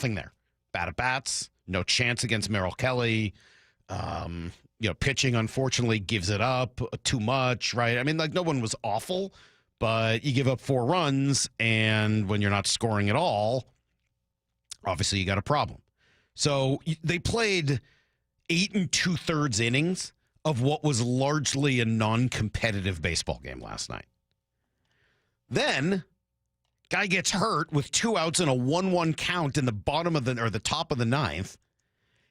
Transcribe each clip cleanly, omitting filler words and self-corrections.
nothing there. Bad at bats, no chance against Merrill Kelly. Pitching, unfortunately, gives it up too much, right? I mean, like, no one was awful, but you give up 4 runs, and when you're not scoring at all, obviously you got a problem. So they played 8 2/3 innings of what was largely a non-competitive baseball game last night. Then, guy gets hurt with 2 outs and a 1-1 count in the top of the 9th.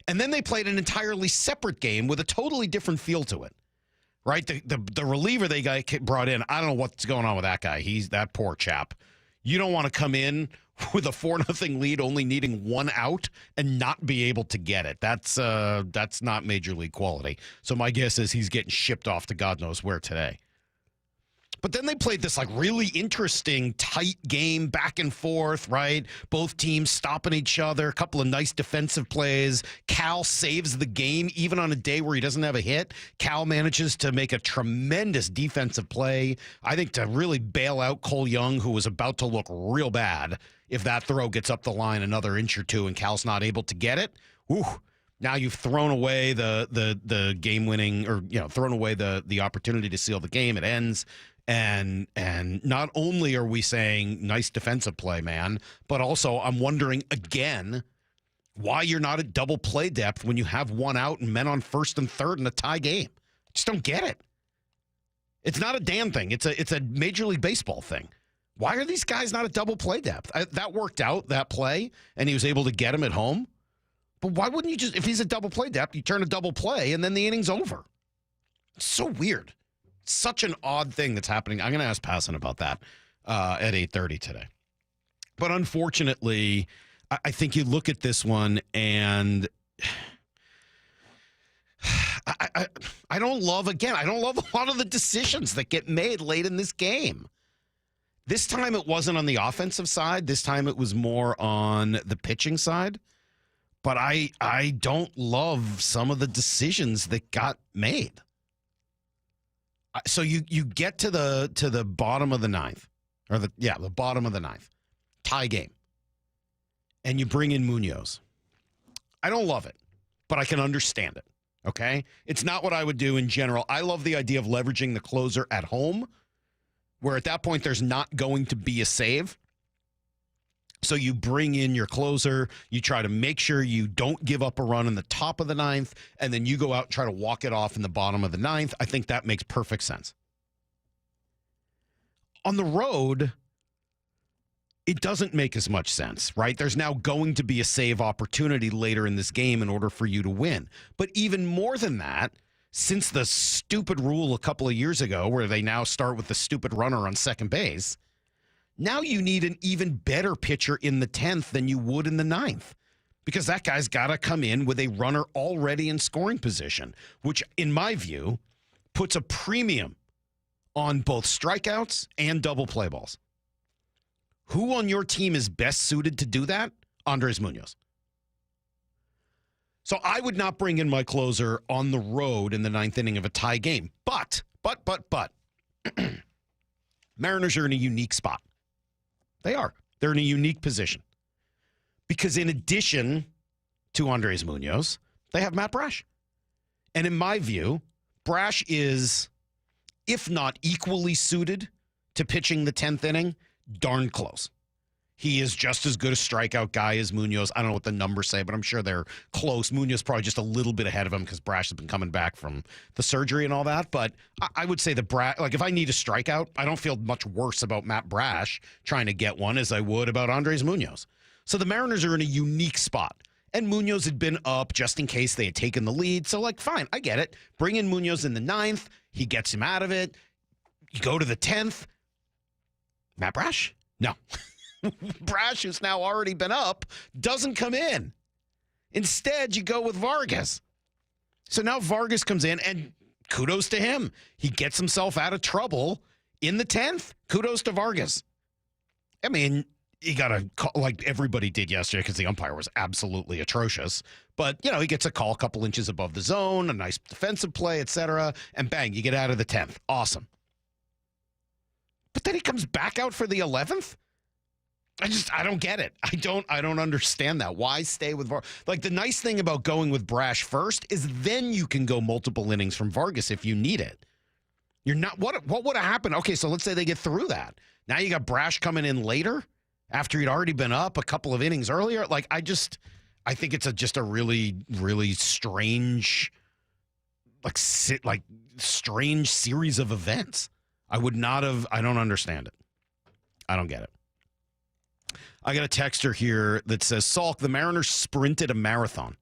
And then they played an entirely separate game with a totally different feel to it, right? The reliever they brought in, I don't know what's going on with that guy. He's that poor chap. You don't want to come in with a 4-0 lead, only needing 1 out and not be able to get it. That's not major league quality. So my guess is he's getting shipped off to God knows where today. But then they played this like really interesting, tight game back and forth, right? Both teams stopping each other, a couple of nice defensive plays. Cal saves the game even on a day where he doesn't have a hit. Cal manages to make a tremendous defensive play, I think, to really bail out Cole Young, who was about to look real bad if that throw gets up the line another inch or two and Cal's not able to get it. Whew. Now you've thrown away the game-winning, or thrown away the opportunity to seal the game. It ends. And not only are we saying nice defensive play, man, but also I'm wondering again why you're not at double play depth when you have 1 out and men on first and third in a tie game. Just don't get it. It's not a Dan thing. It's a Major League Baseball thing. Why are these guys not at double play depth? That worked out, that play, and he was able to get him at home. But why wouldn't you just, if he's a double play depth, you turn a double play and then the inning's over? It's so weird. Such an odd thing that's happening. I'm going to ask Passan about that at 8:30 today. But unfortunately, I think you look at this one and I don't love a lot of the decisions that get made late in this game. This time it wasn't on the offensive side. This time it was more on the pitching side. But I don't love some of the decisions that got made. So you get to the bottom of the 9th, or the bottom of the 9th, tie game, and you bring in Munoz. I don't love it, but I can understand it. Okay, it's not what I would do in general. I love the idea of leveraging the closer at home, where at that point there's not going to be a save. So you bring in your closer, you try to make sure you don't give up a run in the top of the 9th, and then you go out and try to walk it off in the bottom of the 9th. I think that makes perfect sense. On the road, it doesn't make as much sense, right? There's now going to be a save opportunity later in this game in order for you to win. But even more than that, since the stupid rule a couple of years ago where they now start with the stupid runner on second base, now you need an even better pitcher in the 10th than you would in the 9th, because that guy's got to come in with a runner already in scoring position, which, in my view, puts a premium on both strikeouts and double play balls. Who on your team is best suited to do that? Andres Munoz. So I would not bring in my closer on the road in the 9th inning of a tie game. But, Mariners are in a unique spot. They are. They're in a unique position. Because in addition to Andres Munoz, they have Matt Brash. And in my view, Brash is, if not equally suited to pitching the 10th inning, darn close. He is just as good a strikeout guy as Munoz. I don't know what the numbers say, but I'm sure they're close. Munoz probably just a little bit ahead of him because Brash has been coming back from the surgery and all that. But I would say like if I need a strikeout, I don't feel much worse about Matt Brash trying to get one as I would about Andres Munoz. So the Mariners are in a unique spot. And Munoz had been up just in case they had taken the lead. So, like, fine, I get it. Bring in Munoz in the 9th. He gets him out of it. You go to the 10th. Matt Brash? No. Brash, who's now already been up, doesn't come in. Instead, you go with Vargas. So now Vargas comes in, and kudos to him. He gets himself out of trouble in the 10th. Kudos to Vargas. I mean, he got a call like everybody did yesterday because the umpire was absolutely atrocious. But, he gets a call a couple inches above the zone, a nice defensive play, etc., and bang, you get out of the 10th. Awesome. But then he comes back out for the 11th? I don't get it. I don't understand that. Why stay with Vargas? Like, the nice thing about going with Brash first is then you can go multiple innings from Vargas if you need it. You're not, what would have happened? Okay, so let's say they get through that. Now you got Brash coming in later after he'd already been up a couple of innings earlier. Like, I think it's just a really, really strange, strange series of events. I don't understand it. I don't get it. I got a texter here that says, Salk, the Mariners sprinted a marathon.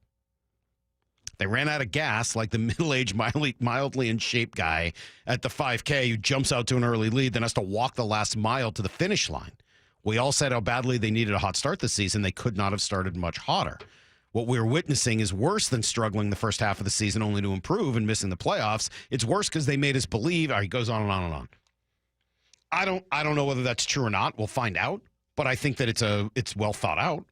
They ran out of gas like the middle-aged, mildly in shape guy at the 5K who jumps out to an early lead, then has to walk the last mile to the finish line. We all said how badly they needed a hot start this season. They could not have started much hotter. What we're witnessing is worse than struggling the first half of the season only to improve and missing the playoffs. It's worse because they made us believe. He goes on and on and on. I don't know whether that's true or not. We'll find out. But I think that it's well thought out.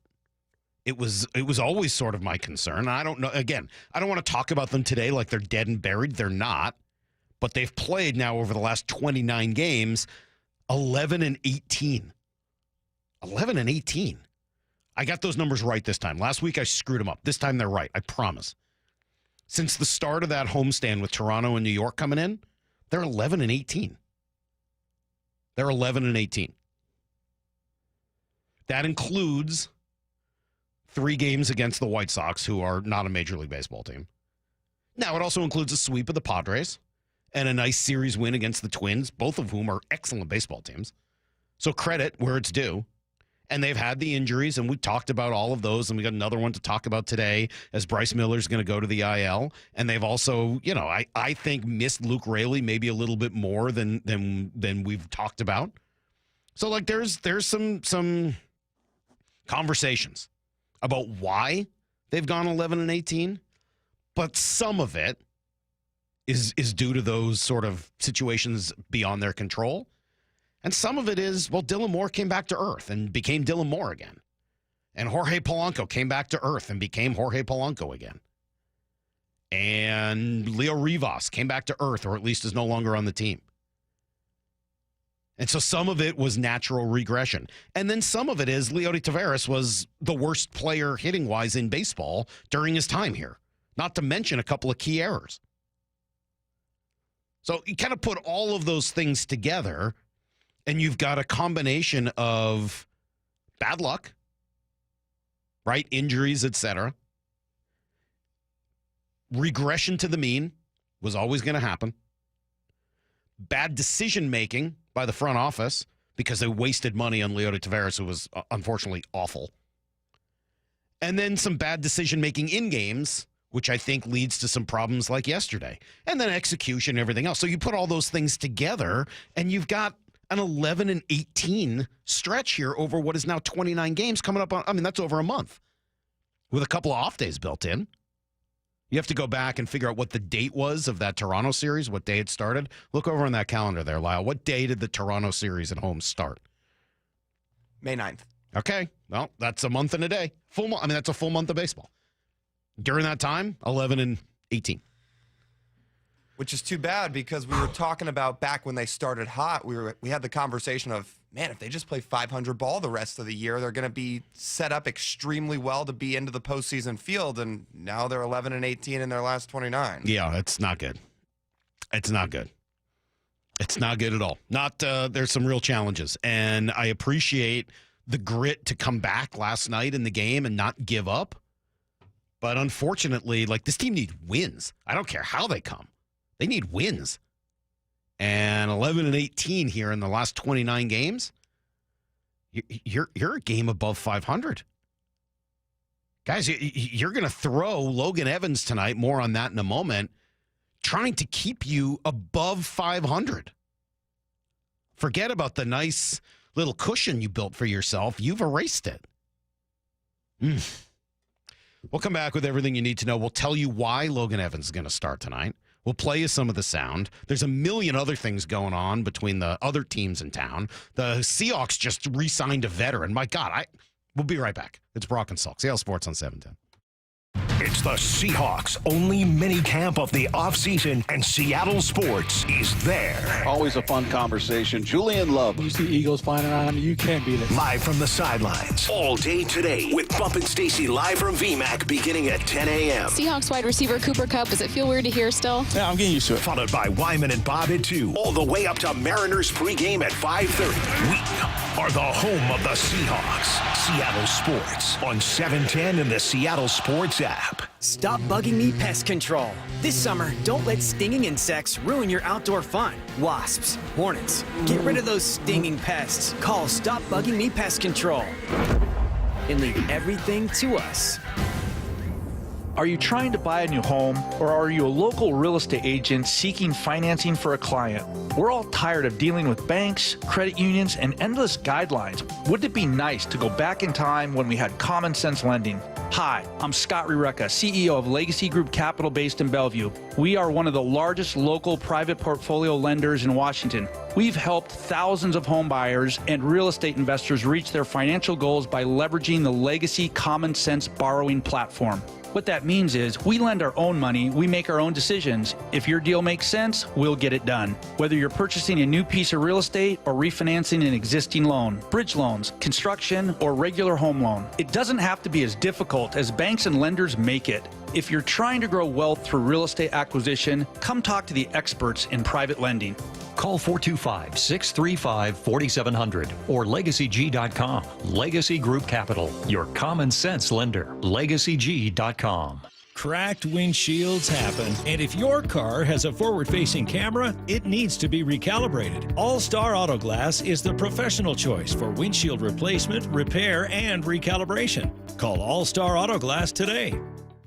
It was always sort of my concern. I don't know. Again, I don't want to talk about them today like they're dead and buried. They're not. But they've played now over the last 29 games, 11-18. 11-18. I got those numbers right this time. Last week I screwed them up. This time they're right. I promise. Since the start of that homestand with Toronto and New York coming in, they're 11-18. They're 11-18. That includes 3 games against the White Sox, who are not a Major League Baseball team. Now, it also includes a sweep of the Padres and a nice series win against the Twins, both of whom are excellent baseball teams. So credit where it's due. And they've had the injuries, and we talked about all of those, and we got another one to talk about today as Bryce Miller's going to go to the IL. And they've also, I think missed Luke Raley maybe a little bit more than we've talked about. So, like, there's some conversations about why they've gone 11-18, but some of it is due to those sort of situations beyond their control. And some of it is, well, Dylan Moore came back to earth and became Dylan Moore again. And Jorge Polanco came back to earth and became Jorge Polanco again. And Leo Rivas came back to earth, or at least is no longer on the team. And so some of it was natural regression. And then some of it is Leody Taveras was the worst player hitting-wise in baseball during his time here, not to mention a couple of key errors. So you kind of put all of those things together, and you've got a combination of bad luck, right? Injuries, etc. Regression to the mean was always going to happen. Bad decision-making by the front office because they wasted money on Leody Taveras, who was unfortunately awful. And then some bad decision-making in games, which I think leads to some problems like yesterday. And then execution and everything else. So you put all those things together, and you've got an 11-18 stretch here over what is now 29 games coming up on, that's over a month with a couple of off days built in. You have to go back and figure out what the date was of that Toronto series, what day it started. Look over on that calendar there, Lyle. What day did the Toronto series at home start? May 9th. Okay. Well, that's a month and a day. That's a full month of baseball. During that time, 11-18. Which is too bad, because we were talking about back when they started hot, we had the conversation of, man, if they just play 500 ball the rest of the year, they're going to be set up extremely well to be into the postseason field, and now they're 11-18 in their last 29. Yeah, it's not good. It's not good. It's not good at all. There's some real challenges, and I appreciate the grit to come back last night in the game and not give up. But unfortunately, this team needs wins. I don't care how they come. They need wins. And 11-18 here in the last 29 games, you're a game above 500. Guys, you're going to throw Logan Evans tonight, more on that in a moment, trying to keep you above 500. Forget about the nice little cushion you built for yourself. You've erased it. We'll come back with everything you need to know. We'll tell you why Logan Evans is going to start tonight. We'll play you some of the sound. There's a million other things going on between the other teams in town. The Seahawks just re-signed a veteran. My God, we'll be right back. It's Brock and Salk, Seattle Sports on 710. It's the Seahawks' only mini camp of the offseason, and Seattle sports is there. Always a fun conversation. Julian Love. You see Eagles flying around, you can't beat it. Live from the sidelines, all day today, with Bump and Stacy live from VMAC beginning at 10 a.m. Seahawks wide receiver Cooper Kupp. Does it feel weird to hear still? Yeah, I'm getting used to it. Followed by Wyman and Bob at 2, all the way up to Mariners pregame at 5:30. We are the home of the Seahawks. Seattle Sports on 710 and the Seattle Sports app. Stop bugging me pest control. This summer, don't let stinging insects ruin your outdoor fun. Wasps, hornets, get rid of those stinging pests. Call Stop Bugging Me Pest Control and leave everything to us. Are you trying to buy a new home, or are you a local real estate agent seeking financing for a client? We're all tired of dealing with banks, credit unions, and endless guidelines. Wouldn't it be nice to go back in time when we had common sense lending? Hi, I'm Scott Riereka, CEO of Legacy Group Capital based in Bellevue. We are one of the largest local private portfolio lenders in Washington. We've helped thousands of home buyers and real estate investors reach their financial goals by leveraging the Legacy Common Sense borrowing platform. What that means is we lend our own money, we make our own decisions. If your deal makes sense, we'll get it done. Whether you're purchasing a new piece of real estate or refinancing an existing loan, bridge loans, construction, or regular home loan, it doesn't have to be as difficult as banks and lenders make it. If you're trying to grow wealth through real estate acquisition, come talk to the experts in private lending. Call 425-635-4700 or LegacyG.com. Legacy Group Capital, your common sense lender. LegacyG.com. Cracked windshields happen, and if your car has a forward-facing camera, it needs to be recalibrated. All-Star Auto Glass is the professional choice for windshield replacement, repair, and recalibration. Call All-Star Auto Glass today.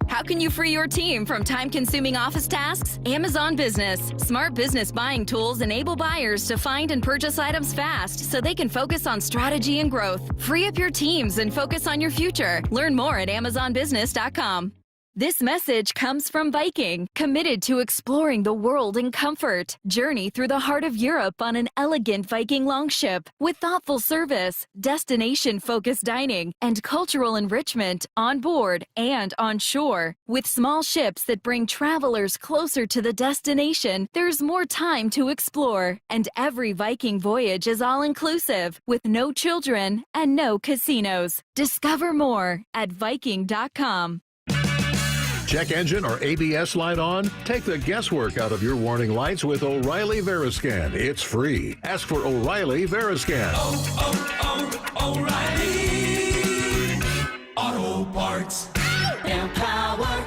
How can you free your team from time-consuming office tasks? Amazon Business. Smart business buying tools enable buyers to find and purchase items fast so they can focus on strategy and growth. Free up your teams and focus on your future. Learn more at AmazonBusiness.com. This message comes from Viking, committed to exploring the world in comfort. Journey through the heart of Europe on an elegant Viking longship with thoughtful service, destination-focused dining, and cultural enrichment on board and on shore. With small ships that bring travelers closer to the destination, there's more time to explore. And every Viking voyage is all-inclusive, with no children and no casinos. Discover more at Viking.com. Check engine or ABS light on? Take the guesswork out of your warning lights with O'Reilly Veriscan. It's free. Ask for O'Reilly Veriscan. O'Reilly Auto Parts. Empower.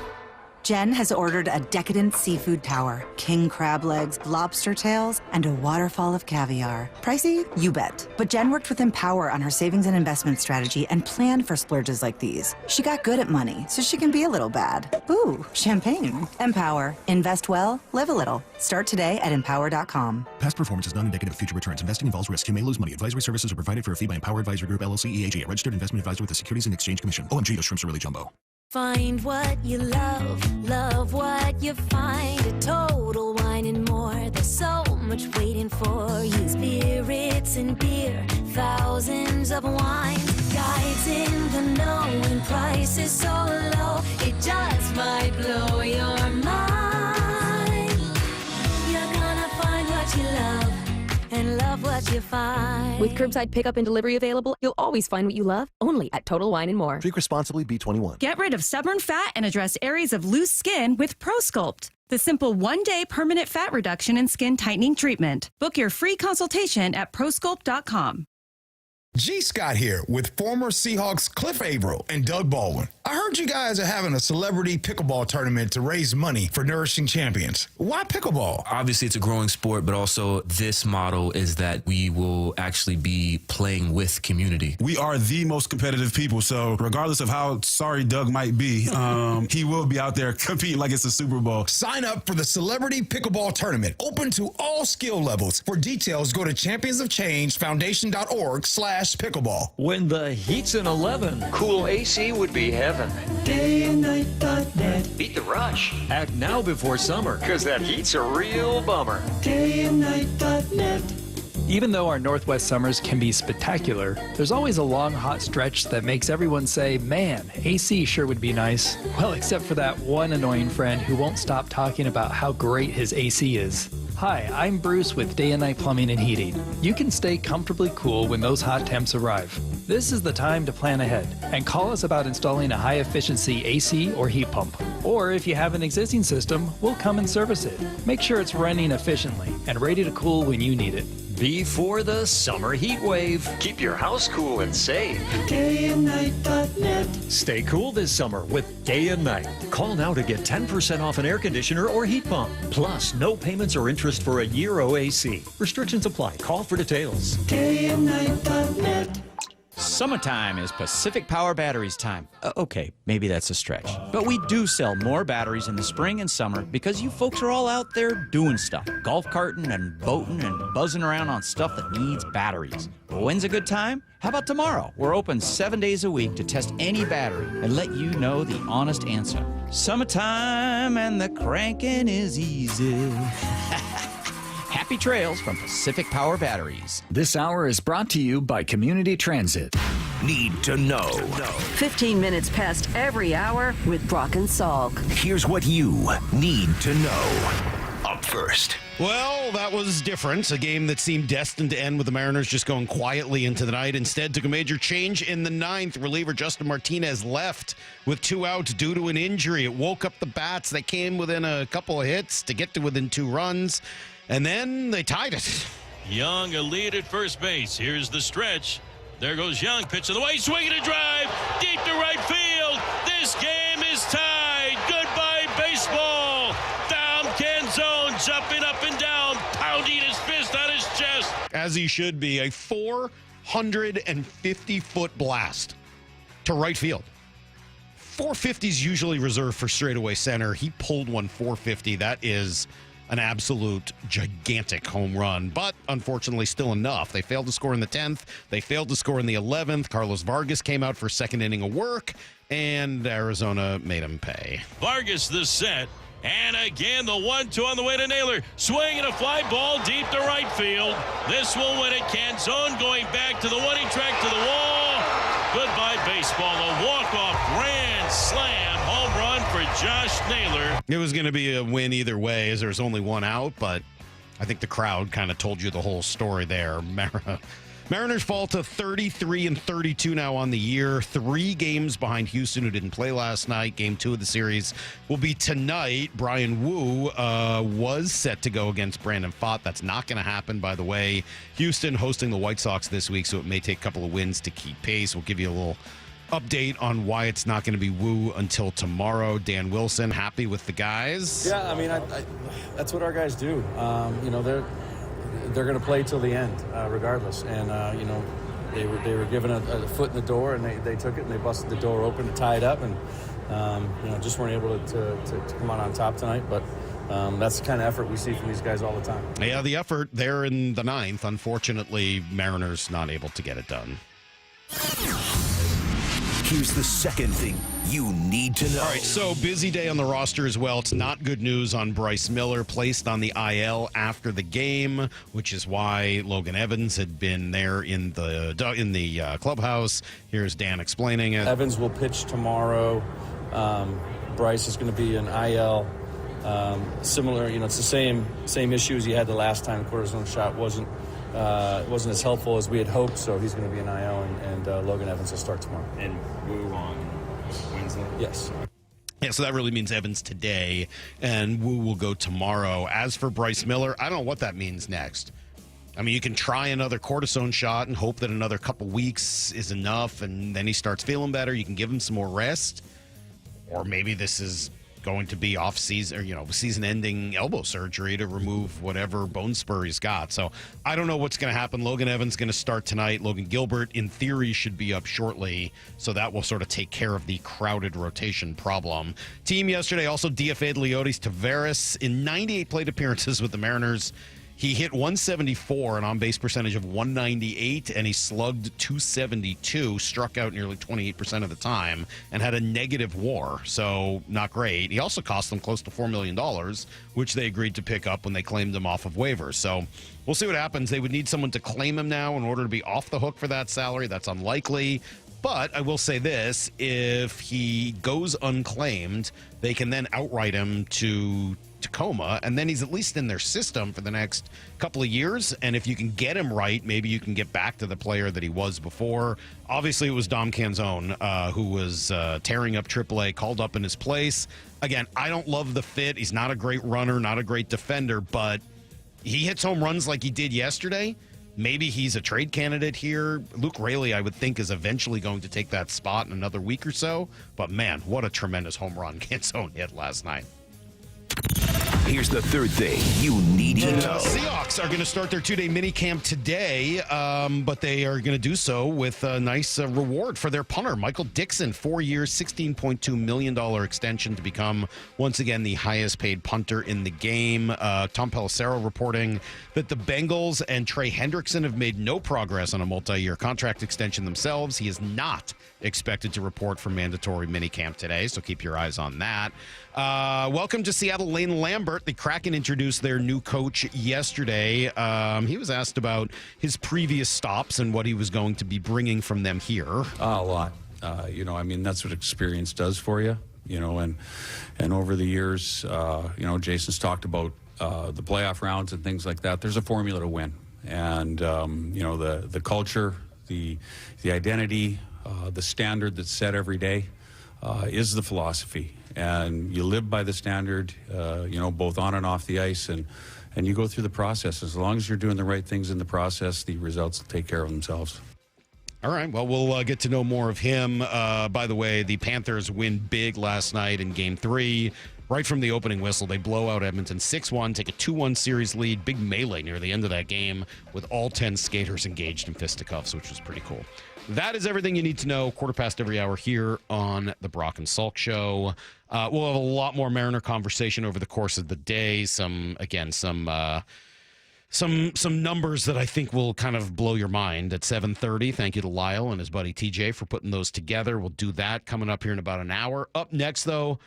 Jen has ordered a decadent seafood tower, king crab legs, lobster tails, and a waterfall of caviar. Pricey? You bet. But Jen worked with Empower on her savings and investment strategy and planned for splurges like these. She got good at money, so she can be a little bad. Ooh, champagne. Empower. Invest well, live a little. Start today at empower.com. Past performance is not indicative of future returns. Investing involves risk. You may lose money. Advisory services are provided for a fee by Empower Advisory Group, LLC, EAG, a registered investment advisor with the Securities and Exchange Commission. OMG, those shrimps are really jumbo. Find what you love, love what you find. A Total Wine and More. There's so much waiting for you. Spirits and beer, thousands of wines. Guides in the know and prices so low, it just might blow your mind. You're gonna find what you love and love what you find. With curbside pickup and delivery available, you'll always find what you love, only at Total Wine & More. Drink responsibly, B21. Get rid of stubborn fat and address areas of loose skin with ProSculpt, the simple one-day permanent fat reduction and skin tightening treatment. Book your free consultation at prosculpt.com. G. Scott here with former Seahawks Cliff Averill and Doug Baldwin. I heard you guys are having a celebrity pickleball tournament to raise money for Nourishing Champions. Why pickleball? Obviously, it's a growing sport, but also this model is that we will actually be playing with community. We are the most competitive people, so regardless of how sorry Doug might be, he will be out there competing like it's a Super Bowl. Sign up for the Celebrity Pickleball Tournament, open to all skill levels. For details, go to championsofchangefoundation.org/pickleball. When the heat's in 11, cool AC would be heaven. DayandNight.net. Beat the rush. Act now before summer, because that heat's a real bummer. DayandNight.net. Even though our Northwest summers can be spectacular, there's always a long, hot stretch that makes everyone say, man, AC sure would be nice. Well, except for that one annoying friend who won't stop talking about how great his AC is. Hi, I'm Bruce with Day and Night Plumbing and Heating. You can stay comfortably cool when those hot temps arrive. This is the time to plan ahead and call us about installing a high-efficiency AC or heat pump. Or if you have an existing system, we'll come and service it. Make sure it's running efficiently and ready to cool when you need it. Before the summer heat wave, keep your house cool and safe. DayandNight.net. Stay cool this summer with Day and Night. Call now to get 10% off an air conditioner or heat pump. Plus, no payments or interest for a year OAC. Restrictions apply. Call for details. DayandNight.net. Summertime is Pacific Power Batteries time. Okay, maybe that's a stretch. But we do sell more batteries in the spring and summer because you folks are all out there doing stuff. Golf carting and boating and buzzing around on stuff that needs batteries. Well, when's a good time? How about tomorrow? We're open 7 days a week to test any battery and let you know the honest answer. Summertime and the cranking is easy. Happy trails from Pacific Power Batteries. This hour is brought to you by Community Transit. Need to know. 15 minutes past every hour with Brock and Salk. Here's what you need to know. Up first. Well, that was different. A game that seemed destined to end with the Mariners just going quietly into the night. Instead, took a major change in the ninth. Reliever Justin Martinez left with 2 outs due to an injury. It woke up the bats. They came within a couple of hits to get to within 2 runs. And then they tied it. Young, a lead at first base. Here's the stretch. There goes Young, pitch of the way, swinging a drive, deep to right field. This game is tied. Goodbye, baseball. Down Canzone, jumping up and down, pounding his fist on his chest. As he should be, a 450-foot blast to right field. 450 is usually reserved for straightaway center. He pulled one 450. That is an absolute gigantic home run, but unfortunately still enough. They failed to score in the 10th. They failed to score in the 11th. Carlos Vargas came out for second inning of work, and Arizona made him pay. Vargas the set, and again the 1-2 on the way to Naylor. Swinging a fly ball deep to right field. This will win it. Canzone going back to the winning track to the wall. Goodbye, baseball. A walk-off grand slam home run for Josh Naylor. It was going to be a win either way, as there's only 1 out, but I think the crowd kind of told you the whole story there. Mariners fall to 33-32 now on the year. 3 games behind Houston, who didn't play last night. Game 2 of the series will be tonight. Brian Wu was set to go against Brandon Pfaadt. That's not going to happen, by the way. Houston hosting the White Sox this week, so it may take a couple of wins to keep pace. We'll give you a little update on why it's not going to be Wu until tomorrow. Dan Wilson, happy with the guys? Yeah, I mean, that's what our guys do. They're going to play till the end, regardless. And they were given a foot in the door, and they took it and they busted the door open to tie it up, and just weren't able to come out on top tonight. But that's the kind of effort we see from these guys all the time. Yeah, the effort there in the 9th. Unfortunately, Mariners not able to get it done. Here's the second thing you need to know. All right, so busy day on the roster as well. It's not good news on Bryce Miller, placed on the IL after the game, which is why Logan Evans had been there in the clubhouse. Here's Dan explaining it. Evans will pitch tomorrow. Bryce is going to be an IL. Similar, it's the same issues he had the last time. The cortisone shot wasn't as helpful as we had hoped, so he's going to be an IL, and Logan Evans will start tomorrow. And Wu on Wednesday? Yes. Yeah, so that really means Evans today, and Wu will go tomorrow. As for Bryce Miller, I don't know what that means next. I mean, you can try another cortisone shot and hope that another couple weeks is enough, and then he starts feeling better. You can give him some more rest, or maybe this is going to be off-season, or season-ending elbow surgery to remove whatever bone spur he's got. So I don't know what's going to happen. Logan Evans going to start tonight. Logan Gilbert, in theory, should be up shortly, so that will sort of take care of the crowded rotation problem. Team yesterday also DFA'd Leotis Taveras in 98 plate appearances with the Mariners. He hit 174, an on-base percentage of 198, and he slugged 272, struck out nearly 28% of the time, and had a negative WAR, so not great. He also cost them close to $4 million, which they agreed to pick up when they claimed him off of waivers. So we'll see what happens. They would need someone to claim him now in order to be off the hook for that salary. That's unlikely. But I will say this, if he goes unclaimed, they can then outright him to Tacoma, and then he's at least in their system for the next couple of years. And if you can get him right, maybe you can get back to the player that he was before. Obviously, it was Dom Canzone who was tearing up AAA, called up in his place. Again, I don't love the fit. He's not a great runner, not a great defender, but he hits home runs like he did yesterday. Maybe he's a trade candidate here. Luke Raley, I would think, is eventually going to take that spot in another week or so. But, man, what a tremendous home run Canzone hit last night. Here's the third thing you need to know. Seahawks are going to start their two-day minicamp today, but they are going to do so with a nice reward for their punter, Michael Dixon. 4 years, $16.2 million extension to become, once again, the highest-paid punter in the game. Tom Pelissero reporting that the Bengals and Trey Hendrickson have made no progress on a multi-year contract extension themselves. He is not expected to report for mandatory minicamp today, so keep your eyes on that. Welcome to Seattle, Lane Lambert. The Kraken introduced their new coach yesterday. He was asked about his previous stops and what he was going to be bringing from them here. A lot. That's what experience does for you. And over the years, Jason's talked about the playoff rounds and things like that. There's a formula to win. And, the culture, the identity, the standard that's set every day is the philosophy. And you live by the standard, both on and off the ice, and you go through the process. As long as you're doing the right things in the process, the results will take care of themselves. All right, well, we'll get to know more of him. By the way, the Panthers win big last night in Game 3. Right from the opening whistle, they blow out Edmonton 6-1, take a 2-1 series lead. Big melee near the end of that game with all 10 skaters engaged in fisticuffs, which was pretty cool. That is everything you need to know. 1:15 every hour here on the Brock and Salk Show. We'll have a lot more Mariner conversation over the course of the day. Some numbers that I think will kind of blow your mind at 7:30. Thank you to Lyle and his buddy TJ for putting those together. We'll do that coming up here in about an hour. Up next, though,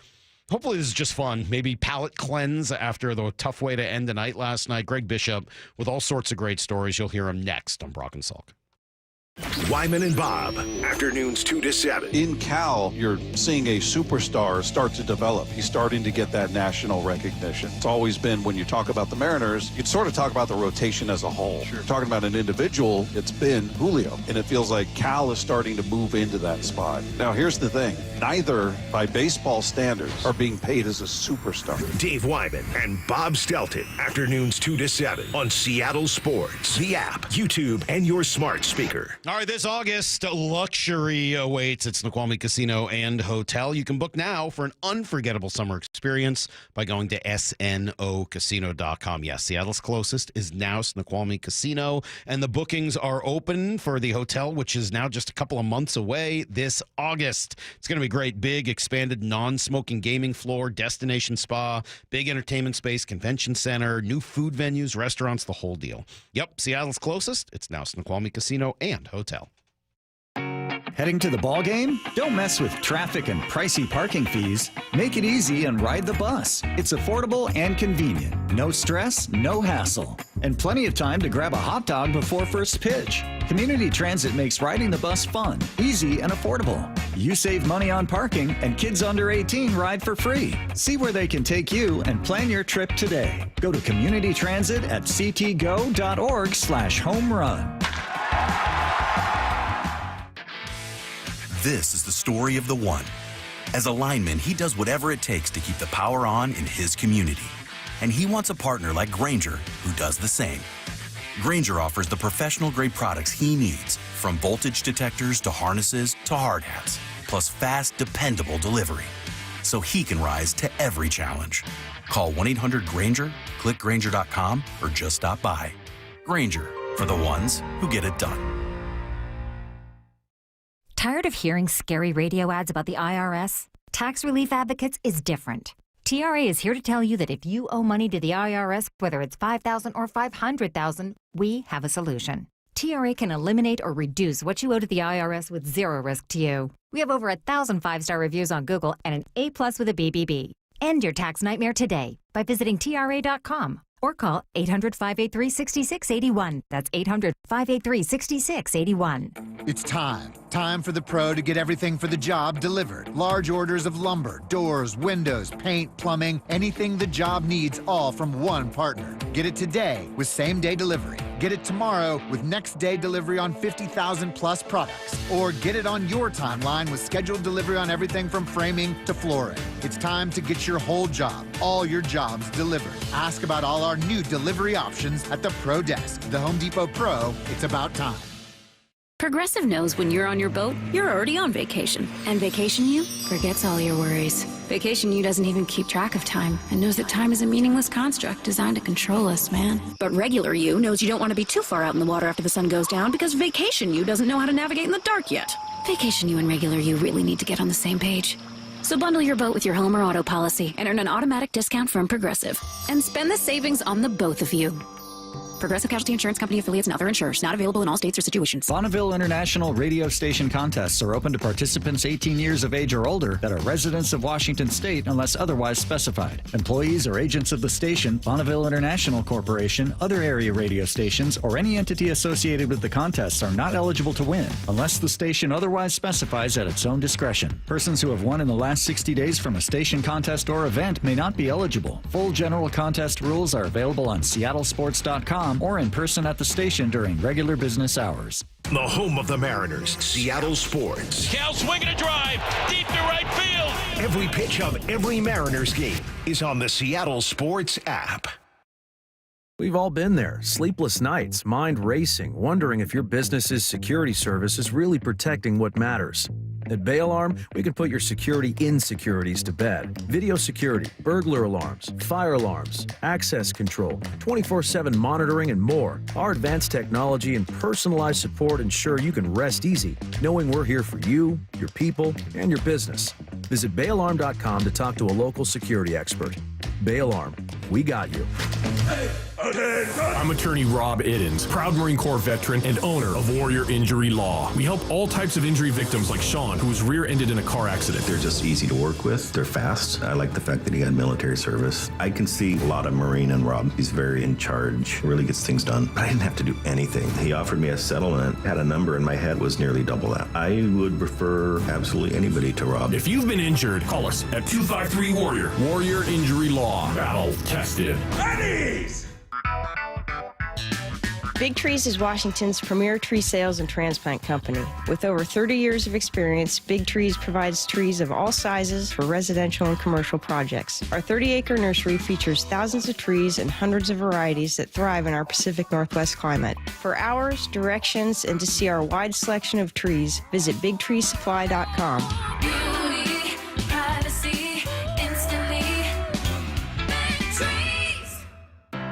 hopefully this is just fun. Maybe palate cleanse after the tough way to end the night last night. Greg Bishop with all sorts of great stories. You'll hear him next on Brock and Salk. Wyman and Bob, afternoons 2 to 7. In Cal, you're seeing a superstar start to develop. He's starting to get that national recognition. It's always been, when you talk about the Mariners, you'd sort of talk about the rotation as a whole. Sure. Talking about an individual, it's been Julio. And it feels like Cal is starting to move into that spot. Now, here's the thing. Neither, by baseball standards, are being paid as a superstar. Dave Wyman and Bob Stelton, afternoons 2 to 7 on Seattle Sports, the app, YouTube, and your smart speaker. All right, this August, luxury awaits at Snoqualmie Casino and Hotel. You can book now for an unforgettable summer experience by going to snocasino.com. Yes, Seattle's closest is now Snoqualmie Casino, and the bookings are open for the hotel, which is now just a couple of months away this August. It's going to be great. Big, expanded, non-smoking gaming floor, destination spa, big entertainment space, convention center, new food venues, restaurants, the whole deal. Yep, Seattle's closest. It's now Snoqualmie Casino and Hotel. Heading to the ball game? Don't mess with traffic and pricey parking fees. Make it easy and ride the bus. It's affordable and convenient. No stress, no hassle. And plenty of time to grab a hot dog before first pitch. Community Transit makes riding the bus fun, easy, and affordable. You save money on parking, and kids under 18 ride for free. See where they can take you and plan your trip today. Go to Community Transit at ctgo.org/home run. This is the story of the one. As a lineman, he does whatever it takes to keep the power on in his community. And he wants a partner like Grainger who does the same. Grainger offers the professional-grade products he needs, from voltage detectors to harnesses to hard hats, plus fast, dependable delivery, so he can rise to every challenge. Call 1-800-GRAINGER, click Grainger.com, or just stop by. Grainger, for the ones who get it done. Tired of hearing scary radio ads about the IRS? Tax Relief Advocates is different. TRA is here to tell you that if you owe money to the IRS, whether it's $5,000 or $500,000, we have a solution. TRA can eliminate or reduce what you owe to the IRS with zero risk to you. We have over 1,000 5-star reviews on Google and an A+ with a BBB. End your tax nightmare today by visiting TRA.com or call 800-583-6681. That's 800-583-6681. It's time. Time for the pro to get everything for the job delivered. Large orders of lumber, doors, windows, paint, plumbing, anything the job needs, all from one partner. Get it today with same-day delivery. Get it tomorrow with next-day delivery on 50,000 plus products. Or get it on your timeline with scheduled delivery on everything from framing to flooring. It's time to get your whole job, all your jobs delivered. Ask about all our new delivery options at the Pro Desk. The Home Depot Pro, it's about time. Progressive knows when you're on your boat, you're already on vacation. And Vacation You forgets all your worries. Vacation You doesn't even keep track of time and knows that time is a meaningless construct designed to control us, man. But Regular You knows you don't want to be too far out in the water after the sun goes down because Vacation You doesn't know how to navigate in the dark yet. Vacation You and Regular You really need to get on the same page. So bundle your boat with your home or auto policy and earn an automatic discount from Progressive. And spend the savings on the both of you. Progressive Casualty Insurance Company affiliates and other insurers. Not available in all states or situations. Bonneville International radio station contests are open to participants 18 years of age or older that are residents of Washington State unless otherwise specified. Employees or agents of the station, Bonneville International Corporation, other area radio stations, or any entity associated with the contests are not eligible to win unless the station otherwise specifies at its own discretion. Persons who have won in the last 60 days from a station contest or event may not be eligible. Full general contest rules are available on seattlesports.com or in person at the station during regular business hours. The home of the Mariners, Seattle Sports. Cal swinging a drive, deep to right field. Every pitch of every Mariners game is on the Seattle Sports app. We've all been there. Sleepless nights, mind racing, wondering if your business's security service is really protecting what matters. At Bay Alarm, we can put your security insecurities to bed. Video security, burglar alarms, fire alarms, access control, 24/7 monitoring, and more. Our advanced technology and personalized support ensure you can rest easy, knowing we're here for you, your people, and your business. Visit bayalarm.com to talk to a local security expert. Bay Alarm, we got you. I'm attorney Rob Iddens, proud Marine Corps veteran and owner of Warrior Injury Law. We help all types of injury victims like Sean, who was rear-ended in a car accident. They're just easy to work with. They're fast. I like the fact that he had military service. I can see a lot of Marine in Rob. He's very in charge, really gets things done. But I didn't have to do anything. He offered me a settlement, had a number in my head, was nearly double that. I would refer absolutely anybody to Rob. If you've been injured, call us at 253-WARRIOR. Warrior Injury Law. Battle tested. Eddie's! Big Trees is Washington's premier tree sales and transplant company. With over 30 years of experience, Big Trees provides trees of all sizes for residential and commercial projects. Our 30-acre nursery features thousands of trees and hundreds of varieties that thrive in our Pacific Northwest climate. For hours, directions, and to see our wide selection of trees, visit BigTreeSupply.com. Beauty, privacy, instantly. Big Trees.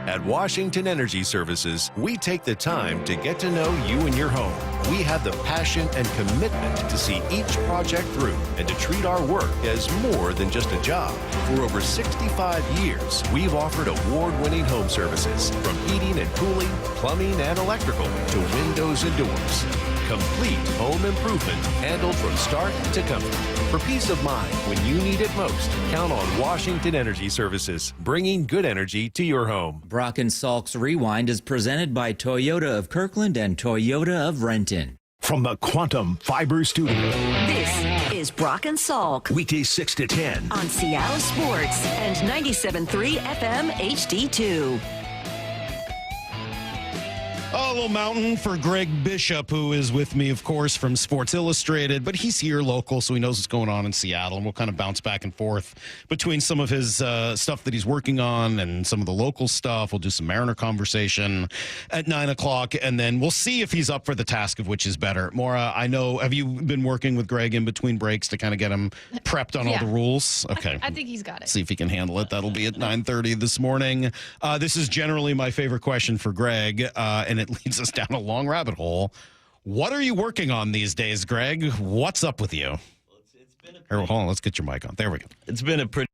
At Washington Energy Services, we take the time to get to know you and your home. We have the passion and commitment to see each project through and to treat our work as more than just a job. For over 65 years, we've offered award-winning home services, from heating and cooling, plumbing and electrical, to windows and doors. Complete home improvement handled from start to comfort. For peace of mind when you need it most, count on Washington Energy Services, bringing good energy to your home. Brock and Salk's Rewind is presented by Toyota of Kirkland and Toyota of Renton. From the Quantum Fiber Studio. This is Brock and Salk. Weekdays 6 to 10. On Seattle Sports and 97.3 FM HD2. A little mountain for Greg Bishop, who is with me, of course, from Sports Illustrated, but he's here local, so he knows what's going on in Seattle, and we'll kind of bounce back and forth between some of his stuff that he's working on and some of the local stuff. We'll do some Mariner conversation at 9 o'clock, and then we'll see if he's up for the task of which is better. Maura, I know, have you been working with Greg in between breaks to kind of get him prepped on all the rules? Okay. I think he's got it. See if he can handle it. That'll be at 9:30 this morning. This is generally my favorite question for Greg, and it leads us down a long rabbit hole. What are you working on these days, Greg? What's up with you? Well, hold on, let's get your mic on. There we go. It's been a pretty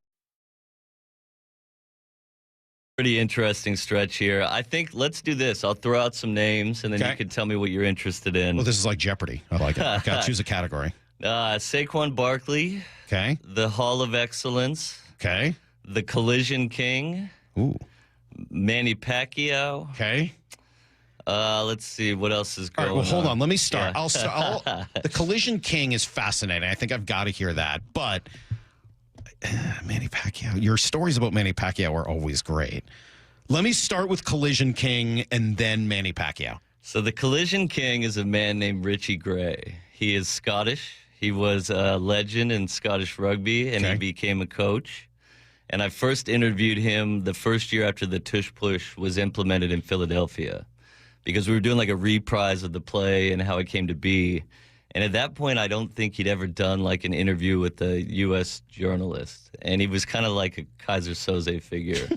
Pretty interesting stretch here. I think let's do this. I'll throw out some names, and then you can tell me what you're interested in. Well, this is like Jeopardy. I like it. Okay, I'll choose a category. Saquon Barkley. Okay. The Hall of Excellence. Okay. The Collision King. Ooh. Manny Pacquiao. Okay. Let's see what else is going on. All right, well, hold on. Let me start. Yeah. The Collision King is fascinating. I think I've got to hear that. But Manny Pacquiao, your stories about Manny Pacquiao are always great. Let me start with Collision King and then Manny Pacquiao. So the Collision King is a man named Richie Gray. He is Scottish. He was a legend in Scottish rugby, and he became a coach. And I first interviewed him the first year after the tush push was implemented in Philadelphia, because we were doing like a reprise of the play and how it came to be. And at that point, I don't think he'd ever done like an interview with a U.S. journalist. And he was kind of like a Kaiser Soze figure.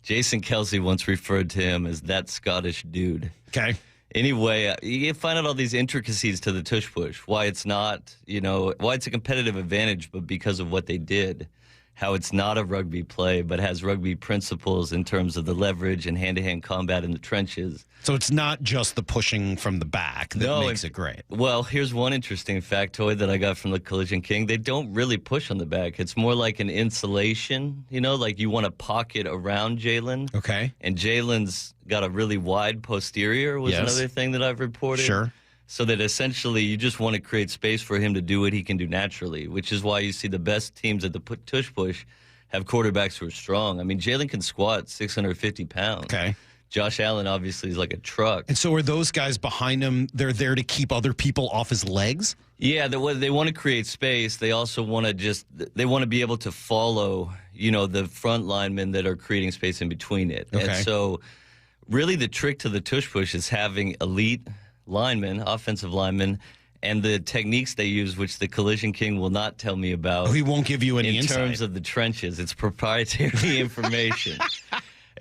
Jason Kelsey once referred to him as that Scottish dude. Okay. Anyway, you find out all these intricacies to the tush push, why it's not, why it's a competitive advantage, but because of what they did. How it's not a rugby play, but has rugby principles in terms of the leverage and hand-to-hand combat in the trenches. So it's not just the pushing from the back that makes it great. Well, here's one interesting factoid that I got from the Collision King. They don't really push on the back. It's more like an insulation, like you want to pocket around Jalen. Okay. And Jalen's got a really wide posterior was another thing that I've reported. Sure. So that essentially you just want to create space for him to do what he can do naturally, which is why you see the best teams at the tush push have quarterbacks who are strong. I mean, Jalen can squat 650 pounds. Okay. Josh Allen obviously is like a truck. And so are those guys behind him, they're there to keep other people off his legs? Yeah, they want to create space. They also want to they want to be able to follow, the front linemen that are creating space in between it. Okay. And so really the trick to the tush push is having elite linemen, offensive linemen, and the techniques they use, which the Collision King will not tell me about. Oh, he won't give you any insight. In terms of the trenches. It's proprietary information.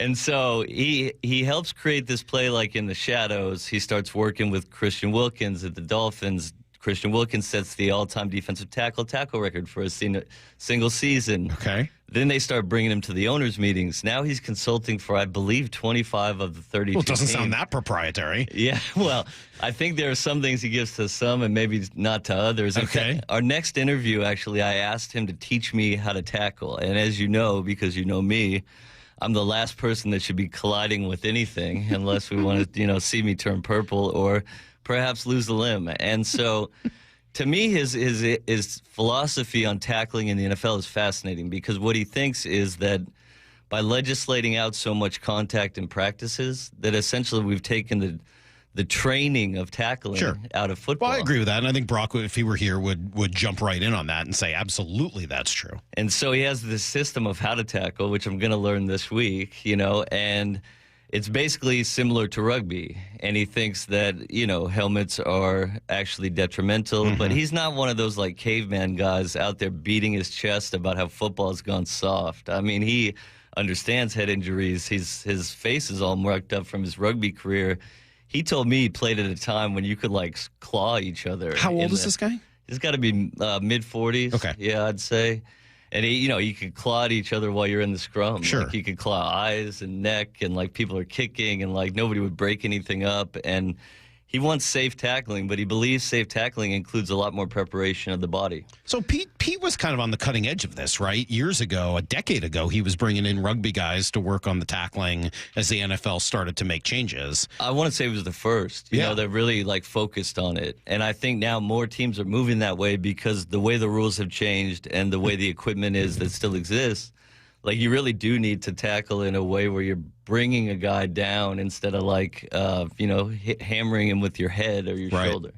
And so he helps create this play like in the shadows. He starts working with Christian Wilkins at the Dolphins. Christian Wilkins sets the all-time defensive tackle record for a single season. Okay. Then they start bringing him to the owners' meetings. Now he's consulting for, I believe, 25 of the 32 Well, it doesn't teams. sound that proprietary. Yeah, well, I think there are some things he gives to some and maybe not to others. Okay. Our next interview, actually, I asked him to teach me how to tackle. And as you know, because you know me, I'm the last person that should be colliding with anything unless we want to, see me turn purple or perhaps lose a limb. And so to me, his philosophy on tackling in the NFL is fascinating, because what he thinks is that by legislating out so much contact in practices, that essentially we've taken the training of tackling out of football. Well, I agree with that. And I think Brock, if he were here, would jump right in on that and say, absolutely, that's true. And so he has this system of how to tackle, which I'm going to learn this week, and it's basically similar to rugby. And he thinks that, helmets are actually detrimental, but he's not one of those like caveman guys out there beating his chest about how football's gone soft. I mean, he understands head injuries. His face is all marked up from his rugby career. He told me he played at a time when you could like claw each other. How old is this guy? He's got to be mid-40s. Okay. Yeah, I'd say. And you could claw at each other while you're in the scrum. Sure. Like you could claw eyes and neck, and like people are kicking, and like nobody would break anything up. And he wants safe tackling, but he believes safe tackling includes a lot more preparation of the body. So Pete was kind of on the cutting edge of this, right? Years ago, a decade ago, he was bringing in rugby guys to work on the tackling as the NFL started to make changes. I want to say he was the first. You know, that really like focused on it. And I think now more teams are moving that way because the way the rules have changed and the way the equipment is that still exists. Like, you really do need to tackle in a way where you're bringing a guy down instead of, like, hammering him with your head or your shoulder.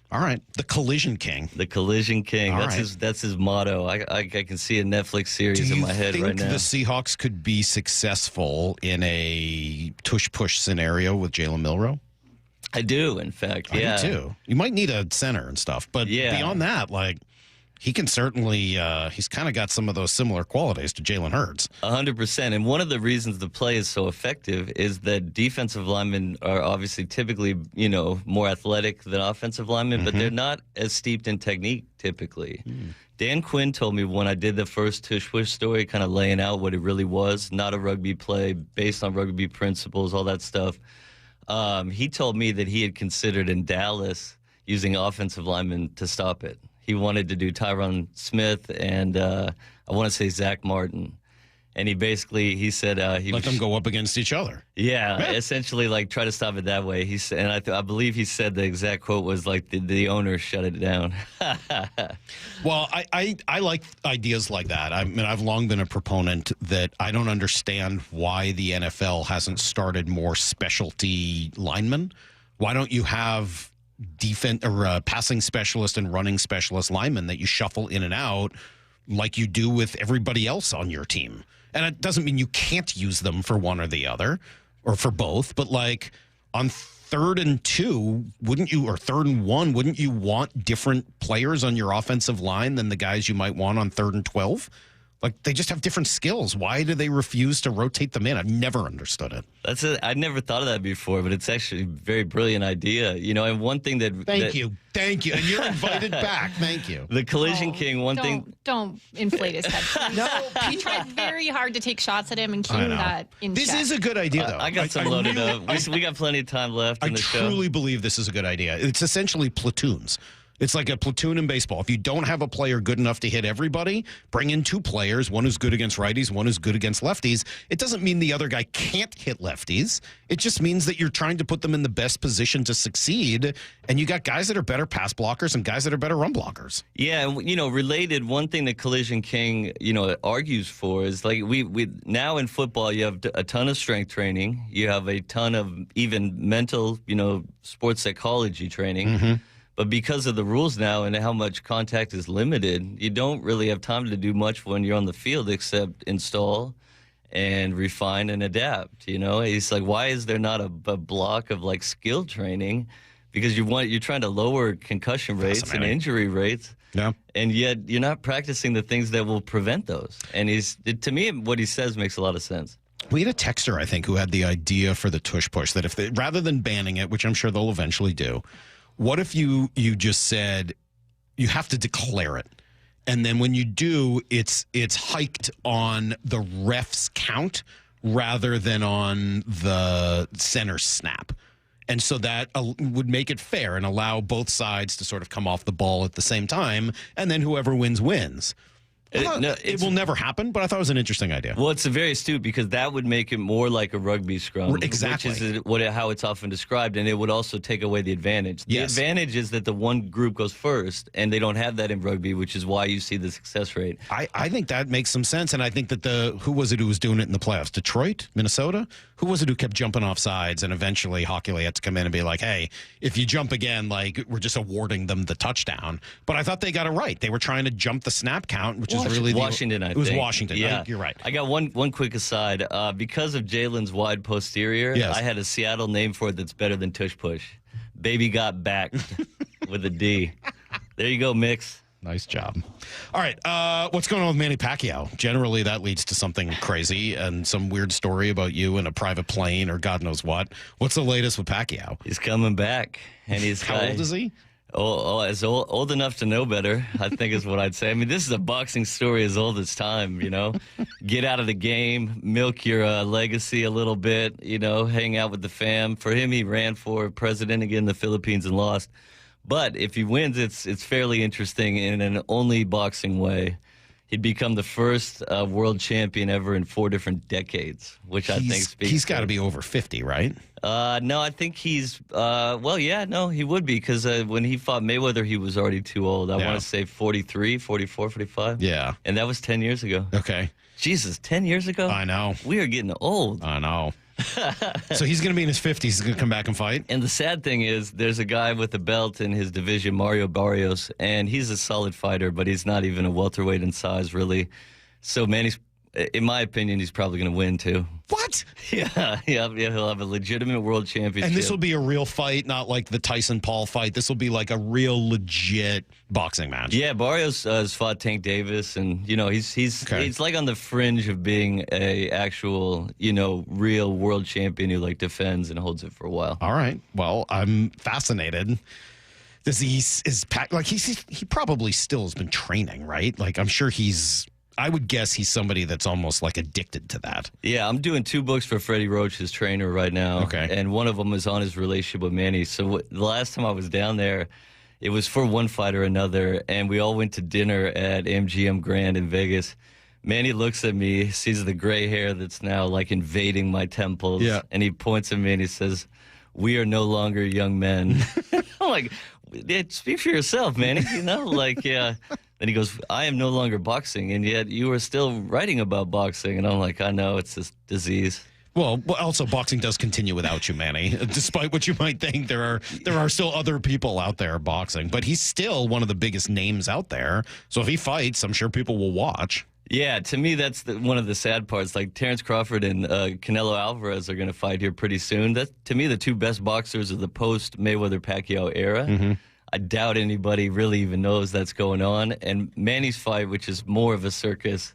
All right. The Collision King. The Collision King. That's his motto. I can see a Netflix series in my head right now. Do you think the Seahawks could be successful in a tush-push scenario with Jalen Milroe? I do, in fact. I do, too. You might need a center and stuff. But beyond that, like, he can certainly, he's kind of got some of those similar qualities to Jalen Hurts. 100%. And one of the reasons the play is so effective is that defensive linemen are obviously typically, more athletic than offensive linemen, but they're not as steeped in technique typically. Dan Quinn told me when I did the first tush-push story, kind of laying out what it really was, not a rugby play, based on rugby principles, all that stuff. He told me that he had considered in Dallas using offensive linemen to stop it. He wanted to do Tyron Smith and I want to say Zach Martin. And he said he let them go up against each other. Yeah, essentially like try to stop it that way. He said, and I believe he said the exact quote was like the owner shut it down. Well, I like ideas like that. I mean, I've long been a proponent that I don't understand why the NFL hasn't started more specialty linemen. Why don't you have defense or passing specialist and running specialist linemen that you shuffle in and out like you do with everybody else on your team? And it doesn't mean you can't use them for one or the other or for both, but like on 3rd and 2, or 3rd and 1, wouldn't you want different players on your offensive line than the guys you might want on 3rd and 12? Like, they just have different skills. Why do they refuse to rotate them in? I've never understood it. I'd never thought of that before, but it's actually a very brilliant idea. And one thing that... Thank you. And you're invited back. Thank you. The Collision King, thing... Don't inflate his head. No, he tried very hard to take shots at him and keep that in check. This is a good idea, though. I got some loaded up. We got plenty of time left in the show. I truly believe this is a good idea. It's essentially platoons. It's like a platoon in baseball. If you don't have a player good enough to hit everybody, bring in 2 players, one who's good against righties, one who's good against lefties. It doesn't mean the other guy can't hit lefties. It just means that you're trying to put them in the best position to succeed, and you got guys that are better pass blockers and guys that are better run blockers. Yeah, related, one thing that Collision King, argues for is like we now in football you have a ton of strength training, you have a ton of even mental, sports psychology training. But because of the rules now and how much contact is limited, you don't really have time to do much when you're on the field except install and refine and adapt. It's like, why is there not a block of like skill training? Because you're trying to lower concussion rates and injury rates. Yeah. And yet you're not practicing the things that will prevent those. And to me, what he says makes a lot of sense. We had a texter, I think, who had the idea for the tush push that rather than banning it, which I'm sure they'll eventually do, what if you just said you have to declare it, and then when you do, it's hiked on the ref's count rather than on the center snap, and so that would make it fair and allow both sides to sort of come off the ball at the same time, and then whoever wins. It will never happen, but I thought it was an interesting idea. Well, it's very astute because that would make it more like a rugby scrum. Exactly. Which is how it's often described, and it would also take away the advantage. The advantage is that the one group goes first, and they don't have that in rugby, which is why you see the success rate. I think that makes some sense, and I think that who was it who was doing it in the playoffs? Detroit? Minnesota? Who was it who kept jumping off sides, and eventually Hockey had to come in and be like, hey, if you jump again, like, we're just awarding them the touchdown. But I thought they got it right. They were trying to jump the snap count, which is really Washington, I think. It was Washington. Yeah. You're right. I got one quick aside. Because of Jalen's wide posterior, I had a Seattle name for it that's better than tush push. Baby got backed with a D. There you go, Mix. Nice job. All right, what's going on with Manny Pacquiao? Generally, that leads to something crazy and some weird story about you in a private plane or God knows what. What's the latest with Pacquiao? He's coming back, and he's how old is he? As old enough to know better, I think is what I'd say. I mean, this is a boxing story as old as time, Get out of the game, milk your legacy a little bit, hang out with the fam. For him, he ran for president again in the Philippines and lost. But if he wins, it's fairly interesting in an only boxing way. He'd become the first world champion ever in 4 different decades, which I think speaks. He's got to be over 50, right? No, I think he's, he would be because when he fought Mayweather, he was already too old. I want to say 43, 44, 45. Yeah. And that was 10 years ago. Okay. Jesus, 10 years ago? I know. We are getting old. I know. So he's going to be in his 50s. He's going to come back and fight? And the sad thing is there's a guy with a belt in his division, Mario Barrios, and he's a solid fighter, but he's not even a welterweight in size, really. So Manny's in my opinion, he's probably going to win too. What? Yeah, he'll have a legitimate world championship. And this will be a real fight, not like the Tyson-Paul fight. This will be like a real legit boxing match. Yeah, Barrios has fought Tank Davis, and he's like on the fringe of being a actual real world champion who like defends and holds it for a while. All right, well, I'm fascinated. He probably still has been training, right? Like I'm sure I would guess he's somebody that's almost like addicted to that. Yeah, I'm doing 2 books for Freddie Roach, his trainer, right now. Okay. And one of them is on his relationship with Manny. So the last time I was down there, it was for one fight or another, and we all went to dinner at MGM Grand in Vegas. Manny looks at me, sees the gray hair that's now like invading my temples, and he points at me and he says, "We are no longer young men." I'm like, speak for yourself, Manny. Then he goes, "I am no longer boxing, and yet you are still writing about boxing." And I'm like, I know, it's this disease. Well, also boxing does continue without you, Manny. Despite what you might think, there are still other people out there boxing. But he's still one of the biggest names out there. So if he fights, I'm sure people will watch. Yeah, to me, that's one of the sad parts. Like Terrence Crawford and Canelo Alvarez are going to fight here pretty soon. That's, to me, the 2 best boxers of the post-Mayweather-Pacquiao era. Mm-hmm. I doubt anybody really even knows that's going on. And Manny's fight, which is more of a circus,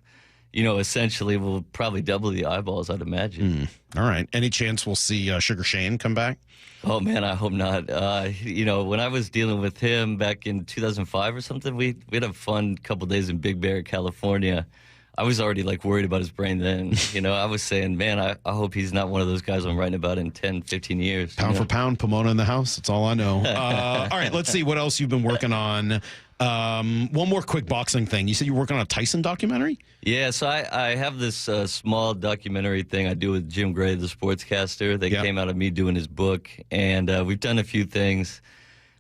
essentially will probably double the eyeballs, I'd imagine. All right. Any chance we'll see Sugar Shane come back? Oh, man, I hope not. When I was dealing with him back in 2005 or something, we had a fun couple days in Big Bear, California. I was already worried about his brain then. I was saying, man, I hope he's not one of those guys I'm writing about in 10, 15 years. Pound for pound, Pomona in the house. That's all I know. All right, let's see what else you've been working on. One more quick boxing thing. You said you're working on a Tyson documentary? Yeah, so I have this small documentary thing I do with Jim Gray, the sportscaster, that came out of me doing his book. And we've done a few things.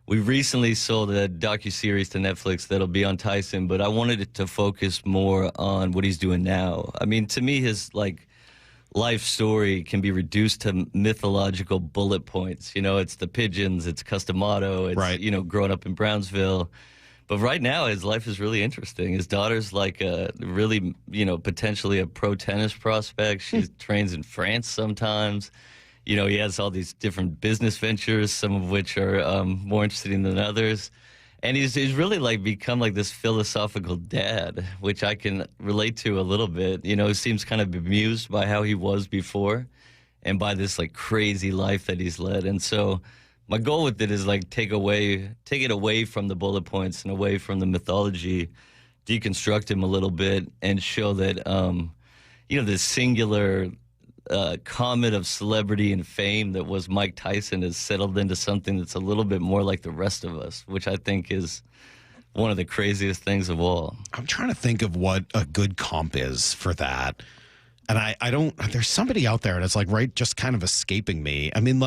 We recently sold a docuseries to Netflix that'll be on Tyson, but I wanted it to focus more on what he's doing now. I mean, to me, his life story can be reduced to mythological bullet points. It's the pigeons, it's Customato, it's growing up in Brownsville. But right now, his life is really interesting. His daughter's really, potentially a pro tennis prospect. She trains in France sometimes. He has all these different business ventures, some of which are more interesting than others. And he's really become this philosophical dad, which I can relate to a little bit. He seems kind of bemused by how he was before and by this crazy life that he's led. And so my goal with it is take it away from the bullet points and away from the mythology, deconstruct him a little bit and show that, this singular comet of celebrity and fame that was Mike Tyson has settled into something that's a little bit more like the rest of us, which I think is one of the craziest things of all. I'm trying to think of what a good comp is for that. And I don't, there's somebody out there that's just kind of escaping me. I mean,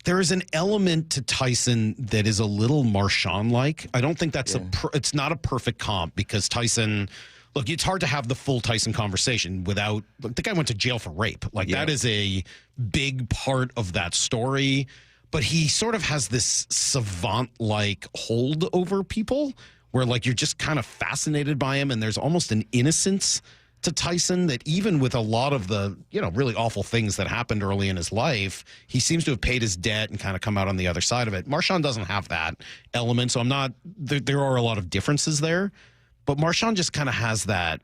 there is an element to Tyson that is a little Marshawn-like. I don't think that's it's not a perfect comp because Tyson, look, it's hard to have the full Tyson conversation without, the guy went to jail for rape. That is a big part of that story. But he sort of has this savant-like hold over people where, you're just kind of fascinated by him. And there's almost an innocence to Tyson that even with a lot of the, really awful things that happened early in his life, he seems to have paid his debt and kind of come out on the other side of it. Marshawn doesn't have that element. So there are a lot of differences there. But Marshawn just kind of has that,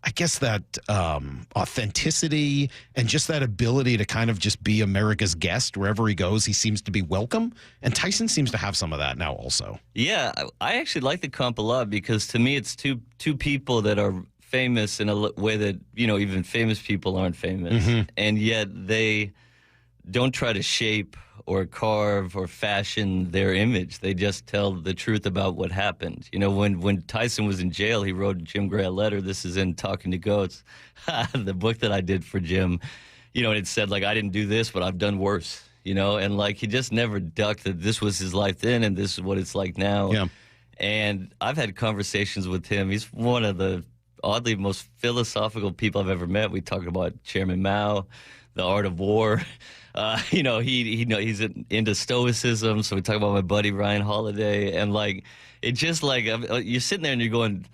I guess, that authenticity and just that ability to kind of just be America's guest wherever he goes. He seems to be welcome. And Tyson seems to have some of that now also. Yeah, I actually like the comp a lot because to me it's two people that are famous in a way that, even famous people aren't famous. Mm-hmm. And yet they don't try to shape or carve or fashion their image. They just tell the truth about what happened. When Tyson was in jail, he wrote Jim Gray a letter. This is in Talking to Goats, the book that I did for Jim. And it said, I didn't do this, but I've done worse. And he just never ducked that this was his life then and this is what it's like now. Yeah. And I've had conversations with him. He's one of the oddly most philosophical people I've ever met. We talked about Chairman Mao, the art of war. He's into stoicism. So we talk about my buddy Ryan Holiday, and you're sitting there and you're going,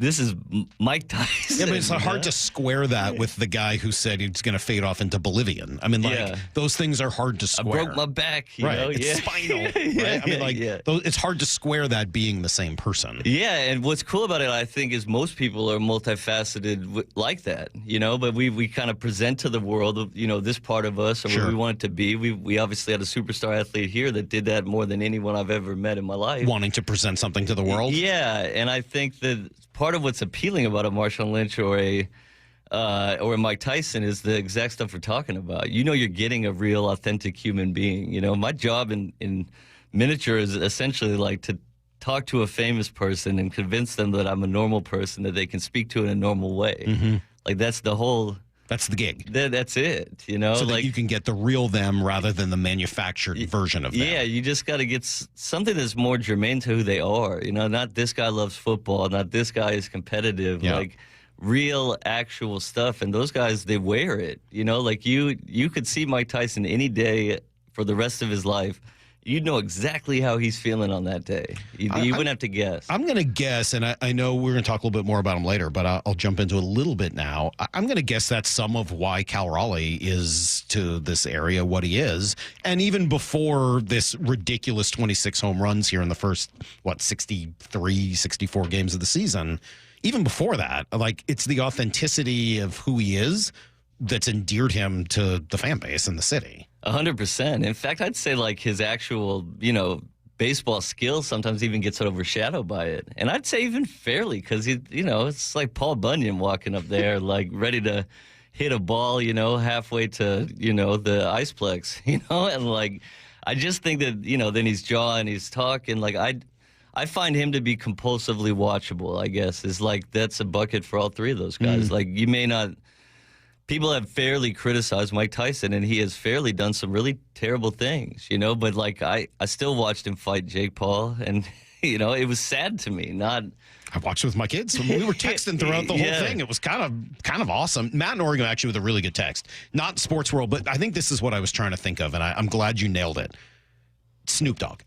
this is Mike Tyson. Yeah, but it's hard to square that with the guy who said he's going to fade off into Bolivian. I mean, like, those things are hard to square. I broke my back, you right. know? It's spinal, right? I mean, like, it's hard to square that being the same person. Yeah, and what's cool about it, I think, is most people are multifaceted like that, you know? But we kind of present to the world, you know, this part of us or what we want it to be. We obviously had a superstar athlete here that did that more than anyone I've ever met in my life. Wanting to present something to the world? Yeah, and I think that part of what's appealing about a Marshawn Lynch or a Mike Tyson is the exact stuff we're talking about. You know, you're getting a real, authentic human being. You know, my job in miniature is essentially like to talk to a famous person and convince them that I'm a normal person that they can speak to in a normal way. Mm-hmm. Like that's the whole. That's the gig. That's it, you know? So like, that you can get the real them rather than the manufactured version of them. Yeah, you just got to get something that's more germane to who they are. You know, not this guy loves football, not this guy is competitive. Yeah. Like real, actual stuff. And those guys, they wear it. You know, like you could see Mike Tyson any day for the rest of his life. You'd know exactly how he's feeling on that day. You wouldn't have to guess. I'm going to guess, and I know we're going to talk a little bit more about him later, but I'll jump into it a little bit now. I'm going to guess that's some of why Cal Raleigh is to this area what he is. And even before this ridiculous 26 home runs here in the first, 63, 64 games of the season, even before that, like, it's the authenticity of who he is that's endeared him to the fan base in the city. 100%. In fact, I'd say like his actual, you know, baseball skill sometimes even gets overshadowed by it. And I'd say even fairly because, you know, it's like Paul Bunyan walking up there like ready to hit a ball, you know, halfway to, you know, the Iceplex, you know, and like I just think that, you know, then he's jaw and he's talking like I find him to be compulsively watchable, I guess, is like that's a bucket for all three of those guys. Like you may not. People have fairly criticized Mike Tyson, and he has fairly done some really terrible things, you know. But like, I still watched him fight Jake Paul, and you know, it was sad to me. I watched it with my kids. We were texting throughout the whole thing. It was kind of awesome. Matt in Oregon actually with a really good text, not sports world, but I think this is what I was trying to think of, and I'm glad you nailed it. Snoop Dogg.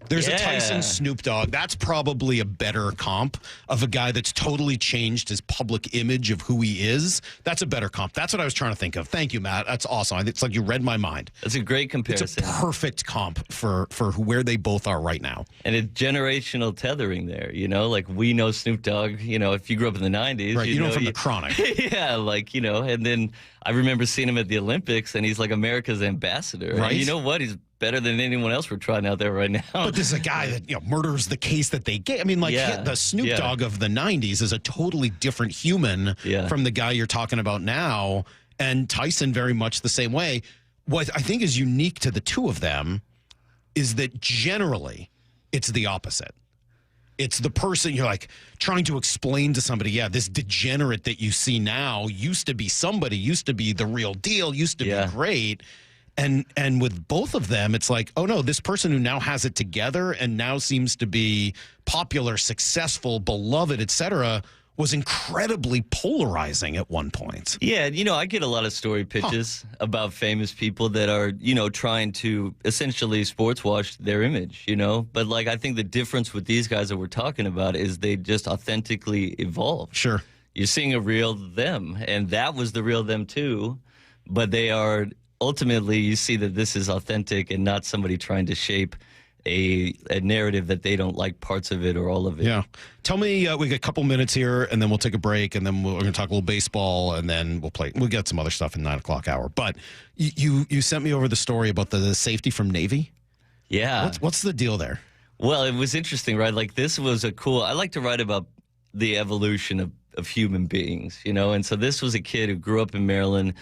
There's a Tyson Snoop Dogg. That's probably a better comp of a guy that's totally changed his public image of who he is. That's a better comp. That's what I was trying to think of. Thank you, Matt. That's awesome. It's like you read my mind. That's a great comparison. It's a perfect comp for where they both are right now. And it's generational tethering there, you know? Like, we know Snoop Dogg, you know, if you grew up in the 90s. Right, you know from The Chronic. Yeah, like, you know, and then I remember seeing him at the Olympics, and he's like America's ambassador. Right. And you know what? He's better than anyone else we're trying out there right now. But this is a guy that, you know, murders the case that they get. I mean, like, the Snoop Dogg of the 90s is a totally different human from the guy you're talking about now. And Tyson very much the same way. What I think is unique to the two of them is that generally it's the opposite. It's the person you're like trying to explain to somebody, this degenerate that you see now used to be somebody, used to be the real deal, used to be great. And with both of them, it's like, oh no, this person who now has it together and now seems to be popular, successful, beloved, etc., was incredibly polarizing at one point. Yeah, you know, I get a lot of story pitches about famous people that are, you know, trying to essentially sports wash their image, you know? But, like, I think the difference with these guys that we're talking about is they just authentically evolved. Sure. You're seeing a real them, and that was the real them too, but they are, ultimately, you see that this is authentic and not somebody trying to shape a narrative that they don't like parts of it or all of it. Yeah. Tell me, we got a couple minutes here, and then we'll take a break, and then we're going to talk a little baseball, and then we'll get some other stuff in 9 o'clock hour. But you sent me over the story about the safety from Navy. Yeah. What's the deal there? Well, it was interesting, right? Like, this was I like to write about the evolution of human beings, you know? And so this was a kid who grew up in Maryland,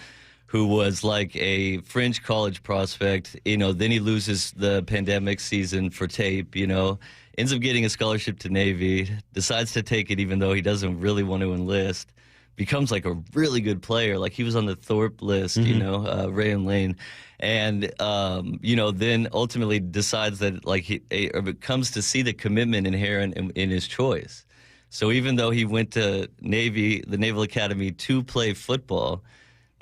who was like a fringe college prospect, you know, then he loses the pandemic season for tape, you know, ends up getting a scholarship to Navy, decides to take it even though he doesn't really want to enlist, becomes like a really good player. Like, he was on the Thorpe list, you know, Ray and Lane. And, you know, then ultimately decides that, like, it comes to see the commitment inherent in his choice. So even though he went to Navy, the Naval Academy, to play football,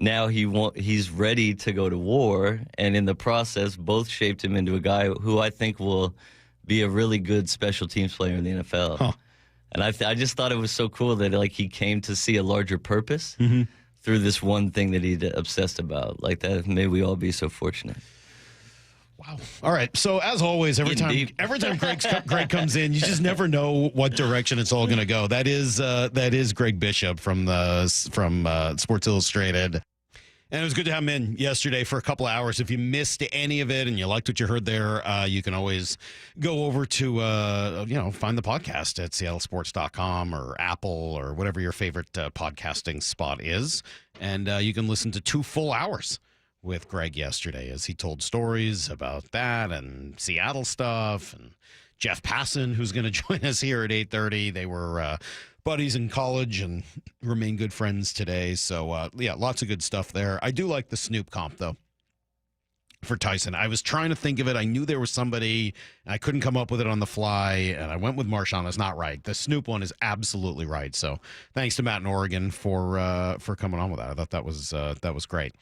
now he's ready to go to war, and in the process, both shaped him into a guy who I think will be a really good special teams player in the NFL. Huh. And I just thought it was so cool that like he came to see a larger purpose through this one thing that he'd obsessed about. Like that, may we all be so fortunate. Wow. All right. So as always, every time Greg comes in, you just never know what direction it's all going to go. That is Greg Bishop from Sports Illustrated. And it was good to have him in yesterday for a couple of hours. If you missed any of it and you liked what you heard there, you can always go over to, find the podcast at seattlesports.com or Apple or whatever your favorite podcasting spot is. And you can listen to 2 full hours with Greg yesterday as he told stories about that and Seattle stuff. And Jeff Passan, who's going to join us here at 8:30. They were buddies in college and remain good friends today. So, lots of good stuff there. I do like the Snoop comp, though, for Tyson. I was trying to think of it. I knew there was somebody, and I couldn't come up with it on the fly, and I went with Marshawn. It's not right. The Snoop one is absolutely right. So thanks to Matt in Oregon for coming on with that. I thought that was great.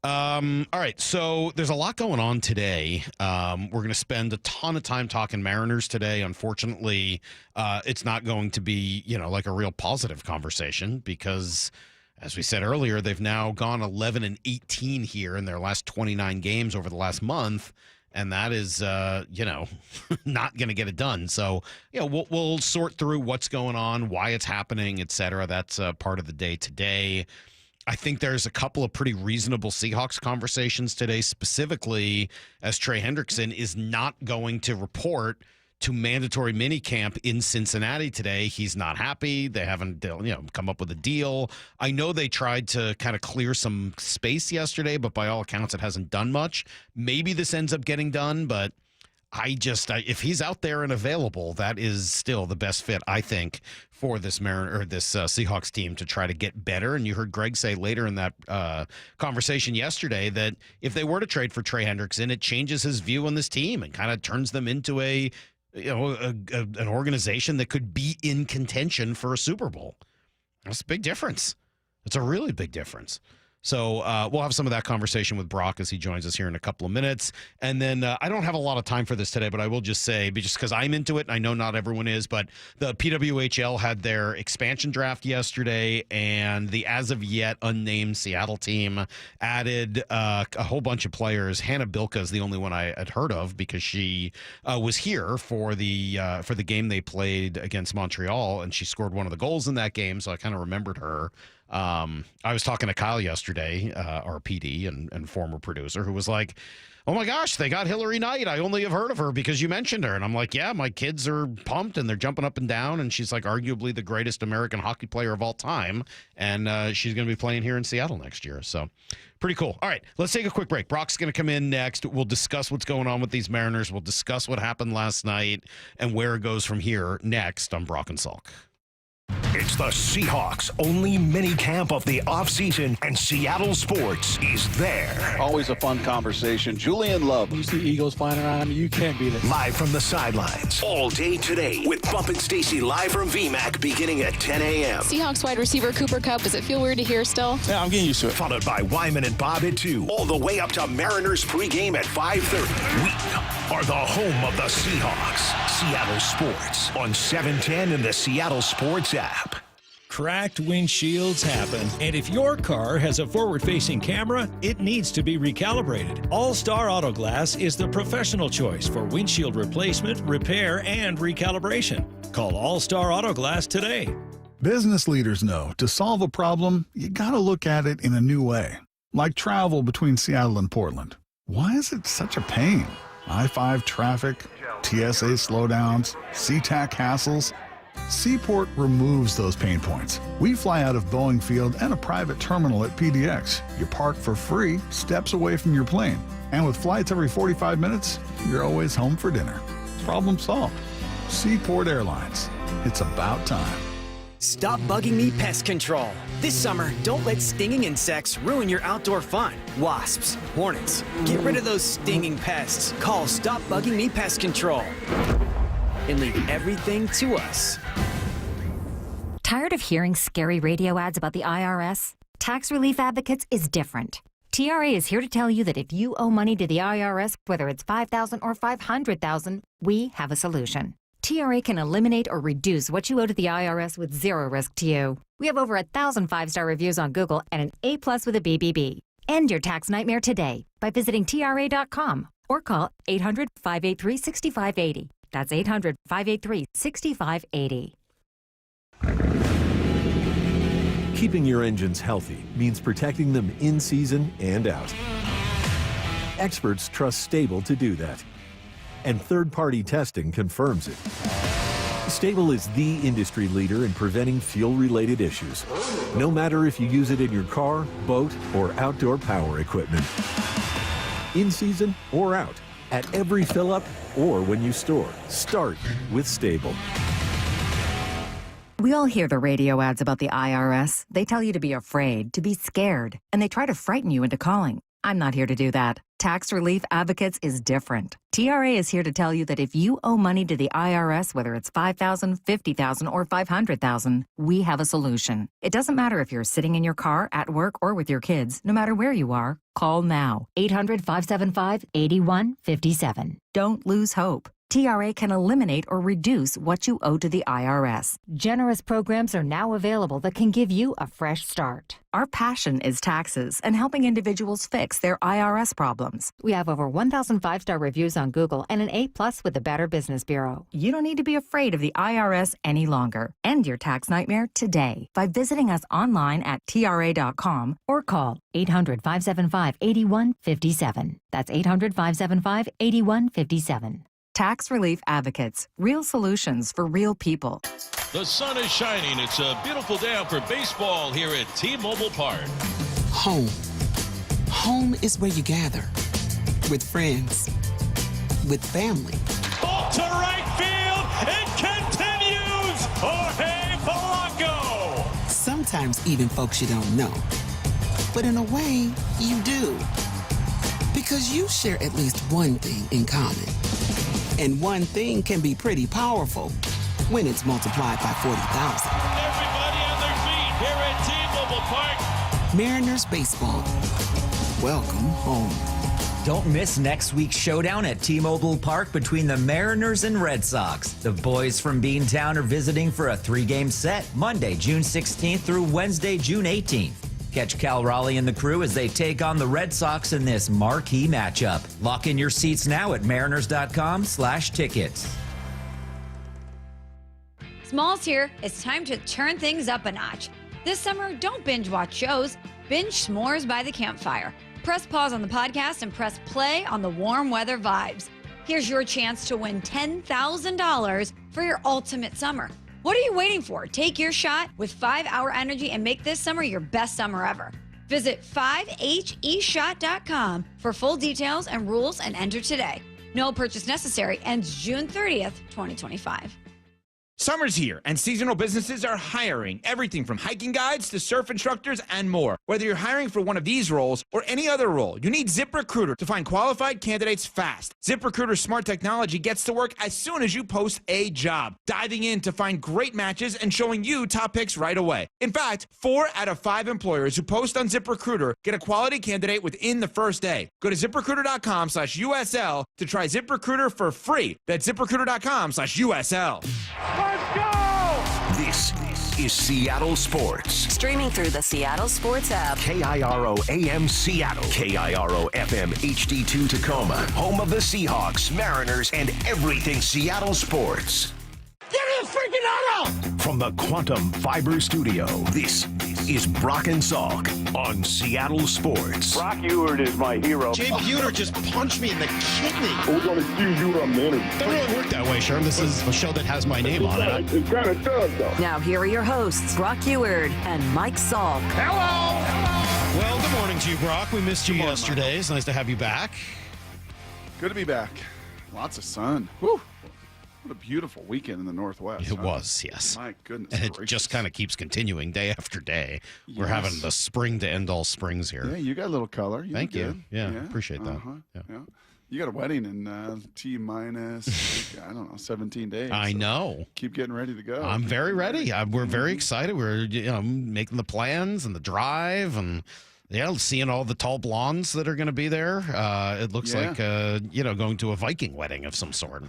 All right, so there's a lot going on today. We're going to spend a ton of time talking Mariners today. Unfortunately, it's not going to be, like a real positive conversation because, as we said earlier, they've now gone 11-18 here in their last 29 games over the last month, and that is, not going to get it done. So, we'll sort through what's going on, why it's happening, et cetera. That's part of the day today. I think there's a couple of pretty reasonable Seahawks conversations today, specifically as Trey Hendrickson is not going to report to mandatory minicamp in Cincinnati today. He's not happy. They haven't, come up with a deal. I know they tried to kind of clear some space yesterday, but by all accounts, it hasn't done much. Maybe this ends up getting done, but if he's out there and available, that is still the best fit, I think, for this Seahawks team to try to get better. And you heard Greg say later in that conversation yesterday that if they were to trade for Trey Hendrickson, it changes his view on this team and kind of turns them into an organization that could be in contention for a Super Bowl. That's a big difference. It's a really big difference. So we'll have some of that conversation with Brock as he joins us here in a couple of minutes. And then I don't have a lot of time for this today, but I will just say, just because I'm into it, and I know not everyone is, but the PWHL had their expansion draft yesterday, and the as-of-yet unnamed Seattle team added a whole bunch of players. Hannah Bilka is the only one I had heard of because she was here for the game they played against Montreal, and she scored one of the goals in that game, so I kind of remembered her. I was talking to Kyle yesterday, our PD and former producer, who was like, oh my gosh, they got Hillary Knight. I only have heard of her because you mentioned her. And I'm like, yeah, my kids are pumped and they're jumping up and down. And she's like arguably the greatest American hockey player of all time. And she's going to be playing here in Seattle next year. So pretty cool. All right, let's take a quick break. Brock's going to come in next. We'll discuss what's going on with these Mariners. We'll discuss what happened last night and where it goes from here next on Brock and Salk. It's the Seahawks' only mini camp of the offseason, and Seattle sports is there. Always a fun conversation. Julian Love. You see Eagles flying around, you can't beat it. Live from the sidelines, all day today, with Bump and Stacy live from VMAC beginning at 10 a.m. Seahawks wide receiver Cooper Kupp. Does it feel weird to hear still? Yeah, I'm getting used to it. Followed by Wyman and Bob at 2, all the way up to Mariners pregame at 5:30. We are the home of the Seahawks. Seattle Sports on 710 and the Seattle Sports app. Cracked windshields happen, and if your car has a forward-facing camera, it needs to be recalibrated. All-Star Auto Glass is the professional choice for windshield replacement, repair, and recalibration. Call All-Star Auto Glass today. Business leaders know to solve a problem, you gotta look at it in a new way. Like travel between Seattle and Portland. Why is it such a pain? I-5 traffic, TSA slowdowns, SeaTac hassles. Seaport removes those pain points. We fly out of Boeing Field and a private terminal at PDX. You park for free, steps away from your plane. And with flights every 45 minutes, you're always home for dinner. Problem solved. Seaport Airlines. It's about time. Stop Bugging Me Pest Control. This summer, don't let stinging insects ruin your outdoor fun. Wasps, hornets, get rid of those stinging pests. Call Stop Bugging Me Pest Control. And leave everything to us. Tired of hearing scary radio ads about the IRS? Tax Relief Advocates is different. TRA is here to tell you that if you owe money to the IRS, whether it's $5,000 or $500,000, we have a solution. TRA can eliminate or reduce what you owe to the IRS with zero risk to you. We have over 1,000 5-star reviews on Google and an A+ with a BBB. End your tax nightmare today by visiting TRA.com or call 800-583-6580. That's 800-583-6580. Keeping your engines healthy means protecting them in season and out. Experts trust Stable to do that. And third-party testing confirms it. Stable is the industry leader in preventing fuel-related issues, no matter if you use it in your car, boat, or outdoor power equipment. In season or out, at every fill-up or when you store, start with Stable. We all hear the radio ads about the IRS. They tell you to be afraid, to be scared, and they try to frighten you into calling. I'm not here to do that. Tax Relief Advocates is different. TRA is here to tell you that if you owe money to the IRS, whether it's $5,000, $50,000, or $500,000, we have a solution. It doesn't matter if you're sitting in your car, at work, or with your kids. No matter where you are, call now. 800-575-8157. Don't lose hope. TRA can eliminate or reduce what you owe to the IRS. Generous programs are now available that can give you a fresh start. Our passion is taxes and helping individuals fix their IRS problems. We have over 1,000 5-star reviews on Google and an A+ with the Better Business Bureau. You don't need to be afraid of the IRS any longer. End your tax nightmare today by visiting us online at TRA.com or call 800-575-8157. That's 800-575-8157. Tax Relief Advocates. Real solutions for real people. The sun is shining. It's a beautiful day out for baseball here at T-Mobile Park. Home. Home is where you gather. With friends. With family. Ball to right field. It continues. Jorge Polanco. Sometimes even folks you don't know. But in a way, you do. Because you share at least one thing in common. And one thing can be pretty powerful when it's multiplied by 40,000. Everybody on their feet here at T-Mobile Park. Mariners baseball. Welcome home. Don't miss next week's showdown at T-Mobile Park between the Mariners and Red Sox. The boys from Beantown are visiting for a 3-game set Monday, June 16th through Wednesday, June 18th. Catch Cal Raleigh and the crew as they take on the Red Sox in this marquee matchup. Lock in your seats now at mariners.com/tickets. Smalls here. It's time to turn things up a notch. This summer, don't binge watch shows. Binge s'mores by the campfire. Press pause on the podcast and press play on the warm weather vibes. Here's your chance to win $10,000 for your ultimate summer. What are you waiting for? Take your shot with 5-Hour Energy and make this summer your best summer ever. Visit 5heshot.com for full details and rules and enter today. No purchase necessary. Ends June 30th, 2025. Summer's here, and seasonal businesses are hiring everything from hiking guides to surf instructors and more. Whether you're hiring for one of these roles or any other role, you need ZipRecruiter to find qualified candidates fast. ZipRecruiter's smart technology gets to work as soon as you post a job, diving in to find great matches and showing you top picks right away. In fact, 4 out of 5 employers who post on ZipRecruiter get a quality candidate within the first day. Go to ZipRecruiter.com/USL to try ZipRecruiter for free. That's ZipRecruiter.com/USL. Let's go! This is Seattle Sports. Streaming through the Seattle Sports app. KIRO AM Seattle. KIRO FM HD2 Tacoma. Home of the Seahawks, Mariners, and everything Seattle sports. Get in the freaking auto! From the Quantum Fiber Studio, this is Brock and Salk on Seattle Sports. Brock Ewert is my hero. Jay Buhner just punched me in the kidney. We're going to accuse you of murder. Doesn't really work that way, Sherm. This is a show that has my name on it. It kind of does, though. Now here are your hosts, Brock Ewert and Mike Salk. Hello! Well, good morning to you, Brock. We missed you yesterday. It's nice to have you back. Good to be back. Lots of sun. Whew. What a beautiful weekend in the Northwest. It was, yes. My goodness. And it just kind of keeps continuing day after day. Yes. We're having the spring to end all springs here. Yeah, you got a little color. Thank you. Yeah, appreciate that. Yeah. You got a wedding in T-minus, I don't know, 17 days. I know. Keep getting ready to go. I'm very ready. We're very excited. We're making the plans and the drive and seeing all the tall blondes that are going to be there. It looks like going to a Viking wedding of some sort.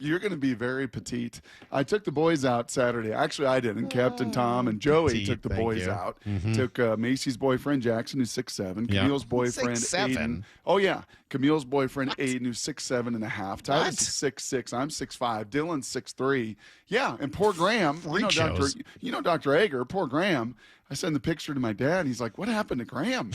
You're going to be very petite. I took the boys out Saturday. Actually, I didn't. Captain Tom and Joey Petite, took the thank boys you. out. Mhm. Took Macy's boyfriend, Jackson, who's 6'7". Yeah. Camille's boyfriend, 6'7"? Aiden. Oh, yeah. Camille's boyfriend, Aiden, who's 6'7" and a half. Tyler's 6'6". I'm 6'5". Dylan's 6'3". Yeah, and poor Graham. shows. Dr. Ager, poor Graham. I sent the picture to my dad. He's like, what happened to Graham?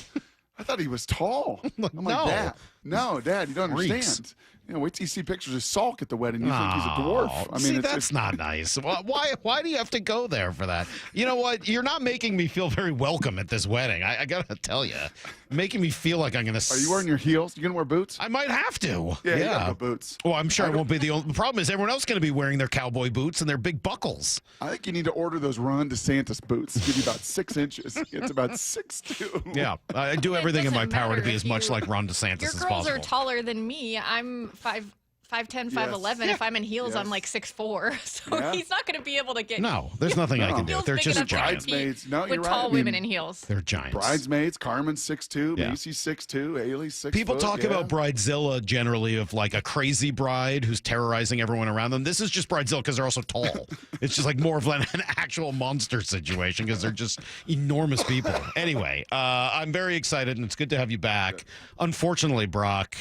I thought he was tall. I'm like, Dad, you don't Freaks. understand. Wait till you see pictures of Salk at the wedding. You think he's a dwarf. I mean, that's not nice. Why do you have to go there for that? You know what? You're not making me feel very welcome at this wedding. I got to tell you. Making me feel like I'm going to... Are you wearing your heels? You going to wear boots? I might have to. Yeah. You gotta go boots. Well, I'm sure I won't be the only... The problem is everyone else is going to be wearing their cowboy boots and their big buckles. I think you need to order those Ron DeSantis boots. Give you about 6 inches. It's about 6'2". Yeah. I do everything in my doesn't power to be matter as if much you- like Ron DeSantis Your as girls possible. are taller than me. I'm 5'10", 5'11". Yes. If I'm in heels, I'm Yes. like 6'4". So Yeah. he's not going to be able to get. No, there's nothing I can do. Heels They're big just enough to giants. compete Bridesmaids. No, with you're right. tall I mean, women in heels. They're giants. Bridesmaids, Carmen's 6'2", Yeah. Macy's 6'2", Haley's 6'. People talk about Bridezilla generally of like a crazy bride who's terrorizing everyone around them. This is just Bridezilla because they're also tall. It's just like more of an actual monster situation because they're just enormous people. Anyway, I'm very excited and it's good to have you back. Unfortunately, Brock,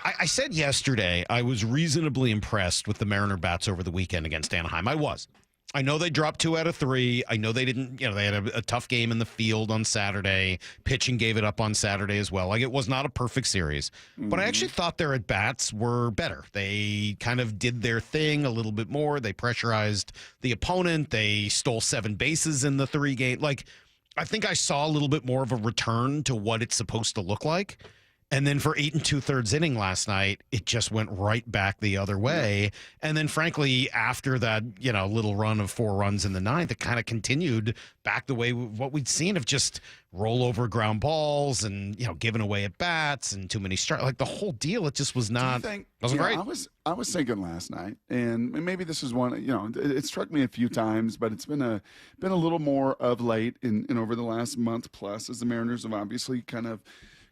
I said yesterday I was reasonably impressed with the Mariner bats over the weekend against Anaheim. I was. I know they dropped 2 out of 3. I know they didn't, they had a tough game in the field on Saturday. Pitching gave it up on Saturday as well. Like, it was not a perfect series. But I actually thought their at-bats were better. They kind of did their thing a little bit more. They pressurized the opponent. They stole 7 bases in the 3 game. Like, I think I saw a little bit more of a return to what it's supposed to look like. And then for 8 2/3 inning last night, it just went right back the other way. And then, frankly, after that, little run of 4 runs in the 9th, it kind of continued back the way what we'd seen of just rollover ground balls and, giving away at bats and too many strikes. Like the whole deal, it just was not. Wasn't right. I was thinking last night, and maybe this is one. It struck me a few times, but it's been a little more of late in over the last month plus, as the Mariners have obviously kind of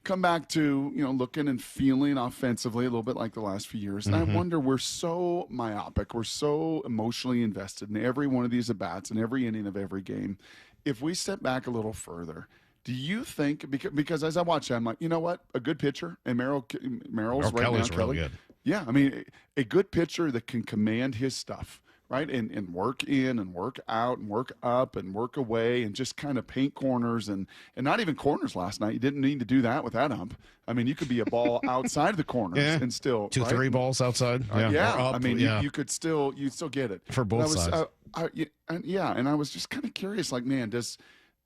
come back to, looking and feeling offensively a little bit like the last few years. And I wonder, we're so myopic. We're so emotionally invested in every one of these at-bats and every inning of every game. If we step back a little further, do you think, because as I watch that, I'm like, you know what? A good pitcher, and Merrill's right Kelly's now, really Kelly. good. Yeah, I mean, a good pitcher that can command his stuff, right? And work in and work out and work up and work away and just kind of paint corners and not even corners last night. You didn't need to do that with that ump. I mean, you could be a ball outside of the corners and still 2, right? 3 balls outside. Yeah. Or up, I mean, yeah. you'd still get it For both sides. And I was just kind of curious, like, man, does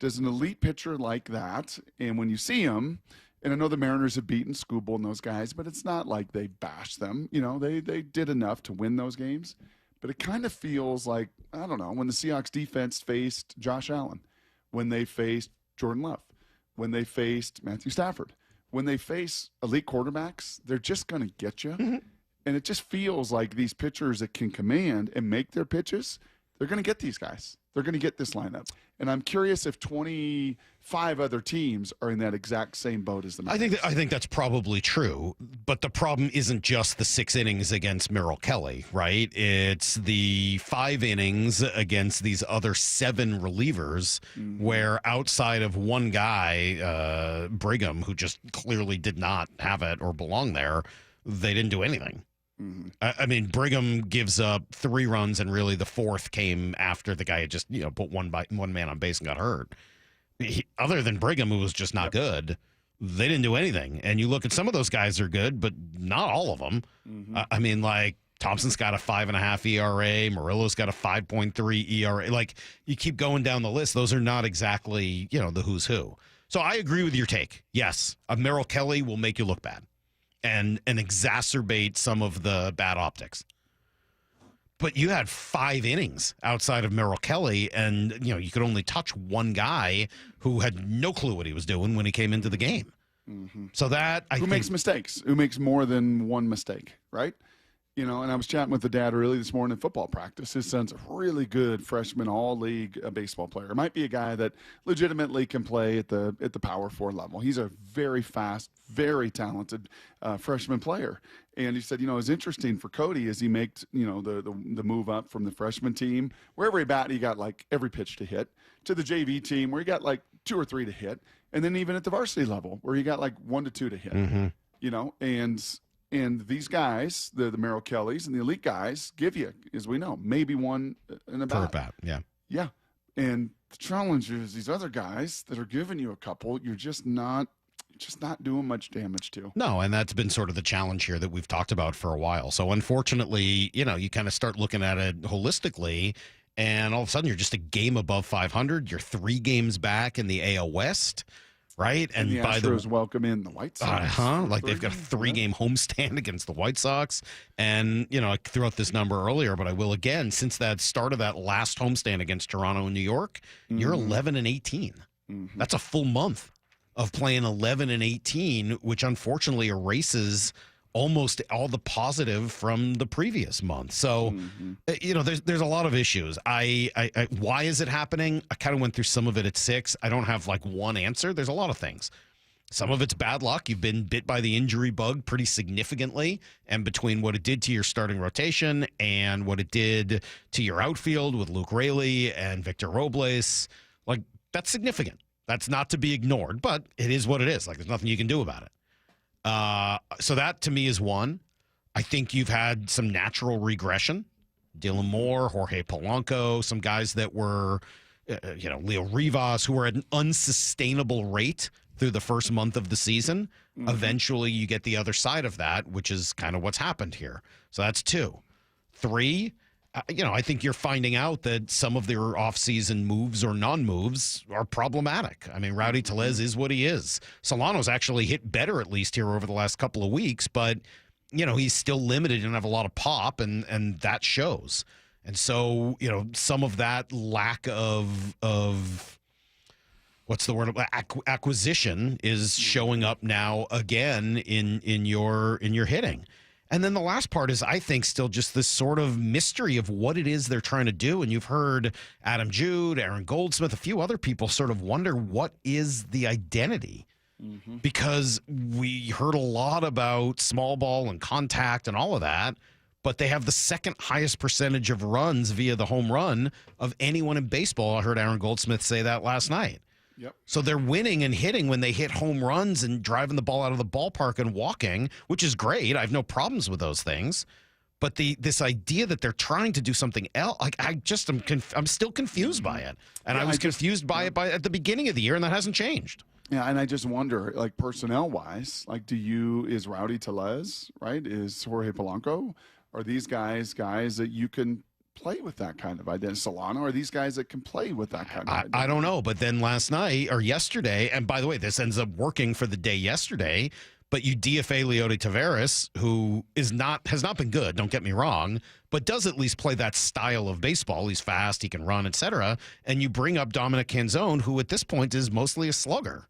an elite pitcher like that, and when you see him, and I know the Mariners have beaten Skubal and those guys, but it's not like they bashed them. They did enough to win those games. But it kind of feels like, I don't know, when the Seahawks defense faced Josh Allen, when they faced Jordan Love, when they faced Matthew Stafford, when they face elite quarterbacks, they're just going to get you. And it just feels like these pitchers that can command and make their pitches, they're going to get these guys. They're going to get this lineup. And I'm curious if 25 other teams are in that exact same boat as the Mariners. I think that's probably true, but the problem isn't just the 6 innings against Merrill Kelly, right? It's the 5 innings against these other 7 relievers where outside of one guy, Brigham, who just clearly did not have it or belong there, they didn't do anything. I mean, Brigham gives up 3 runs, and really the 4th came after the guy had just put one man on base and got hurt. Other than Brigham, who was just not good, they didn't do anything. And you look at some of those guys are good, but not all of them. I mean, like Thompson's got a 5.5 ERA, Murillo's got a 5.3 ERA. Like, you keep going down the list; those are not exactly the who's who. So I agree with your take. Yes, a Merrill Kelly will make you look bad. And exacerbate some of the bad optics. But you had 5 innings outside of Merrill Kelly, and you could only touch one guy who had no clue what he was doing when he came into the game. So that Who makes mistakes? Who makes more than one mistake, right? You know, and I was chatting with the dad early this morning in football practice. His son's a really good freshman all-league baseball player. It might be a guy that legitimately can play at the Power 4 level. He's a very fast, very talented freshman player. And he said, you know, it's interesting for Cody as he makes, you know, the move up from the freshman team. Wherever he bat, he got like every pitch to hit, to the JV team where he got like 2 or 3 to hit, and then even at the varsity level where he got like 1 to 2 to hit. Mm-hmm. You know, and these guys, the Merrill Kellys and the elite guys, give you, as we know, maybe one in a bat. Per bat, yeah. Yeah. And the challenge is these other guys that are giving you a couple, you're just not doing much damage to. No, and that's been sort of the challenge here that we've talked about for a while. So unfortunately, you know, you kind of start looking at it holistically, and all of a sudden you're just a game above 500. You're 3 games back in the AL West. Right, and the Astros welcome in the White Sox. Like they've got a 3-game homestand against the White Sox, and you know I threw out this number earlier, but I will again. Since that start of that last homestand against Toronto and New York, you're 11-18. That's a full month of playing 11-18, which unfortunately erases almost all the positive from the previous month. So, you know, there's a lot of issues. Why is it happening? I kind of went through some of it at 6. I don't have like one answer. There's a lot of things. Some of it's bad luck. You've been bit by the injury bug pretty significantly. And between what it did to your starting rotation and what it did to your outfield with Luke Raley and Victor Robles, like that's significant. That's not to be ignored, but it is what it is. Like there's nothing you can do about it. So that to me is one. I think you've had some natural regression. Dylan Moore, Jorge Polanco, some guys that were, you know, Leo Rivas, who were at an unsustainable rate through the first month of the season. Eventually you get the other side of that, which is kind of what's happened here. So that's 2. 3, you know, I think you're finding out that some of their offseason moves or non-moves are problematic. I mean, Rowdy Tellez is what he is. Solano's actually hit better, at least here over the last couple of weeks, but, you know, he's still limited and have a lot of pop, and that shows. And so, you know, some of that lack of what's the word? Acquisition is showing up now again in your hitting. And then the last part is, I think, still just this sort of mystery of what it is they're trying to do. And you've heard Adam Jude, Aaron Goldsmith, a few other people sort of wonder what is the identity. Because we heard a lot about small ball and contact and all of that, but they have the second highest percentage of runs via the home run of anyone in baseball. I heard Aaron Goldsmith say that last night. Yep. So they're winning and hitting when they hit home runs and driving the ball out of the ballpark and walking, which is great. I have no problems with those things. But this idea that they're trying to do something else, like I'm still confused by it. And I was confused by it at the beginning of the year, and that hasn't changed. Yeah, and I just wonder, like personnel-wise, like is Rowdy Tellez, right? Is Jorge Polanco? Are these guys that you can play with that kind of identity? Solano, are these guys that can play with that kind of identity? I don't know, but then last night or yesterday, and by the way, this ends up working for the day yesterday, but you DFA Leody Taveras, who has not been good, don't get me wrong, but does at least play that style of baseball. He's fast, he can run, etc. And you bring up Dominic Canzone, who at this point is mostly a slugger.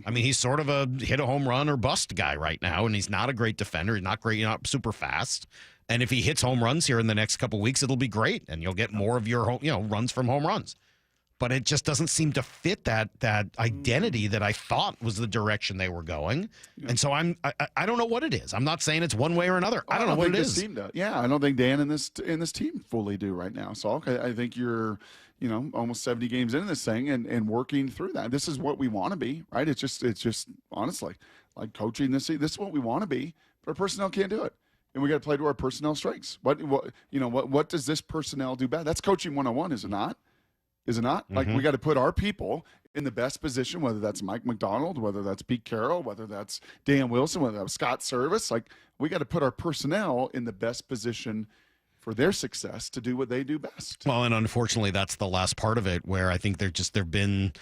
I mean, he's sort of a hit a home run or bust guy right now, and he's not a great defender. He's not great, not super fast. And if he hits home runs here in the next couple of weeks, it'll be great, and you'll get more of your runs from home runs. But it just doesn't seem to fit that identity that I thought was the direction they were going. And so I don't know what it is. I'm not saying it's one way or another. I don't know what it is. Yeah, I don't think Dan and this team fully do right now. So I think you're almost 70 games into this thing and working through that. This is what we want to be, right? It's just honestly like coaching this is what we want to be, but our personnel can't do it. And we got to play to our personnel strengths. What does this personnel do bad? That's coaching 101, is it not? Is it not? Like we got to put our people in the best position, whether that's Mike McDonald, whether that's Pete Carroll, whether that's Dan Wilson, whether that's Scott Service. Like we got to put our personnel in the best position for their success to do what they do best. Well, and unfortunately, that's the last part of it where I think there've been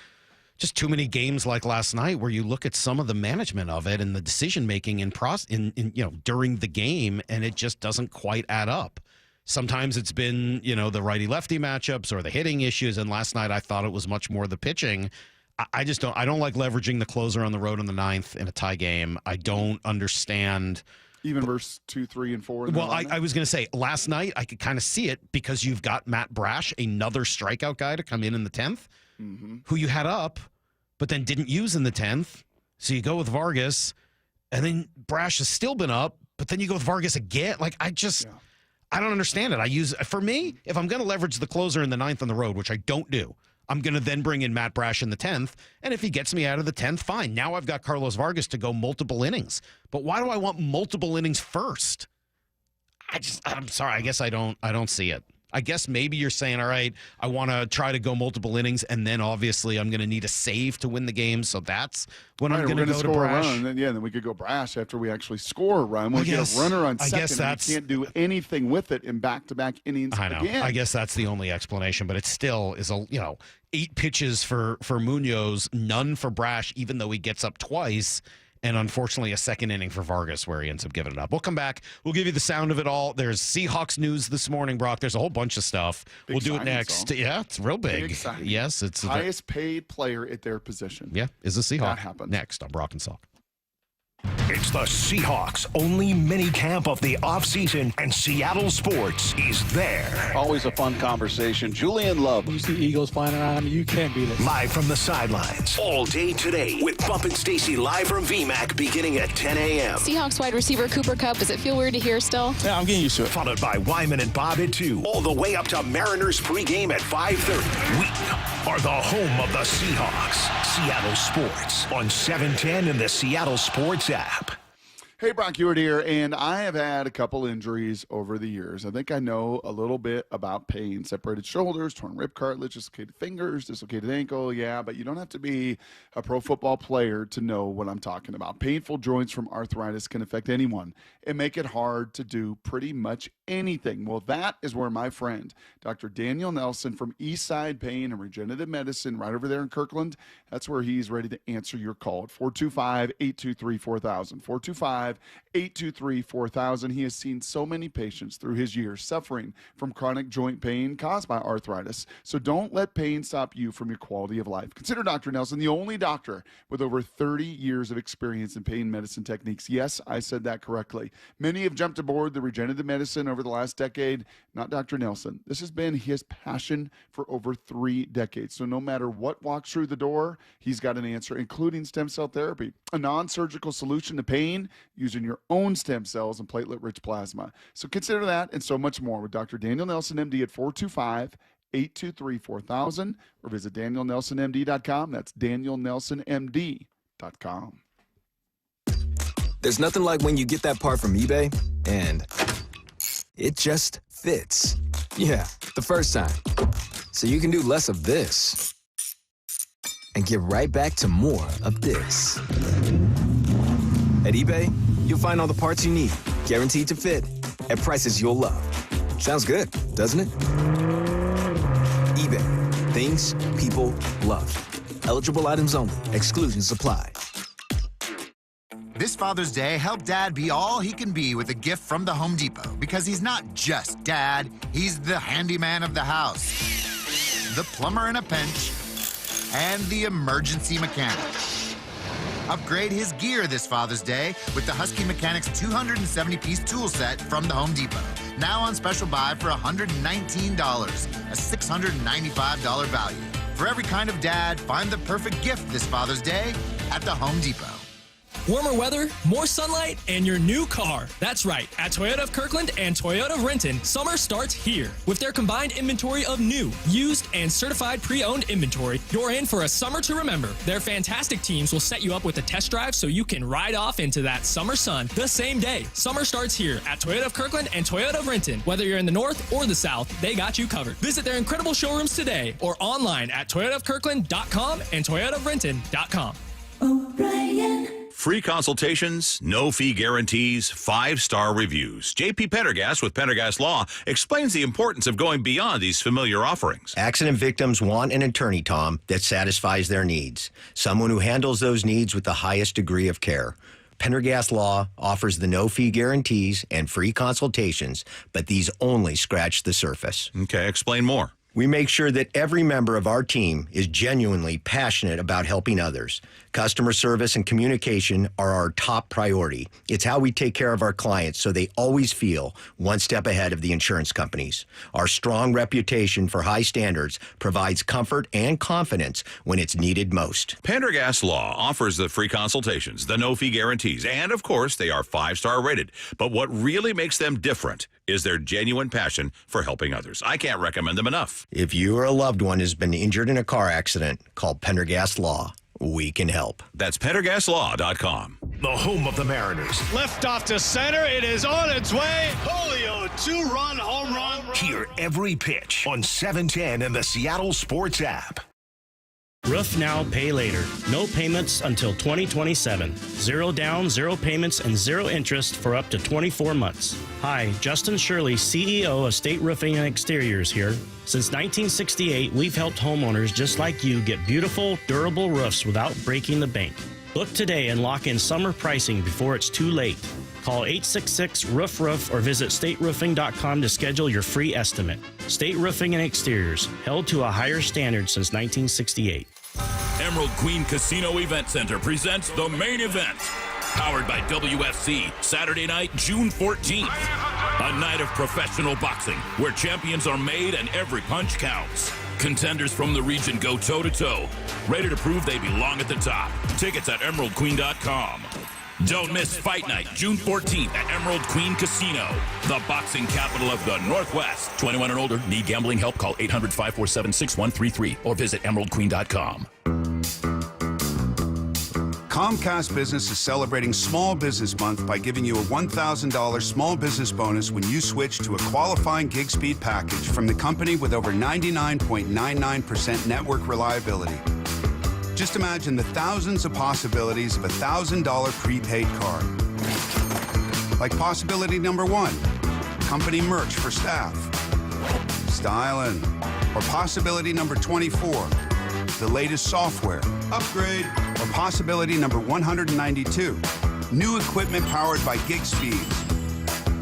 just too many games like last night where you look at some of the management of it and the decision making in during the game, and it just doesn't quite add up. Sometimes it's been, the righty-lefty matchups or the hitting issues, and last night I thought it was much more the pitching. I don't like leveraging the closer on the road in the ninth in a tie game. I don't understand Even verse 2, 3, and 4. Well, I was going to say, last night I could kind of see it because you've got Matt Brash, another strikeout guy to come in the 10th, who you had up, but then didn't use in the 10th. So you go with Vargas, and then Brash has still been up, but then you go with Vargas again. Like, I don't understand it. For me, if I'm going to leverage the closer in the 9th on the road, which I don't do, I'm going to then bring in Matt Brash in the 10th, and if he gets me out of the 10th, fine. Now I've got Carlos Vargas to go multiple innings. But why do I want multiple innings first? I'm sorry. I guess I don't see it. I guess maybe you're saying, all right, I want to try to go multiple innings, and then obviously I'm going to need a save to win the game, so that's when I'm going to go to Brash. A run, and then we could go Brash after we actually score a run. We get a runner on second, and we can't do anything with it in back-to-back innings again. I guess that's the only explanation, but it still is 8 pitches for Munoz, none for Brash, even though he gets up twice. And unfortunately, a second inning for Vargas where he ends up giving it up. We'll come back. We'll give you the sound of it all. There's Seahawks news this morning, Brock. There's a whole bunch of stuff. We'll do it next. Yeah, it's real big. Yes, it's highest paid player at their position. Yeah, is a Seahawk. That happens. Next on Brock and Salk. It's the Seahawks' only mini camp of the offseason, and Seattle sports is there. Always a fun conversation. Julian Love. You see Eagles flying around, you can't beat it. Live from the sidelines all day today with Bump and Stacy live from VMAC beginning at 10 a.m. Seahawks wide receiver Cooper Kupp. Does it feel weird to hear still? Yeah, I'm getting used to it. Followed by Wyman and Bob at 2, all the way up to Mariners pregame at 5:30. We are the home of the Seahawks. Seattle sports on 710 and the Seattle Sports app. Hey, Brock Ewart here, and I have had a couple injuries over the years. I think I know a little bit about pain. Separated shoulders, torn rib cartilage, dislocated fingers, dislocated ankle, but you don't have to be a pro football player to know what I'm talking about. Painful joints from arthritis can affect anyone and make it hard to do pretty much anything. Well, that is where my friend, Dr. Daniel Nelson from Eastside Pain and Regenerative Medicine right over there in Kirkland, that's where he's ready to answer your call at 425-823-4000. 425-823-4000. He has seen so many patients through his years suffering from chronic joint pain caused by arthritis. So don't let pain stop you from your quality of life. Consider Dr. Nelson the only doctor with over 30 years of experience in pain medicine techniques. Yes, I said that correctly. Many have jumped aboard the regenerative medicine over the last decade. Not Dr. Nelson. This has been his passion for over 3 decades. So no matter what walks through the door, he's got an answer, including stem cell therapy, a non-surgical solution to pain using your own stem cells and platelet-rich plasma. So consider that and so much more with Dr. Daniel Nelson, MD at 425-823-4000 or visit DanielNelsonMD.com. That's DanielNelsonMD.com. There's nothing like when you get that part from eBay and it just fits. Yeah, the first time. So you can do less of this and get right back to more of this. At eBay, you'll find all the parts you need, guaranteed to fit, at prices you'll love. Sounds good, doesn't it? eBay. Things people love. Eligible items only. Exclusions apply. This Father's Day, help Dad be all he can be with a gift from the Home Depot, because he's not just Dad, he's the handyman of the house, the plumber in a pinch, and the emergency mechanic. Upgrade his gear this Father's Day with the Husky Mechanics 270-piece tool set from the Home Depot. Now on special buy for $119, a $695 value. For every kind of dad, find the perfect gift this Father's Day at the Home Depot. Warmer weather, more sunlight, and your new car. That's right. At Toyota of Kirkland and Toyota of Renton, summer starts here. With their combined inventory of new, used, and certified pre-owned inventory, you're in for a summer to remember. Their fantastic teams will set you up with a test drive so you can ride off into that summer sun the same day. Summer starts here at Toyota of Kirkland and Toyota of Renton. Whether you're in the north or the south, they got you covered. Visit their incredible showrooms today or online at toyotaofkirkland.com and toyotaofrenton.com. O'Brien. Free consultations, no fee guarantees, 5-star reviews. JP Pendergast with Pendergast Law explains the importance of going beyond these familiar offerings. Accident victims want an attorney, Tom, that satisfies their needs. Someone who handles those needs with the highest degree of care. Pendergast Law offers the no-fee guarantees and free consultations, but these only scratch the surface. Okay, explain more. We make sure that every member of our team is genuinely passionate about helping others. Customer service and communication are our top priority. It's how we take care of our clients so they always feel one step ahead of the insurance companies. Our strong reputation for high standards provides comfort and confidence when it's needed most. Pendergast Law offers the free consultations, the no-fee guarantees, and, of course, they are 5-star rated. But what really makes them different is their genuine passion for helping others. I can't recommend them enough. If you or a loved one has been injured in a car accident, call Pendergast Law. We can help. That's PendergastLaw.com. The home of the Mariners. Lift off to center. It is on its way. Julio, 2-run home run. Hear every pitch on 710 and the Seattle Sports app. Roof now, pay later. No payments until 2027. 0 down, 0 payments, and 0 interest for up to 24 months. Hi, Justin Shirley, CEO of State Roofing and Exteriors here. Since 1968, we've helped homeowners just like you get beautiful, durable roofs without breaking the bank. Book today and lock in summer pricing before it's too late. Call 866-ROOF-ROOF or visit stateroofing.com to schedule your free estimate. State Roofing and Exteriors, held to a higher standard since 1968. Emerald Queen Casino Event Center presents the main event. Powered by WFC, Saturday night, June 14th. A night of professional boxing where champions are made and every punch counts. Contenders from the region go toe-to-toe, ready to prove they belong at the top. Tickets at emeraldqueen.com. Don't miss Fight Night, June 14th at Emerald Queen Casino, the boxing capital of the Northwest. 21 and older, need gambling help? Call 800-547-6133 or visit emeraldqueen.com. Comcast Business is celebrating Small Business Month by giving you a $1,000 small business bonus when you switch to a qualifying gig speed package from the company with over 99.99% network reliability. Just imagine the thousands of possibilities of a $1,000 prepaid card. Like possibility number 1, company merch for staff. Styling. Or possibility number 24, the latest software. Upgrade. Or possibility number 192, new equipment powered by gig speeds.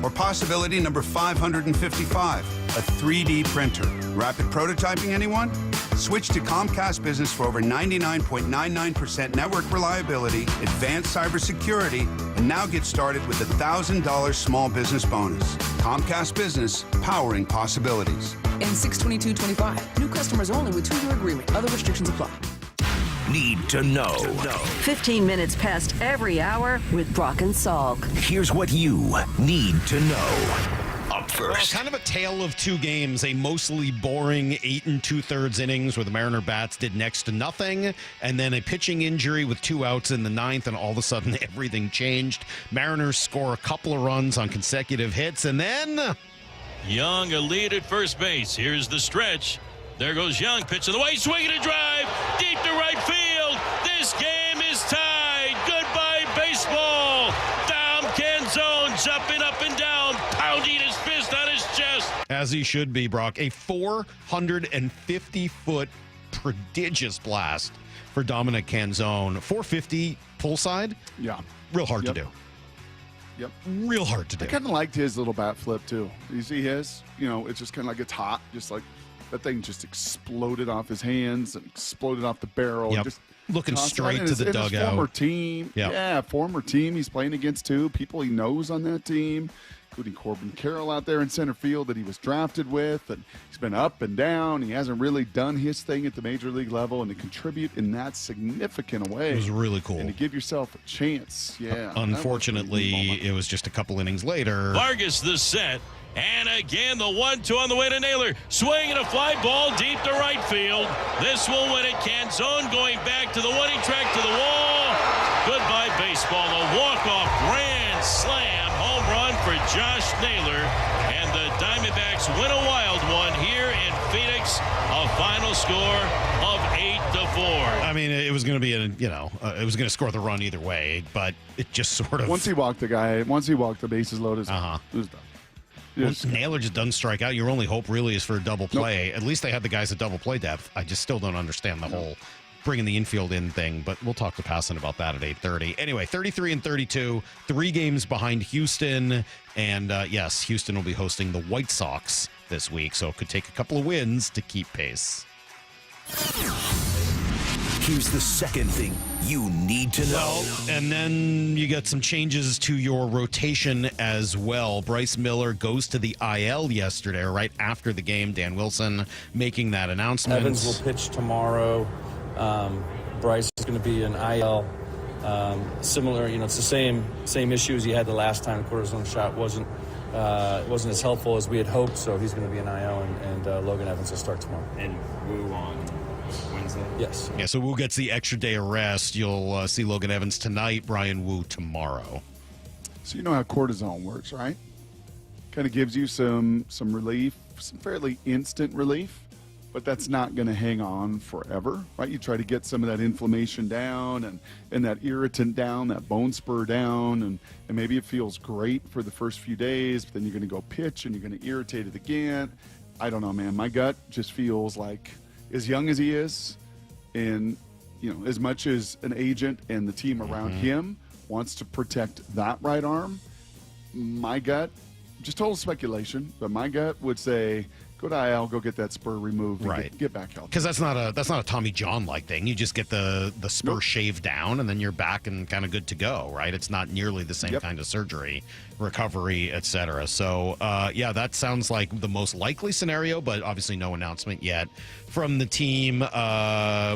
Or possibility number 555, a 3D printer. Rapid prototyping, anyone? Switch to Comcast Business for over 99.99% network reliability, advanced cybersecurity, and now get started with a $1,000 small business bonus. Comcast Business, powering possibilities. In 6/22/25, new customers only with 2-year agreement. Other restrictions apply. Need to know. 15 minutes past every hour with Brock and Salk. Here's what you need to know. Up first. Well, kind of a tale of two games. A mostly boring 8 2/3 innings where the Mariner bats did next to nothing, and then a pitching injury with 2 outs in the 9th, and all of a sudden everything changed. Mariners score a couple of runs on consecutive hits, and then Young, a lead at first base. Here's the stretch. There goes Young, pitch of the way, swinging a drive, deep to right field. This game is tied. Goodbye, baseball. Dom Canzone jumping up and down, pounding his fist on his chest. as he should be, Brock, a 450-foot prodigious blast for Dominic Canzone. 450 pull side? Yeah. Real hard to do. Yep. Real hard to do. I kind of liked his little bat flip, too. You see his? You know, it's just kind of like it's hot, just like that thing just exploded off his hands and exploded off the barrel. Yep. Just looking straight to the dugout. His former team. Yep. Yeah, former team he's playing against, too. People he knows on that team, including Corbin Carroll out there in center field that he was drafted with. And he's been up and down. He hasn't really done his thing at the major league level, and to contribute in that significant a way. It was really cool. And to give yourself a chance. Yeah. Unfortunately, it was just a couple innings later. Vargas the set. And again, the 1-2 on the way to Naylor. Swinging a fly ball deep to right field. This will win it. Canzone going back to the winning track to the wall. Goodbye, baseball. A walk-off grand slam home run for Josh Naylor. And the Diamondbacks win a wild one here in Phoenix. A final score of 8-4. I mean, it was going to be it was going to score the run either way, but it just sort of. Once he walked the bases loaded, it was done. Once Naylor just doesn't strike out, your only hope really is for a double play. Nope. At least they had the guys at double play depth. I just still don't understand the whole bringing the infield in thing, but we'll talk to Passan about that at 8:30. Anyway, 33-32, 3 games behind Houston, and yes, Houston will be hosting the White Sox this week, so it could take a couple of wins to keep pace. Here's the second thing you need to know. And then you got some changes to your rotation as well. Bryce Miller goes to the IL yesterday, or right after the game. Dan Wilson making that announcement. Evans will pitch tomorrow. Bryce is going to be an IL. Similar, it's the same issues he had the last time. The cortisone shot wasn't as helpful as we had hoped, so he's going to be an IL, and Logan Evans will start tomorrow. And Wu on Wednesday? Yes. Yeah, so Wu gets the extra day of rest. You'll see Logan Evans tonight, Brian Wu tomorrow. So you know how cortisone works, right? Kind of gives you some relief, some fairly instant relief, but that's not going to hang on forever, right? You try to get some of that inflammation down and that irritant down, that bone spur down, and maybe it feels great for the first few days, but then you're going to go pitch and you're going to irritate it again. I don't know, man. My gut just feels like, as young as he is, and as much as an agent and the team around him wants to protect that right arm, my gut, just total speculation, but my gut would say go to IL, go get that spur removed, and right? Get back healthy. Because that's not a Tommy John like thing. You just get the spur shaved down, and then you're back and kind of good to go, right? It's not nearly the same kind of surgery, recovery, etc. So that sounds like the most likely scenario, but obviously no announcement yet from the team.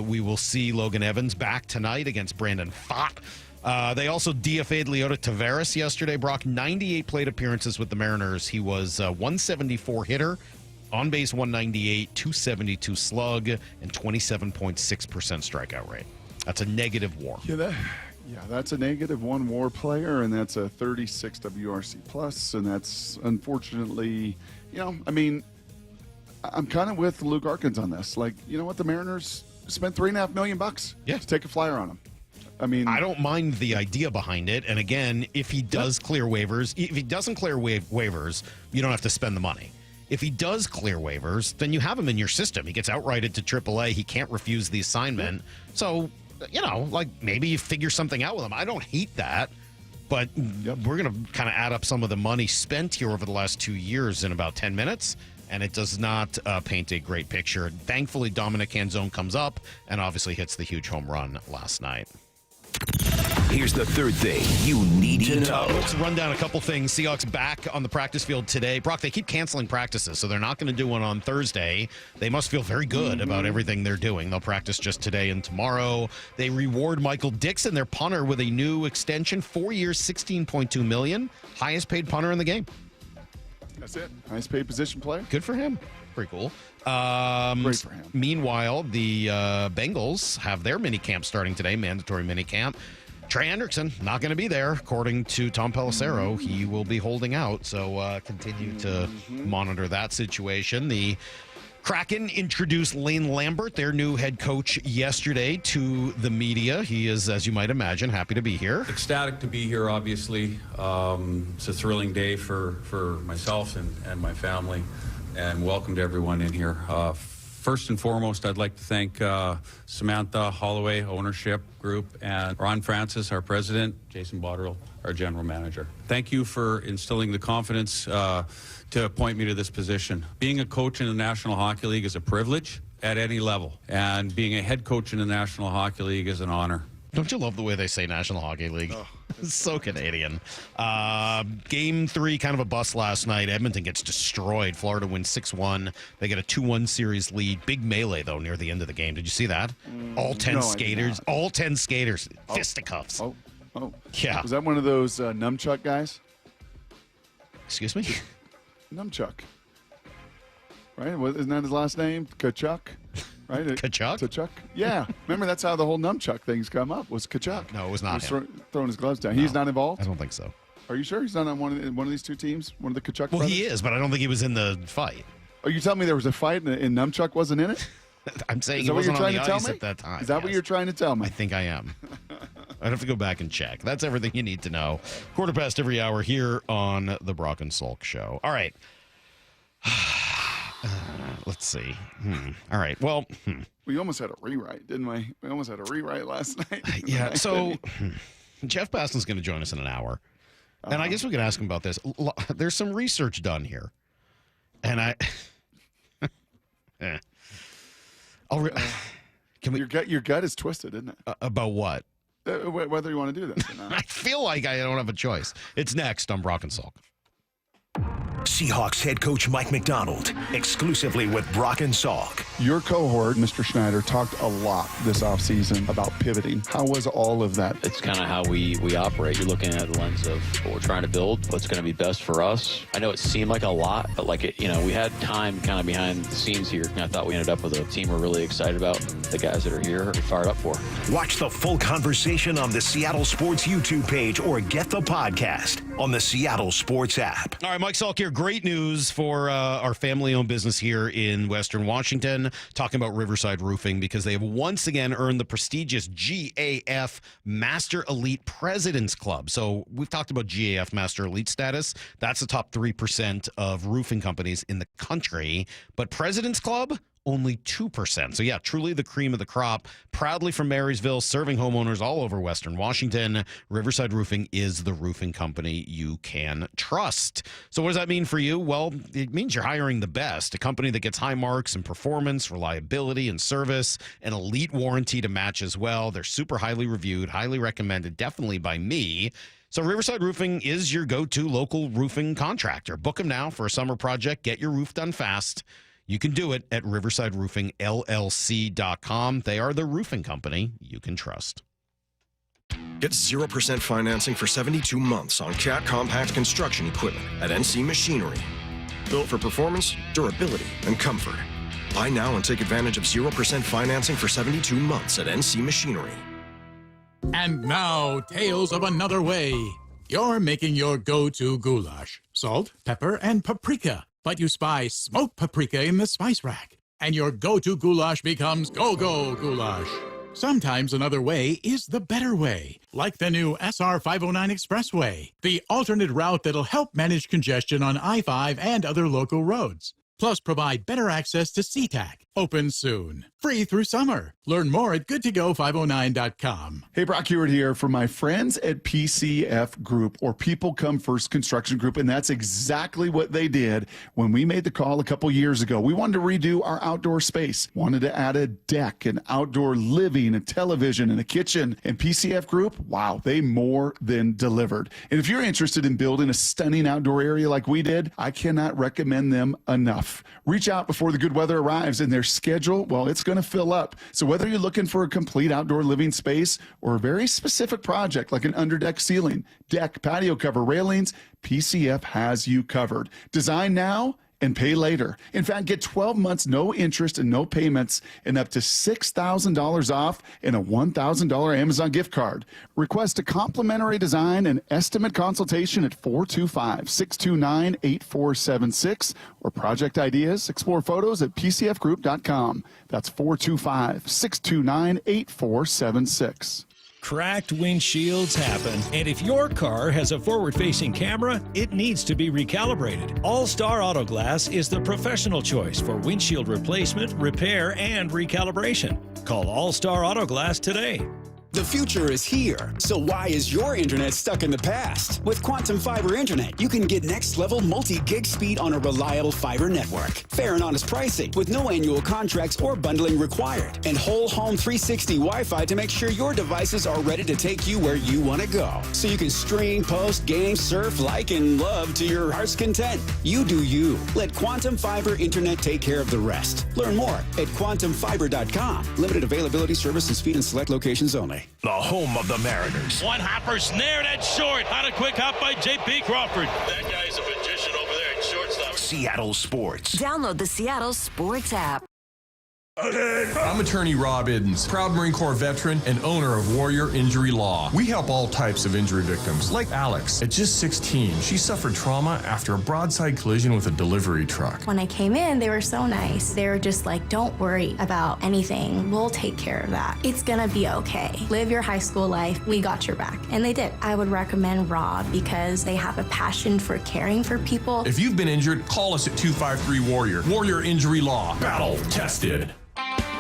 We will see Logan Evans back tonight against Brandon Pfaadt. They also DFA'd Leota Taveras yesterday. Brock, 98 plate appearances with the Mariners. He was a 174 hitter, on base 198, 272 slug, and 27.6% strikeout rate. That's a negative WAR. That's a negative one WAR player, and that's a 36 WRC plus, and that's unfortunately, I'm kind of with Luke Arkins on this. Like, you know what, the Mariners spent $3.5 million to take a flyer on him. I don't mind the idea behind it. And again, if he does clear waivers, if he doesn't clear waivers, you don't have to spend the money. If he does clear waivers, then you have him in your system. He gets outrighted to AAA. He can't refuse the assignment. So, maybe you figure something out with him. I don't hate that. But we're going to kind of add up some of the money spent here over the last 2 years in about 10 minutes. And it does not paint a great picture. Thankfully, Dominic Canzone comes up and obviously hits the huge home run last night. Here's the third thing you need to know. Let's run down a couple things. Seahawks back on the practice field today. Brock, they keep canceling practices, so they're not going to do one on Thursday. They must feel very good about everything they're doing. They'll practice just today and tomorrow. They reward Michael Dixon, their punter, with a new extension, 4 years, $16.2 million. Highest paid punter in the game. That's it. Highest paid position player. Good for him. Pretty cool. Great for him. Meanwhile, the Bengals have their mini camp starting today, mandatory mini camp. Trey Hendrickson not going to be there, according to Tom Pelissero. He will be holding out, so continue to monitor that situation. The Kraken introduced Lane Lambert, their new head coach, yesterday to the media. He is, as you might imagine, happy to be here. Ecstatic to be here, obviously. It's a thrilling day for myself and my family, and welcome to everyone in here. First and foremost, I'd like to thank Samantha Holloway, ownership group, and Ron Francis, our president, Jason Botterill, our general manager. Thank you for instilling the confidence to appoint me to this position. Being a coach in the National Hockey League is a privilege at any level, and being a head coach in the National Hockey League is an honor. Don't you love the way they say National Hockey League? Oh, it's so Canadian. Game 3, kind of a bust last night. Edmonton gets destroyed. Florida wins 6-1. They get a 2-1 series lead. Big melee, though, near the end of the game. Did you see that? All 10 skaters. All 10 skaters. Fisticuffs. Oh. Yeah. Was that one of those Nunchuck guys? Excuse me? Nunchuck. Right? Isn't that his last name? Kachuk? Right? Kachuk? Kachuk? Yeah. Remember, that's how the whole nunchuck things come up, was Kachuk. No, it was not him. Throwing his gloves down. No, he's not involved? I don't think so. Are you sure he's not on one of these two teams? One of the Kachuk Well, brothers? he is, but I don't think he was in the fight. Are you telling me there was a fight and Nunchuck wasn't in it? I'm saying he wasn't on the ice at that time. Is that what you're trying to tell me? I think I am. I'd have to go back and check. That's everything you need to know. Quarter past every hour here on the Brock and Salk Show. All right. Let's see. All right. Well, we almost had a rewrite, didn't we? We almost had a rewrite last night. Yeah. So Jeff Passan's going to join us in an hour. And I guess we could ask him about this. There's some research done here. And I... Can we? Your gut is twisted, isn't it? About what? Whether you want to do this or not. I feel like I don't have a choice. It's next on Brock and Salk. Seahawks head coach Mike McDonald, exclusively with Brock and Salk. Your cohort, Mr. Schneider, talked a lot this offseason about pivoting. How was all of that? It's kind of how we operate. You're looking at the lens of what we're trying to build, what's going to be best for us. I know it seemed like a lot, but we had time kind of behind the scenes here. And I thought we ended up with a team we're really excited about. And the guys that are here are fired up for. Watch the full conversation on the Seattle Sports YouTube page or get the podcast on the Seattle Sports app. All right, Mike Salk here. Great news for our family-owned business here in Western Washington, talking about Riverside Roofing, because they have once again earned the prestigious GAF Master Elite President's Club. So we've talked about GAF Master Elite status. That's the top 3% of roofing companies in the country. But President's Club, only 2%. So yeah, truly the cream of the crop. Proudly from Marysville, serving homeowners all over Western Washington, Riverside Roofing is the roofing company you can trust. So what does that mean for you? Well, it means you're hiring the best, a company that gets high marks in performance, reliability, and service, an elite warranty to match as well. They're super highly reviewed, highly recommended, definitely by me. So Riverside Roofing is your go-to local roofing contractor. Book them now for a summer project. Get your roof done fast. You can do it at riversideroofingllc.com. They are the roofing company you can trust. Get 0% financing for 72 months on Cat compact construction equipment at NC Machinery. Built for performance, durability, and comfort. Buy now and take advantage of 0% financing for 72 months at NC Machinery. And now, tales of another way. You're making your go-to goulash. Salt, pepper, and paprika. But you spy smoked paprika in the spice rack, and your go-to goulash becomes go-go goulash. Sometimes another way is the better way, like the new SR 509 Expressway, the alternate route that'll help manage congestion on I-5 and other local roads. Plus provide better access to SeaTac. Open soon. Free through summer. Learn more at goodtogo509.com. Hey, Brock Hewitt here for my friends at PCF Group, or People Come First Construction Group, and that's exactly what they did when we made the call a couple years ago. We wanted to redo our outdoor space, wanted to add a deck, an outdoor living, a television, and a kitchen. And PCF Group, wow, they more than delivered. And if you're interested in building a stunning outdoor area like we did, I cannot recommend them enough. Reach out before the good weather arrives, and their schedule, well, it's going to fill up. So whether you're looking for a complete outdoor living space or a very specific project like an underdeck ceiling, deck, patio cover, railings, PCF has you covered. Design now and pay later. In fact, get 12 months, no interest and no payments, and up to $6,000 off and a $1,000 Amazon gift card. Request a complimentary design and estimate consultation at 425-629-8476 or project ideas. Explore photos at pcfgroup.com. That's 425-629-8476. Cracked windshields happen, and if your car has a forward-facing camera, it needs to be recalibrated. All-Star Auto Glass is the professional choice for windshield replacement, repair, and recalibration. Call All-Star Auto Glass today. The future is here, so why is your internet stuck in the past? With Quantum Fiber Internet, you can get next-level multi-gig speed on a reliable fiber network. Fair and honest pricing with no annual contracts or bundling required. And whole home 360 Wi-Fi to make sure your devices are ready to take you where you want to go. So you can stream, post, game, surf, like, and love to your heart's content. You do you. Let Quantum Fiber Internet take care of the rest. Learn more at quantumfiber.com. Limited availability, service, and speed in select locations only. The home of the Mariners. One hopper snared at short. On a quick hop by J.P. Crawford. That guy's a magician over there at shortstop. Seattle Sports. Download the Seattle Sports app. I'm attorney Rob Iddens, proud Marine Corps veteran and owner of Warrior Injury Law. We help all types of injury victims, like Alex. At just 16, she suffered trauma after a broadside collision with a delivery truck. When I came in, they were so nice. They were just like, don't worry about anything. We'll take care of that. It's gonna be okay. Live your high school life. We got your back. And they did. I would recommend Rob because they have a passion for caring for people. If you've been injured, call us at 253-WARRIOR. Warrior Injury Law. Battle tested.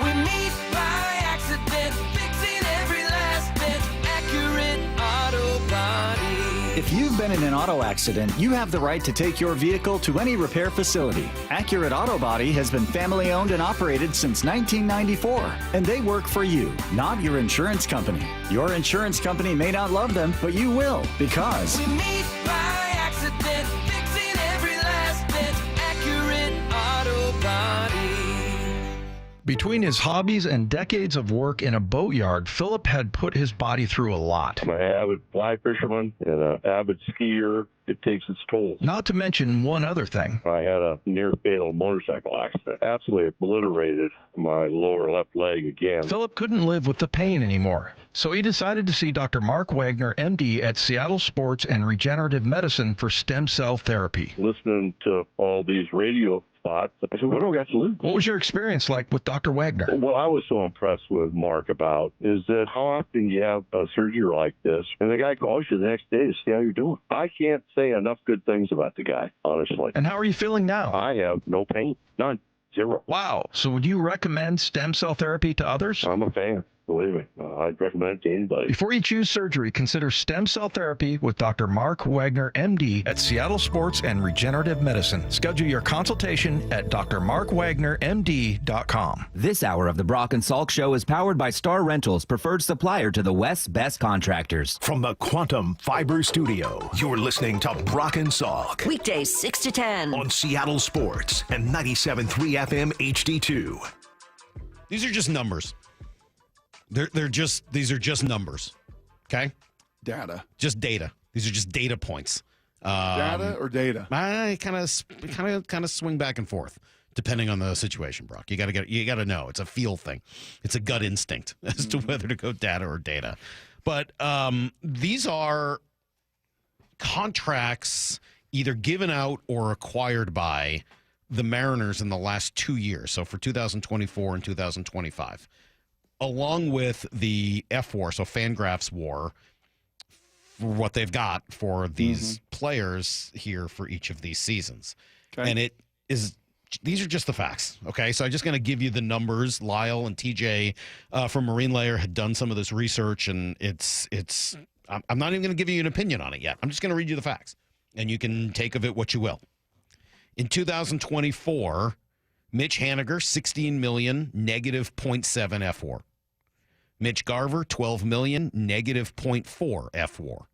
We meet by accident, fixing every last bit. Accurate Auto Body. If you've been in an auto accident, you have the right to take your vehicle to any repair facility. Accurate Auto Body has been family owned and operated since 1994, and they work for you, not your insurance company. Your insurance company may not love them, but you will, because We meet by accident, fixing every last bit. Accurate Auto Body. Between his hobbies and decades of work in a boatyard, Philip had put his body through a lot. I'm an avid fly fisherman and an avid skier. It takes its toll. Not to mention one other thing. I had a near-fatal motorcycle accident. Absolutely obliterated my lower left leg again. Philip couldn't live with the pain anymore, so he decided to see Dr. Mark Wagner, MD, at Seattle Sports and Regenerative Medicine for stem cell therapy. Listening to all these radio spots, I said, what do I got to lose? What was your experience like with Dr. Wagner? What I was so impressed with Mark about is that how often you have a surgery like this, and the guy calls you the next day to see how you're doing. I can't say enough good things about the guy, honestly. And how are you feeling now? I have no pain. None. Zero. Wow. So would you recommend stem cell therapy to others? I'm a fan. Believe me, I'd recommend it to anybody. Before you choose surgery, consider stem cell therapy with Dr. Mark Wagner, MD, at Seattle Sports and Regenerative Medicine. Schedule your consultation at drmarkwagnermd.com. This hour of the Brock and Salk Show is powered by Star Rentals, preferred supplier to the West's best contractors. From the Quantum Fiber Studio, you're listening to Brock and Salk. Weekdays 6 to 10. On Seattle Sports and 97.3 FM HD2. These are just numbers. These are just numbers. Okay? Data. Just data. These are just data points. Data or data? I kind of swing back and forth depending on the situation, Brock. You got to know. It's a feel thing. It's a gut instinct as to whether to go data or data. But these are contracts either given out or acquired by the Mariners in the last 2 years. So for 2024 and 2025. Along with the F war, so Fangraphs war, for what they've got for these players here for each of these seasons. Okay. And these are just the facts, okay? So I'm just going to give you the numbers. Lyle and TJ from Marine Layer had done some of this research, and I'm not even going to give you an opinion on it yet. I'm just going to read you the facts, and you can take of it what you will. In 2024, Mitch Haniger, $16 million, negative 0.7 F war. Mitch Garver, $12 million, negative 0.4 F war.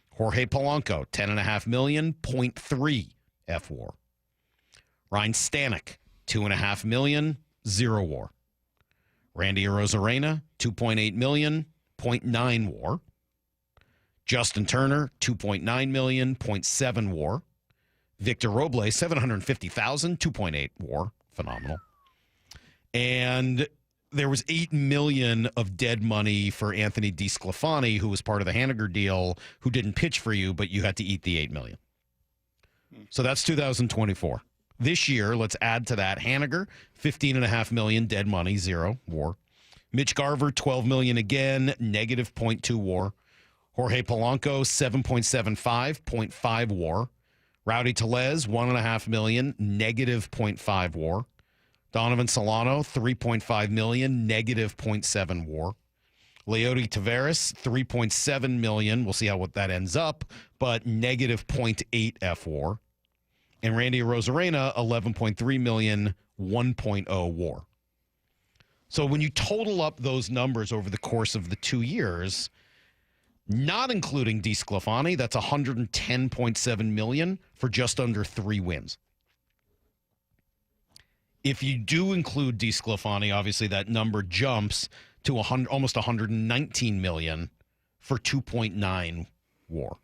Jorge Polanco, $10.5 million, 0.3 F war. Ryan Stanek, $2.5 million, 0 war. Randy Arozarena, $2.8 million, 0.9 war. Justin Turner, $2.9 million, 0.7 war. Victor Robles, $750,000, 2.8 war. Phenomenal. And there was $8 million of dead money for Anthony DeSclafani, who was part of the Haniger deal, who didn't pitch for you, but you had to eat the $8 million. So that's 2024. This year, let's add to that Haniger, $15.5 million, dead money, 0 war. Mitch Garver, $12 million again, negative 0.2 war. Jorge Polanco, $7.75, 0.5 war. Rowdy Tellez, $1.5 million, negative 0.5 war. Donovan Solano, $3.5 million, negative 0.7 war. Leody Taveras, $3.7 million. We'll see what that ends up, but negative 0.8 F war. And Randy Arozarena, $11.3 million, 1.0 war. So when you total up those numbers over the course of the 2 years, not including DeSclafani, that's $110.7 million for just under 3 wins. If you do include DeSclafani, obviously that number jumps to almost $119 million for 2.9 war.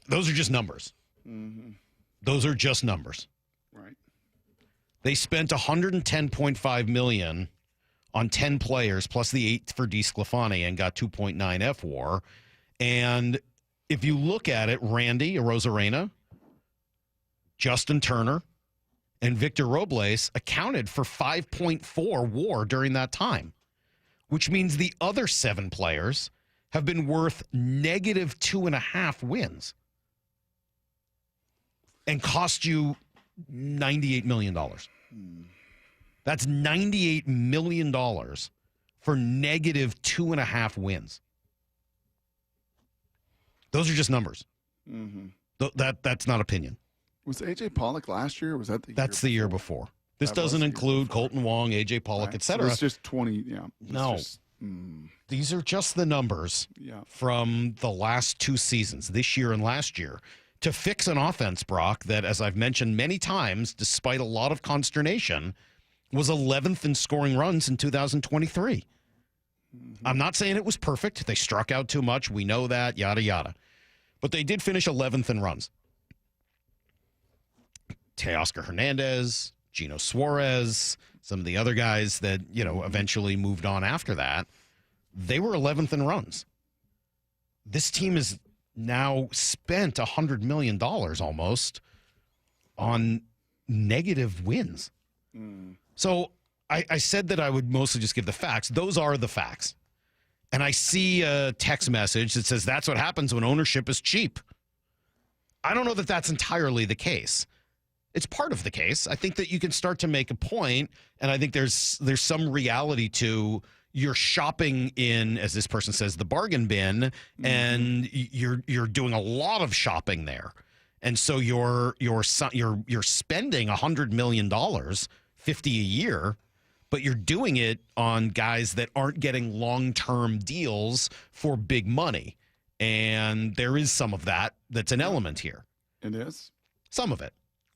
Those are just numbers. Mm-hmm. Those are just numbers. Right. They spent $110.5 million on 10 players plus the 8 for DeSclafani and got 2.9 F war. And if you look at it, Randy Arozarena, Justin Turner, and Victor Robles accounted for 5.4 war during that time, which means the other 7 players have been worth negative 2.5 wins and cost you $98 million. That's $98 million for negative 2.5 wins. Those are just numbers. Mm-hmm. That's not opinion. Was A.J. Pollock last year? Or was that the That's year the year before. This That was doesn't the year include before. Colton Wong, A.J. Pollock, Right. etc. So it's just 20, yeah. It's No. just, These are just the numbers from the last two seasons, this year and last year, to fix an offense, Brock, that, as I've mentioned many times, despite a lot of consternation, was 11th in scoring runs in 2023. I'm not saying it was perfect. They struck out too much. We know that, yada, yada. But they did finish 11th in runs. Teoscar Hernandez, Gino Suarez, some of the other guys that, eventually moved on after that, they were 11th in runs. This team has now spent $100 million almost on negative wins. So I said that I would mostly just give the facts. Those are the facts. And I see a text message that says that's what happens when ownership is cheap. I don't know that that's entirely the case. It's part of the case. I think that you can start to make a point, and I think there's some reality to you're shopping in, as this person says, the bargain bin, and you're doing a lot of shopping there, and so you're spending $100 million, $50 a year, but you're doing it on guys that aren't getting long-term deals for big money, and there is some of that that's an element here. It is some of it.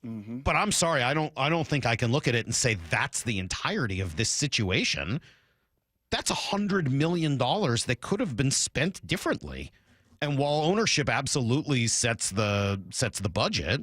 But I'm sorry, I don't think I can look at it and say that's the entirety of this situation. That's $100 million that could have been spent differently. And while ownership absolutely sets the budget,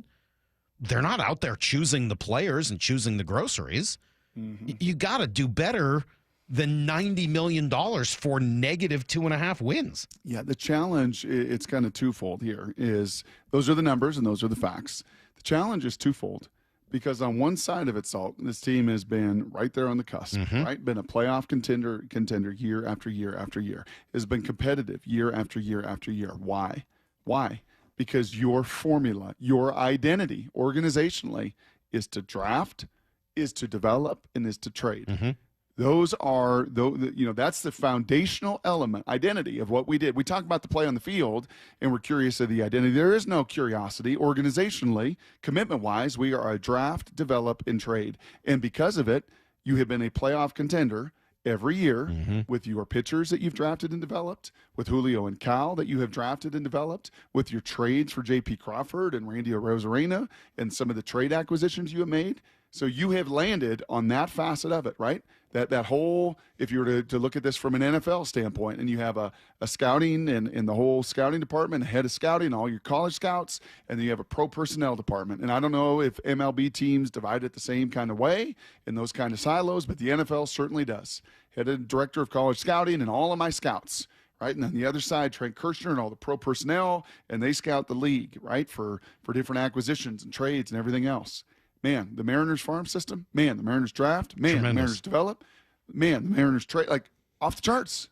they're not out there choosing the players and choosing the groceries. You got to do better than $90 million for negative 2.5 wins. Yeah, the challenge, it's kind of twofold here, is those are the numbers and those are the facts. The challenge is twofold because on one side of it, Salk, this team has been right there on the cusp, right? Been a playoff contender year after year after year. Has been competitive year after year after year. Why? Because your formula, your identity organizationally is to draft, is to develop, and is to trade. Those are, that's the foundational element, identity of what we did. We talk about the play on the field, and we're curious of the identity. There is no curiosity organizationally, commitment-wise. We are a draft, develop, and trade. And because of it, you have been a playoff contender every year with your pitchers that you've drafted and developed, with Julio and Cal that you have drafted and developed, with your trades for J.P. Crawford and Randy Arozarena and some of the trade acquisitions you have made. So you have landed on that facet of it, right? That whole, if you were to look at this from an NFL standpoint, and you have a scouting and the whole scouting department, a head of scouting, all your college scouts, and then you have a pro personnel department. And I don't know if MLB teams divide it the same kind of way in those kind of silos, but the NFL certainly does. Head of director of college scouting and all of my scouts, right? And on the other side, Trent Kirshner and all the pro personnel, and they scout the league, right, for different acquisitions and trades and everything else. Man, the Mariners farm system, man, the Mariners draft, man, Tremendous. The Mariners develop, man, the Mariners trade, like off the charts.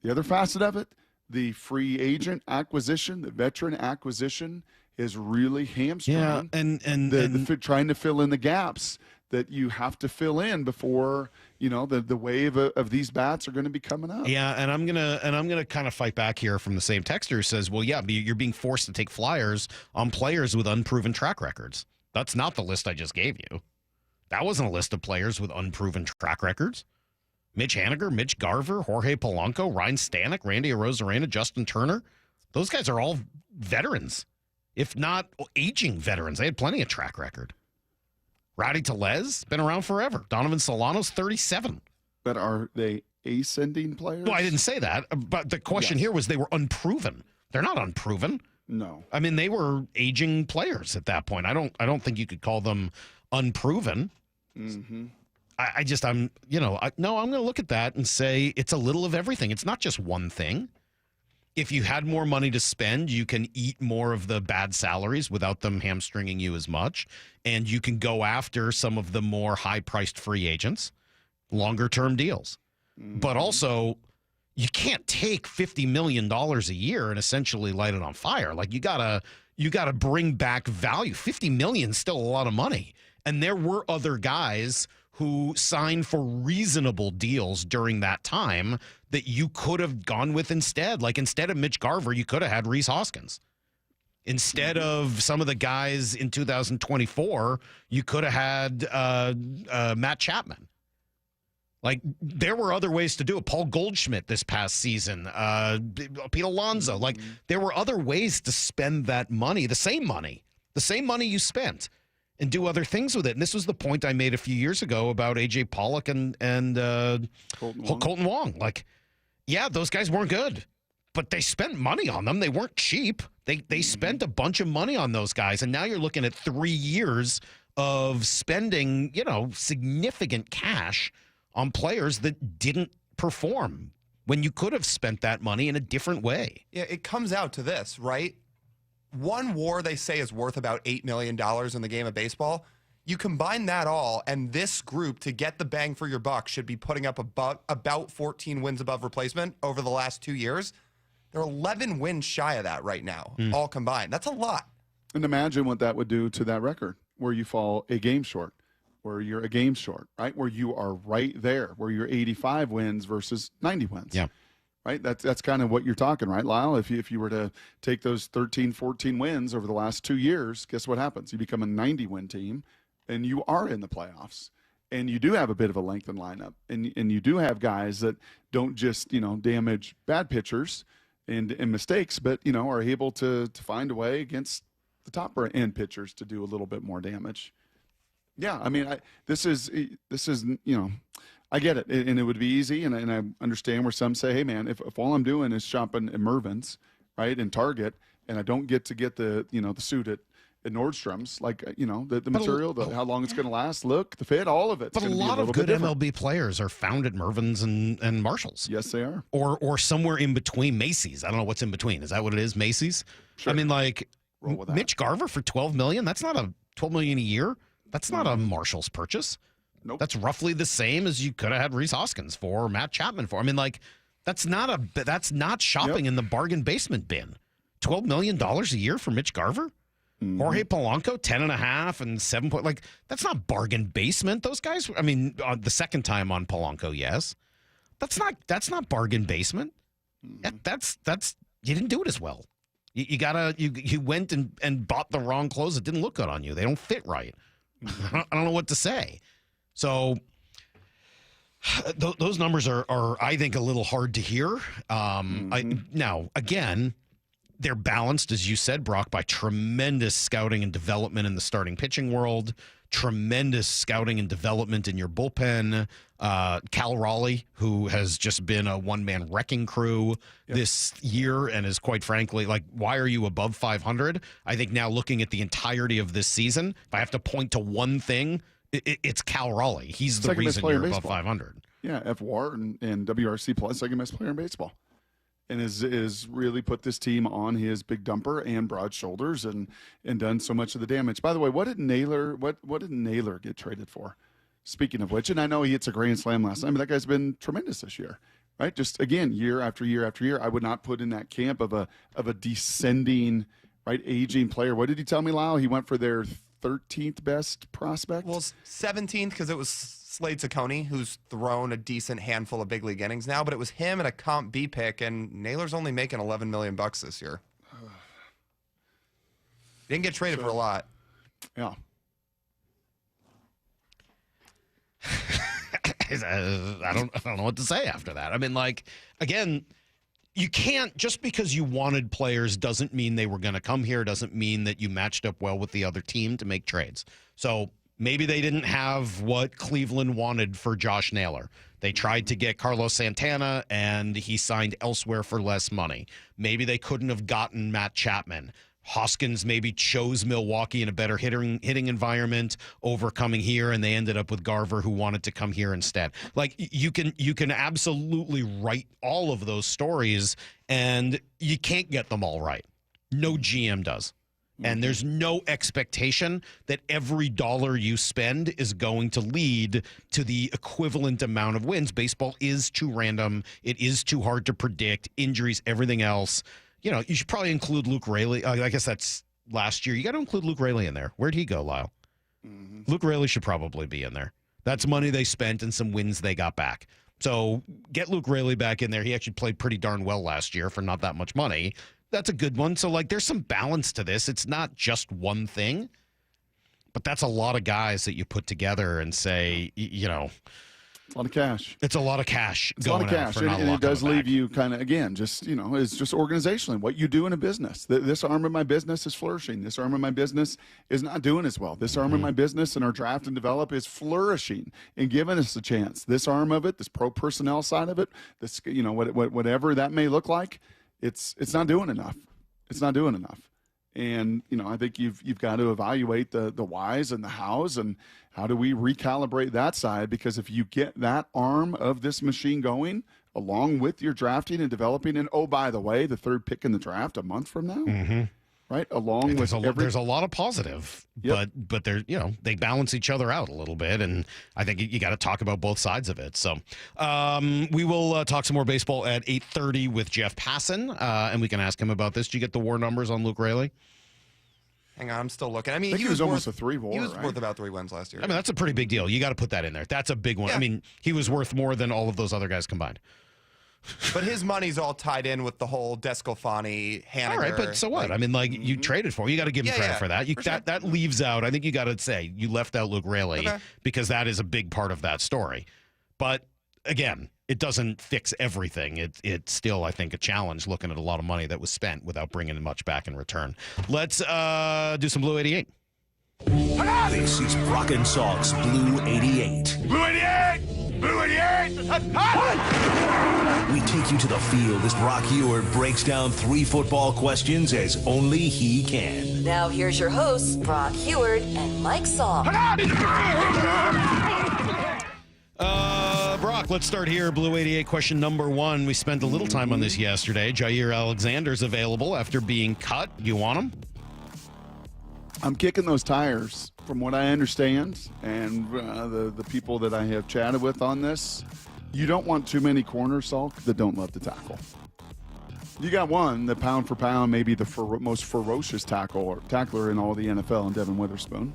The other facet of it, the free agent acquisition, the veteran acquisition is really hamstrung. Yeah, and trying to fill in the gaps that you have to fill in before, the wave of these bats are going to be coming up. Yeah, and I'm gonna kind of fight back here from the same texter who says, well, yeah, you're being forced to take flyers on players with unproven track records. That's not the list I just gave you. That wasn't a list of players with unproven track records. Mitch Haniger, Mitch Garver, Jorge Polanco, Ryan Stanek, Randy Arozarena, Justin Turner. Those guys are all veterans, if not aging veterans. They had plenty of track record. Rowdy Tellez, been around forever. Donovan Solano's 37. But are they ascending players? Well, I didn't say that. But the question here was they were unproven. They're not unproven. No. I mean, they were aging players at that point. I don't think you could call them unproven. I'm going to look at that and say it's a little of everything. It's not just one thing. If you had more money to spend, you can eat more of the bad salaries without them hamstringing you as much. And you can go after some of the more high-priced free agents, longer-term deals. But also, you can't take $50 million a year and essentially light it on fire. Like you gotta bring back value. $50 million is still a lot of money. And there were other guys who signed for reasonable deals during that time that you could have gone with instead. Like instead of Mitch Garver, you could have had Rhys Hoskins. Instead of some of the guys in 2024, you could have had Matt Chapman. Like, there were other ways to do it. Paul Goldschmidt this past season, Pete Alonso. Like, there were other ways to spend that money, the same money you spent, and do other things with it. And this was the point I made a few years ago about A.J. Pollock and Colton Wong. Like, yeah, those guys weren't good, but they spent money on them. They weren't cheap. They spent a bunch of money on those guys, and now you're looking at 3 years of spending, significant cash on players that didn't perform when you could have spent that money in a different way. Yeah, it comes out to this, right? One WAR they say is worth about $8 million in the game of baseball. You combine that all, and this group, to get the bang for your buck, should be putting up about 14 wins above replacement over the last 2 years. They're 11 wins shy of that right now, all combined. That's a lot. And imagine what that would do to that record, where you fall a game short, where you're a game short, right? Where you are right there, where you're 85 wins versus 90 wins. Yeah. Right? That's kind of what you're talking, right, Lyle? If you were to take those 13, 14 wins over the last 2 years, guess what happens? You become a 90-win team, and you are in the playoffs. And you do have a bit of a lengthened lineup. And you do have guys that don't just, damage bad pitchers and mistakes, but, are able to find a way against the top end pitchers to do a little bit more damage. Yeah, I mean, this is I get it, and it would be easy, and I understand where some say, hey, man, if all I'm doing is shopping at Mervyn's, right, and Target, and I don't get to get the suit at Nordstrom's, like, the material, how long it's going to last, look, the fit, all of it. But a lot of good MLB players are found at Mervyn's and Marshall's. Yes, they are. Or somewhere in between. Macy's. I don't know what's in between. Is that what it is, Macy's? Sure. I mean, like, Mitch Garver for $12 million, that's not a $12 million a year. That's not a Marshall's purchase. Nope. That's roughly the same as you could have had Rhys Hoskins for, or Matt Chapman for. I mean, like, that's not shopping in the bargain basement bin. $12 million a year for Mitch Garver? Jorge Polanco, 10.5 and 7 point. Like, that's not bargain basement. Those guys, I mean, the second time on Polanco, yes. That's not bargain basement. That's you didn't do it as well. You went and bought the wrong clothes that didn't look good on you. They don't fit right. I don't know what to say. So those numbers are I think a little hard to hear. Now again, they're balanced, as you said, Brock, by tremendous scouting and development in the starting pitching world, tremendous scouting and development in your bullpen. Cal Raleigh, who has just been a one-man wrecking crew this year and is, quite frankly, like, why are you above 500? I think now, looking at the entirety of this season, if I have to point to one thing, it's Cal Raleigh. He's the reason you're above 500. Yeah, FWAR and WRC plus, second best player in baseball. And is really put this team on his big dumper and broad shoulders and done so much of the damage. By the way, what did Naylor get traded for? Speaking of which, and I know he hits a grand slam last time, but that guy's been tremendous this year, right? Just again, year after year after year. I would not put in that camp of a descending, right, aging player. What did you tell me, Lyle? He went for their 13th best prospect? Well, 17th because it was Slade Ciccone, who's thrown a decent handful of big league innings now, but it was him and a Comp B pick, and Naylor's only making $11 million this year. Didn't get traded for a lot. Yeah. I don't know what to say after that. I mean, like, again, you can't, just because you wanted players doesn't mean they were going to come here, doesn't mean that you matched up well with the other team to make trades. So maybe they didn't have what Cleveland wanted for Josh Naylor. They tried to get Carlos Santana, and he signed elsewhere for less money. Maybe they couldn't have gotten Matt Chapman. Hoskins maybe chose Milwaukee in a better hitting environment over coming here, and they ended up with Garver, who wanted to come here instead. Like, you can absolutely write all of those stories, and you can't get them all right. No GM does. And there's no expectation that every dollar you spend is going to lead to the equivalent amount of wins. Baseball is too random. It is too hard to predict. Injuries, everything else. You know, you should probably include Luke Raley. I guess that's last year. You got to include Luke Raley in there. Where'd he go, Lyle? Luke Raley should probably be in there. That's money they spent and some wins they got back. So get Luke Raley back in there. He actually played pretty darn well last year for not that much money. That's a good one. So, like, there's some balance to this. It's not just one thing, but that's a lot of guys that you put together and say, you know. It's a lot of cash. It's a lot of cash It's a lot of cash. And it does leave you kind of, again, just, you know, it's just organizationally what you do in a business. This arm of my business is flourishing. This arm of my business is not doing as well. This arm of my business and our draft and develop is flourishing and giving us a chance. This arm of it, this pro personnel side of it, this, you know, whatever that may look like, it's not doing enough. It's not doing enough. And, you know, I think you've got to evaluate the whys and the hows and how do we recalibrate that side? Because if you get that arm of this machine going along with your drafting and developing, and oh, by the way, the third pick in the draft a month from now, right? Along with there's a lot of positive, but they're, you know, they balance each other out a little bit, and I think you got to talk about both sides of it. So we will talk some more baseball at 8:30 with Jeff Passan, and we can ask him about this. Did you get the WAR numbers on Luke Raley? Hang on, I'm still looking. I mean, he was almost a 3 WAR. He was right? worth about 3 wins last year. I mean, that's a pretty big deal. You got to put that in there. That's a big one. Yeah. I mean, he was worth more than all of those other guys combined. But his money's all tied in with the whole Descalfani, Haniger. All right, but so what? I mean, like, you traded for him. You got to give him credit for that. That leaves out, I think you got to say, you left out Luke Raley because that is a big part of that story. But, again, it doesn't fix everything. It's still, I think, a challenge looking at a lot of money that was spent without bringing much back in return. Let's do some Blue 88. This is Brock and Salk's Blue 88. Blue 88! Blue 88! We take you to the field as Brock Ewart breaks down 3 football questions as only he can. Now here's your hosts, Brock Heward and Mike Salk. Brock, let's start here. Blue 88 question number 1. We spent a little time on this yesterday. Jair Alexander's available after being cut. Do you want him? I'm kicking those tires from what I understand, and the people that I have chatted with on this. You don't want too many corners, Salk, that don't love to tackle. You got one that pound for pound, maybe the most ferocious tackler in all the NFL, and Devin Witherspoon.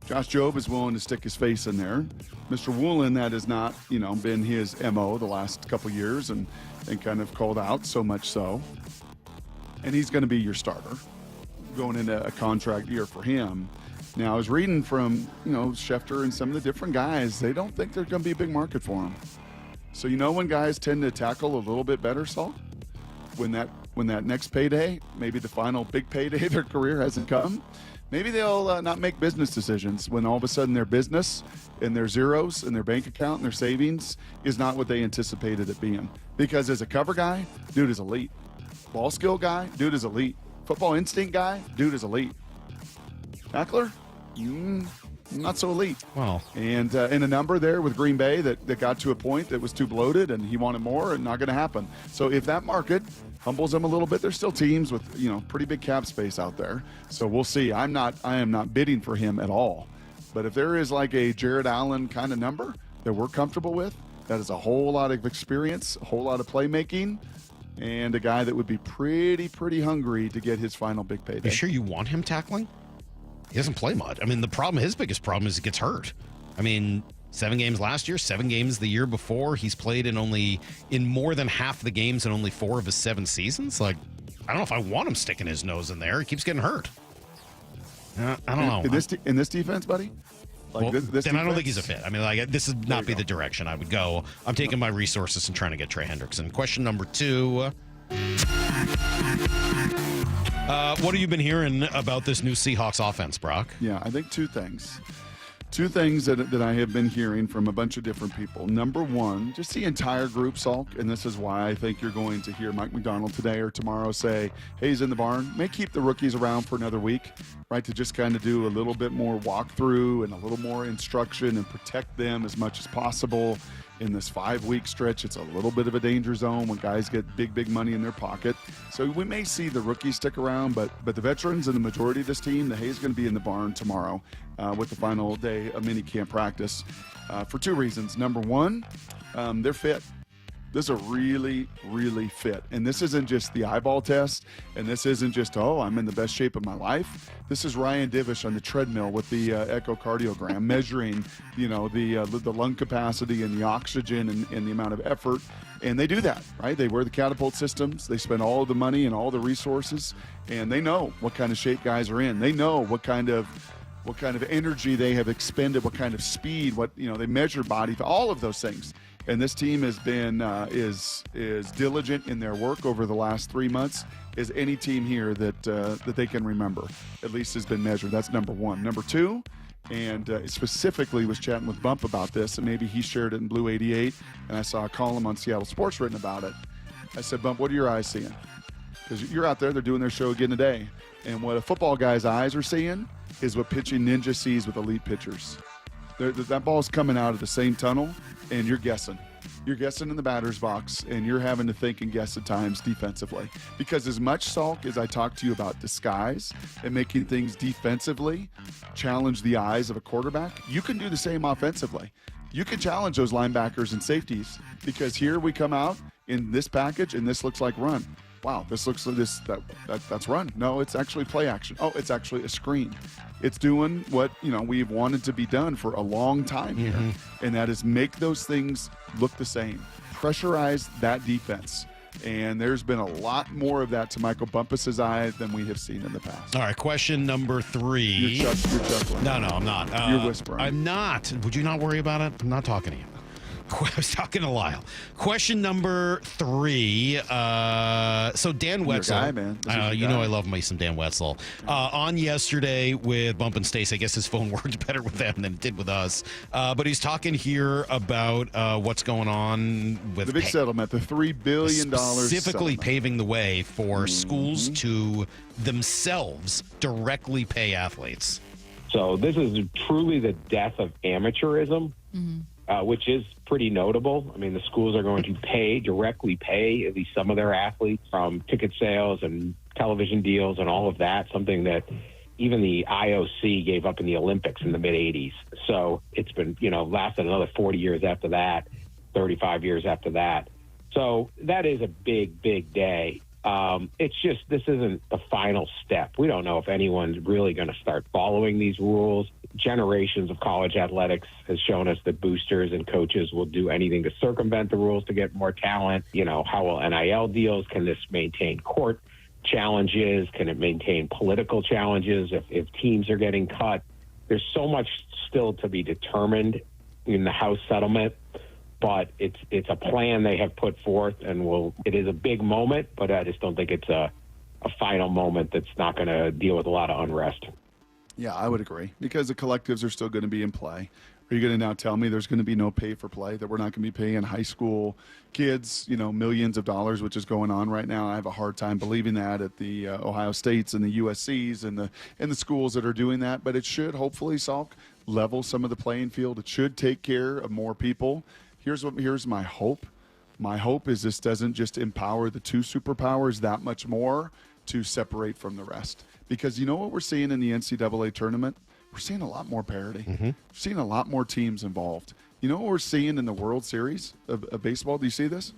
Josh Jobe is willing to stick his face in there. Mr. Woolen, that has not, you know, been his MO the last couple years and kind of called out, so much so. And he's going to be your starter going into a contract year for him. Now, I was reading from, you know, Schefter and some of the different guys. They don't think there's going to be a big market for him. So, you know, when guys tend to tackle a little bit better, Saul, when that next payday, maybe the final big payday of their career hasn't come, maybe they'll not make business decisions when all of a sudden their business and their zeros and their bank account and their savings is not what they anticipated it being. Because as a cover guy, dude is elite. Ball skill guy, dude is elite. Football instinct guy, dude is elite. Tackler, not so elite. Wow. And in a number there with Green Bay that got to a point that was too bloated and he wanted more, and not going to happen. So if that market humbles them a little bit, there's still teams with, you know, pretty big cap space out there. So we'll see. I am not bidding for him at all. But if there is like a Jared Allen kind of number that we're comfortable with, that is a whole lot of experience, a whole lot of playmaking, and a guy that would be pretty hungry to get his final big payday. You sure you want him tackling? He doesn't play much. I mean, his biggest problem is he gets hurt. I mean, 7 games last year, 7 games the year before. He's played in more than half the games in only 4 of his 7 seasons. Like, I don't know if I want him sticking his nose in there. He keeps getting hurt. I don't know. In this defense, buddy? Like Well, this then I don't defense? think he's a fit. I mean, like, this would not be the direction I would go. I'm taking my resources and trying to get Trey Hendrickson. Question number 2. What have you been hearing about this new Seahawks offense, Brock? Yeah, I think 2 things. 2 things that I have been hearing from a bunch of different people. Number 1, just the entire group, Salk, and this is why I think you're going to hear Mike McDonald today or tomorrow say, hey, he's in the barn. May keep the rookies around for another week, right, to just kind of do a little bit more walkthrough and a little more instruction and protect them as much as possible. In this 5-week stretch, it's a little bit of a danger zone when guys get big money in their pocket. So we may see the rookies stick around, but the veterans and the majority of this team, the hay's going to be in the barn tomorrow with the final day of mini camp practice for 2 reasons. Number 1, they're fit. This is a really, really fit. And this isn't just the eyeball test, and this isn't just, I'm in the best shape of my life. This is Ryan Divish on the treadmill with the echocardiogram measuring, the lung capacity and the oxygen and the amount of effort. And they do that, right? They wear the catapult systems. They spend all of the money and all the resources, and they know what kind of shape guys are in. They know what kind of energy they have expended, what kind of speed, they measure body, all of those things. And this team has been is diligent in their work over the last 3 months as any team here that they can remember, at least has been measured. That's number one. Number two, and specifically was chatting with Bump about this, and maybe he shared it in Blue 88, and I saw a column on Seattle Sports written about it. I said, Bump, what are your eyes seeing? Because you're out there, they're doing their show again today. And what a football guy's eyes are seeing is what Pitching Ninja sees with elite pitchers. That ball's coming out of the same tunnel, and you're guessing. You're guessing in the batter's box, and you're having to think and guess at times defensively. Because as much, Salk, as I talk to you about disguise and making things defensively challenge the eyes of a quarterback, you can do the same offensively. You can challenge those linebackers and safeties, because here we come out in this package, and this looks like run. Wow, this looks like that's run. No, it's actually play action. Oh, it's actually a screen. It's doing what we've wanted to be done for a long time here, and that is make those things look the same. Pressurize that defense. And there's been a lot more of that to Michael Bumpus's eye than we have seen in the past. All right, question number 3. You're chuckling. No, I'm not. You're whispering. I'm not. Would you not worry about it? I'm not talking to you. I was talking to Lyle. Question number 3. So Dan Wetzel. Your guy, man. I love me some Dan Wetzel. On yesterday with Bump and Stace, I guess his phone worked better with them than it did with us. But he's talking here about what's going on with the big settlement, the $3 billion specifically settlement. paving the way for schools to themselves directly pay athletes. So this is truly the death of amateurism. Which is pretty notable. I mean, the schools are going to directly pay at least some of their athletes from ticket sales and television deals and all of that, something that even the IOC gave up in the Olympics in the mid-'80s. So it's been, lasted another 40 years after that, 35 years after that. So that is a big, big day. It's just, this isn't the final step. We don't know if anyone's really going to start following these rules. Generations of college athletics has shown us that boosters and coaches will do anything to circumvent the rules to get more talent. How will NIL deals? Can this maintain court challenges? Can it maintain political challenges if teams are getting cut? There's so much still to be determined in the House settlement, but it's a plan they have put forth, and it is a big moment, but I just don't think it's a final moment that's not going to deal with a lot of unrest. Yeah, I would agree, because the collectives are still going to be in play. Are you going to now tell me there's going to be no pay for play, that we're not going to be paying high school kids, millions of dollars, which is going on right now? I have a hard time believing that at the Ohio States and the USCs and the schools that are doing that. But it should hopefully, Salk, level some of the playing field. It should take care of more people. Here's my hope. My hope is this doesn't just empower the 2 superpowers that much more to separate from the rest. Because you know what we're seeing in the NCAA tournament? We're seeing a lot more parity. We're seeing a lot more teams involved. You know what we're seeing in the World Series of baseball? Do you see this?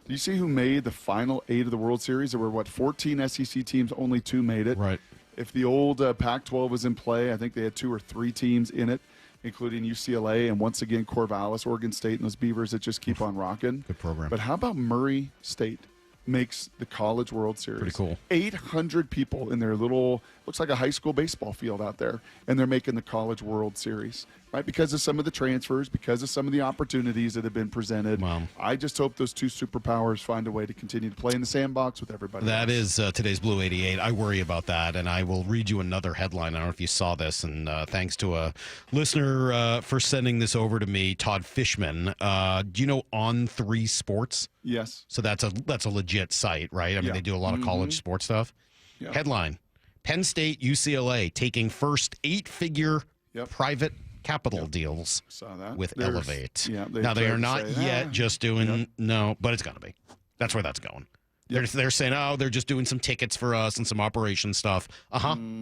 Do you see who made the final 8 of the World Series? There were, 14 SEC teams, only 2 made it. Right. If the old Pac-12 was in play, I think they had 2 or 3 teams in it, including UCLA and once again Corvallis, Oregon State, and those Beavers that just keep on rocking. Good program. But how about Murray State makes the College World Series? Pretty cool. 800 people in their little, looks like a high school baseball field out there, and they're making the College World Series, right? Because of some of the transfers, because of some of the opportunities that have been presented. Wow. I just hope those 2 superpowers find a way to continue to play in the sandbox with everybody That else. is today's Blue 88. I worry about that, and I will read you another headline. I don't know if you saw this, and thanks to a listener for sending this over to me, Todd Fishman. Do you know On3 Sports? Yes. So that's a legit site, right? I mean, they do a lot of college sports stuff. Yeah. Headline: Penn State, UCLA taking first 8-figure private capital deals Saw that. with There's- Elevate. yeah, they Now, they tried are to not say, yet just doing, no, but it's going to be. That's where that's going. They're saying, they're just doing some tickets for us and some operation stuff.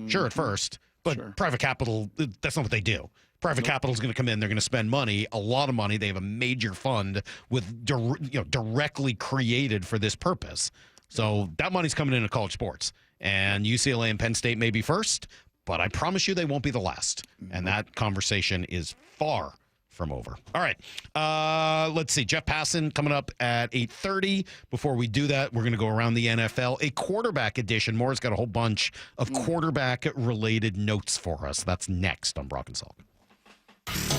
Sure, at first. But private capital, that's not what they do. Private capital is going to come in. They're going to spend money, a lot of money. They have a major fund with directly created for this purpose. So that money's coming into college sports. And UCLA and Penn State may be first, but I promise you they won't be the last. And that conversation is far from over. All right. Let's see. Jeff Passan coming up at 8:30. Before we do that, we're going to go around the NFL. A quarterback edition. Moore's got a whole bunch of quarterback-related notes for us. That's next on Brock and Salk.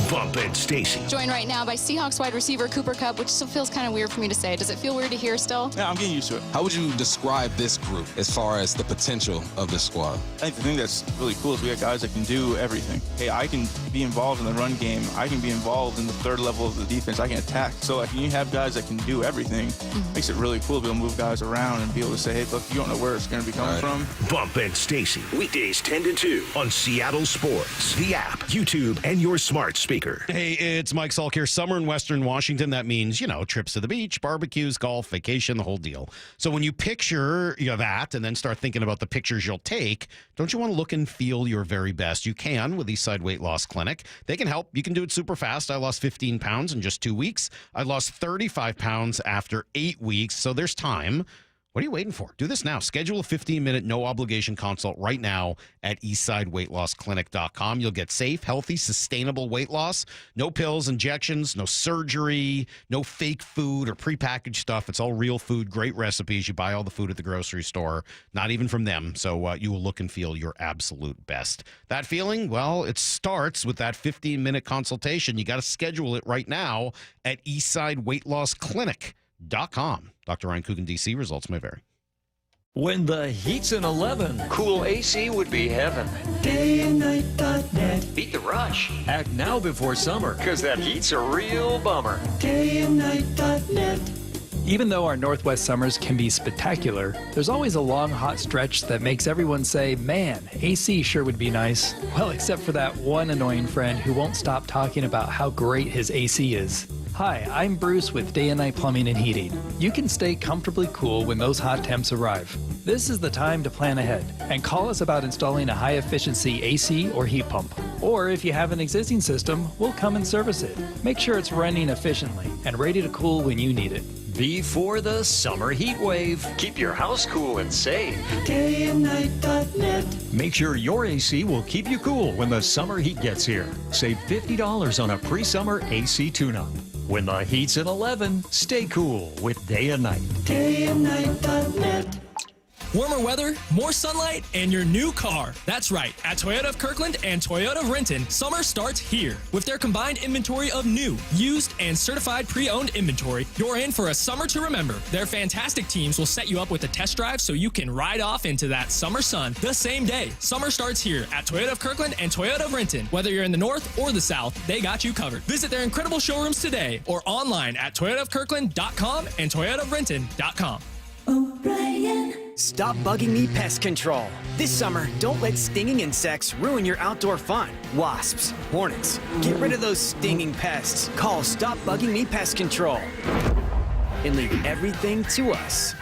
Bump and Stacy. Joined right now by Seahawks wide receiver Cooper Kupp, which still feels kind of weird for me to say. Does it feel weird to hear still? Yeah, I'm getting used to it. How would you describe this group as far as the potential of this squad? I think the thing that's really cool is we got guys that can do everything. Hey, I can be involved in the run game. I can be involved in the third level of the defense. I can attack. So like, when you have guys that can do everything, makes it really cool to be able to move guys around and be able to say, hey, look, you don't know where it's going to be coming from. Bump and Stacy. Weekdays 10 to 2 on Seattle Sports, the app, YouTube, and your smart speaker. Hey, it's Mike Salk here. Summer in Western Washington, that means, trips to the beach, barbecues, golf, vacation, the whole deal. So when you picture that and then start thinking about the pictures you'll take, don't you want to look and feel your very best? You can with Eastside Weight Loss Clinic. They can help. You can do it super fast. I lost 15 pounds in just 2 weeks. I lost 35 pounds after 8 weeks. So there's time. What are you waiting for? Do this now. Schedule a 15-minute no-obligation consult right now at eastsideweightlossclinic.com. You'll get safe, healthy, sustainable weight loss. No pills, injections, no surgery, no fake food or prepackaged stuff. It's all real food, great recipes. You buy all the food at the grocery store, not even from them. So you will look and feel your absolute best. That feeling, well, it starts with that 15-minute consultation. You got to schedule it right now at eastsideweightlossclinic.com. Dr. Ryan Coogan, D.C. Results may vary. When the heat's in 11, cool AC would be heaven. Dayandnight.net. Beat the rush. Act now before summer, because that heat's a real bummer. Dayandnight.net. Even though our Northwest summers can be spectacular, there's always a long, hot stretch that makes everyone say, man, AC sure would be nice. Well, except for that one annoying friend who won't stop talking about how great his AC is. Hi, I'm Bruce with Day and Night Plumbing and Heating. You can stay comfortably cool when those hot temps arrive. This is the time to plan ahead and call us about installing a high-efficiency AC or heat pump. Or if you have an existing system, we'll come and service it. Make sure it's running efficiently and ready to cool when you need it. Before the summer heat wave, keep your house cool and safe. Dayandnight.net. Make sure your AC will keep you cool when the summer heat gets here. Save $50 on a pre-summer AC tune-up. When the heat's at 11, stay cool with Day and Night. Dayandnight.net. Warmer weather, more sunlight, and your new car. That's right. At Toyota of Kirkland and Toyota of Renton, summer starts here. With their combined inventory of new, used, and certified pre-owned inventory, you're in for a summer to remember. Their fantastic teams will set you up with a test drive so you can ride off into that summer sun the same day. Summer starts here at Toyota of Kirkland and Toyota of Renton. Whether you're in the north or the south, they got you covered. Visit their incredible showrooms today or online at toyotaofkirkland.com and toyotaofrenton.com. O'Brien. Stop bugging me pest control. This summer, don't let stinging insects ruin your outdoor fun. Wasps, hornets, get rid of those stinging pests. Call Stop Bugging Me Pest Control and leave everything to us.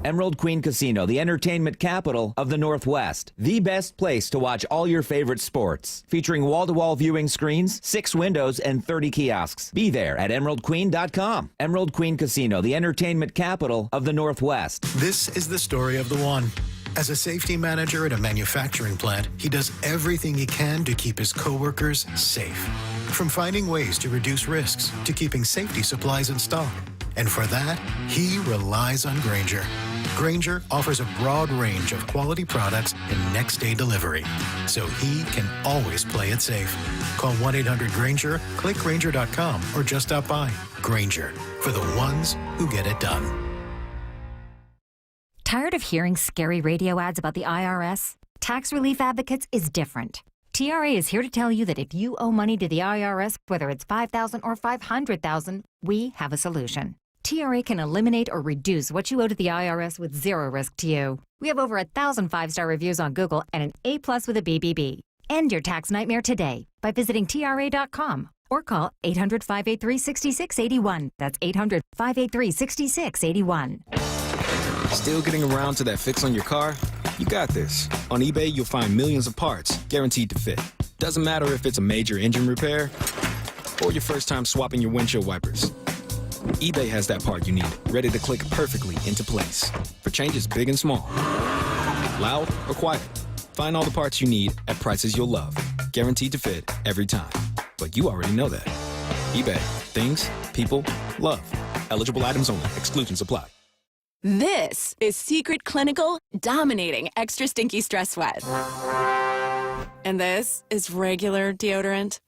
Emerald Queen Casino, the entertainment capital of the Northwest. The best place to watch all your favorite sports. Featuring wall-to-wall viewing screens, 6 windows, and 30 kiosks. Be there at emeraldqueen.com. Emerald Queen Casino, the entertainment capital of the Northwest. This is the story of the one. As a safety manager at a manufacturing plant, he does everything he can to keep his coworkers safe. From finding ways to reduce risks to keeping safety supplies in stock. And for that, he relies on Grainger. Grainger offers a broad range of quality products and next-day delivery, so he can always play it safe. Call 1-800-GRAINGER, click Grainger.com, or just stop by. Grainger, for the ones who get it done. Tired of hearing scary radio ads about the IRS? Tax Relief Advocates is different. TRA is here to tell you that if you owe money to the IRS, whether it's $5,000 or $500,000, we have a solution. TRA can eliminate or reduce what you owe to the IRS with zero risk to you. We have over 1,000 5-star reviews on Google and an A+ with a BBB. End your tax nightmare today by visiting TRA.com or call 800-583-6681. That's 800-583-6681. Still getting around to that fix on your car? You got this. On eBay, you'll find millions of parts guaranteed to fit. Doesn't matter if it's a major engine repair or your first time swapping your windshield wipers. eBay has that part you need, ready to click perfectly into place for changes big and small. Loud or quiet, find all the parts you need at prices you'll love. Guaranteed to fit every time. But you already know that. eBay. Things, people, love. Eligible items only. Exclusions apply. This is Secret Clinical dominating extra stinky stress sweat. And this is regular deodorant.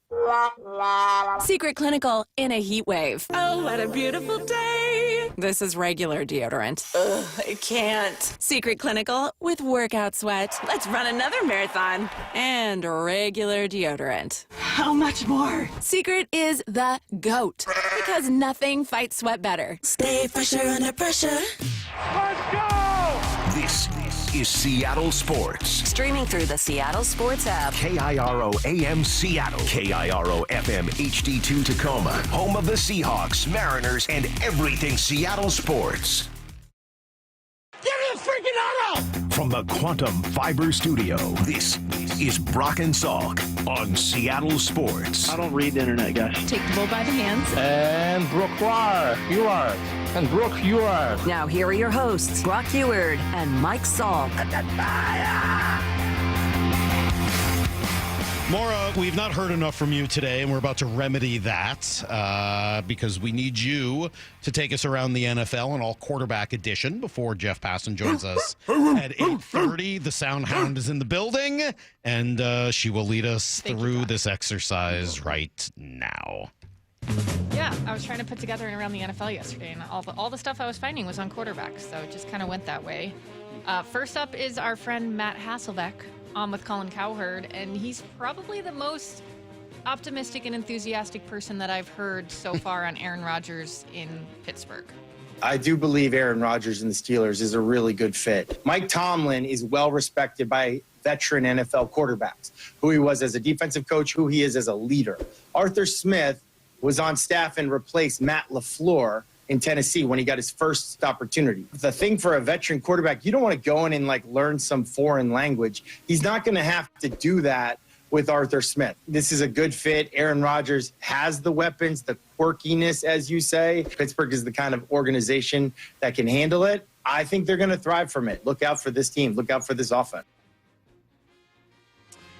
Secret Clinical in a heat wave. Oh, what a beautiful day. This is regular deodorant. Ugh, I can't. Secret Clinical with workout sweat. Let's run another marathon. And regular deodorant. How much more? Secret is the GOAT because nothing fights sweat better. Stay fresher under pressure. Let's go! This is Seattle Sports. Streaming through the Seattle Sports app. KIRO AM Seattle. KIRO FM HD2 Tacoma. Home of the Seahawks, Mariners, and everything Seattle sports. Give me a freaking auto! From the Quantum Fiber Studio, this is Brock and Salk on Seattle Sports. I don't read the internet, guys. Take the bull by the hands. And Brooke Ewart. And Brooke Ewart. Now here are your hosts, Brock Ewart and Mike Salk. Maura, we've not heard enough from you today, and we're about to remedy that because we need you to take us around the NFL and all quarterback edition before Jeff Passan joins us at 8:30. The Sound Hound is in the building, and she will lead us through this exercise right now. Yeah, I was trying to put together an around the NFL yesterday, and all the stuff I was finding was on quarterbacks, so it just kind of went that way. First up is our friend Matt Hasselbeck on with Colin Cowherd, and he's probably the most optimistic and enthusiastic person that I've heard so far on Aaron Rodgers in Pittsburgh. I do believe Aaron Rodgers and the Steelers is a really good fit. Mike Tomlin is well respected by veteran NFL quarterbacks, who he was as a defensive coach, who he is as a leader. Arthur Smith was on staff and replaced Matt LaFleur in Tennessee when he got his first opportunity. The thing for a veteran quarterback, you don't want to go in and learn some foreign language. He's not going to have to do that with Arthur Smith. This is a good fit. Aaron Rodgers has the weapons, the quirkiness, as you say. Pittsburgh is the kind of organization that can handle it. I think they're going to thrive from it. Look out for this team. Look out for this offense.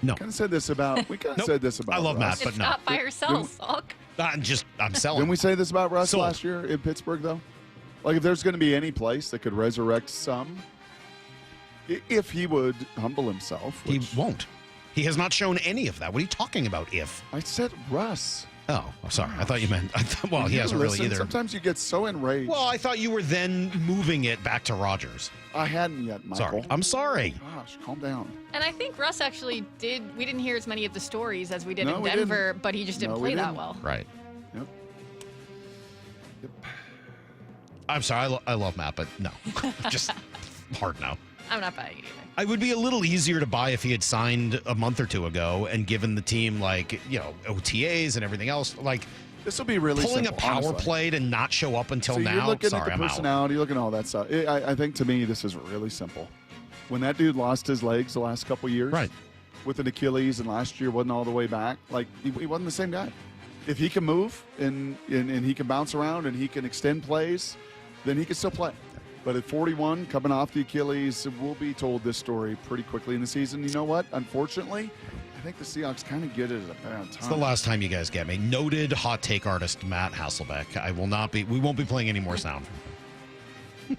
No. We kind of said this about I love Matt, but It's no. not by yourself, Salk. I'm selling. Didn't we say this about Russ Sold. last year in Pittsburgh, though? Like, if there's going to be any place that could resurrect some, if he would humble himself. He won't. He has not shown any of that. What are you talking about, if? I said Russ. Oh, sorry. I thought you meant... well, he hasn't really either. Sometimes you get so enraged. Well, I thought you were then moving it back to Rodgers. I hadn't yet, Michael. Sorry. I'm sorry. Gosh, calm down. And I think Russ actually we didn't hear as many of the stories as we did No, in we Denver, didn't. but he just didn't No, play we that didn't. well. Right. Yep. I'm sorry. I love Matt, but no. Just hard no. I'm not buying it either. I would be a little easier to buy if he had signed a month or two ago and given the team, OTAs and everything else. This will be really pulling simple, a power honestly. play to not show up until So now. you're looking Sorry, at the I'm personality, you're looking at all that stuff. I think, to me, this is really simple. When that dude lost his legs the last couple of years, right, with an Achilles, and last year wasn't all the way back, he wasn't the same guy. If he can move and he can bounce around and he can extend plays, then he can still play. But at 41, coming off the Achilles, we'll be told this story pretty quickly in the season. You know what? Unfortunately, I think the Seahawks kind of get it at a bad time. It's the last time you guys get me. Noted hot take artist Matt Hasselbeck. We won't be playing any more sound.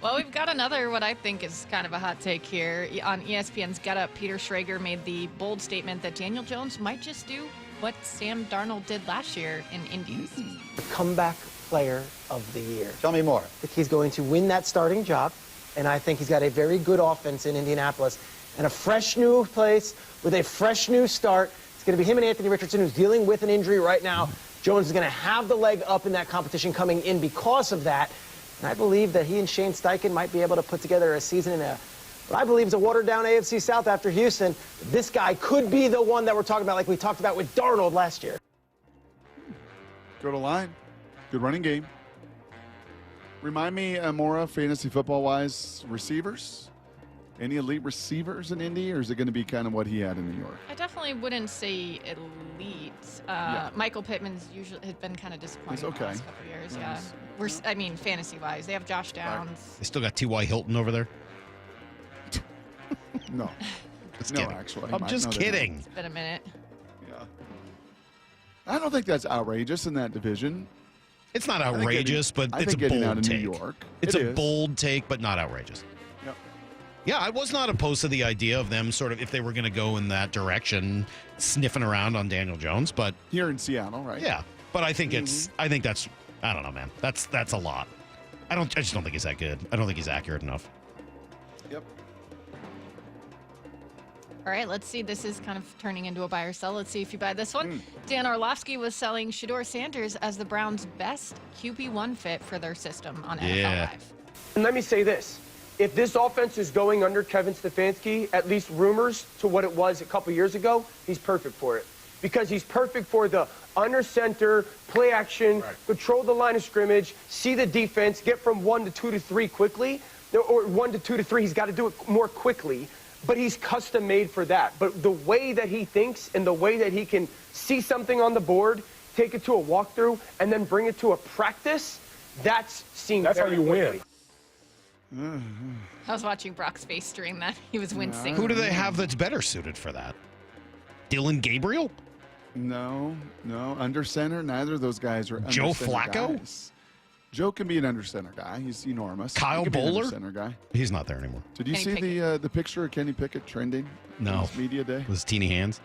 Well, we've got another, what I think is kind of a hot take here. On ESPN's Get Up, Peter Schrager made the bold statement that Daniel Jones might just do what Sam Darnold did last year in Indy. The comeback player of the year. Tell me more. I think he's going to win that starting job, and I think he's got a very good offense in Indianapolis and a fresh new place with a fresh new start. It's going to be him and Anthony Richardson, who's dealing with an injury right now. Jones is going to have the leg up in that competition coming in because of that. And I believe that he and Shane Steichen might be able to put together a season in what I believe is a watered-down AFC South after Houston. This guy could be the one that we're talking about, like we talked about with Darnold last year. Go to line. Good running game. Remind me, Maura, fantasy football-wise, receivers? Any elite receivers in Indy, or is it going to be kind of what he had in New York? I definitely wouldn't say elite. Michael Pittman's usually has been kind of disappointing He's okay. the last couple of years. Yeah, fantasy-wise, they have Josh Downs. They still got T.Y. Hilton over there. No, Just no, kidding. actually, I'm just kidding. It's been a minute. Yeah, I don't think that's outrageous in that division. It's not outrageous, but it's a getting bold out of take. New York. It's It a is. bold take, but not outrageous. Yep. Yeah, I was not opposed to the idea of them sort of, if they were going to go in that direction, sniffing around on Daniel Jones. But here in Seattle, right? Yeah, but I think I think that's, I don't know, man. That's a lot. I just don't think he's that good. I don't think he's accurate enough. Yep. All right, let's see. This is kind of turning into a buy or sell. Let's see if you buy this one. Dan Orlovsky was selling Shedeur Sanders as the Browns' best QB1 fit for their system on NFL Live. And let me say this. If this offense is going under Kevin Stefanski, at least rumors to what it was a couple years ago, he's perfect for it. Because he's perfect for the under center, play action, control the line of scrimmage, see the defense, get from 1 to 2 to 3 quickly, or 1 to 2 to 3. He's got to do it more quickly. But he's custom made for that. But the way that he thinks and the way that he can see something on the board, take it to a walkthrough, and then bring it to a practice, that's how you win. I was watching Brock's face during that. He was wincing. Who do they have that's better suited for that? Dylan Gabriel? No. Under center, neither of those guys are Joe under center Flacco? guys. Joe can be an under center guy. He's enormous. Kyle He can be an Bowler? under center guy. He's not there anymore. Did you see the picture of Kenny Pickett trending? No. His media day. With his teeny hands?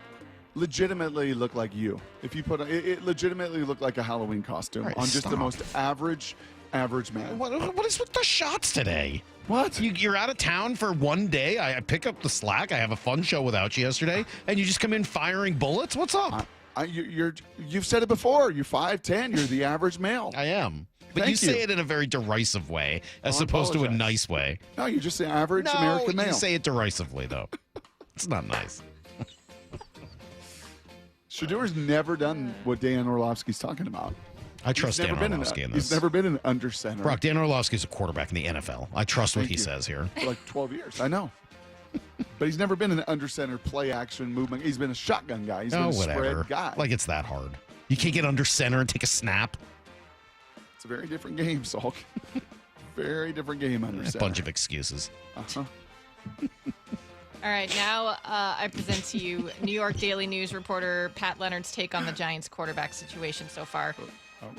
Legitimately looked like you. If you put it legitimately looked like a Halloween costume Right, on just stop. the most average man. What is with the shots today? What? You're out of town for one day. I pick up the slack. I have a fun show without you yesterday, and you just come in firing bullets? What's up? You've said it before. You're 5'10". You're the average male. I am. But Thank you you. say it in a very derisive way, as I opposed to a apologize. nice way. No, you just say average American male. you say it derisively, though. It's not nice. Shadeur's never done what Dan Orlovsky's talking about. I trust He's Dan never been Orlovsky in He's this. never been an under center. Brock, Dan Orlovsky's a quarterback in the NFL. I trust what Thank he you. says here. For like 12 years. I know. But he's never been an under center play action movement. He's been a shotgun guy. He's been a whatever. spread guy. Like it's that hard. You can't get under center and take a snap. It's a very different game, Salk. Very different game under A center. bunch of excuses. Uh-huh. All right, now I present to you New York Daily News reporter Pat Leonard's take on the Giants quarterback situation so far.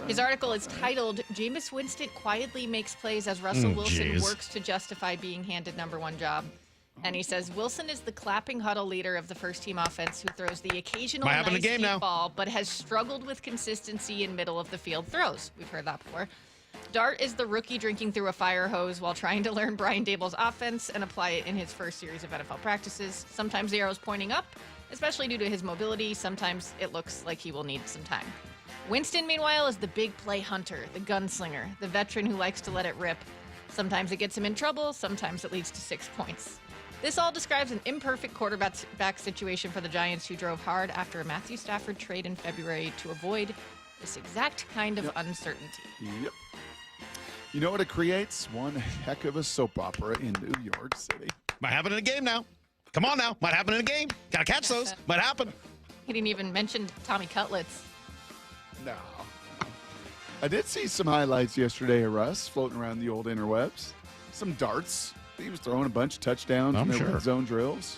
His article is titled, Jameis Winston quietly makes plays as Russell Wilson geez. works to justify being handed #1 job. And he says, Wilson is the clapping huddle leader of the first-team offense who throws the occasional Might happen in nice the game deep now. ball, but has struggled with consistency in middle-of-the-field throws. We've heard that before. Dart is the rookie drinking through a fire hose while trying to learn Brian Dable's offense and apply it in his first series of NFL practices. Sometimes the arrow's pointing up, especially due to his mobility. Sometimes it looks like he will need some time. Winston, meanwhile, is the big play hunter, the gunslinger, the veteran who likes to let it rip. Sometimes it gets him in trouble, sometimes it leads to 6 points. This all describes an imperfect quarterback situation for the Giants, who drove hard after a Matthew Stafford trade in February to avoid this exact kind of uncertainty. Yep. You know what it creates? One heck of a soap opera in New York City. Might happen in a game now. Come on now. Might happen in a game. Gotta catch those. Might happen. He didn't even mention Tommy Cutlets. No. I did see some highlights yesterday of Russ floating around the old interwebs. Some darts. He was throwing a bunch of touchdowns I'm in their sure. red zone drills.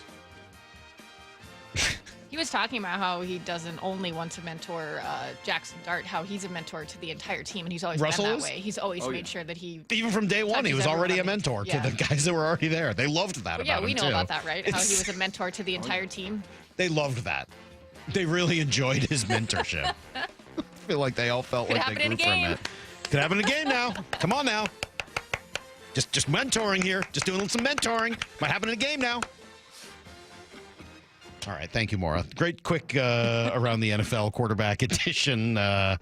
He was talking about how he doesn't only want to mentor Jackson Dart, how he's a mentor to the entire team, and he's always Russell been that is? way. He's always Oh, made yeah. sure that he Even from day one, he touches was already a everyone. mentor Yeah. to the guys that were already there. They loved that Well, about yeah, him, we know too. about that, right? How he It's- was a mentor to the entire team. They loved that. They really enjoyed his mentorship. I feel like they all felt Could like happen they in a grew from game. it. Could happen in a game now. Come on now. Just mentoring here. Just doing some mentoring. Might happen in a game now. All right. Thank you, Maura. Great, quick around the NFL quarterback edition. That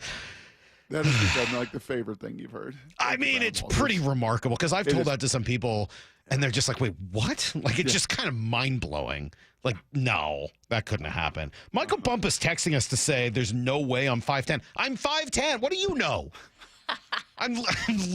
has become like the favorite thing you've heard. I mean, it's pretty remarkable because I've It told is. that to some people and they're just like, wait, what? Like, it's just kind of mind blowing. Like, no, that couldn't have happened. Michael Bump is texting us to say there's no way I'm 5'10. I'm 5'10. What do you know? I'm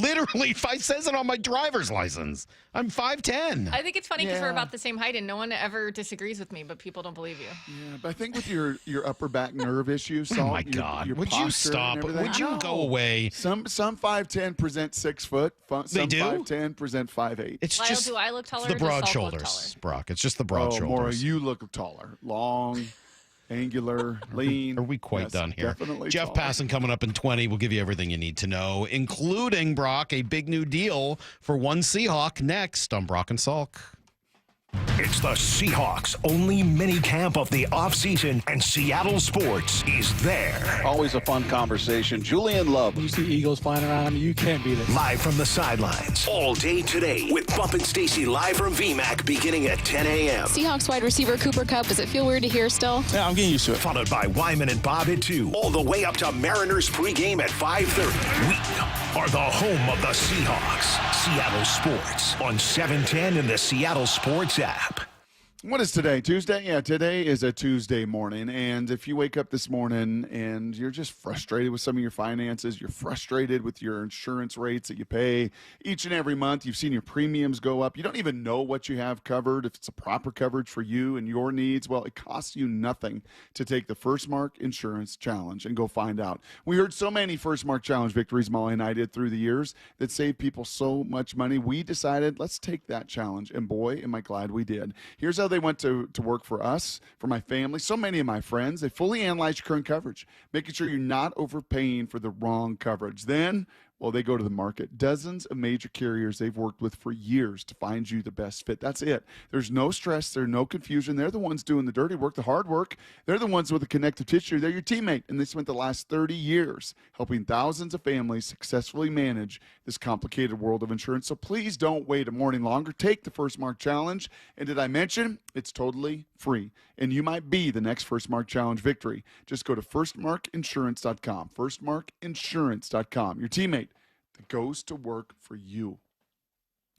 literally, it says it on my driver's license. I'm 5'10". I think it's funny because we're about the same height and no one ever disagrees with me, but people don't believe you. Yeah, but I think with your upper back nerve issues, Oh my God. Would you stop? Would you go away? Some 5'10" present 6 foot. Some They do? 5'10" present 5'8". It's Lyle, just do I look taller the or does broad Salk look shoulders, Brock. It's just the broad shoulders. Maura, you look taller. Long, angular, lean. Are we quite done here? Definitely Jeff taller. Passan coming up in 20. We'll give you everything you need to know, including, Brock, a big new deal for one Seahawk next on Brock and Salk. It's the Seahawks' only mini camp of the offseason, and Seattle sports is there. Always a fun conversation. Julian Love. You see Eagles flying around, you can't beat it. Live from the sidelines all day today with Bump and Stacy live from VMAC beginning at 10 a.m. Seahawks wide receiver Cooper Kupp. Does it feel weird to hear still? Yeah, I'm getting used to it. Followed by Wyman and Bob at 2, all the way up to Mariners pregame at 5:30. We are the home of the Seahawks. Seattle sports on 710 and the Seattle Sports app. What is today? Tuesday? Yeah, today is a Tuesday morning. And if you wake up this morning and you're just frustrated with some of your finances, you're frustrated with your insurance rates that you pay each and every month, you've seen your premiums go up, you don't even know what you have covered, if it's a proper coverage for you and your needs, well, it costs you nothing to take the First Mark Insurance Challenge and go find out. We heard so many First Mark Challenge victories, Molly and I did through the years, that saved people so much money. We decided, let's take that challenge. And boy, am I glad we did. Here's how they went to work for us, for my family, so many of my friends. They fully analyze your current coverage, making sure you're not overpaying for the wrong coverage. Then, well, they go to the market. Dozens of major carriers they've worked with for years to find you the best fit. That's it. There's no stress. There's no confusion. They're the ones doing the dirty work, the hard work. They're the ones with the connective tissue. They're your teammate, and they spent the last 30 years helping thousands of families successfully manage this complicated world of insurance. So please don't wait a morning longer. Take the First Mark Challenge. And did I mention it's totally free? And you might be the next First Mark Challenge victory. Just go to firstmarkinsurance.com. Firstmarkinsurance.com. Your teammate that goes to work for you.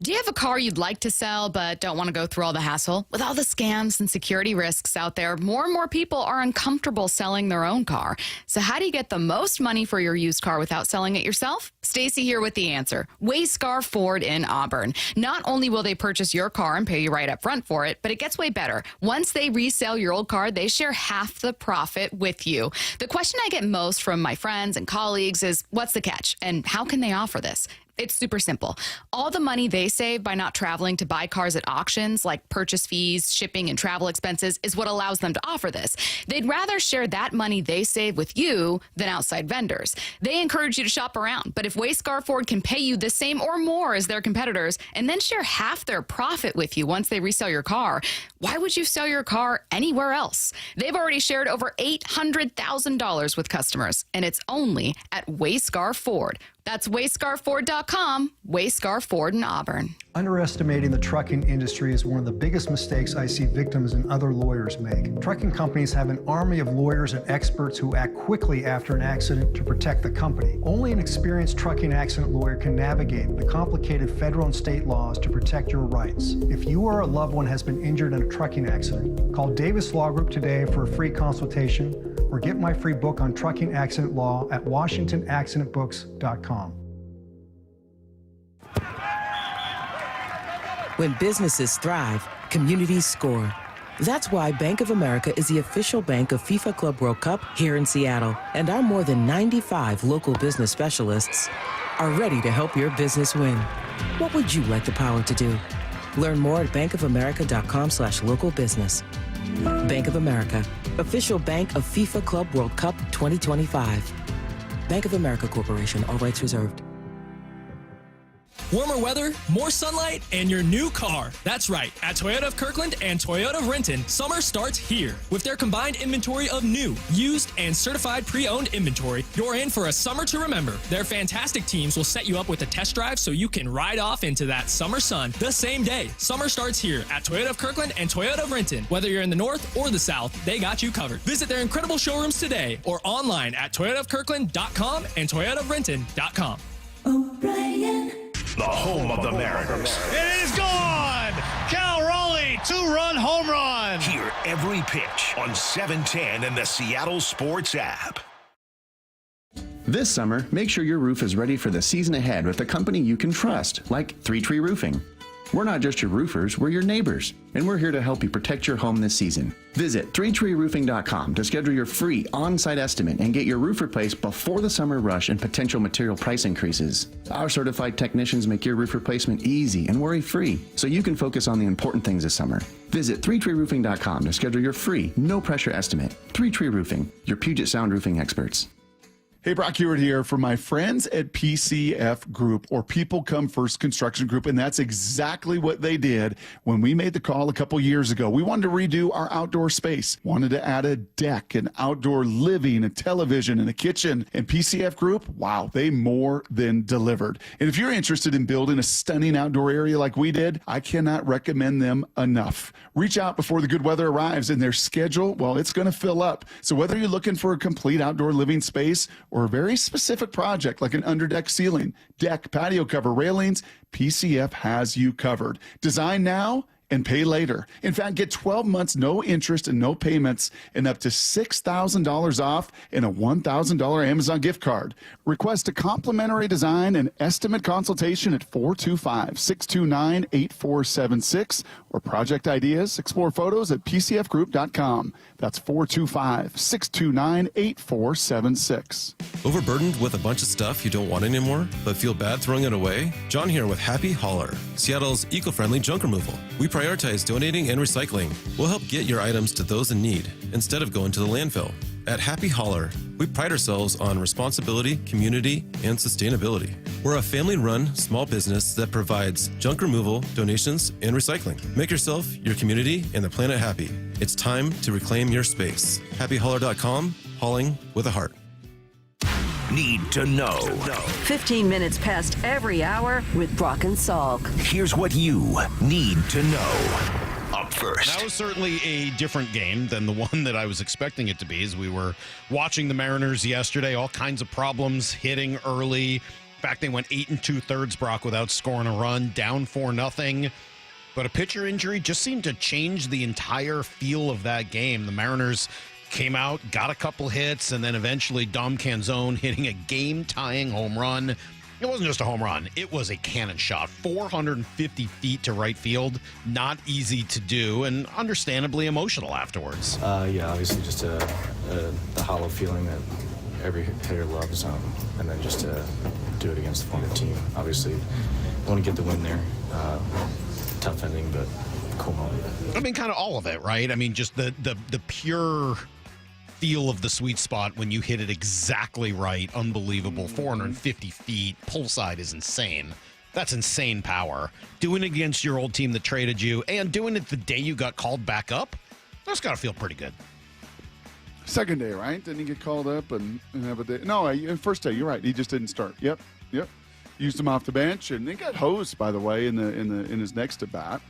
Do you have a car you'd like to sell but don't want to go through all the hassle? With all the scams and security risks out there, more and more people are uncomfortable selling their own car. So how do you get the most money for your used car without selling it yourself? Stacy here with the answer. Wayscar Ford in Auburn. Not only will they purchase your car and pay you right up front for it, but it gets way better. Once they resell your old car, they share half the profit with you. The question I get most from my friends and colleagues is, what's the catch? And how can they offer this? It's super simple. All the money they save by not traveling to buy cars at auctions, like purchase fees, shipping, and travel expenses, is what allows them to offer this. They'd rather share that money they save with you than outside vendors. They encourage you to shop around, but if Wayscar Ford can pay you the same or more as their competitors and then share half their profit with you once they resell your car, why would you sell your car anywhere else? They've already shared over $800,000 with customers, and it's only at Wayscar Ford. That's wayscarford.com, Wayscar Ford in Auburn. Underestimating the trucking industry is one of the biggest mistakes I see victims and other lawyers make. Trucking companies have an army of lawyers and experts who act quickly after an accident to protect the company. Only an experienced trucking accident lawyer can navigate the complicated federal and state laws to protect your rights. If you or a loved one has been injured in a trucking accident, call Davis Law Group today for a free consultation or get my free book on trucking accident law at washingtonaccidentbooks.com. When businesses thrive, communities score. That's why Bank of America is the official bank of FIFA Club World Cup here in Seattle. And our more than 95 local business specialists are ready to help your business win. What would you like the power to do? Learn more at bankofamerica.com/local business. Bank of America, official bank of FIFA Club World Cup 2025. Bank of America Corporation, all rights reserved. Warmer weather, more sunlight, and your new car. That's right. At Toyota of Kirkland and Toyota of Renton, summer starts here. With their combined inventory of new, used, and certified pre-owned inventory, you're in for a summer to remember. Their fantastic teams will set you up with a test drive so you can ride off into that summer sun the same day. Summer starts here at Toyota of Kirkland and Toyota of Renton. Whether you're in the north or the south, they got you covered. Visit their incredible showrooms today or online at toyotaofkirkland.com and toyotaofrenton.com. The home of the Mariners. It is gone! Cal Raleigh, 2-run home run! Hear every pitch on 710 and the Seattle Sports app. This summer, make sure your roof is ready for the season ahead with a company you can trust, like 3 Tree Roofing. We're not just your roofers, we're your neighbors, and we're here to help you protect your home this season. Visit 3treeroofing.com to schedule your free on-site estimate and get your roof replaced before the summer rush and potential material price increases. Our certified technicians make your roof replacement easy and worry-free, so you can focus on the important things this summer. Visit 3treeroofing.com to schedule your free, no-pressure estimate. 3 Tree Roofing, your Puget Sound roofing experts. Hey, Brock Hewitt here for my friends at PCF Group, or People Come First Construction Group, and that's exactly what they did when we made the call a couple years ago. We wanted to redo our outdoor space, wanted to add a deck, an outdoor living, a television, and a kitchen. And PCF Group, wow, they more than delivered. And if you're interested in building a stunning outdoor area like we did, I cannot recommend them enough. Reach out before the good weather arrives, and their schedule, well, it's going to fill up. So whether you're looking for a complete outdoor living space or a very specific project like an underdeck ceiling, deck, patio cover, railings, PCF has you covered. Design now and pay later. In fact, get 12 months, no interest and no payments, and up to $6,000 off and a $1,000 Amazon gift card. Request a complimentary design and estimate consultation at 425-629-8476 or project ideas. Explore photos at pcfgroup.com. That's 425-629-8476. Overburdened with a bunch of stuff you don't want anymore, but feel bad throwing it away? John here with Happy Hauler, Seattle's eco-friendly junk removal. We prioritize donating and recycling. We'll help get your items to those in need instead of going to the landfill. At Happy Hauler, we pride ourselves on responsibility, community, and sustainability. We're a family-run small business that provides junk removal, donations, and recycling. Make yourself, your community, and the planet happy. It's time to reclaim your space. HappyHauler.com, hauling with a heart. Need to know. 15 minutes past every hour with Brock and Salk. Here's what you need to know. Up first. That was certainly a different game than the one that I was expecting it to be, as we were watching the Mariners yesterday. All kinds of problems hitting early. In fact, they went 8 2/3, Brock, without scoring a run, down 4-0. But a pitcher injury just seemed to change the entire feel of that game. The Mariners came out, got a couple hits, and then eventually Dom Canzone hitting a game-tying home run. It wasn't just a home run. It was a cannon shot, 450 feet to right field. Not easy to do, and understandably emotional afterwards. Yeah, obviously just the hollow feeling that every hitter loves, and then just to do it against a former team. Obviously, want to get the win there. Tough ending, but cool moment. I mean, kind of all of it, right? I mean, just the pure feel of the sweet spot when you hit it exactly right. Unbelievable. 450 feet. Pull side is insane. That's insane power. Doing it against your old team that traded you and doing it the day you got called back up, that's got to feel pretty good. Second day, right? Didn't he get called up and have a day? No, first day, you're right. He just didn't start. Yep. Used him off the bench, and he got hosed, by the way, in his next at bat.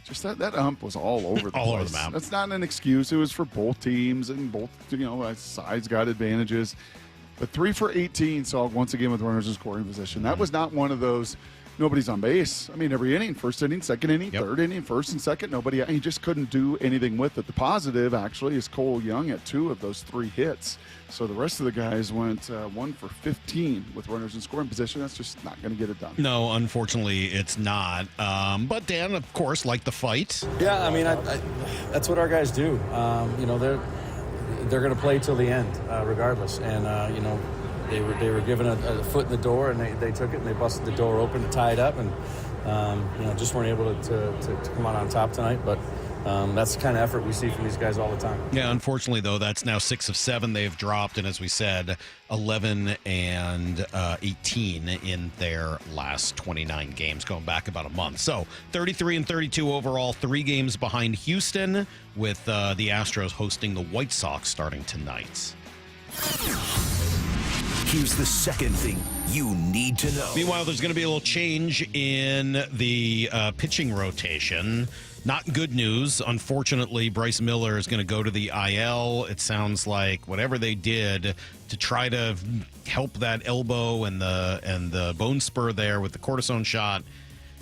Just that ump was all over the place. All over the map. That's not an excuse. It was for both teams, and both sides got advantages. But 3 for 18, so once again with runners in scoring position. That was not one of those nobody's on base. I mean, every inning, first inning, second inning, third inning, first and second, nobody. He just couldn't do anything with it. The positive, actually, is Cole Young had 2 of those 3 hits. So the rest of the guys went 1 for 15 with runners in scoring position. That's just not going to get it done. No, unfortunately, it's not. But Dan, of course, liked the fight. Yeah, I mean, that's what our guys do. They're going to play till the end, regardless. And they were given a foot in the door, and they took it and they busted the door open to tie it up, and just weren't able to come out on top tonight. But that's the kind of effort we see from these guys all the time. Yeah, unfortunately, though, that's now 6 of 7 they've dropped, and as we said, 11 and 18 in their last 29 games, going back about a month. So 33 and 32 overall, 3 games behind Houston, with the Astros hosting the White Sox starting tonight. Here's the second thing you need to know. Meanwhile, there's going to be a little change in the pitching rotation. Not good news. Unfortunately, Bryce Miller is going to go to the IL. It sounds like whatever they did to try to help that elbow and the bone spur there with the cortisone shot,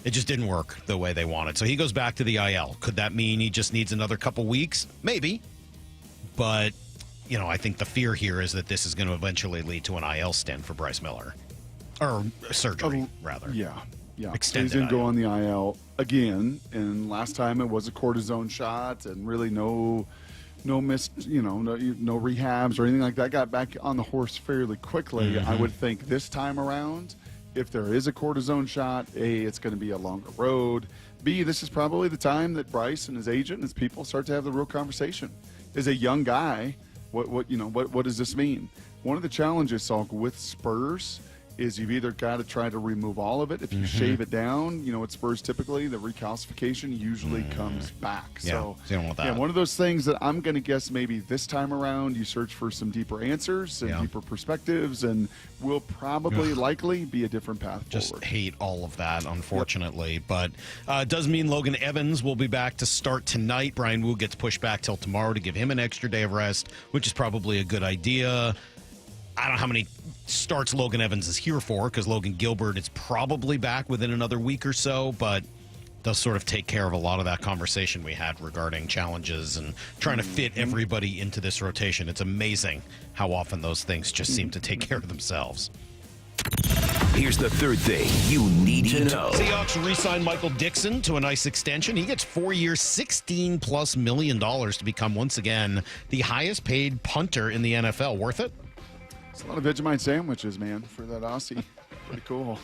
it just didn't work the way they wanted. So he goes back to the IL. Could that mean he just needs another couple weeks? Maybe. But I think the fear here is that this is going to eventually lead to an IL stint for Bryce Miller. Or surgery, rather. Yeah. Extended He's going to go IL. on the IL again, and last time it was a cortisone shot, and really no missed, no rehabs or anything like that. Got back on the horse fairly quickly. Mm-hmm. I would think this time around, if there is a cortisone shot, A, it's going to be a longer road. B, this is probably the time that Bryce and his agent and his people start to have the real conversation. As a young guy, what does this mean? One of the challenges, Salk, with Spurs is you've either got to try to remove all of it. If you shave it down, at Spurs typically, the recalcification usually comes back. Yeah, So you don't want that. one of those things that I'm going to guess maybe this time around you search for some deeper answers and deeper perspectives, and will probably likely be a different path Just forward. hate all of that, unfortunately. But it does mean Logan Evans will be back to start tonight. Brian Wu gets pushed back till tomorrow to give him an extra day of rest, which is probably a good idea. I don't know how many starts Logan Evans is here for, because Logan Gilbert is probably back within another week or so, but does sort of take care of a lot of that conversation we had regarding challenges and trying to fit everybody into this rotation. It's amazing how often those things just seem to take care of themselves. Here's the third thing you need to know. Seahawks re-signed Michael Dixon to a nice extension. He gets 4 years, $16+ million to become once again the highest paid punter in the NFL. Worth it? It's a lot of Vegemite sandwiches, man, for that Aussie. Pretty cool.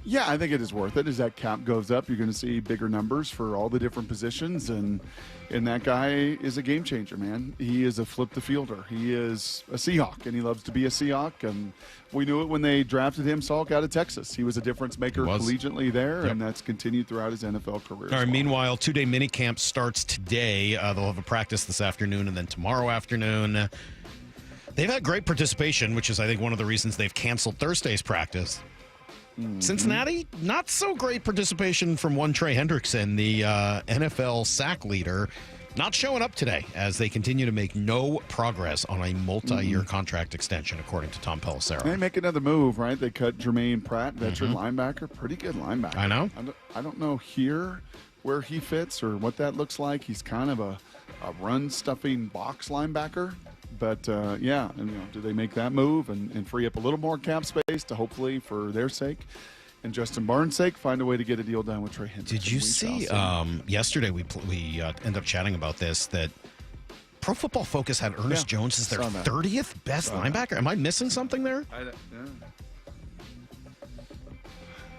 Yeah, I think it is worth it. As that cap goes up, you're going to see bigger numbers for all the different positions, and that guy is a game changer, man. He is a flip the fielder. He is a Seahawk, and he loves to be a Seahawk, and we knew it when they drafted him, Salk, out of Texas. He was a difference maker collegiately there, and that's continued throughout his NFL career. All right, meanwhile, two-day minicamp starts today. They'll have a practice this afternoon and then tomorrow afternoon. They've had great participation, which is, I think, one of the reasons they've canceled Thursday's practice. Cincinnati, not so great participation from one Trey Hendrickson, the NFL sack leader, not showing up today as they continue to make no progress on a multi-year contract extension, according to Tom Pelissero. They make another move, right? They cut Jermaine Pratt, veteran linebacker, pretty good linebacker. I know. I don't know here where he fits or what that looks like. He's kind of a run-stuffing box linebacker. But, do they make that move and free up a little more cap space to hopefully, for their sake and Justin Barnes' sake, find a way to get a deal done with Trey Hendrickson? Did you see yesterday we ended up chatting about this, that Pro Football Focus had Ernest Jones as their 30th best linebacker? Am I missing something there?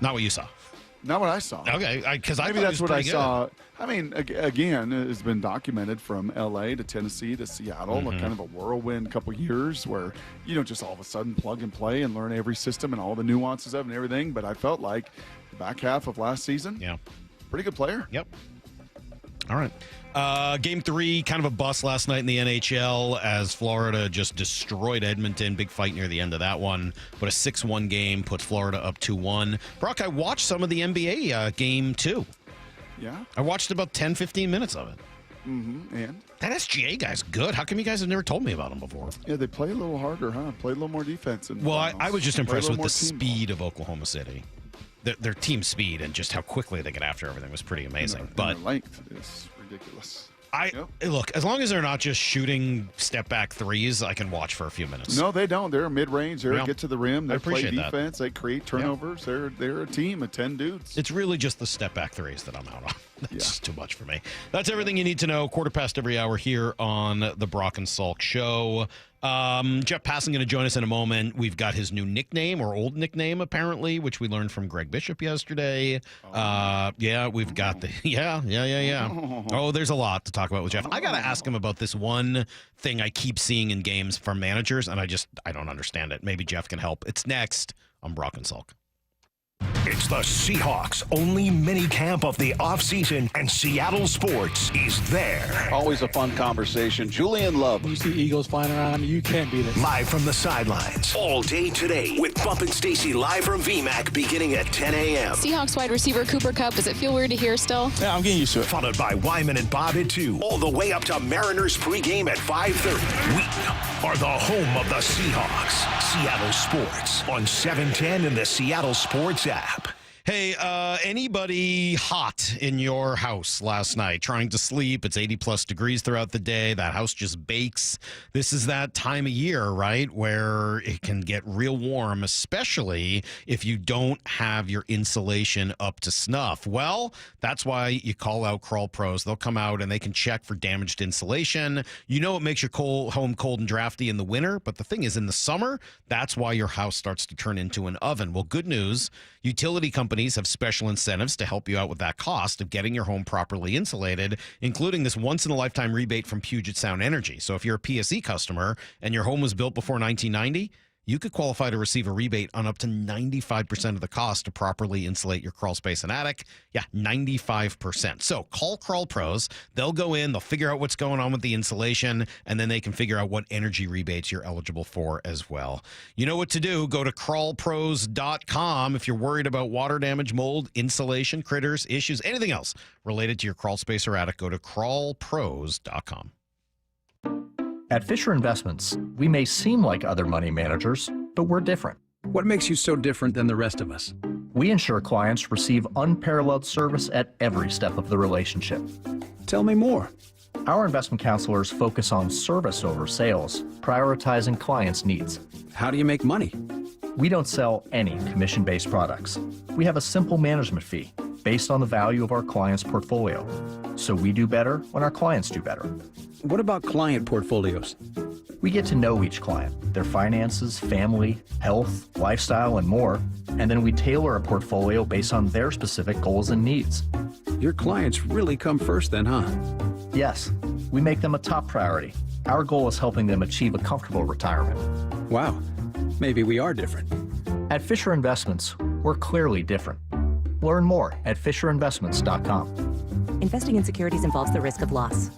Not what you saw. Not what I saw. Okay, because maybe that's what I saw. I mean, again, it's been documented from L.A. to Tennessee to Seattle, kind of a whirlwind couple years where you don't just all of a sudden plug and play and learn every system and all the nuances of it and everything. But I felt like the back half of last season, pretty good player. Yep. All right. Game 3, kind of a bust last night in the NHL as Florida just destroyed Edmonton. Big fight near the end of that one. But a 6-1 game put Florida up 2-1. Brock, I watched some of the NBA game 2. Yeah? I watched about 10, 15 minutes of it. And? That SGA guy's good. How come you guys have never told me about him before? Yeah, they play a little harder, huh? Play a little more defense. Well, I was just impressed with the speed of Oklahoma City. Their team speed and just how quickly they get after everything was pretty amazing. But their length is ridiculous. Look, as long as they're not just shooting step back threes, I can watch for a few minutes. No, they don't. They're mid-range. They get to the rim. They play appreciate defense. that. They create turnovers. They're a team of 10 dudes. It's really just the step back threes that I'm out on. That's just too much for me. That's everything you need to know. 1/4 every hour here on the Brock and Salk Show. Jeff Passan going to join us in a moment. We've got his new nickname, or old nickname apparently, which we learned from Greg Bishop yesterday. We've got the Oh, there's a lot to talk about with Jeff. I got to ask him about this one thing I keep seeing in games from managers, and I don't understand it. Maybe Jeff can help. It's next on Brock and Salk. It's the Seahawks' only mini camp of the offseason, and Seattle sports is there. Always a fun conversation. Julian Love. You see Eagles flying around, you can't beat it. Live from the sidelines all day today with Bump and Stacy live from VMAC beginning at 10 a.m. Seahawks wide receiver Cooper Kupp. Does it feel weird to hear still? Yeah, I'm getting used to it. Followed by Wyman and Bob at 2, all the way up to Mariners pregame at 5:30. We are the home of the Seahawks. Seattle sports on 710 and the Seattle Sports app. Hey, anybody hot in your house last night trying to sleep? It's 80 plus degrees throughout the day. That house just bakes. This is that time of year, right, where it can get real warm, especially if you don't have your insulation up to snuff. Well, that's why you call out Crawl Pros. They'll come out and they can check for damaged insulation. You know it makes your home cold and drafty in the winter, but the thing is, in the summer, that's why your house starts to turn into an oven. Well, good news. Utility companies have special incentives to help you out with that cost of getting your home properly insulated, including this once-in-a-lifetime rebate from Puget Sound Energy. So if you're a PSE customer and your home was built before 1990, you could qualify to receive a rebate on up to 95% of the cost to properly insulate your crawl space and attic. Yeah, 95%. So call Crawl Pros. They'll go in, they'll figure out what's going on with the insulation, and then they can figure out what energy rebates you're eligible for as well. You know what to do. Go to crawlpros.com if you're worried about water damage, mold, insulation, critters, issues, anything else related to your crawl space or attic. Go to crawlpros.com. At Fisher Investments, we may seem like other money managers, but we're different. What makes you so different than the rest of us? We ensure clients receive unparalleled service at every step of the relationship. Tell me more. Our investment counselors focus on service over sales, prioritizing clients' needs. How do you make money? We don't sell any commission-based products. We have a simple management fee based on the value of our client's portfolio. So we do better when our clients do better. What about client portfolios? We get to know each client, their finances, family, health, lifestyle, and more, and then we tailor a portfolio based on their specific goals and needs. Your clients really come first then, huh? Yes, we make them a top priority. Our goal is helping them achieve a comfortable retirement. Wow, maybe we are different. At Fisher Investments, we're clearly different. Learn more at FisherInvestments.com. Investing in securities involves the risk of loss.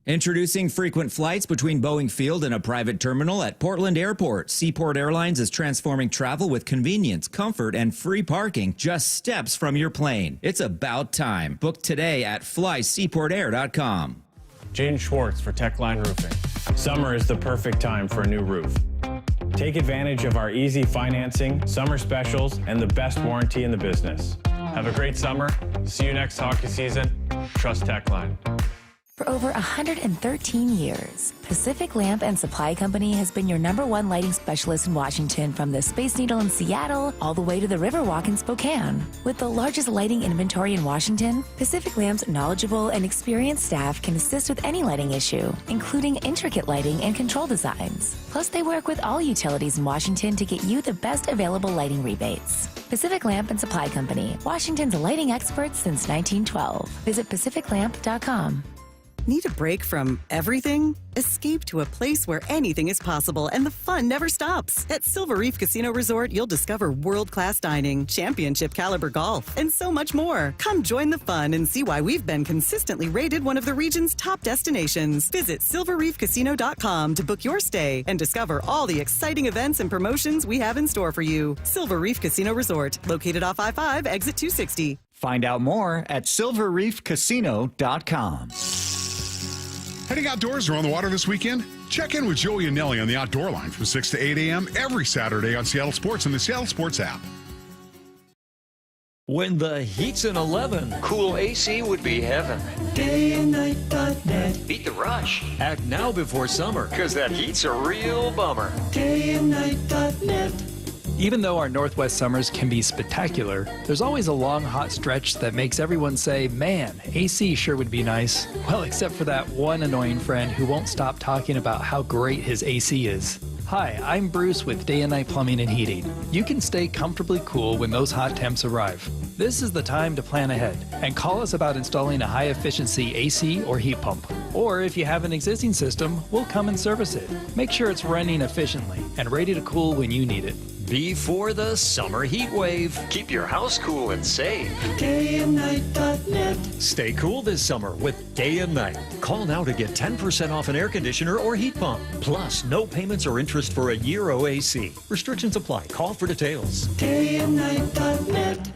Introducing frequent flights between Boeing Field and a private terminal at Portland Airport. Seaport Airlines is transforming travel with convenience, comfort, and free parking just steps from your plane. It's about time. Book today at flyseaportair.com. Jaden Schwartz for Techline Roofing. Summer is the perfect time for a new roof. Take advantage of our easy financing, summer specials, and the best warranty in the business. Have a great summer. See you next hockey season. Trust Techline. For over 113 years, Pacific Lamp and Supply Company has been your #1 lighting specialist in Washington, from the Space Needle in Seattle all the way to the Riverwalk in Spokane. With the largest lighting inventory in Washington, Pacific Lamp's knowledgeable and experienced staff can assist with any lighting issue, including intricate lighting and control designs. Plus, they work with all utilities in Washington to get you the best available lighting rebates. Pacific Lamp and Supply Company, Washington's lighting experts since 1912. Visit pacificlamp.com. Need a break from everything? Escape to a place where anything is possible and the fun never stops. At Silver Reef Casino Resort, you'll discover world-class dining, championship caliber golf, and so much more. Come join the fun and see why we've been consistently rated one of the region's top destinations. Visit silverreefcasino.com to book your stay and discover all the exciting events and promotions we have in store for you. Silver Reef Casino Resort, located off I-5, exit 260. Find out more at silverreefcasino.com. Heading outdoors or on the water this weekend? Check in with Joey and Nelly on the Outdoor Line from 6 to 8 a.m. every Saturday on Seattle Sports and the Seattle Sports app. When the heat's an 11, cool AC would be heaven. Dayandnight.net. Beat the rush. Act now before summer, because that heat's a real bummer. Dayandnight.net. Even though our Northwest summers can be spectacular, there's always a long, hot stretch that makes everyone say, man, AC sure would be nice. Well, except for that one annoying friend who won't stop talking about how great his AC is. Hi, I'm Bruce with Day and Night Plumbing and Heating. You can stay comfortably cool when those hot temps arrive. This is the time to plan ahead and call us about installing a high-efficiency AC or heat pump. Or if you have an existing system, we'll come and service it. Make sure it's running efficiently and ready to cool when you need it. Before the summer heat wave. Keep your house cool and safe. Dayandnight.net. Stay cool this summer with Day and Night. Call now to get 10% off an air conditioner or heat pump. Plus, no payments or interest for a year OAC. Restrictions apply. Call for details. Dayandnight.net.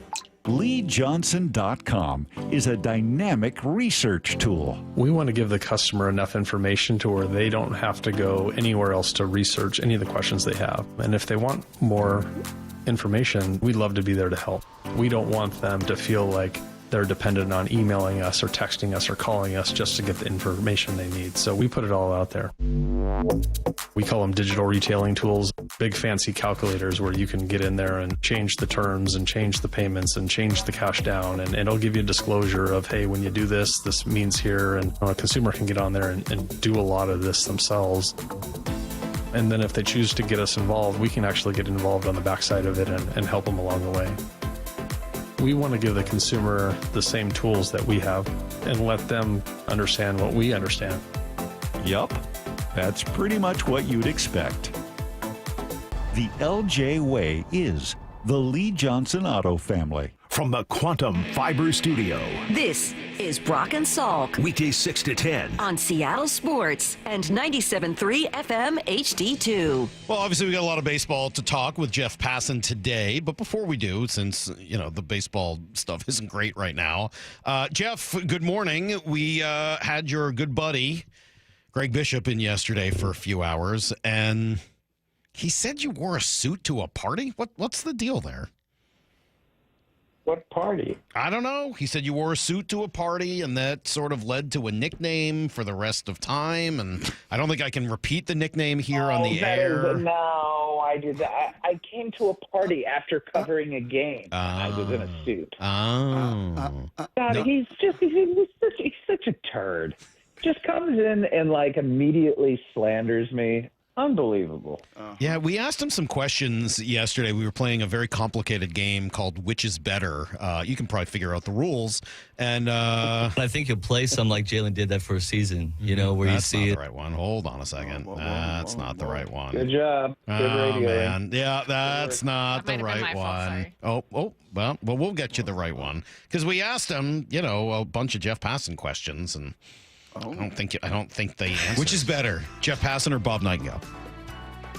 LeeJohnson.com is a dynamic research tool. We want to give the customer enough information to where they don't have to go anywhere else to research any of the questions they have. And if they want more information, we'd love to be there to help. We don't want them to feel like they're dependent on emailing us or texting us or calling us just to get the information they need. So we put it all out there. We call them digital retailing tools, big fancy calculators where you can get in there and change the terms and change the payments and change the cash down. And it'll give you a disclosure of, hey, when you do this, this means here. And a consumer can get on there and do a lot of this themselves. And then if they choose to get us involved, we can actually get involved on the backside of it and help them along the way. We want to give the consumer the same tools that we have and let them understand what we understand. Yup, that's pretty much what you'd expect. The LJ Way is the Lee Johnson Auto family. From the Quantum Fiber Studio. This is Brock and Salk. Weekdays 6 to 10. On Seattle Sports and 97.3 FM HD2. Well, obviously, we got a lot of baseball to talk with Jeff Passan today. But before we do, since, the baseball stuff isn't great right now, Jeff, good morning. We had your good buddy, Greg Bishop, in yesterday for a few hours. And he said you wore a suit to a party? What's the deal there? What party? I don't know. He said you wore a suit to a party, and that sort of led to a nickname for the rest of time. And I don't think I can repeat the nickname here on the air. No, I did that. I came to a party after covering a game. I was in a suit. Oh. God, No. he's such a turd. Just comes in and immediately slanders me. Unbelievable. Yeah, we asked him some questions yesterday. We were playing a very complicated game called Which is Better. You can probably figure out the rules. And I think you'll play some like Jalen did that for a season, where you see That's not it. the right one. Hold on a second. That's not the right one. Good job. Good radio. Man. Yeah, that's not the That might have been right my fault, one. sorry. Well, we'll get you the right one. Because we asked him, a bunch of Jeff Passan questions, and I don't think they answered. Which is better, Jeff Passan or Bob Nightingale?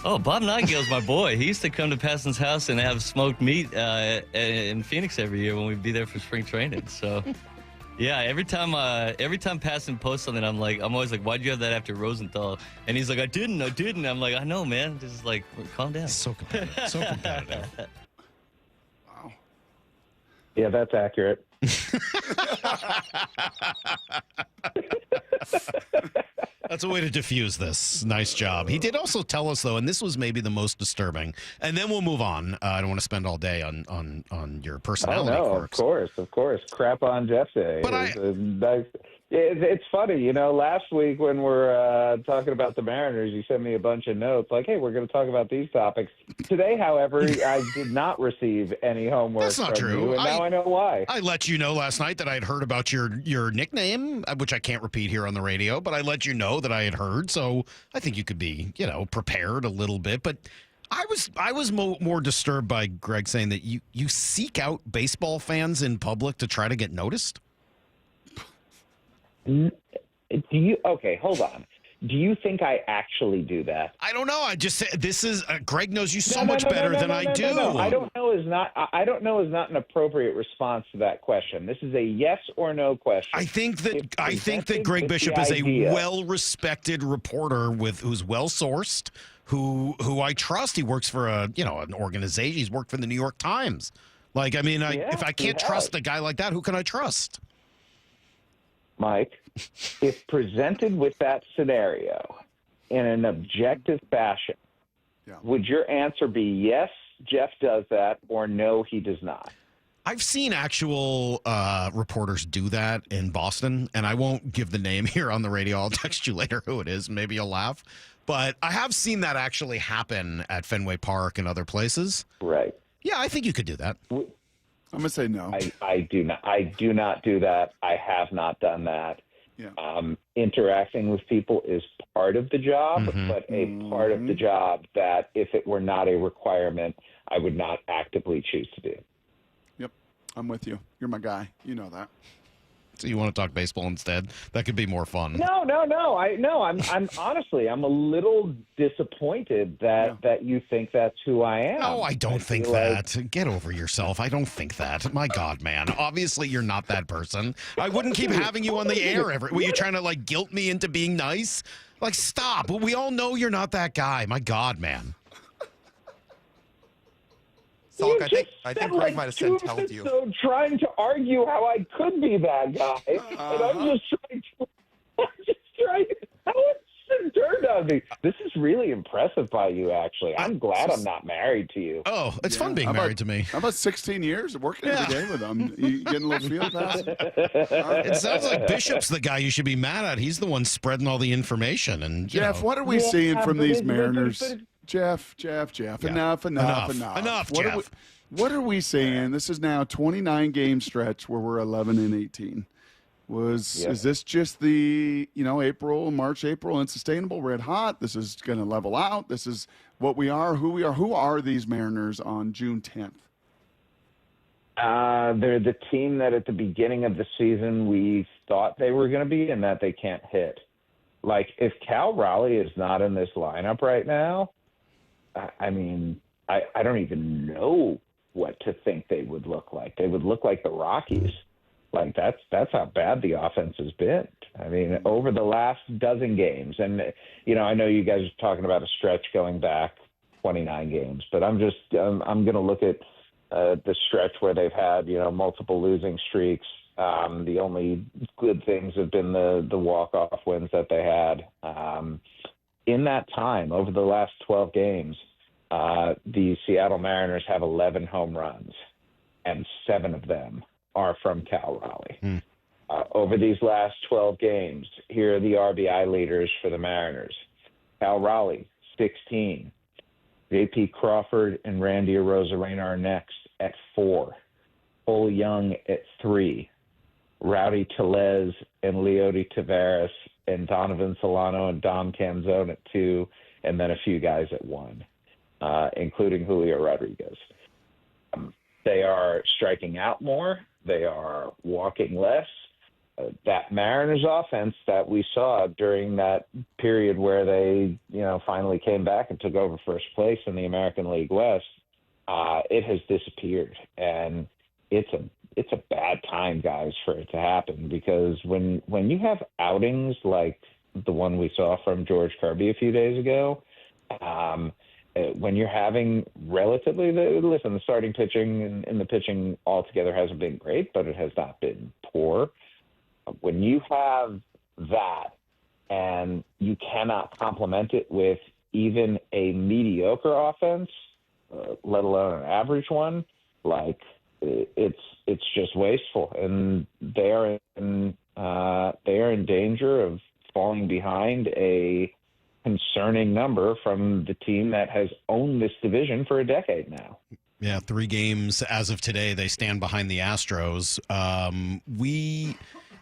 Oh, Bob Nightingale's my boy. He used to come to Passan's house and have smoked meat in Phoenix every year when we'd be there for spring training. So, yeah, every time Passan posts something, I'm always like, why'd you have that after Rosenthal? And he's like, I didn't. I'm like, I know, man. This is calm down. So competitive. Wow. Yeah, that's accurate. That's a way to diffuse this. Nice job. He did also tell us, though, and this was maybe the most disturbing, and then we'll move on. I don't want to spend all day on your personality quirks. Of course. Crap on Jeff Day. But it's funny, last week when we're talking about the Mariners, you sent me a bunch of notes like, hey, we're going to talk about these topics. Today, however, I did not receive any homework That's not from true. you, and now I know why. I let you know last night that I had heard about your nickname, which I can't repeat here on the radio, but I let you know that I had heard, so I think you could be, prepared a little bit. But I was more disturbed by Greg saying that you seek out baseball fans in public to try to get noticed. Okay, hold on. Do you think I actually do that? I don't know. I just said this is Greg knows you so much better than I do. No. I don't know is not an appropriate response to that question. This is a yes or no question. I think that Greg Bishop is a well-respected reporter who's well-sourced, who I trust. He works for an organization. He's worked for the New York Times. If I can't trust a guy like that, who can I trust? Mike, if presented with that scenario in an objective fashion, would your answer be yes, Jeff does that, or no, he does not? I've seen actual reporters do that in Boston, and I won't give the name here on the radio. I'll text you later who it is. Maybe you'll laugh. But I have seen that actually happen at Fenway Park and other places. Right. Yeah, I think you could do that. I'm going to say no. I do not. I do not do that. I have not done that. Yeah. Interacting with people is part of the job, but a part of the job that if it were not a requirement, I would not actively choose to do. Yep. I'm with you. You're my guy. You know that. So you want to talk baseball instead? That could be more fun. No. I'm honestly, I'm a little disappointed that you think that's who I am. No, I don't think that. Get over yourself. I don't think that. My God, man. Obviously, you're not that person. I wouldn't keep having you on the air. Were you trying to guilt me into being nice? Stop. We all know you're not that guy. My God, man. Salk, I think Greg might have said tell you. So trying to argue how I could be that guy, and I'm just trying. How it's turned on me. This is really impressive by you, actually. I'm glad I'm not married to you. Oh, it's fun being married to me. How about 16 years of working every day with him? You getting a little feel past it? It sounds like Bishop's the guy you should be mad at. He's the one spreading all the information. And Jeff, what are we seeing from these Mariners? Jeff, enough. Jeff. What are we saying? This is now a 29-game stretch where we're 11-18. Is this just the March, April unsustainable, red hot? This is going to level out. This is what we are, who we are. Who are these Mariners on June 10th? They're the team that at the beginning of the season we thought they were going to be, and that they can't hit. Like, if Cal Raleigh is not in this lineup right now, I mean, I don't even know what to think they would look like. They would look like the Rockies. Like, that's how bad the offense has been. I mean, over the last dozen games, and, I know you guys are talking about a stretch going back 29 games, but I'm going to look at the stretch where they've had, multiple losing streaks. The only good things have been the walk-off wins that they had. In that time, over the last 12 games, the Seattle Mariners have 11 home runs, and 7 of them are from Cal Raleigh. Over these last 12 games, here are the RBI leaders for the Mariners. Cal Raleigh, 16. J.P. Crawford and Randy Arozarena are next at 4. Cole Young at 3. Rowdy Tellez and Leody Taveras and Donovan Solano and Dom Canzone at 2, and then a few guys at 1, including Julio Rodriguez. They are striking out more. They are walking less. That Mariners offense that we saw during that period where they, finally came back and took over first place in the American League West, it has disappeared. And it's a bad time, guys, for it to happen, because when you have outings like the one we saw from George Kirby a few days ago, when you're having the starting pitching and the pitching altogether hasn't been great, but it has not been poor. When you have that and you cannot complement it with even a mediocre offense, let alone an average one, like, it's just wasteful, and they are in danger of falling behind a concerning number from the team that has owned this division for a decade now. Yeah, 3 games as of today. They stand behind the Astros.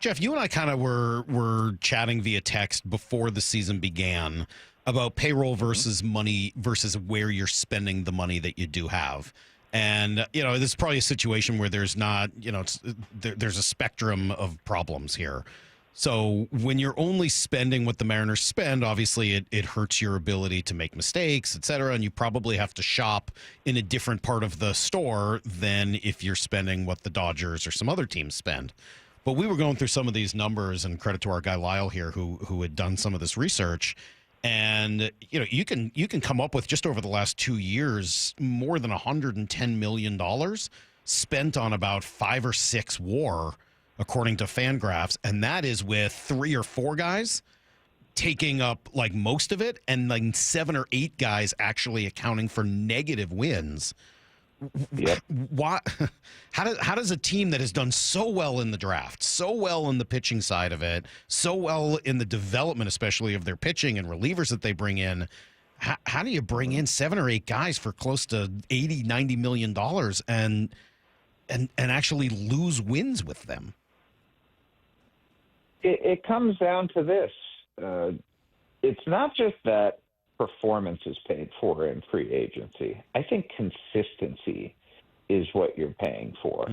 Jeff, you and I kind of were chatting via text before the season began about payroll versus money versus where you're spending the money that you do have. And, this is probably a situation where there's not, there's a spectrum of problems here. So when you're only spending what the Mariners spend, obviously it hurts your ability to make mistakes, et cetera, and you probably have to shop in a different part of the store than if you're spending what the Dodgers or some other teams spend. But we were going through some of these numbers, and credit to our guy Lyle here who had done some of this research. And, you can come up with just over the last 2 years, more than $110 million spent on about 5 or 6 WAR, according to Fangraphs. And that is with 3 or 4 guys taking up like most of it, and like 7 or 8 guys actually accounting for negative wins. Yep. How does a team that has done so well in the draft, so well in the pitching side of it, so well in the development, especially of their pitching and relievers that they bring in, how do you bring in 7 or 8 guys for close to $80-90 million and actually lose wins with them? It comes down to this. It's not just that performance is paid for in free agency. I think consistency is what you're paying for.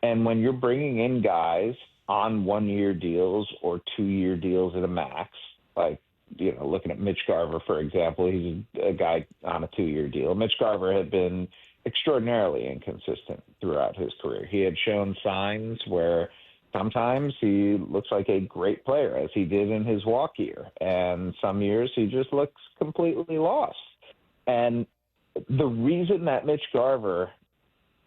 And when you're bringing in guys on 1-year deals or 2-year deals at a max, like, looking at Mitch Garver, for example, he's a guy on a 2-year deal. Mitch Garver had been extraordinarily inconsistent throughout his career. He had shown signs where sometimes he looks like a great player, as he did in his walk year, and some years he just looks completely lost. And the reason that Mitch Garver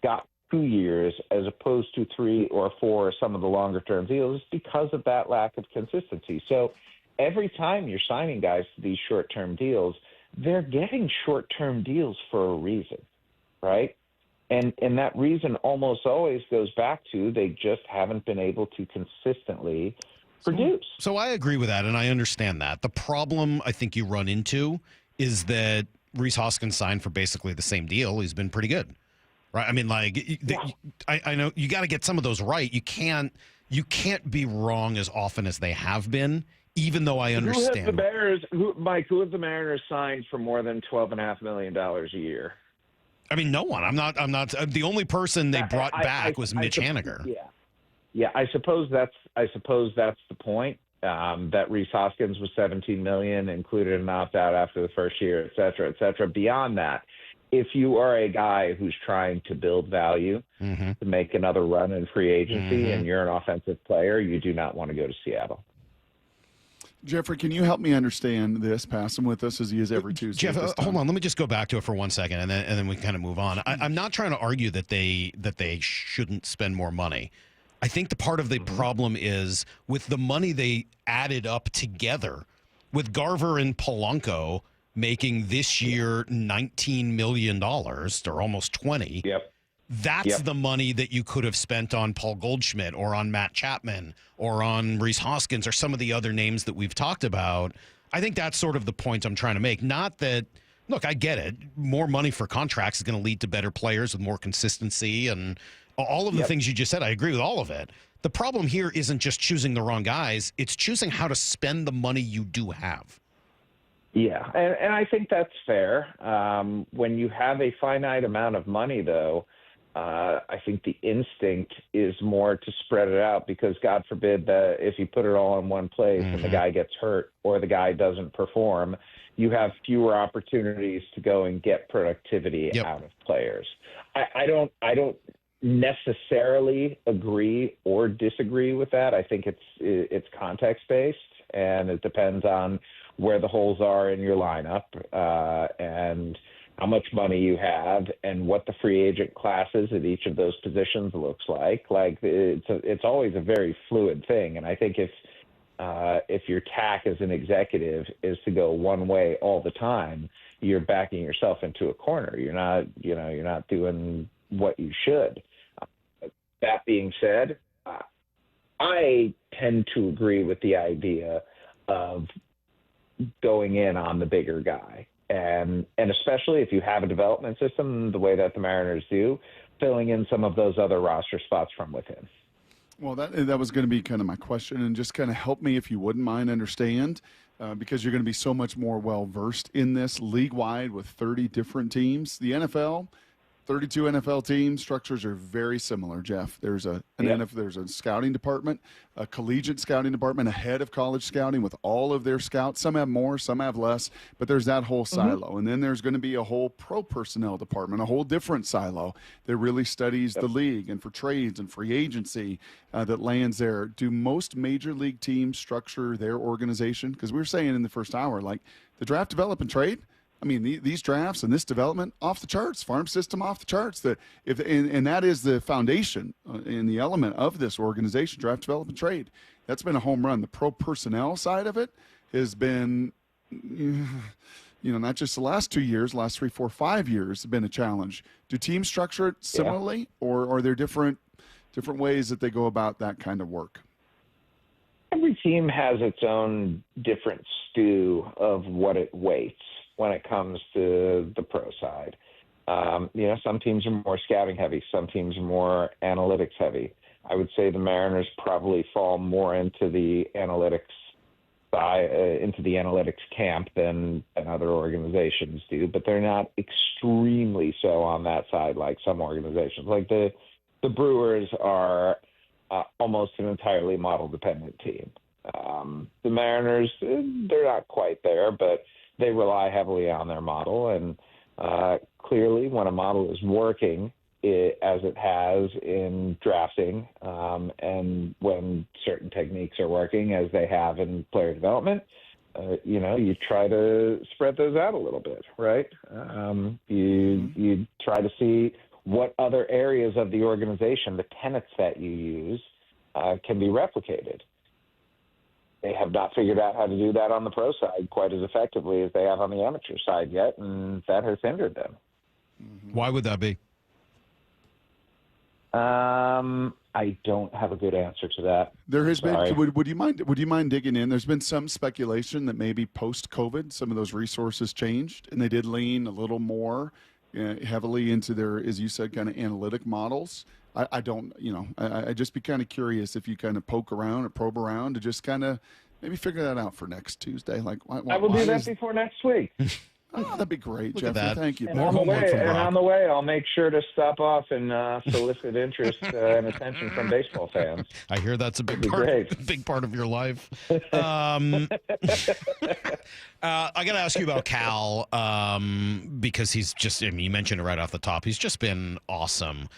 got 2 years as opposed to 3 or 4, some of the longer-term deals, because of that lack of consistency. So every time you're signing guys to these short-term deals, they're getting short-term deals for a reason, right? And that reason almost always goes back to they just haven't been able to consistently produce. So I agree with that, and I understand that. The problem I think you run into is that Rhys Hoskins signed for basically the same deal. He's been pretty good, right? I mean, like, I know you got to get some of those right. You can't be wrong as often as they have been, even though I understand. Who have the Mariners signed for more than $12.5 million a year? I mean, no one. I'm not. The only person they brought back was Mitch Haniger. Yeah. I suppose that's the point. That Rhys Hoskins was $17 million, included an opt-out after the first year, et cetera, et cetera. Beyond that, if you are a guy who's trying to build value to make another run in free agency and you're an offensive player, you do not want to go to Seattle. Jeffrey, can you help me understand this? Passan with us as he is every Tuesday. Jeff, hold on. Let me just go back to it for 1 second, and then we kind of move on. I'm not trying to argue that they shouldn't spend more money. I think the part of the problem is with the money they added up together, with Garver and Polanco making this year $19 million, or almost 20. Yep. That's the money that you could have spent on Paul Goldschmidt or on Matt Chapman or on Rhys Hoskins or some of the other names that we've talked about. I think that's sort of the point I'm trying to make. Not that, look, I get it. More money for contracts is going to lead to better players with more consistency and all of the things you just said. I agree with all of it. The problem here isn't just choosing the wrong guys. It's choosing how to spend the money you do have. Yeah, and I think that's fair. When you have a finite amount of money, though, I think the instinct is more to spread it out because, God forbid, that if you put it all in one place and the guy gets hurt or the guy doesn't perform, you have fewer opportunities to go and get productivity out of players. I don't necessarily agree or disagree with that. I think it's context based, and it depends on where the holes are in your lineup and how much money you have and what the free agent classes at each of those positions looks like. Like it's always a very fluid thing. And I think if your tack as an executive is to go one way all the time, you're backing yourself into a corner. You're not doing what you should. That being said, I tend to agree with the idea of going in on the bigger guy. And especially if you have a development system the way that the Mariners do, filling in some of those other roster spots from within. Well, that was going to be kind of my question, and just kind of help me, if you wouldn't mind, understand, because you're going to be so much more well-versed in this league-wide with 30 different teams. The NFL, 32 NFL teams, structures are very similar, Jeff. There's there's a scouting department, a collegiate scouting department, a head of college scouting with all of their scouts. Some have more, some have less, but there's that whole silo. And then there's going to be a whole pro personnel department, a whole different silo that really studies the league and for trades and free agency that lands there. Do most major league teams structure their organization? Because we were saying in the first hour, like the draft, develop, and trade, I mean, these drafts and this development off the charts, farm system off the charts. And that is the foundation and the element of this organization, draft, develop, and trade. That's been a home run. The pro personnel side of it has been, not just the last 2 years, last 3, 4, 5 years have been a challenge. Do teams structure it similarly, or are there different ways that they go about that kind of work? Every team has its own different stew of what it weights when it comes to the pro side. Some teams are more scouting heavy. Some teams are more analytics heavy. I would say the Mariners probably fall more into the analytics camp than other organizations do, but they're not extremely so on that side like some organizations. Like the Brewers are almost an entirely model-dependent team. The Mariners, they're not quite there, but they rely heavily on their model, and clearly when a model is working as it has in drafting and when certain techniques are working as they have in player development, you try to spread those out a little bit, right? You try to see what other areas of the organization, the tenets that you use, can be replicated. They have not figured out how to do that on the pro side quite as effectively as they have on the amateur side yet, and that has hindered them. Why would that be? I don't have a good answer to that. There has Sorry. been. Would you mind digging in? There's been some speculation that maybe post-COVID, some of those resources changed, and they did lean a little more heavily into their, as you said, kind of analytic models. I don't, I just be kind of curious if you kind of poke around or probe around to just kind of maybe figure that out for next Tuesday. Like, I will do that before next week. Oh, that'd be great, Look at Jeffrey. that. Thank you. And on the way, I'll make sure to stop off and solicit interest and attention from baseball fans. I hear that's a big part of your life. I got to ask you about Cal because he's just, you mentioned it right off the top. He's just been awesome.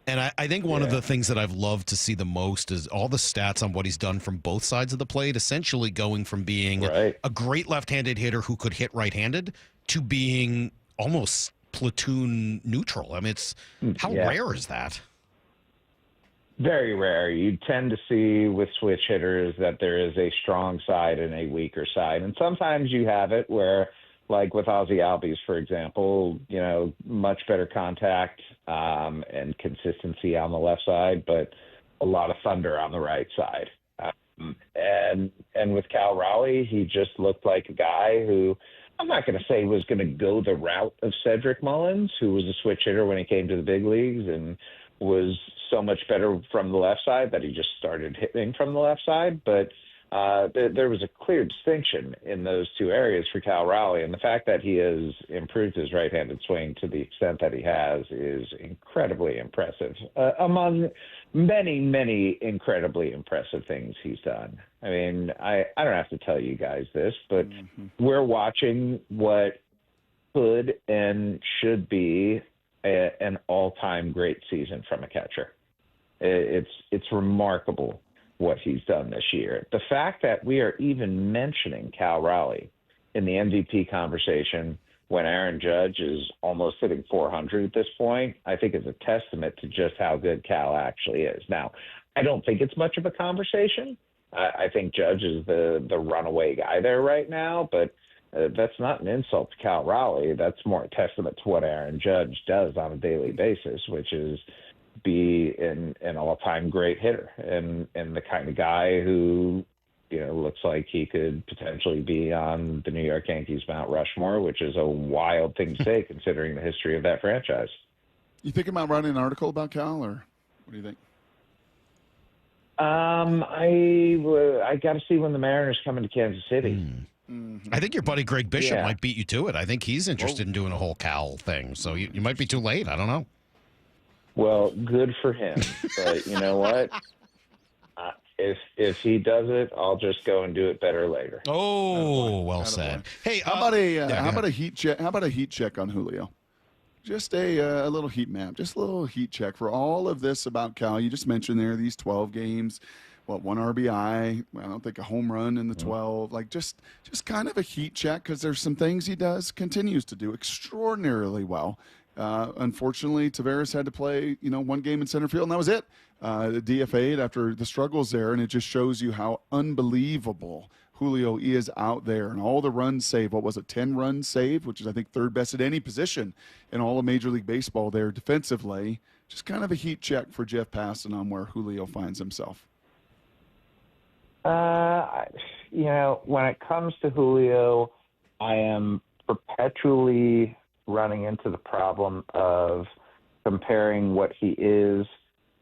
And I think one of the things that I've loved to see the most is all the stats on what he's done from both sides of the plate, essentially going from being a great left-handed hitter who could hit right-handed to being almost platoon neutral. I mean, how rare is that? Very rare. You tend to see with switch hitters that there is a strong side and a weaker side. And sometimes you have it where, like with Ozzy Albies, for example, much better contact and consistency on the left side, but a lot of thunder on the right side. And with Cal Raleigh, he just looked like a guy who, I'm not going to say was going to go the route of Cedric Mullins, who was a switch hitter when he came to the big leagues and was so much better from the left side that he just started hitting from the left side. But there was a clear distinction in those two areas for Cal Raleigh, and the fact that he has improved his right-handed swing to the extent that he has is incredibly impressive, among many, many incredibly impressive things he's done. I mean, I don't have to tell you guys this, but we're watching what could and should be an all-time great season from a catcher. It's remarkable what he's done this year. The fact that we are even mentioning Cal Raleigh in the MVP conversation when Aaron Judge is almost hitting 400 at this point, I think is a testament to just how good Cal actually is. Now, I don't think it's much of a conversation. I think Judge is the runaway guy there right now, but that's not an insult to Cal Raleigh. That's more a testament to what Aaron Judge does on a daily basis, which is be an all-time great hitter and the kind of guy who, looks like he could potentially be on the New York Yankees Mount Rushmore, which is a wild thing to say considering the history of that franchise. You thinking about writing an article about Cal, or what do you think? I got to see when the Mariners come into Kansas City. I think your buddy Greg Bishop might beat you to it. I think he's interested in doing a whole Cal thing, so you might be too late. I don't know. Well, good for him. But you know what? If he does it, I'll just go and do it better later. Oh, well said. Hey, how about a heat check? How about a heat check on Julio? Just a little heat map, just a little heat check for all of this about Cal. You just mentioned there these 12 games, one RBI. I don't think a home run in the 12. Like just kind of a heat check because there's some things he continues to do extraordinarily well. Unfortunately, Taveras had to play, one game in center field, and that was it. DFA'd after the struggles there, and it just shows you how unbelievable Julio is out there. And all the runs saved, 10 runs saved, which is, I think, third best at any position in all of Major League Baseball there defensively. Just kind of a heat check for Jeff Passan on where Julio finds himself. When it comes to Julio, I am perpetually running into the problem of comparing what he is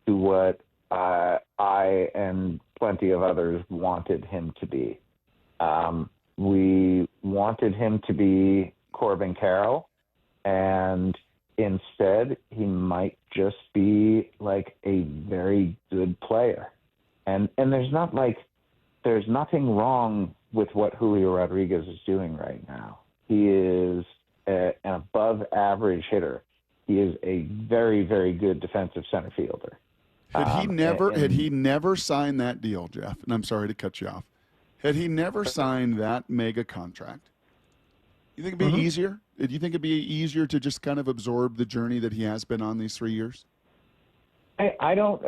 to what I and plenty of others wanted him to be. We wanted him to be Corbin Carroll, and instead he might just be like a very good player. And there's nothing wrong with what Julio Rodriguez is doing right now. He is an above average hitter. He is a very, very good defensive center fielder. Had he never signed that deal, Jeff, and I'm sorry to cut you off, had he never signed that mega contract, you think it'd be easier? Do you think it'd be easier to just kind of absorb the journey that he has been on these 3 years? I don't.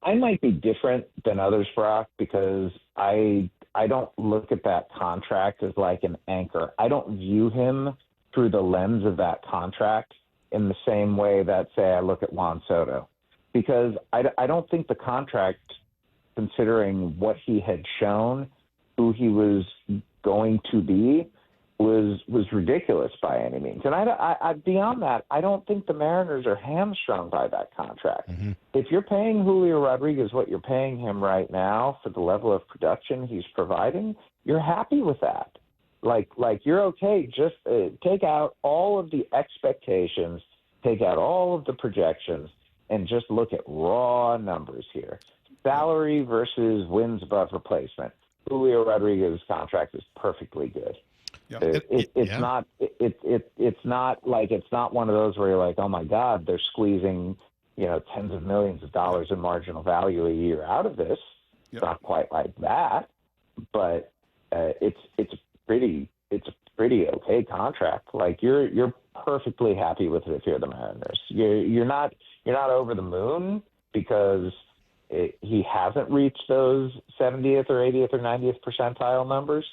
I might be different than others, Brock, because I don't look at that contract as like an anchor. I don't view him through the lens of that contract in the same way that, say, I look at Juan Soto, because I don't think the contract, considering what he had shown, who he was going to be, was ridiculous by any means. And I beyond that, I don't think the Mariners are hamstrung by that contract. Mm-hmm. If you're paying Julio Rodriguez what you're paying him right now for the level of production he's providing, you're happy with that. Like you're okay. Just take out all of the expectations, take out all of the projections, and just look at raw numbers here. Salary versus wins above replacement. Julio Rodriguez's contract is perfectly good. Yeah. It's not one of those where you're like, oh my God, they're squeezing, tens of millions of dollars in marginal value a year out of this. It's not quite like that, but it's a pretty okay contract. Like you're perfectly happy with it if you're the Mariners. You're not over the moon because he hasn't reached those 70th or 80th or 90th percentile numbers.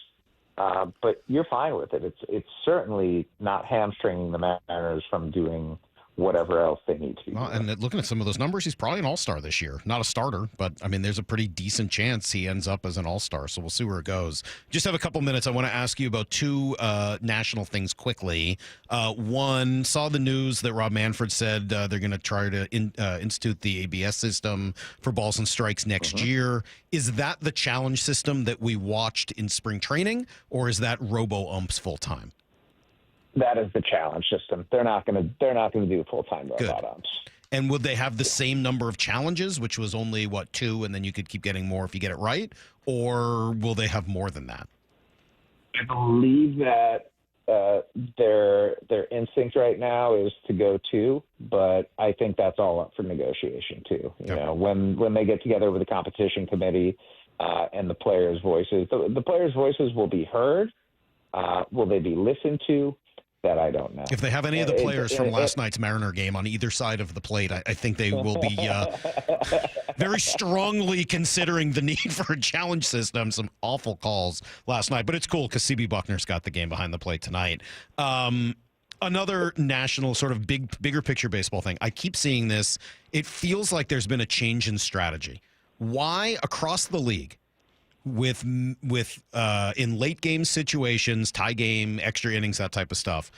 But you're fine with it. It's certainly not hamstringing the Mariners from doing whatever else they need to. Well, and looking at some of those numbers, he's probably an all-star this year. Not a starter, but, I mean, there's a pretty decent chance he ends up as an all-star, so we'll see where it goes. Just have a couple minutes. I want to ask you about two national things quickly. One, saw the news that Rob Manfred said they're going to try to institute the ABS system for balls and strikes next year. Is that the challenge system that we watched in spring training, or is that robo-umps full-time? That is the challenge system. They're not going to do full-time robot umps. And would they have the same number of challenges, which was only 2, and then you could keep getting more if you get it right, or will they have more than that? I believe that their instinct right now is to go 2, but I think that's all up for negotiation too. You know, when they get together with the competition committee and the players' voices, the players' voices will be heard. Will they be listened to? That I don't know. If they have any of the players from last night's Mariner game on either side of the plate, I think they will be very strongly considering the need for a challenge system. Some awful calls last night, but it's cool because CB Buckner's got the game behind the plate tonight. Another national sort of bigger picture baseball thing. I keep seeing this. It feels like there's been a change in strategy. Why across the league? With in late game situations, tie game, extra innings, that type of stuff,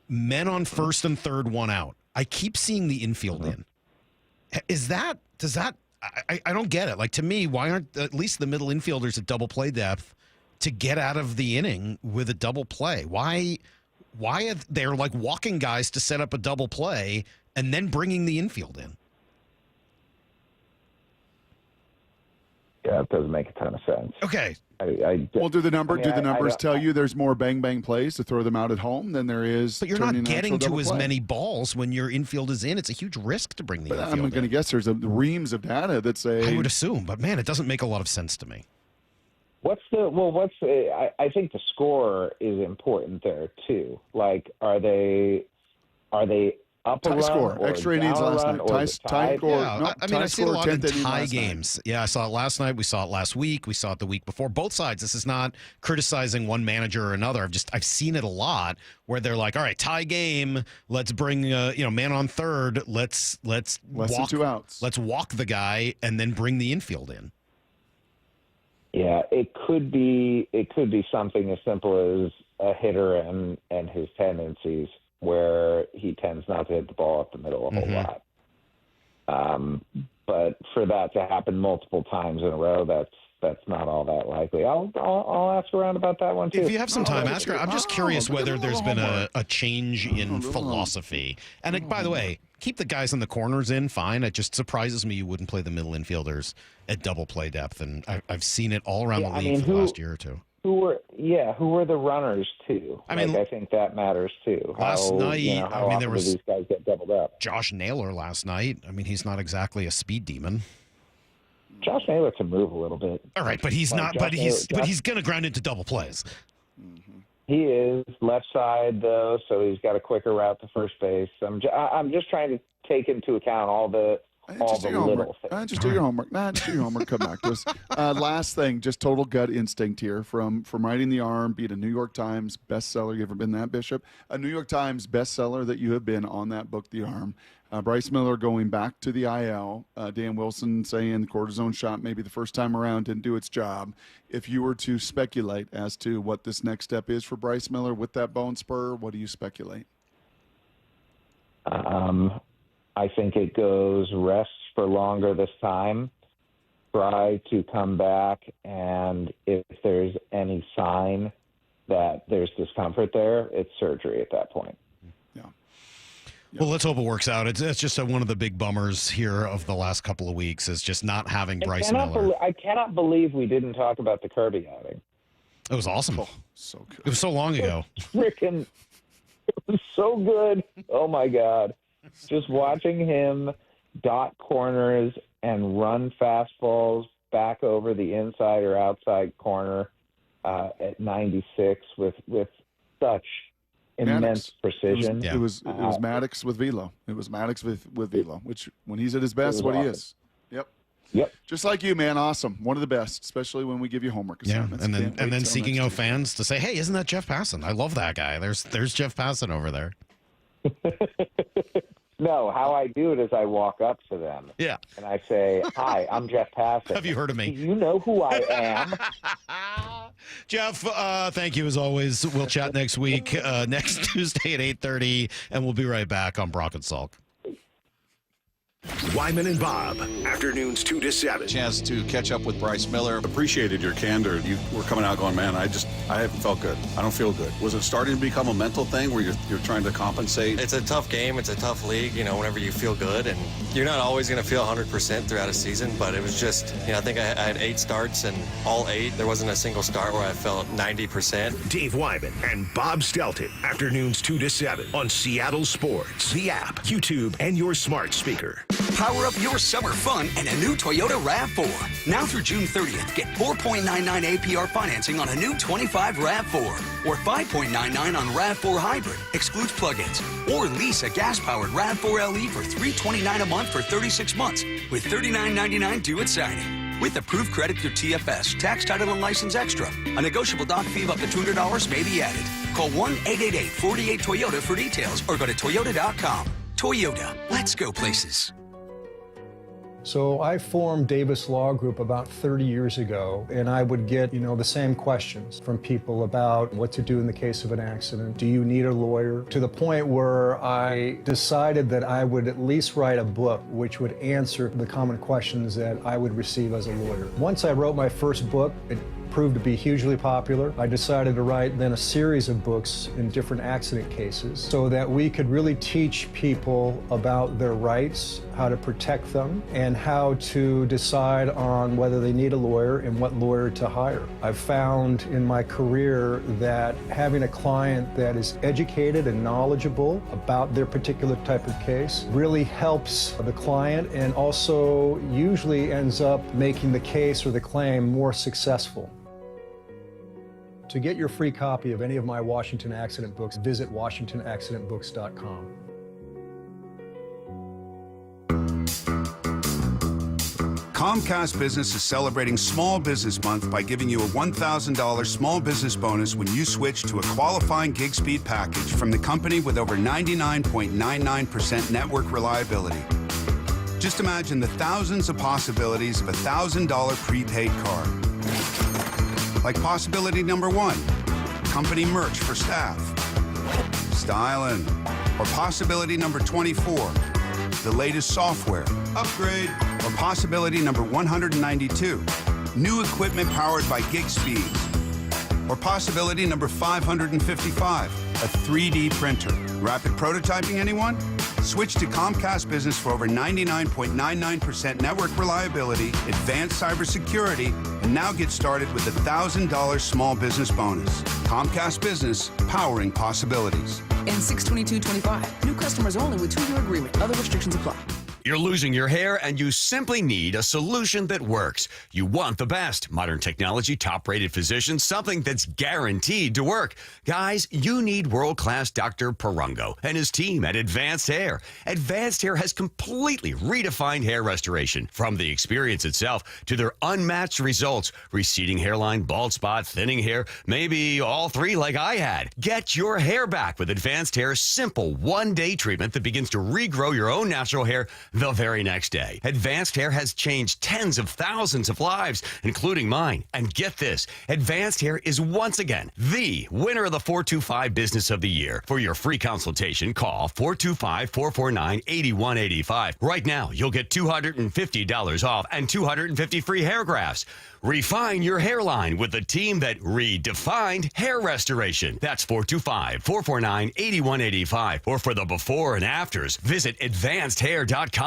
men on first and third, one out. I keep seeing the infield in. Does that? I don't get it. Like, to me, why aren't at least the middle infielders at double play depth to get out of the inning with a double play? Why are they're like walking guys to set up a double play and then bringing the infield in? Yeah, it doesn't make a ton of sense. Okay. Well, do the numbers tell you there's more bang plays to throw them out at home than there is? But you're not getting to as many balls when your infield is in. It's a huge risk to bring the infield in. I'm going to guess there's reams of data that say. I would assume, but man, it doesn't make a lot of sense to me. I think the score is important there too. Like, are they up a run score, or extra down innings a last run, night. or Tie score. Yeah, No, I mean, I see a lot of tie games. Night. Yeah, I saw it last night. We saw it last week. We saw it the week before. Both sides. This is not criticizing one manager or another. I've seen it a lot where they're like, all right, tie game. Let's bring man on third. Let's less walk, than 2 outs. Let's walk the guy and then bring the infield in. Yeah, it could be something as simple as a hitter and his tendencies, where he tends not to hit the ball up the middle a whole lot. But for that to happen multiple times in a row, that's not all that likely. I'll ask around about that one too. If you have some time, ask her. I'm just curious whether there's been a change in philosophy. And by the way, keep the guys in the corners in, fine. It just surprises me you wouldn't play the middle infielders at double play depth, and I've seen it all around the league for the last year or two. Who were the runners too? I think that matters too. Last night, how often there was do these guys get doubled up? Josh Naylor last night. I mean, he's not exactly a speed demon. Josh Naylor can move a little bit. All right, but he's not. But he's going to ground into double plays. He is left side though, so he's got a quicker route to first base. I'm just trying to take into account all the little things. Just do your homework. Just do your homework. Come back to us. Last thing, just total gut instinct here from writing The Arm, being a New York Times bestseller. You ever been that, Bishop? A New York Times bestseller that you have been on that book, The Arm. Bryce Miller going back to the IL. Dan Wilson saying the cortisone shot maybe the first time around didn't do its job. If you were to speculate as to what this next step is for Bryce Miller with that bone spur, what do you speculate? I think it goes rest for longer this time, try to come back, and if there's any sign that there's discomfort there, it's surgery at that point. Well, let's hope it works out. It's just one of the big bummers here of the last couple of weeks is just not having Bryce Miller. I cannot believe we didn't talk about the Kirby outing. It was awesome. Oh, so good. It was so long ago. It was so good. Oh, my God. Just watching him dot corners and run fastballs back over the inside or outside corner at 96 with such immense precision. It was Maddox with velo. It was Maddox with velo, which when he's at his best, what awesome. He is. Yep. Just like you, man. Awesome. One of the best, especially when we give you homework assignments. And then seeking out fans to say, hey, isn't that Jeff Passan? I love that guy. There's Jeff Passan over there. No, how I do it is I walk up to them. Yeah. And I say, hi, I'm Jeff Passan. Have you heard of me? Do you know who I am? Jeff, thank you as always. We'll chat next week, next Tuesday at 8:30, and we'll be right back on Brock and Salk. Wyman and Bob, afternoons 2 to 7. Chance to catch up with Bryce Miller. Appreciated your candor. You were coming out going, man, I haven't felt good. I don't feel good. Was it starting to become a mental thing where you're trying to compensate? It's a tough game. It's a tough league, whenever you feel good. And you're not always going to feel 100% throughout a season, but it was just, I think I had 8 starts, and all 8, there wasn't a single start where I felt 90%. Dave Wyman and Bob Stelton, afternoons 2 to 7 on Seattle Sports, the app, YouTube, and your smart speaker. Power up your summer fun in a new Toyota RAV4. Now through June 30th, get 4.99 APR financing on a new 25 RAV4 or 5.99 on RAV4 Hybrid, excludes plug-ins, or lease a gas-powered RAV4 LE for $329 a month for 36 months with $39.99 due at signing. With approved credit through TFS, tax, title, and license extra. A negotiable doc fee of up to $200 may be added. Call 1-888-48-TOYOTA for details or go to Toyota.com. Toyota, let's go places. So I formed Davis Law Group about 30 years ago, and I would get, the same questions from people about what to do in the case of an accident. Do you need a lawyer? To the point where I decided that I would at least write a book which would answer the common questions that I would receive as a lawyer. Once I wrote my first book, it proved to be hugely popular. I decided to write then a series of books in different accident cases so that we could really teach people about their rights, how to protect them, and how to decide on whether they need a lawyer and what lawyer to hire. I've found in my career that having a client that is educated and knowledgeable about their particular type of case really helps the client and also usually ends up making the case or the claim more successful. To get your free copy of any of my Washington accident books, visit WashingtonAccidentBooks.com. Comcast Business is celebrating Small Business Month by giving you a $1,000 small business bonus when you switch to a qualifying gig speed package from the company with over 99.99% network reliability. Just imagine the thousands of possibilities of a $1,000 prepaid card. Like possibility number 1, company merch for staff. Styling. Or possibility number 24, the latest software. Upgrade. Or possibility number 192, new equipment powered by gig speeds. Or possibility number 555, a 3D printer. Rapid prototyping, anyone? Switch to Comcast Business for over 99.99% network reliability, advanced cybersecurity, and now get started with a $1,000 small business bonus. Comcast Business, powering possibilities. And 6/22/25. New customers only with 2-year agreement. Other restrictions apply. You're losing your hair and you simply need a solution that works. You want the best. Modern technology, top-rated physicians, something that's guaranteed to work. Guys, you need world-class Dr. Perungo and his team at Advanced Hair. Advanced Hair has completely redefined hair restoration. From the experience itself to their unmatched results. Receding hairline, bald spot, thinning hair, maybe all three like I had. Get your hair back with Advanced Hair's simple one-day treatment that begins to regrow your own natural hair the very next day. Advanced Hair has changed tens of thousands of lives, including mine. And get this, Advanced Hair is once again the winner of the 425 Business of the Year. For your free consultation, call 425-449-8185. Right now, you'll get $250 off and 250 free hair grafts. Refine your hairline with the team that redefined hair restoration. That's 425-449-8185. Or for the before and afters, visit advancedhair.com.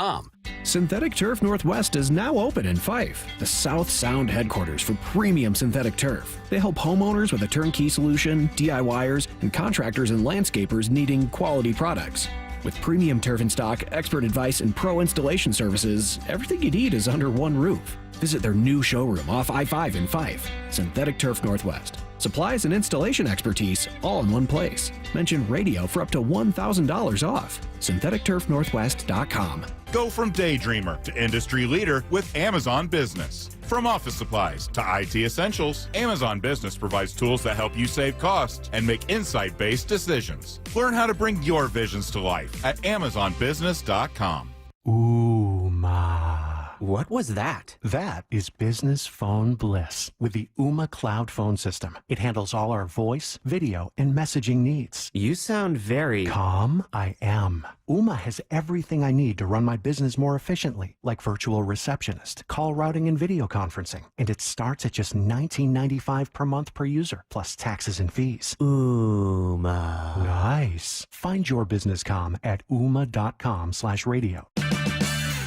Synthetic Turf Northwest is now open in Fife, the South Sound headquarters for premium synthetic turf. They help homeowners with a turnkey solution, DIYers, and contractors and landscapers needing quality products. With premium turf in stock, expert advice, and pro installation services, everything you need is under one roof. Visit their new showroom off I-5 in Fife, Synthetic Turf Northwest. Supplies and installation expertise all in one place. Mention radio for up to $1,000 off. SyntheticTurfNorthwest.com. Go from daydreamer to industry leader with Amazon Business. From office supplies to IT essentials, Amazon Business provides tools that help you save costs and make insight-based decisions. Learn how to bring your visions to life at AmazonBusiness.com. Ooh, ma. What was that? That is business phone bliss with the Ooma Cloud Phone System. It handles all our voice, video, and messaging needs. You sound very... Calm? I am. Ooma has everything I need to run my business more efficiently, like virtual receptionist, call routing, and video conferencing. And it starts at just $19.95 per month per user, plus taxes and fees. Ooma. Nice. Find your business comm at ooma.com/radio.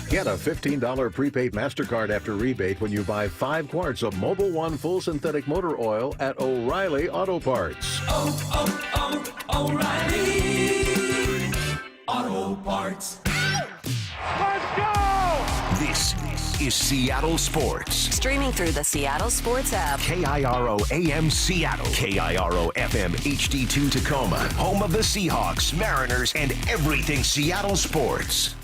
Get a $15 prepaid MasterCard after rebate when you buy 5 quarts of Mobil 1 full synthetic motor oil at O'Reilly Auto Parts. O'Reilly Auto Parts. Let's go! This is Seattle Sports. Streaming through the Seattle Sports app. KIRO AM Seattle. KIRO FM HD2 Tacoma. Home of the Seahawks, Mariners, and everything Seattle sports.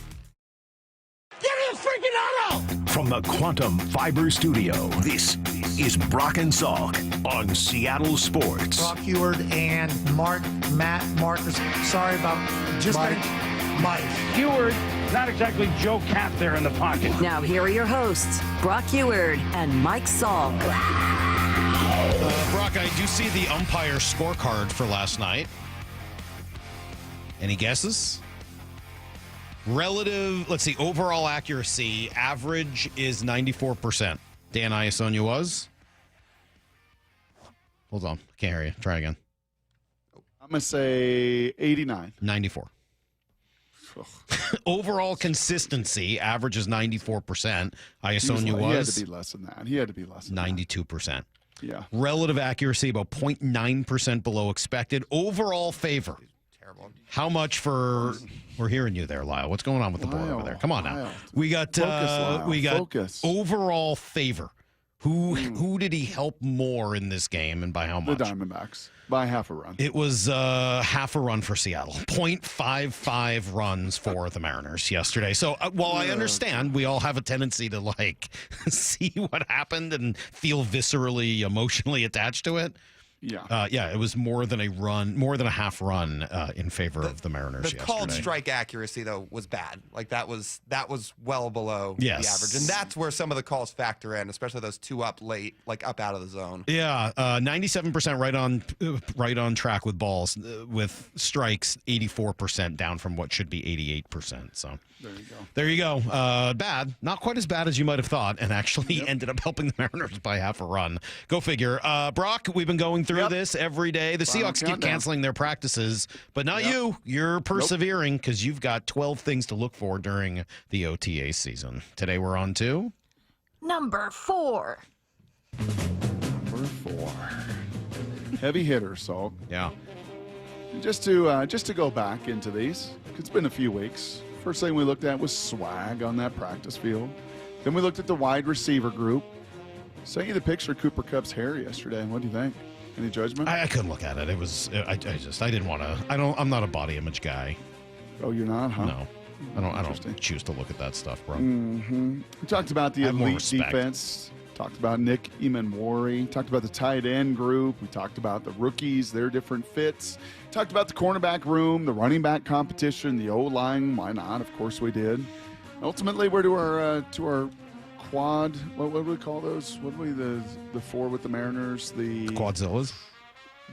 Give me a freaking auto! From the Quantum Fiber Studio, this is Brock and Salk on Seattle Sports. Brock Heward and Matt Marcus. Sorry about just Mike. Heward, not exactly Joe Cap there in the pocket. Now here are your hosts, Brock Heward and Mike Salk. Brock, I do see the umpire scorecard for last night. Any guesses? Relative, let's see, overall accuracy, average is 94%. Dan Iasonia was? Hold on, can't hear you. Try again. I'm going to say 89. 94. Overall consistency, average is 94%. Iasonia was? He had to be less than that. 92%. Yeah. Relative accuracy, about 0.9% below expected. Overall favor. Terrible. How much for... We're hearing you there, Lyle. What's going on with the board over there? Come on now. We got Focus. Overall favor. Who did he help more in this game, and by how much? The Diamondbacks by half a run. It was half a run for Seattle. 0.55 runs for the Mariners yesterday. So while I understand we all have a tendency to see what happened and feel viscerally, emotionally attached to it. Yeah. It was more than a half run in favor of the Mariners yesterday. The called strike accuracy, though, was bad. That was well below the average. And that's where some of the calls factor in, especially those two up late, up out of the zone. Yeah, 97% right on track with balls. With strikes, 84% down from what should be 88%. So there you go. Bad. Not quite as bad as you might have thought, and actually ended up helping the Mariners by half a run. Go figure. Brock, we've been going through this every day. The Seahawks keep canceling their practices, but not you. You're persevering because you've got 12 things to look for during the OTA season. Today we're on to number 4. Number 4. Heavy hitter, so yeah. Just to go back into these, it's been a few weeks. First thing we looked at was swag on that practice field. Then we looked at the wide receiver group. Sent you the picture of Cooper Kupp's hair yesterday. What do you think? Any judgment? I couldn't look at it. It was I didn't want to. I'm not a body image guy. Oh, you're not, huh? No. I don't choose to look at that stuff, bro. Mm-hmm. We talked about the elite defense. Talked about Nick Emanwari. Talked about the tight end group. We talked about the rookies, their different fits. Talked about the cornerback room, the running back competition, the O-line. Why not? Of course we did. Ultimately, we're to our quad. What do we call those? What do we the four with the Mariners? The Quadzillas.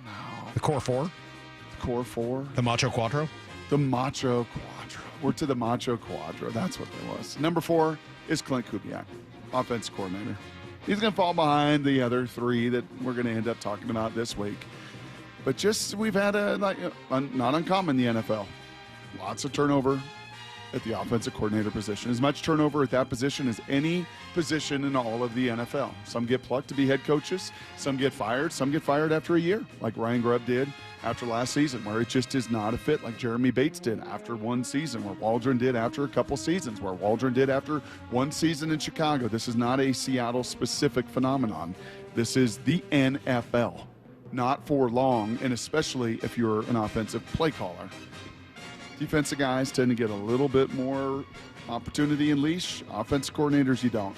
No. The Core Four. The Core Four. The Macho Quattro. The Macho Quattro. We're to the Macho Quattro. That's what it was. Number 4 is Clint Kubiak, offense coordinator. He's going to fall behind the other 3 that we're going to end up talking about this week. But just we've had not uncommon in the NFL. Lots of turnover at the offensive coordinator position. As much turnover at that position as any position in all of the NFL. Some get plucked to be head coaches. Some get fired. Some get fired after a year, like Ryan Grubb did after last season, where it just is not a fit, like Jeremy Bates did after one season, where Waldron did after a couple seasons, where Waldron did after one season in Chicago. This is not a Seattle-specific phenomenon. This is the NFL, not for long, and especially if you're an offensive play caller. Defensive guys tend to get a little bit more opportunity and leash. Offensive coordinators, you don't.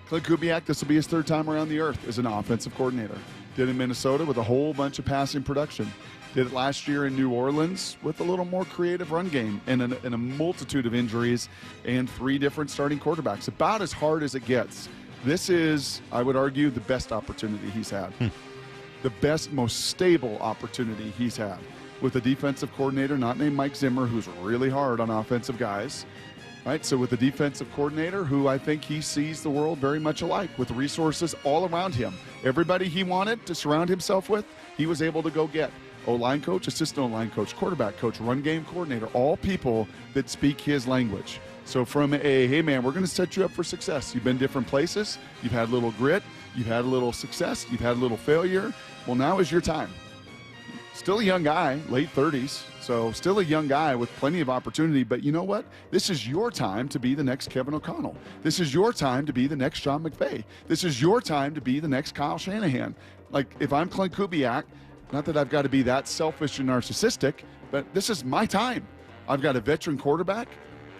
Clint Kubiak, this will be his 3rd time around the earth as an offensive coordinator. Did it in Minnesota with a whole bunch of passing production. Did it last year in New Orleans with a little more creative run game and a multitude of injuries and 3 different starting quarterbacks. About as hard as it gets. This is, I would argue, the best opportunity he's had. The best, most stable opportunity he's had. With a defensive coordinator not named Mike Zimmer, who's really hard on offensive guys. Right, so with a defensive coordinator who I think he sees the world very much alike, with resources all around him. Everybody he wanted to surround himself with, he was able to go get. O-line coach, assistant O-line coach, quarterback coach, run game coordinator, all people that speak his language. So from hey man, we're going to set you up for success. You've been different places. You've had a little grit. You've had a little success. You've had a little failure. Well, now is your time. Still a young guy, late 30s, so still a young guy with plenty of opportunity. But you know what? This is your time to be the next Kevin O'Connell. This is your time to be the next Sean McVay. This is your time to be the next Kyle Shanahan. Like, if I'm Clint Kubiak, not that I've got to be that selfish and narcissistic, but this is my time. I've got a veteran quarterback.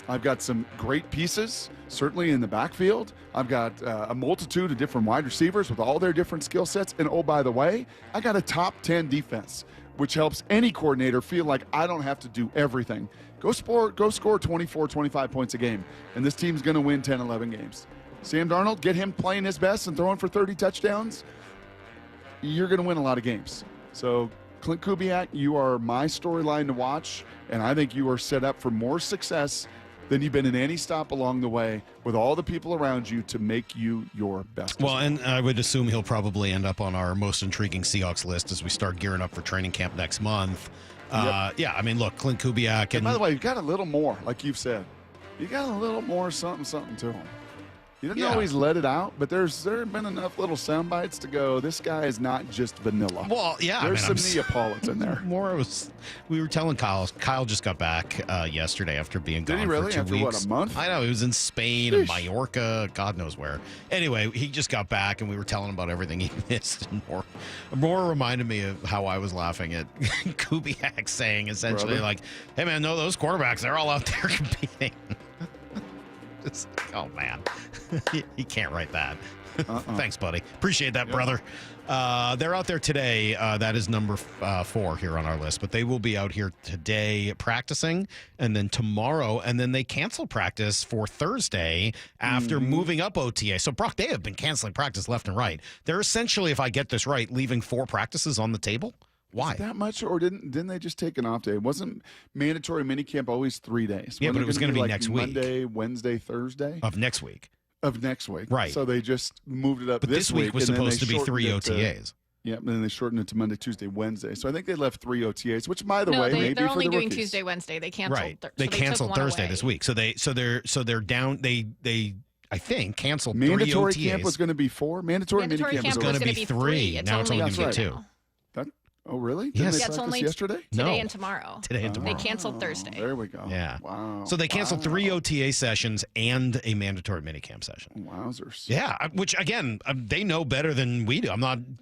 I've got some great pieces, certainly in the backfield. I've got a multitude of different wide receivers with all their different skill sets. And oh, by the way, I got a top 10 defense, which helps any coordinator feel like I don't have to do everything. Go score 24, 25 points a game, and this team's going to win 10, 11 games. Sam Darnold, get him playing his best and throwing for 30 touchdowns, you're going to win a lot of games. So Clint Kubiak, you are my storyline to watch, and I think you are set up for more success than you've been in any stop along the way with all the people around you to make you your best. Well, and I would assume he'll probably end up on our most intriguing Seahawks list as we start gearing up for training camp next month. Yep. Yeah, I mean, look, Clint Kubiak. And by the way, you've got a little more, like you've said. You got a little more something to him. He didn't always let it out, but there have been enough little sound bites to go, this guy is not just vanilla. Well, yeah. There's some Neapolitans in there. We were telling Kyle just got back yesterday after being gone Did he really? for 2 After, weeks. what, a month? I know. He was in Spain and Mallorca, God knows where. Anyway, he just got back, and we were telling him about everything he missed. And more reminded me of how I was laughing at Kubiak saying essentially like, hey, man, no, those quarterbacks, they're all out there competing. Oh, man. He can't write that. Thanks, buddy. Appreciate that, brother. They're out there today. That is number 4 here on our list. But they will be out here today practicing, and then tomorrow, and then they cancel practice for Thursday after moving up OTA. So, Brock, they have been canceling practice left and right. They're essentially, if I get this right, leaving 4 practices on the table. Why? That much, or didn't they just take an off day? It wasn't mandatory minicamp always 3 days. Yeah, but it was going to be like next week. Monday, Wednesday, Thursday? Of next week. Right. So they just moved it up but this week was supposed to be 3 OTAs. And then they shortened it to Monday, Tuesday, Wednesday. So I think they left 3 OTAs, which, by the way, maybe they're only for the doing rookies. Tuesday, Wednesday. They canceled. Right. They canceled Thursday this week. So they're down. They I think canceled Mandatory 3 OTAs. camp was going to be 4. Mandatory minicamp was going to be 3. Now it's only going to be 2. Oh, really? Yes. Did Yeah, they it's practice only yesterday? today and tomorrow. Today and tomorrow. They canceled Thursday. There we go. Yeah. Wow. So they canceled 3 OTA sessions and a mandatory minicamp session. Wowzers. Yeah, which again, they know better than we do.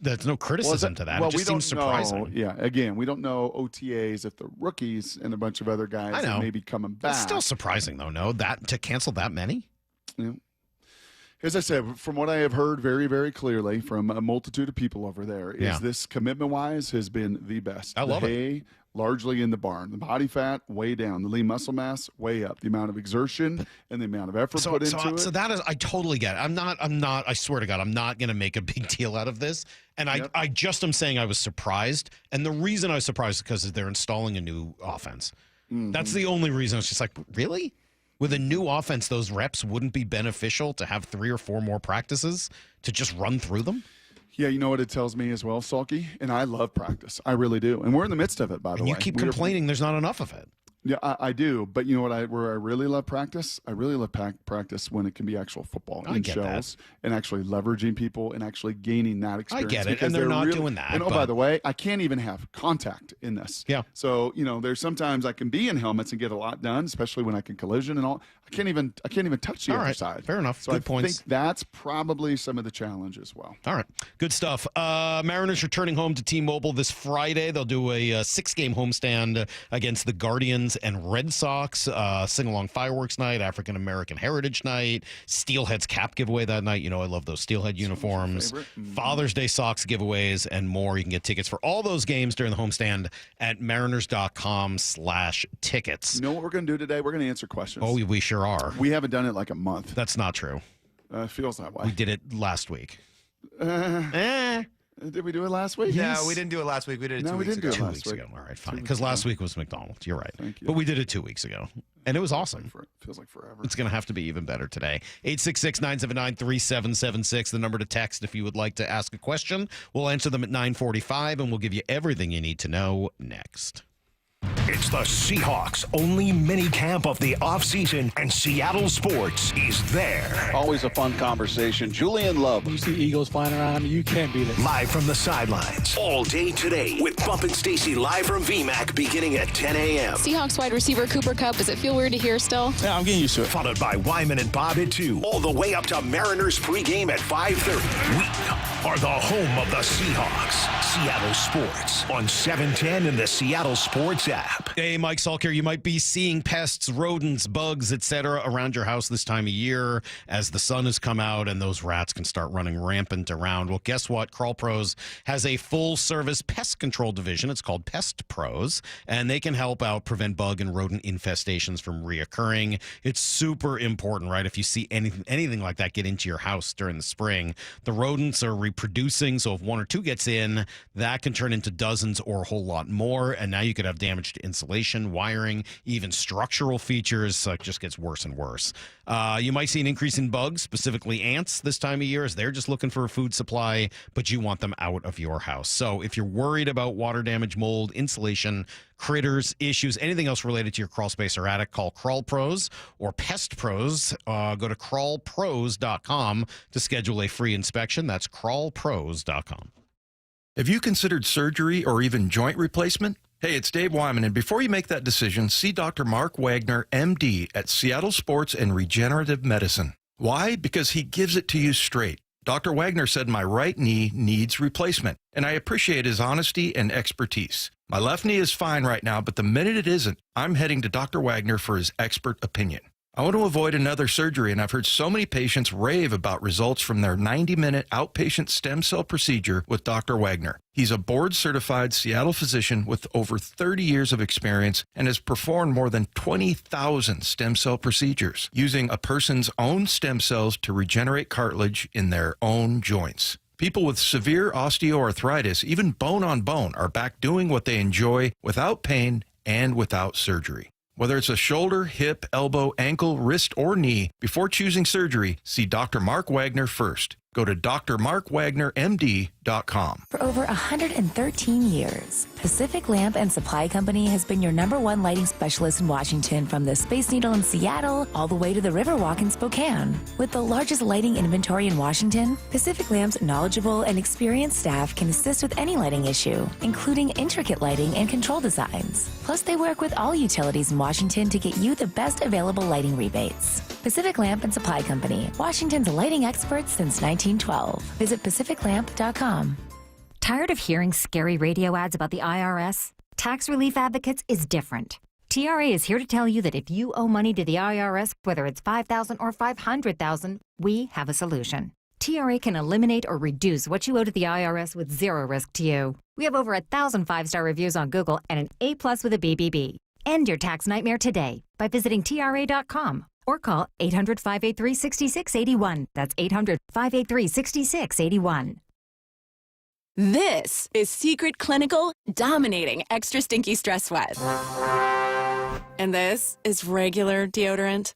There's no criticism to that. Well, It just we don't seems surprising. know. Yeah, again, we don't know OTAs if the rookies and a bunch of other guys I know. that may be coming back. It's still surprising though, no, that to cancel that many? Yeah. As I said, from what I have heard very, very clearly from a multitude of people over there, is this commitment-wise has been the best. I love it. The hay, largely in the barn. The body fat, way down. The lean muscle mass, way up. The amount of exertion and the amount of effort put into it. So that is, I totally get it. I'm not, I swear to God, I'm not going to make a big deal out of this. And I just am saying I was surprised. And the reason I was surprised is because they're installing a new offense. Mm-hmm. That's the only reason. I was just like, really? With a new offense, those reps wouldn't be beneficial to have 3 or 4 more practices to just run through them? Yeah, you know what it tells me as well, Salky? And I love practice. I really do. And we're in the midst of it, by the way. You keep complaining there's not enough of it. Yeah, I do. But you know what? Where I really love practice? I really love practice when it can be actual football in shells and actually leveraging people and actually gaining that experience. I get it, and they're not doing that. And by the way, I can't even have contact in this. Yeah. So there's sometimes I can be in helmets and get a lot done, especially when I can collision and all. I can't even touch the other side. Fair enough. So Good I points. think that's probably some of the challenge as well. All right. Good stuff. Mariners returning home to T-Mobile this Friday. They'll do a 6-game homestand against the Guardians and Red Sox. Sing-along fireworks night, African American Heritage Night, Steelheads cap giveaway that night. You know I love those Steelhead uniforms. Father's Day Sox giveaways and more. You can get tickets for all those games during the homestand at mariners.com/tickets. You know what we're going to do today? We're going to answer questions. Oh, we sure are. We haven't done it like a month. That's not true. It feels that way. We did it last week. Did we do it last week? No, we didn't do it last week. We did it 2 weeks ago. 2 weeks ago. All right, fine. Because last week was McDonald's. You're right. Thank you. But we did it 2 weeks ago. And it was awesome. Feels like forever. It's going to have to be even better today. 866-979-3776, the number to text if you would like to ask a question. We'll answer them at 9:45, and we'll give you everything you need to know next. It's the Seahawks' only mini camp of the offseason, and Seattle sports is there. Always a fun conversation. Julian Love. You see Eagles flying around, you can't beat it. Live from the sidelines all day today with Bump and Stacy live from VMAC beginning at 10 a.m. Seahawks wide receiver Cooper Kupp. Does it feel weird to hear still? Yeah, I'm getting used to it. Followed by Wyman and Bob at 2, all the way up to Mariners pregame at 5:30. We are the home of the Seahawks. Seattle sports on 710 and the Seattle Sports app. Hey, Mike Salk here. You might be seeing pests, rodents, bugs, etc. around your house this time of year as the sun has come out and those rats can start running rampant around. Well, guess what? Crawl Pros has a full-service pest control division. It's called Pest Pros, and they can help out prevent bug and rodent infestations from reoccurring. It's super important, right? If you see anything like that get into your house during the spring, the rodents are reproducing, so if 1 or 2 gets in, that can turn into dozens or a whole lot more, and now you could have damage to insulation, wiring, even structural features. So it just gets worse and worse. You might see an increase in bugs, specifically ants, this time of year, as they're just looking for a food supply, but you want them out of your house. So if you're worried about water damage, mold, insulation, critters, issues, anything else related to your crawl space or attic, call Crawl Pros or Pest Pros. Go to crawlpros.com to schedule a free inspection. That's crawlpros.com. Have you considered surgery or even joint replacement? Hey, it's Dave Wyman, and before you make that decision, see Dr. Mark Wagner, MD, at Seattle Sports and Regenerative Medicine. Why? Because he gives it to you straight. Dr. Wagner said my right knee needs replacement, and I appreciate his honesty and expertise. My left knee is fine right now, but the minute it isn't, I'm heading to Dr. Wagner for his expert opinion. I want to avoid another surgery, and I've heard so many patients rave about results from their 90-minute outpatient stem cell procedure with Dr. Wagner. He's a board-certified Seattle physician with over 30 years of experience and has performed more than 20,000 stem cell procedures using a person's own stem cells to regenerate cartilage in their own joints. People with severe osteoarthritis, even bone on bone, are back doing what they enjoy without pain and without surgery. Whether it's a shoulder, hip, elbow, ankle, wrist, or knee, before choosing surgery, see Dr. Mark Wagner first. Go to drmarkwagnermd.com. For over 113 years, Pacific Lamp and Supply Company has been your #1 lighting specialist in Washington, from the Space Needle in Seattle all the way to the Riverwalk in Spokane. With the largest lighting inventory in Washington, Pacific Lamp's knowledgeable and experienced staff can assist with any lighting issue, including intricate lighting and control designs. Plus, they work with all utilities in Washington to get you the best available lighting rebates. Pacific Lamp and Supply Company, Washington's lighting experts since 1912. Visit pacificlamp.com. Tired of hearing scary radio ads about the IRS? Tax Relief Advocates is different. TRA is here to tell you that if you owe money to the IRS, whether it's $5,000 or $500,000, we have a solution. TRA can eliminate or reduce what you owe to the IRS with zero risk to you. We have over 1,000 5-star reviews on Google and an A+ with a BBB. End your tax nightmare today by visiting TRA.com or call 800-583-6681. That's 800-583-6681. This is Secret Clinical dominating extra stinky stress sweat. And this is regular deodorant.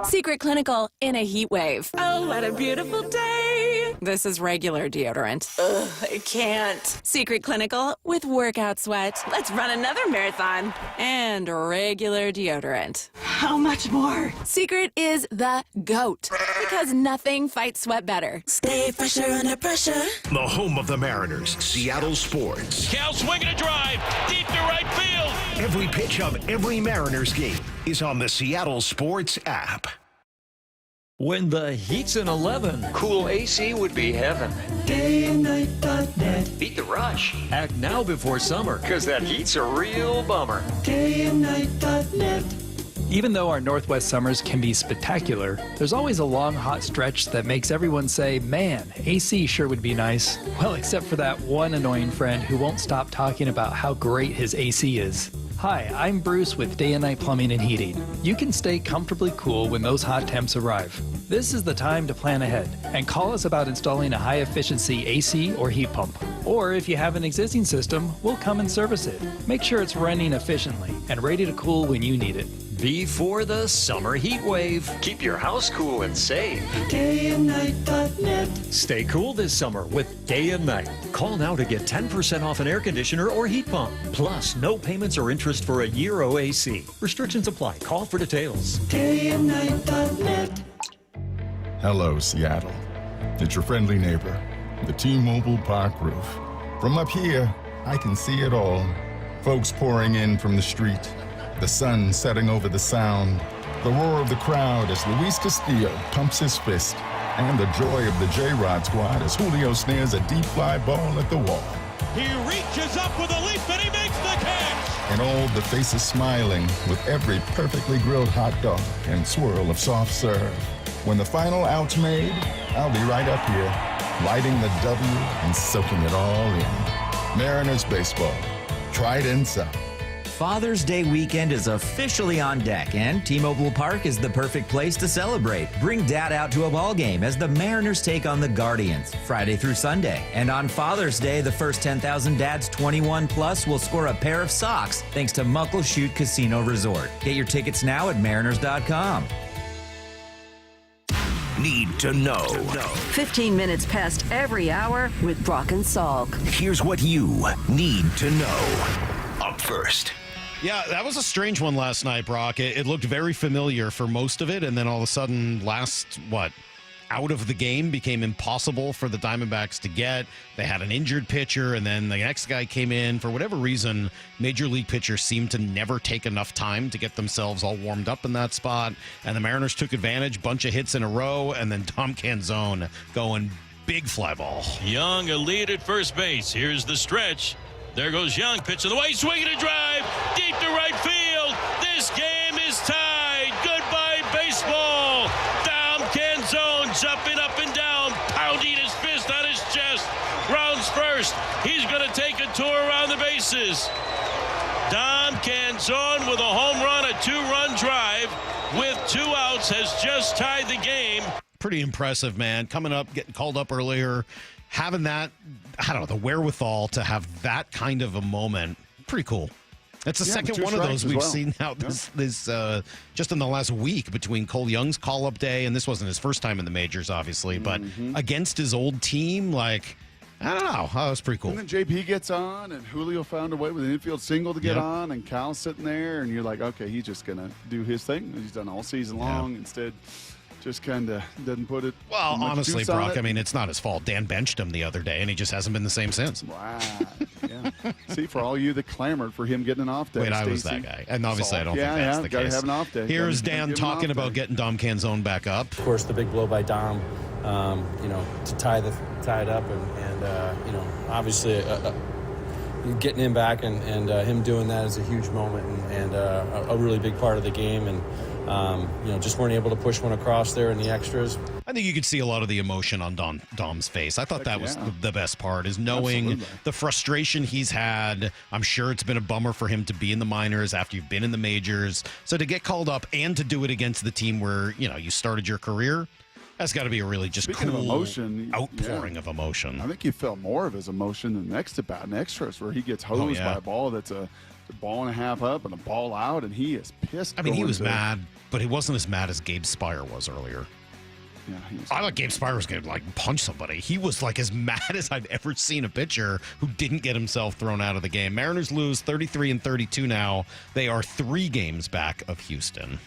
Secret Clinical in a heat wave. Oh, what a beautiful day. This is regular deodorant. Ugh, I can't. Secret Clinical with workout sweat. Let's run another marathon. And regular deodorant. How much more? Secret is the GOAT, because nothing fights sweat better. Stay fresher under pressure. The home of the Mariners, Seattle Sports. Cal swinging a drive, deep to right field. Every pitch of every Mariners game is on the Seattle Sports app. When the heat's in 11, cool AC would be heaven. Dayandnight.net. Beat the rush. Act now before summer, because that heat's a real bummer. Dayandnight.net. Even though our Northwest summers can be spectacular, there's always a long, hot stretch that makes everyone say, man, AC sure would be nice. Well, except for that one annoying friend who won't stop talking about how great his AC is. Hi, I'm Bruce with Day and Night Plumbing and Heating. You can stay comfortably cool when those hot temps arrive. This is the time to plan ahead and call us about installing a high-efficiency AC or heat pump. Or if you have an existing system, we'll come and service it. Make sure it's running efficiently and ready to cool when you need it. Before the summer heat wave, keep your house cool and safe. Dayandnight.net. Stay cool this summer with Day and Night. Call now to get 10% off an air conditioner or heat pump. Plus, no payments or interest for a year OAC. Restrictions apply. Call for details. Dayandnight.net. Hello, Seattle. It's your friendly neighbor, the T-Mobile Park roof. From up here, I can see it all. Folks pouring in from the street, the sun setting over the sound, the roar of the crowd as Luis Castillo pumps his fist, and the joy of the J-Rod squad as Julio snares a deep fly ball at the wall. He reaches up with a leap and he makes the catch. And all the faces smiling with every perfectly grilled hot dog and swirl of soft serve. When the final out's made, I'll be right up here, lighting the W and soaking it all in. Mariners baseball. Try it in some. Father's Day weekend is officially on deck, and T-Mobile Park is the perfect place to celebrate. Bring Dad out to a ball game as the Mariners take on the Guardians, Friday through Sunday. And on Father's Day, the first 10,000 dads 21 plus will score a pair of socks thanks to Muckleshoot Casino Resort. Get your tickets now at mariners.com. Need to know. 15 minutes past every hour with Brock and Salk. Here's what you need to know. Up first. Yeah, that was a strange one last night, Brock. It looked very familiar for most of it, and then all of a sudden, out of the game became impossible for the Diamondbacks to get. They had an injured pitcher, and then the next guy came in. For whatever reason, major league pitchers seemed to never take enough time to get themselves all warmed up in that spot, and the Mariners took advantage, bunch of hits in a row, and then Tom Canzone going big fly ball. Young, a lead at first base. Here's the stretch. There goes Young, pitching the way, swinging a drive, deep to right field. This game is tied. Goodbye, baseball. Dom Canzone jumping up and down, pounding his fist on his chest. Rounds first. He's going to take a tour around the bases. Dom Canzone with a home run, a 2-run drive with 2 outs has just tied the game. Pretty impressive, man. Coming up, getting called up earlier. Having that, the wherewithal to have that kind of a moment. Pretty cool. That's the second one of those we've seen now this just in the last week between Cole Young's call-up day, and this wasn't his first time in the majors, obviously, but against his old team, like, I don't know. Oh, it was pretty cool. And then JP gets on, and Julio found a way with an infield single to get on, and Cal's sitting there, and you're like, okay, he's just going to do his thing. He's done all season long. Instead, just kind of doesn't put it. Well, honestly, Brock, I mean, it's not his fault. Dan benched him the other day, and he just hasn't been the same since. Wow. Yeah. See, for all you that clamored for him getting an off day. Wait, I was that guy. And obviously, I don't think that's the gotta case. Have an off day. Here's Dan talking about getting Dom Canzone back up. Of course, the big blow by Dom, to tie it up, and obviously getting him back and him doing that is a huge moment and a really big part of the game. And just weren't able to push one across there in the extras. I think you could see a lot of the emotion on Dom's face. I thought that was the best part, is knowing the frustration he's had. I'm sure it's been a bummer for him to be in the minors after you've been in the majors. So to get called up and to do it against the team where, you started your career, that's got to be a really just Speaking cool of emotion, outpouring of emotion. I think you felt more of his emotion in the next at bat in extras, where he gets hosed by a ball that's a ball and a half up and a ball out, and he is pissed. I mean, he was mad, but he wasn't as mad as Gabe Spire was earlier. Yeah, I thought Gabe Spire was going to punch somebody. He was as mad as I've ever seen a pitcher who didn't get himself thrown out of the game. Mariners lose 33-32 now. They are 3 games back of Houston.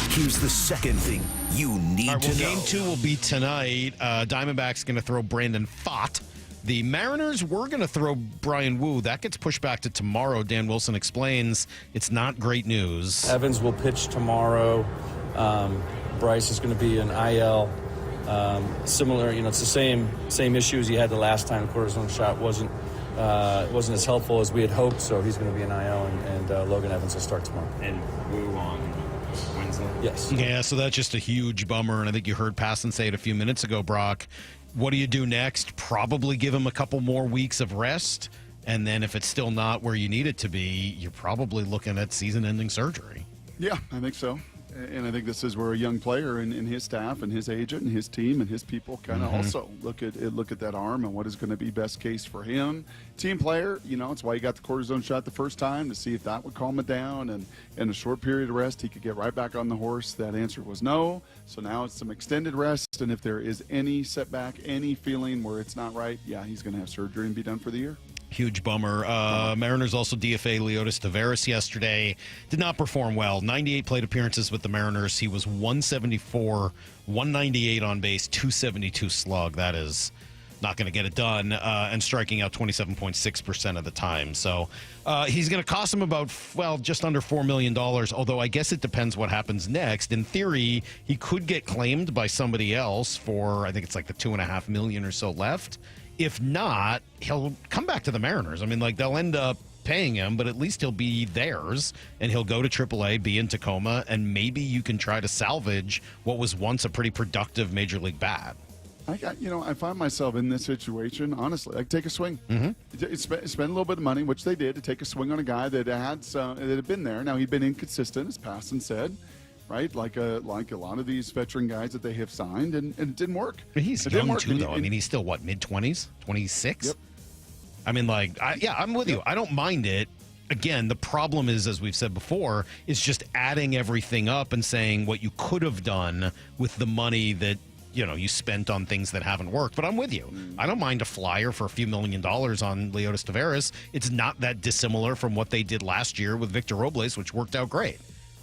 Here's the second thing you need to know. Game 2 will be tonight. Diamondbacks going to throw Brandon Pfaadt. The Mariners were going to throw Brian Wu. That gets pushed back to tomorrow. Dan Wilson explains it's not great news. Evans will pitch tomorrow. Bryce is going to be an IL. Similar, it's the same issues he had the last time. The cortisone shot wasn't as helpful as we had hoped, so he's going to be an IL, and Logan Evans will start tomorrow. And Wu on Wednesday? Yes. Yeah, so that's just a huge bummer, and I think you heard Passan say it a few minutes ago, Brock. What do you do next? Probably give him a couple more weeks of rest, and then if it's still not where you need it to be, you're probably looking at season-ending surgery. Yeah, I think so. And I think this is where a young player and his staff and his agent and his team and his people kind of also look at that arm and what is going to be best case for him. Team player, it's why he got the cortisone shot the first time, to see if that would calm it down. And in a short period of rest, he could get right back on the horse. That answer was no. So now it's some extended rest. And if there is any setback, any feeling where it's not right, he's going to have surgery and be done for the year. Huge bummer. Mariners also DFA Leotis Taveras yesterday. Did not perform well. 98 plate appearances with the Mariners. He was 174, 198 on base, 272 slug. That is not going to get it done. And striking out 27.6% of the time. So he's going to cost him about, just under $4 million. Although I guess it depends what happens next. In theory, he could get claimed by somebody else for, I think it's like the $2.5 million or so left. If not, he'll come back to the Mariners. I mean, they'll end up paying him, but at least he'll be theirs, and he'll go to AAA, be in Tacoma, and maybe you can try to salvage what was once a pretty productive Major League bat. I find myself in this situation, honestly. Take a swing. Spend a little bit of money, which they did, to take a swing on a guy that had been there. Now, he'd been inconsistent, as Passan said. Right, like a lot of these veteran guys that they have signed, and it didn't work. But he's young too, though. I mean, he's still mid-20s, 26. Yep. I mean, I'm with you. I don't mind it. Again, the problem is, as we've said before, is just adding everything up and saying what you could have done with the money that you spent on things that haven't worked. But I'm with you. I don't mind a flyer for a few $1 million on Leotis Taveras. It's not that dissimilar from what they did last year with Victor Robles, which worked out great.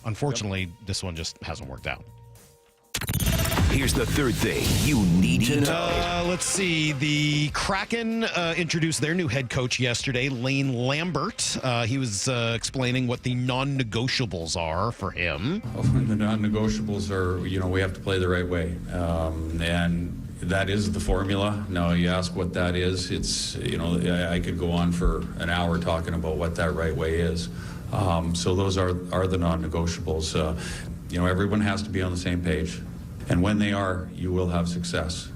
Unfortunately, this one just hasn't worked out. Here's the third thing you need to know. Let's see. The Kraken introduced their new head coach yesterday, Lane Lambert. He was explaining what the non-negotiables are for him. The non-negotiables are, we have to play the right way. And that is the formula. Now, you ask what that is. It's, I could go on for an hour talking about what that right way is. So those are the non-negotiables. Everyone has to be on the same page. And when they are, you will have success.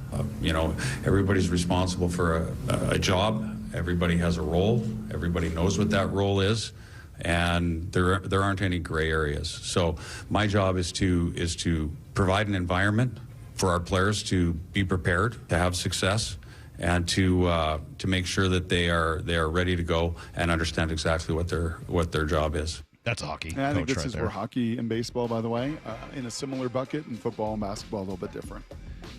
Everybody's responsible for a job. Everybody has a role. Everybody knows what that role is. And there aren't any gray areas. So my job is to provide an environment for our players to be prepared to have success, and to make sure that they are ready to go and understand exactly what their job is. That's a hockey. And I think coach this is where hockey and baseball, by the way, in a similar bucket, and football and basketball a little bit different.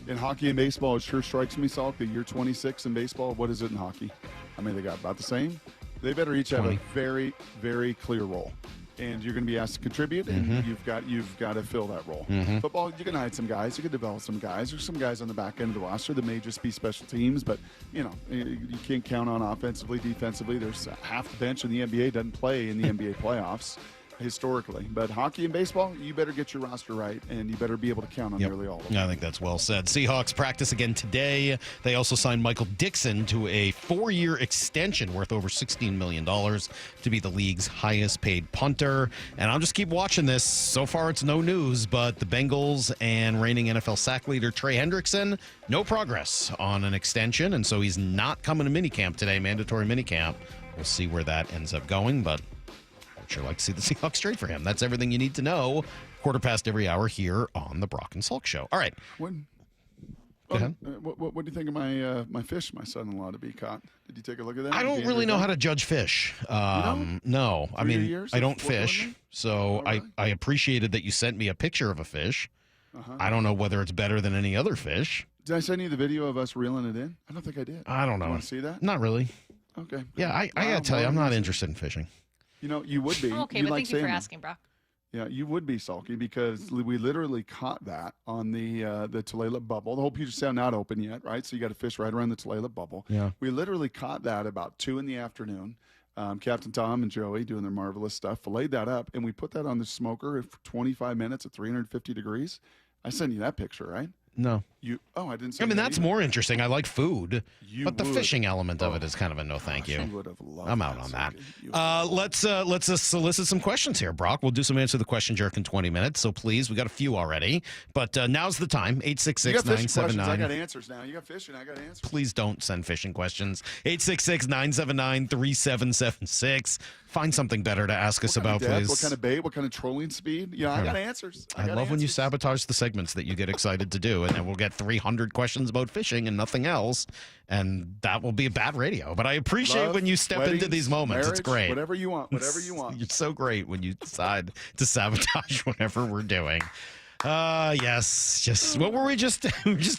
In hockey and baseball, it sure strikes me, Salk, that you're 26 in baseball. What is it in hockey? I mean, they got about the same. They better each 20. Have a very, very clear role. And you're going to be asked to contribute, and you've got to fill that role. Football, you can hide some guys, you can develop some guys. There's some guys on the back end of the roster that may just be special teams, but you can't count on offensively, defensively. There's half the bench in the NBA doesn't play in the NBA playoffs historically. But hockey and baseball, you better get your roster right, and you better be able to count on nearly all of them. I think that's well said. Seahawks practice again today. They also signed Michael Dixon to a 4-year extension worth over $16 million to be the league's highest paid punter. And I'll just keep watching this. So far, it's no news, but the Bengals and reigning NFL sack leader Trey Hendrickson, no progress on an extension, and so he's not coming to minicamp today, mandatory minicamp. We'll see where that ends up going, but I'd sure like to see the Seahawks trade for him. That's everything you need to know. 1/4 every hour here on the Brock and Salk Show. All right. Go ahead. What do you think of my fish my son-in-law to be caught? Did you take a look at that? I don't really know how to judge fish. No. I mean, I don't fish. So I appreciated that you sent me a picture of a fish. I don't know whether it's better than any other fish. Did I send you the video of us reeling it in? I don't think I did. I don't know. You want to see that? Not really. Okay. Yeah, I got to tell you, I'm not interested in fishing. You would be. Okay, but thank you for asking, Brock. Yeah, you would be, Salky, because we literally caught that on the Tulalip bubble. The whole Puget Sound not open yet, right? So you got to fish right around the Tulalip bubble. Yeah. We literally caught that about 2 in the afternoon. Captain Tom and Joey doing their marvelous stuff, filleted that up, and we put that on the smoker for 25 minutes at 350 degrees. I sent you that picture, right? No. I didn't. I mean, that's more interesting. I like food, but the fishing element of it is kind of a no, thank you. I'm out on that. Let's solicit some questions here, Brock. We'll do some answer the question jerk in 20 minutes. So please, we got a few already, but now's the time. 866-979. I got answers now. You got fishing. I got answers. Please don't send fishing questions. 866-979-3776. Find something better to ask us about, please. What kind of bait? What kind of trolling speed? I got answers. I love when you sabotage the segments that you get excited to do, and then we'll get 300 questions about fishing and nothing else, and that will be a bad radio. But I appreciate when you step into these moments. Marriage, it's great. Whatever you want. It's so great when you decide to sabotage whatever we're doing. Yes. Just what were we just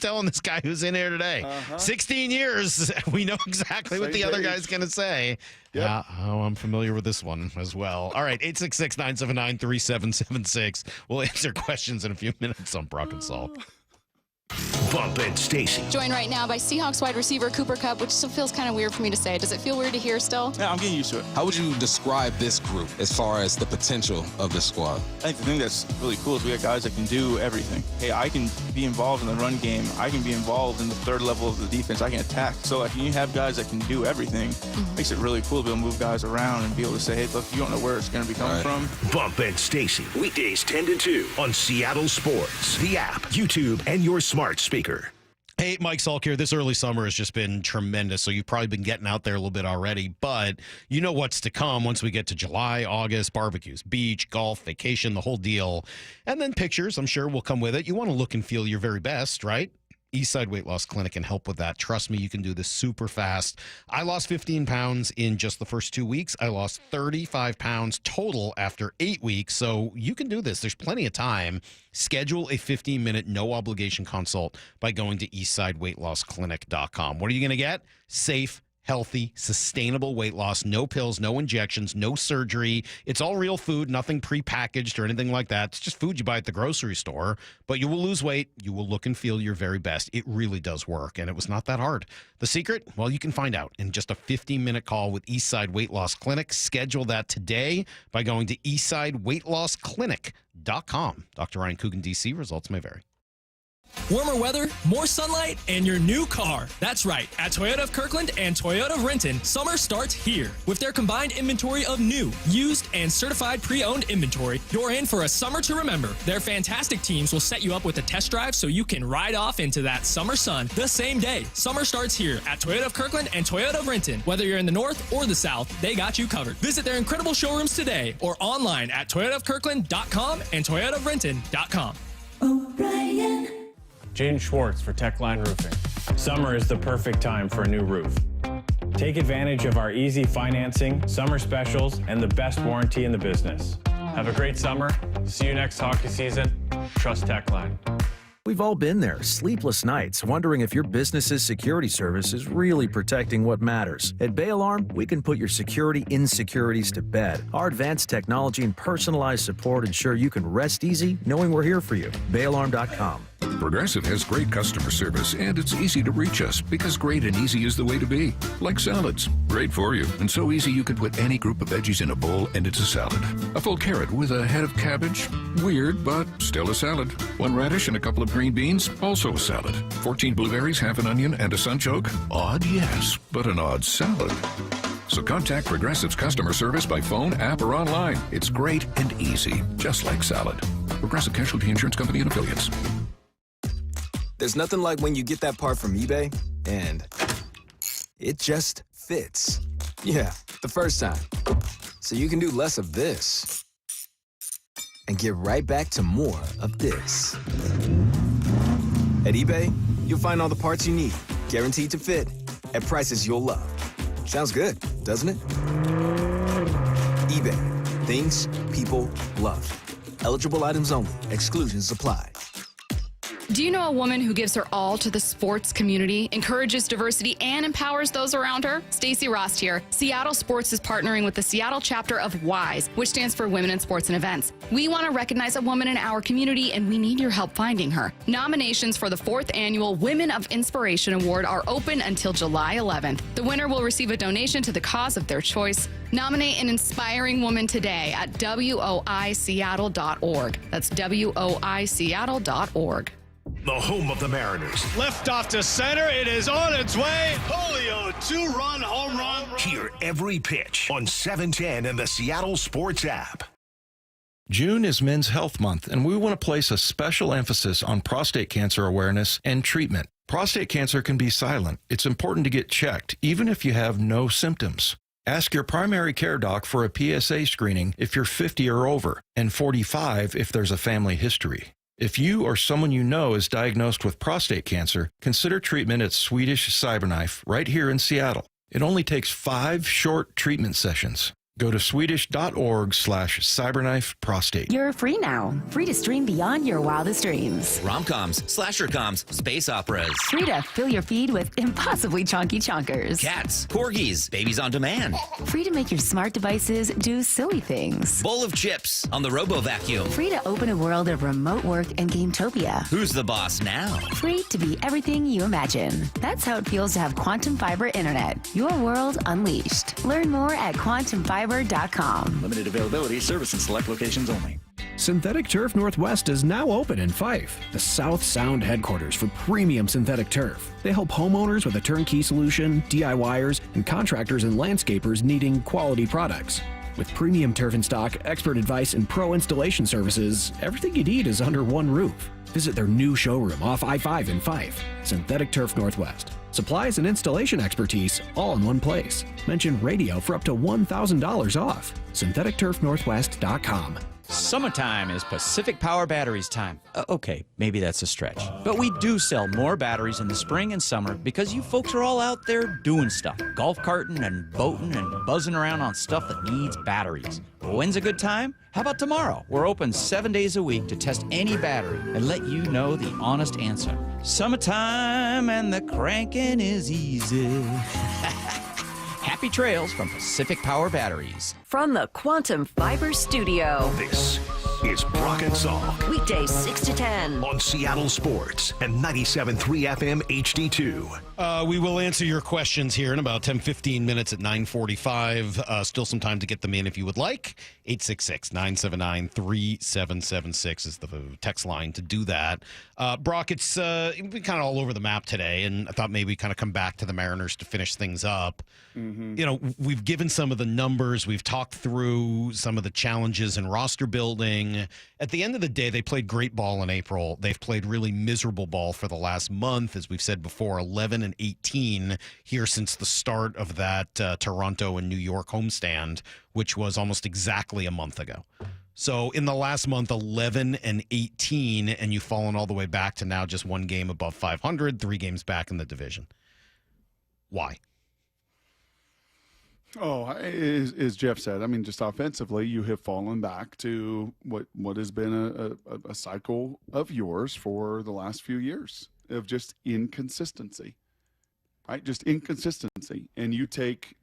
telling this guy who's in here today? 16 years. We know exactly what the other guy's going to say. Yep. Yeah. I'm familiar with this one as well. All right. 866-979-3776. We'll answer questions in a few minutes on Brock and Salk. Bump and Stacy. Joined right now by Seahawks wide receiver Cooper Kupp, which still feels kind of weird for me to say. Does it feel weird to hear still? Yeah, I'm getting used to it. How would you describe this group as far as the potential of this squad? I think the thing that's really cool is we got guys that can do everything. Hey, I can be involved in the run game. I can be involved in the third level of the defense. I can attack. So when you have guys that can do everything, it makes it really cool to be able to move guys around and be able to say, hey, look, you don't know where it's going to be coming from. Bump and Stacy. Weekdays 10 to 2 on Seattle Sports, the app, YouTube, and your smart speaker. Hey, Mike Salk here. This early summer has just been tremendous, so you've probably been getting out there a little bit already, but you know what's to come once we get to July, August, barbecues, beach, golf, vacation, the whole deal. And then pictures, I'm sure, will come with it. You want to look and feel your very best, right? Eastside Weight Loss Clinic can help with that. Trust me, you can do this super fast. I lost 15 pounds in just the first 2 weeks. I lost 35 pounds total after 8 weeks. So you can do this. There's plenty of time. Schedule a 15-minute no-obligation consult by going to eastsideweightlossclinic.com. What are you going to get? Safe, healthy, sustainable weight loss, no pills, no injections, no surgery. It's all real food, nothing prepackaged or anything like that. It's just food you buy at the grocery store, but you will lose weight. You will look and feel your very best. It really does work, and it was not that hard. The secret? Well, you can find out in just a 15-minute call with Eastside Weight Loss Clinic. Schedule that today by going to eastsideweightlossclinic.com. Dr. Ryan Coogan, D.C. Results may vary. Warmer weather, more sunlight, and your new car. That's right. At Toyota of Kirkland and Toyota of Renton, summer starts here. With their combined inventory of new, used, and certified pre-owned inventory, you're in for a summer to remember. Their fantastic teams will set you up with a test drive so you can ride off into that summer sun the same day. Summer starts here at Toyota of Kirkland and Toyota of Renton. Whether you're in the north or the south, they got you covered. Visit their incredible showrooms today or online at toyotaofkirkland.com and toyotaofrenton.com. Jaden Schwartz for Techline Roofing. Summer is the perfect time for a new roof. Take advantage of our easy financing, summer specials, and the best warranty in the business. Have a great summer. See you next hockey season. Trust Techline. We've all been there, sleepless nights, wondering if your business's security service is really protecting what matters. At Bay Alarm, we can put your security insecurities to bed. Our advanced technology and personalized support ensure you can rest easy knowing we're here for you. BayAlarm.com. Progressive has great customer service, and it's easy to reach us because great and easy is the way to be. Like salads. Great for you, and so easy you can put any group of veggies in a bowl and it's a salad. A full carrot with a head of cabbage? Weird, but still a salad. One radish and a couple of green beans? Also a salad. 14 blueberries, half an onion, and a sunchoke? Odd, yes, but an odd salad. So contact Progressive's customer service by phone, app, or online. It's great and easy, just like salad. Progressive Casualty Insurance Company and Affiliates. There's nothing like when you get that part from eBay and it just fits. Yeah, the first time. So you can do less of this and get right back to more of this. At eBay, you'll find all the parts you need, guaranteed to fit, at prices you'll love. Sounds good, doesn't it? eBay, things people love. Eligible items only. Exclusions apply. Do you know a woman who gives her all to the sports community, encourages diversity, and empowers those around her? Stacey Rost here. Seattle Sports is partnering with the Seattle chapter of WISE, which stands for Women in Sports and Events. We want to recognize a woman in our community, and we need your help finding her. Nominations for the 4th annual Women of Inspiration Award are open until July 11th. The winner will receive a donation to the cause of their choice. Nominate an inspiring woman today at woiseattle.org. That's woiseattle.org. The home of the Mariners. Left off to center. It is on its way. Julio, 2-run home run. Hear every pitch on 710 and the Seattle Sports app. June is Men's Health Month, and we want to place a special emphasis on prostate cancer awareness and treatment. Prostate cancer can be silent. It's important to get checked, even if you have no symptoms. Ask your primary care doc for a PSA screening if you're 50 or over, and 45 if there's a family history. If you or someone you know is diagnosed with prostate cancer, consider treatment at Swedish Cyberknife right here in Seattle. It only takes 5 short treatment sessions. Go to swedish.org/cyberknifeprostate. You're free now. Free to stream beyond your wildest dreams. Rom-coms, slasher-coms, space operas. Free to fill your feed with impossibly chonky chonkers. Cats, corgis, babies on demand. Free to make your smart devices do silly things. Bowl of chips on the Robo-Vacuum. Free to open a world of remote work and Gametopia. Who's the boss now? Free to be everything you imagine. That's how it feels to have Quantum Fiber Internet. Your world unleashed. Learn more at quantumfiber.com. Limited availability, service in select locations only. Synthetic Turf Northwest is now open in Fife, the South Sound headquarters for premium synthetic turf. They help homeowners with a turnkey solution, DIYers, and contractors and landscapers needing quality products. With premium turf in stock, expert advice, and pro installation services, everything you need is under one roof. Visit their new showroom off I-5 in Fife, Synthetic Turf Northwest. Supplies and installation expertise all in one place. Mention radio for up to $1,000 off. SyntheticTurfNorthwest.com. Summertime is Pacific Power Batteries time. Okay, maybe that's a stretch. But we do sell more batteries in the spring and summer because you folks are all out there doing stuff. Golf carting and boating and buzzing around on stuff that needs batteries. When's a good time? How about tomorrow? We're open 7 days a week to test any battery and let you know the honest answer. Summertime and the cranking is easy. Happy trails from Pacific Power Batteries. From the Quantum Fiber Studio. This is Brock and Salk. Weekdays 6 to 10. On Seattle Sports and 97.3 FM HD2. We will answer your questions here in about 10-15 minutes at 9:45. Still some time to get them in if you would like. 866-979-3776 is the text line to do that. Brock, it's been kind of all over the map today, and I thought maybe we kind of come back to the Mariners to finish things up. Mm-hmm. You know, we've given some of the numbers. We've talked through some of the challenges in roster building. At the end of the day, they played great ball in April. They've played really miserable ball for the last month. As we've said before, 11-18 here since the start of that Toronto and New York homestand, which was almost exactly a month ago. So in the last month, 11-18, and you've fallen all the way back to now just one game above 500, 3 games back in the division. Why? Oh, as Jeff said, I mean, just offensively, you have fallen back to what has been a cycle of yours for the last few years of just inconsistency, right? Just inconsistency. And you take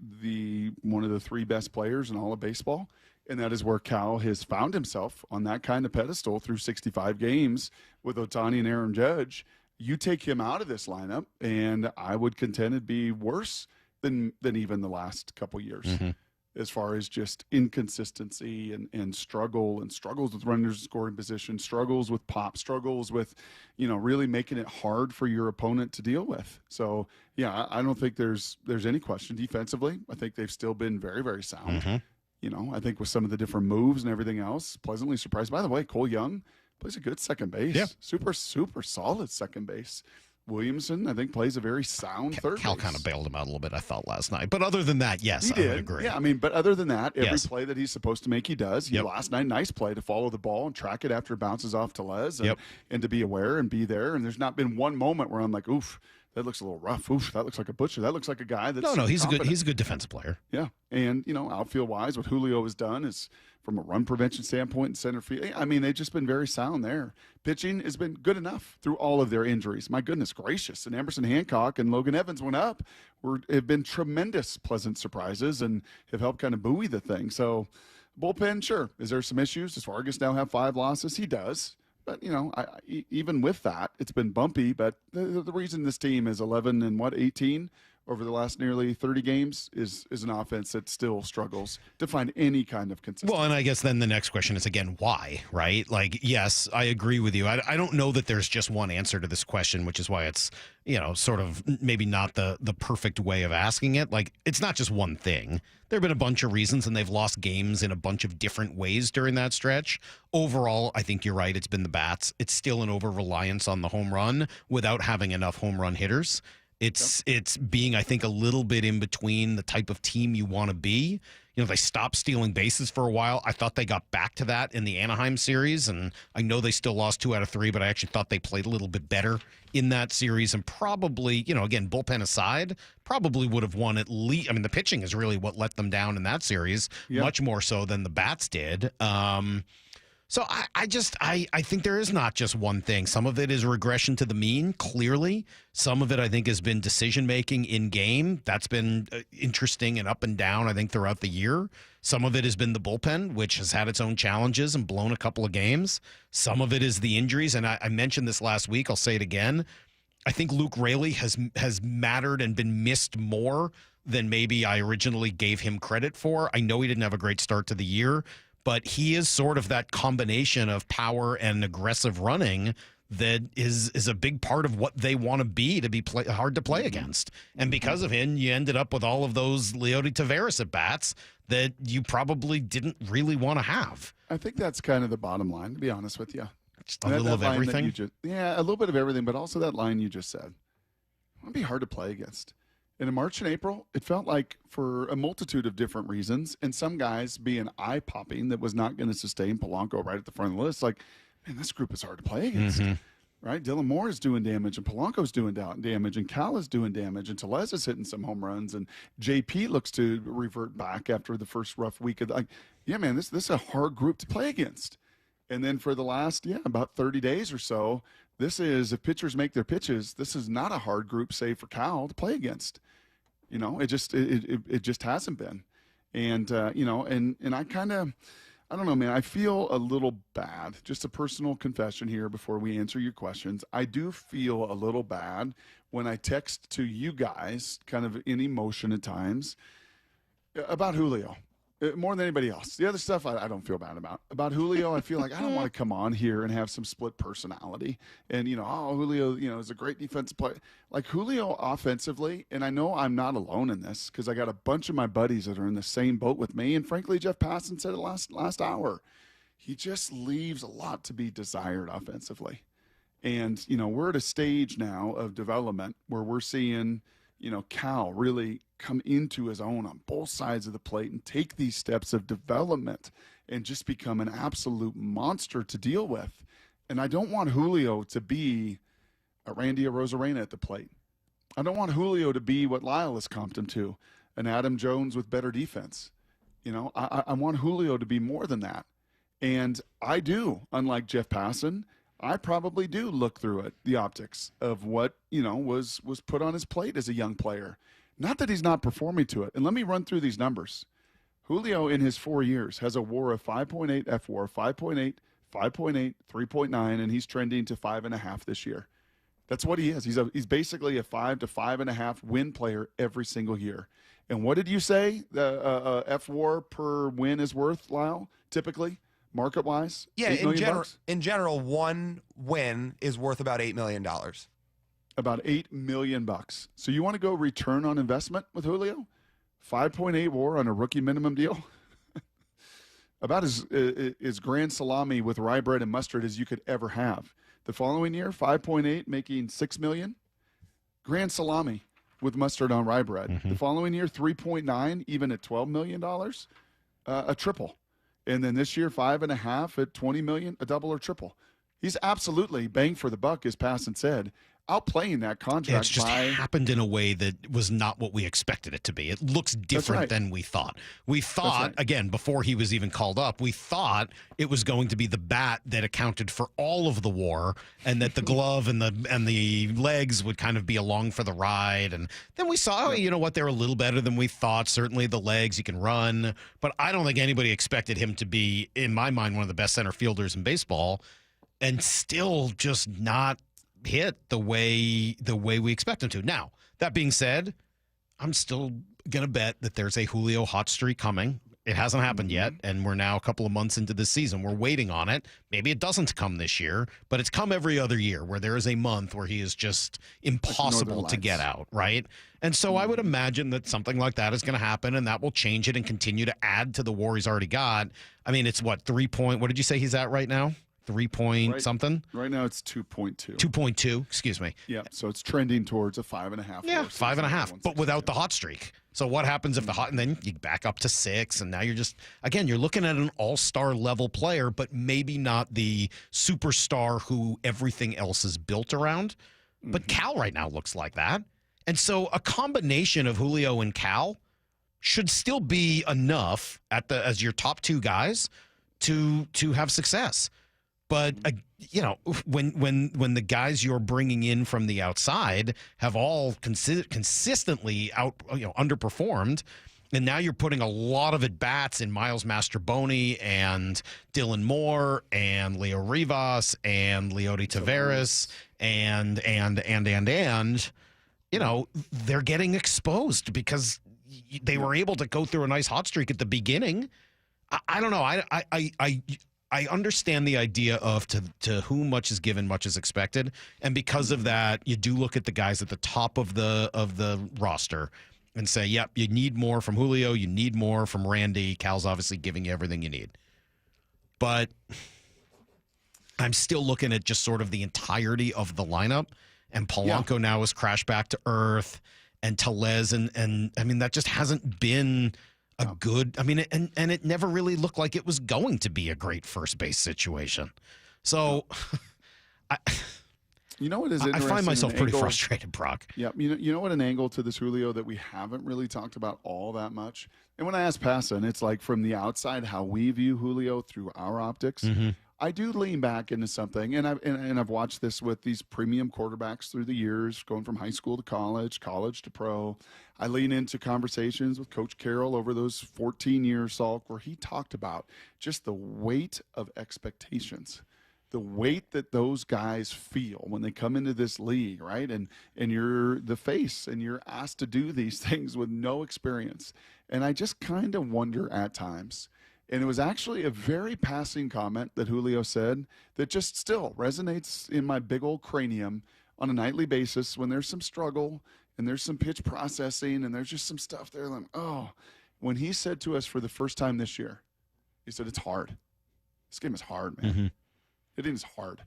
one of the 3 best players in all of baseball, and that is where Cal has found himself on that kind of pedestal through 65 games with Ohtani and Aaron Judge. You take him out of this lineup, and I would contend it'd be worse than even the last couple years, as far as just inconsistency and struggles with runners in scoring position, struggles with pop, struggles with, really making it hard for your opponent to deal with. So, yeah, I don't think there's any question defensively. I think they've still been very, very sound. I think with some of the different moves and everything else, pleasantly surprised. By the way, Cole Young plays a good second base. Yeah. Super, super solid second base. Williamson, I think, plays a very sound third Cal base. kind of bailed him out a little bit, I thought, last night. But other than that, yes, He I would did. agree. Yeah, I mean, but other than that, every Yes. play that he's supposed to make, he does. Last night, nice play to follow the ball and track it after it bounces off to Les and to be aware and be there. And there's not been one moment where I'm like, oof, that looks a little rough. Oof, that looks like a butcher. That looks like a guy that's No, he's confident. a good defensive player. Yeah, and outfield wise, what Julio has done is from a run prevention standpoint in center field. I mean, they've just been very sound there. Pitching has been good enough through all of their injuries. My goodness gracious! And Emerson Hancock and Logan Evans went up. Have been tremendous, pleasant surprises and have helped kind of buoy the thing. So, bullpen, sure. Is there some issues? Does Vargas now have 5 losses? He does. But, even with that, it's been bumpy. But the reason this team is 18 over the last nearly 30 games is an offense that still struggles to find any kind of consistency. Well, and I guess then the next question is, again, why, right? Like, yes, I agree with you. I don't know that there's just one answer to this question, which is why it's, sort of maybe not the perfect way of asking it. Like, it's not just one thing. There have been a bunch of reasons, and they've lost games in a bunch of different ways during that stretch. Overall, I think you're right. It's been the bats. It's still an over-reliance on the home run without having enough home run hitters. It's being, I think, a little bit in between the type of team you want to be. They stopped stealing bases for a while. I thought they got back to that in the Anaheim series, and I know they still lost 2 out of 3, but I actually thought they played a little bit better in that series and probably, again, bullpen aside, probably would have won at least. I mean, the pitching is really what let them down in that series, much more so than the bats did. So I think there is not just one thing. Some of it is regression to the mean, clearly. Some of it, I think, has been decision-making in game. That's been interesting and up and down, I think, throughout the year. Some of it has been the bullpen, which has had its own challenges and blown a couple of games. Some of it is the injuries, and I mentioned this last week. I'll say it again. I think Luke Raley has mattered and been missed more than maybe I originally gave him credit for. I know he didn't have a great start to the year, but he is sort of that combination of power and aggressive running that is a big part of what they want to be hard to play against. And because of him, you ended up with all of those Leody Taveras at bats that you probably didn't really want to have. I think that's kind of the bottom line, to be honest with you. Just a little of everything? A little bit of everything, but also that line you just said. It would be hard to play against. And in March and April, it felt like for a multitude of different reasons, and some guys being eye-popping that was not going to sustain Polanco right at the front of the list, like, man, this group is hard to play against. Right? Dylan Moore is doing damage, and Polanco's doing damage, and Cal is doing damage, and Tellez is hitting some home runs, and JP looks to revert back after the first rough week of this is a hard group to play against. And then for the last, about 30 days or so, this is, if pitchers make their pitches, this is not a hard group, save for Cal, to play against. It just hasn't been. And, and I kind of, I don't know, man, I feel a little bad. Just a personal confession here before we answer your questions. I do feel a little bad when I text to you guys, kind of in emotion at times, about Julio. More than anybody else. The other stuff I don't feel bad about. About Julio, I feel like I don't want to come on here and have some split personality. And, Julio, is a great defensive player. Like Julio offensively, and I know I'm not alone in this because I got a bunch of my buddies that are in the same boat with me. And frankly, Jeff Passan said it last hour. He just leaves a lot to be desired offensively. And, we're at a stage now of development where we're seeing – Cal really come into his own on both sides of the plate and take these steps of development and just become an absolute monster to deal with. And I don't want Julio to be a Randy Arozarena at the plate. I don't want Julio to be what Lyle has comped him to, an Adam Jones with better defense. I want Julio to be more than that. And I do, unlike Jeff Passan, I probably do look through it, the optics of what, was put on his plate as a young player. Not that he's not performing to it. And let me run through these numbers. Julio in his 4 years has a WAR of 5.8, F-WAR 5.8, 5.8, 3.9, and he's trending to 5.5 this year. That's what he is. He's basically a 5 to 5.5 win player every single year. And what did you say the F-WAR per win is worth, Lyle, typically, market-wise? Yeah, in general, one win is worth about $8 million. About $8 million. So you want to go return on investment with Julio? 5.8 WAR on a rookie minimum deal? About as grand salami with rye bread and mustard as you could ever have. The following year, 5.8, making $6 million. Grand salami with mustard on rye bread. The following year, 3.9, even at $12 million, a triple. And then this year, 5.5 at $20 million, a double or triple. He's absolutely bang for the buck, as Passan said, outplaying that contract. It's just happened in a way that was not what we expected it to be. It looks different than we thought. We thought, again, before he was even called up, we thought it was going to be the bat that accounted for all of the WAR, and that the glove and the legs would kind of be along for the ride. And then we saw, they're a little better than we thought. Certainly the legs, he can run. But I don't think anybody expected him to be, in my mind, one of the best center fielders in baseball, and still just not hit the way we expect him to. Now, that being said, I'm still going to bet that there's a Julio hot streak coming. It hasn't happened yet, and we're now a couple of months into the season. We're waiting on it. Maybe it doesn't come this year, but it's come every other year where there is a month where he is just impossible to get out, right? And so I would imagine that something like that is going to happen, and that will change it and continue to add to the WAR he's already got. I mean, it's what did you say he's at right now? 3 point something? Right now it's 2.2. 2.2, excuse me. Yeah, so it's trending towards a 5.5. Yeah, 5.5, but without the hot streak. So what happens if and then you back up to 6, and now you're looking at an all-star level player, but maybe not the superstar who everything else is built around. But Cal right now looks like that. And so a combination of Julio and Cal should still be enough as your top two guys to have success. But when the guys you're bringing in from the outside have all consistently underperformed, and now you're putting a lot of at bats in Miles Mastroboni and Dylan Moore and Leo Rivas and Leody Taveras and they're getting exposed because they were able to go through a nice hot streak at the beginning. I don't know. I understand the idea of to whom much is given, much is expected, and because of that, you do look at the guys at the top of the roster and say, "Yep, you need more from Julio, you need more from Randy. Cal's obviously giving you everything you need." But I'm still looking at just sort of the entirety of the lineup, and Polanco now has crashed back to earth, and Tellez, and I mean that just hasn't been a good, and it never really looked like it was going to be a great first base situation. So, what is interesting? I find myself pretty frustrated, Brock. Yeah, you know what, an angle to this Julio that we haven't really talked about all that much. And when I ask Passan, it's like from the outside how we view Julio through our optics. I do lean back into something, and I've watched this with these premium quarterbacks through the years, going from high school to college to pro. I lean into conversations with Coach Carroll over those 14 years, Salk, where he talked about just the weight of expectations, the weight that those guys feel when they come into this league, right? And you're the face, and you're asked to do these things with no experience. And I just kind of wonder at times. And it was actually a very passing comment that Julio said that just still resonates in my big old cranium on a nightly basis when there's some struggle and there's some pitch processing and there's just some stuff there. Like, when he said to us for the first time this year, he said, "It's hard. This game is hard, man. It is hard."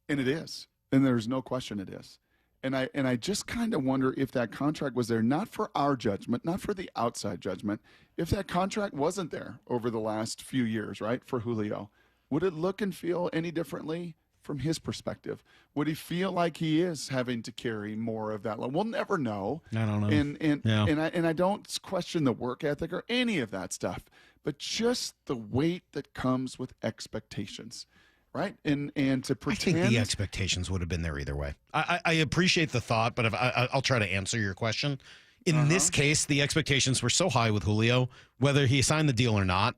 And it is. And there's no question it is. And I just kind of wonder if that contract was there, not for our judgment, not for the outside judgment, if that contract wasn't there over the last few years, right, for Julio, would it look and feel any differently from his perspective? Would he feel like he is having to carry more of that load? We'll never know. I don't know. And I don't question the work ethic or any of that stuff, but just the weight that comes with expectations. Right, and to pretend. I think the expectations would have been there either way. I appreciate the thought, but I'll try to answer your question. In this case, the expectations were so high with Julio, whether he signed the deal or not.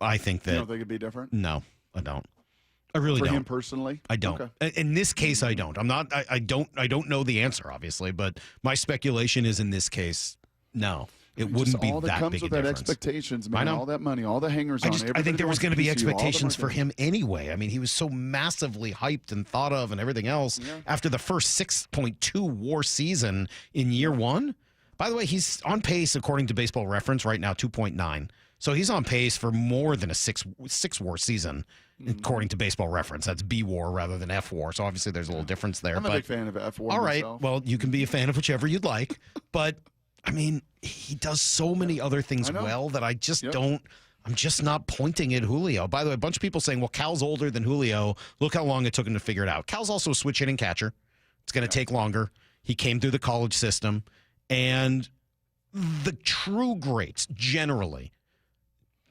I think that. You don't think it'd be different? No, I don't. I really don't. For him personally, I don't. Okay. In this case, I don't. I'm not. I don't know the answer, obviously, but my speculation is in this case, no. It wouldn't be all that comes big with a that difference. Expectations, man. I know. All that money, all the hangers on. I think there was going to be expectations for him. him anyway. I mean, he was so massively hyped and thought of and everything else after the first 6.2 WAR season in year one. By the way, he's on pace, according to Baseball Reference, right now 2.9. So he's on pace for more than a six WAR season, according to Baseball Reference. That's B WAR rather than F WAR. So obviously there's a little difference there. I'm a big fan of F WAR. All right. myself. Well, you can be a fan of whichever you'd like, but I mean, he does so many other things well that I just don't. I'm just not pointing at Julio. By the way, a bunch of people saying, well, Cal's older than Julio. Look how long it took him to figure it out. Cal's also a switch hitting catcher. It's going to take longer. He came through the college system. And the true greats generally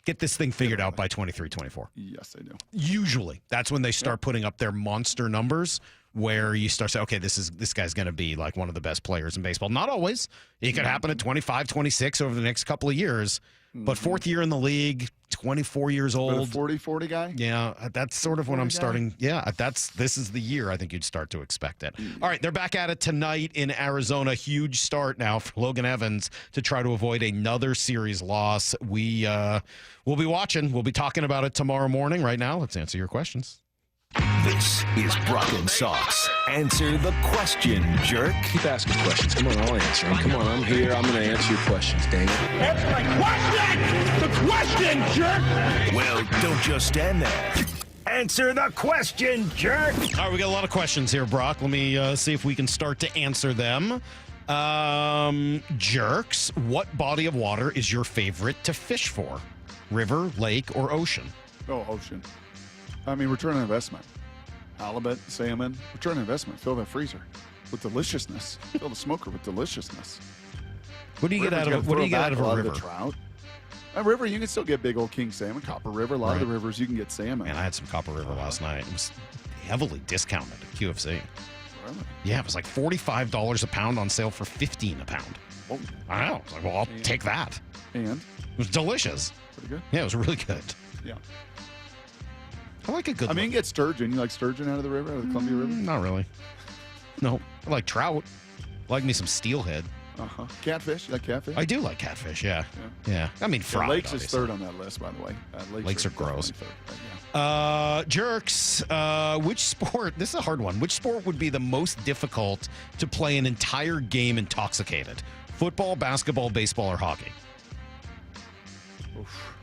get this thing figured out by 23, 24. Yes, they do. Usually. That's when they start putting up their monster numbers, where you start saying, okay, this guy's going to be like one of the best players in baseball. Not always. It could happen at 25, 26 over the next couple of years. But fourth year in the league, 24 years old. 40 guy? Yeah, that's sort of when I'm starting. Yeah, this is the year I think you'd start to expect it. All right, they're back at it tonight in Arizona. Huge start now for Logan Evans to try to avoid another series loss. We'll be watching. We'll be talking about it tomorrow morning. Right now, let's answer your questions. This is Brock and Salk's Answer the Question, Jerk. Keep asking questions. Come on, I'll answer them. Come on, I'm here. I'm going to answer your questions, dang it. Answer my question! The question, jerk! Well, don't just stand there. Answer the question, jerk! All right, we got a lot of questions here, Brock. Let me see if we can start to answer them. Jerks, what body of water is your favorite to fish for? River, lake, or ocean? Oh, ocean. I mean, return on investment. Halibut, salmon, return on investment. Fill that freezer with deliciousness. Fill the smoker with deliciousness. What do you get out of a river? Trout. A river, you can still get big old king salmon. Copper River, a lot of the rivers you can get salmon. Man, I had some Copper River last night. It was heavily discounted at QFC. Really? Yeah, it was like $45 a pound on sale for $15 a pound. Oh. I know. I was like, well, I'll take that. And? It was delicious. Pretty good? Yeah, it was really good. Yeah. I like a good I mean, you get sturgeon. You like sturgeon out of the river, out of the Columbia River? Not really. No. I like trout. I like me some steelhead. Uh-huh. Catfish? You like catfish? I do like catfish, yeah. Yeah. I mean, fried, lakes obviously. is third on that list, by the way. Lakes are gross. Third, Jerks, which sport, this is a hard one, which sport would be the most difficult to play an entire game intoxicated? Football, basketball, baseball, or hockey? Oof.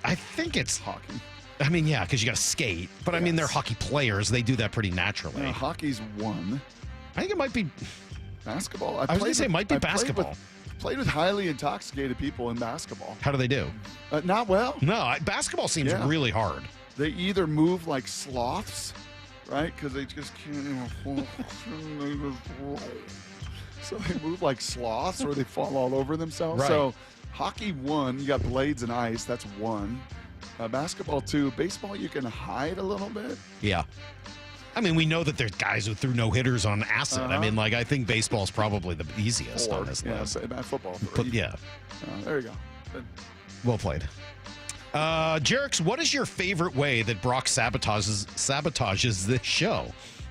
I think it's hockey. I mean, yeah, because you got to skate. But, I mean, they're hockey players. They do that pretty naturally. Hockey's one. I think it might be basketball. I was going to say it might be basketball. Played with highly intoxicated people in basketball. How do they do? Not well. No, basketball seems really hard. They either move like sloths, right? Because they just can't even so they move like sloths or they fall all over themselves. Right. So hockey, one. You got blades and ice. That's one. Basketball, two. Baseball, you can hide a little bit. Yeah. I mean, we know that there's guys who threw no-hitters on acid. I mean, like, I think baseball's probably the easiest on this list. Football. Yeah. There you go. Good. Well played. Jerks, what is your favorite way that Brock sabotages this show?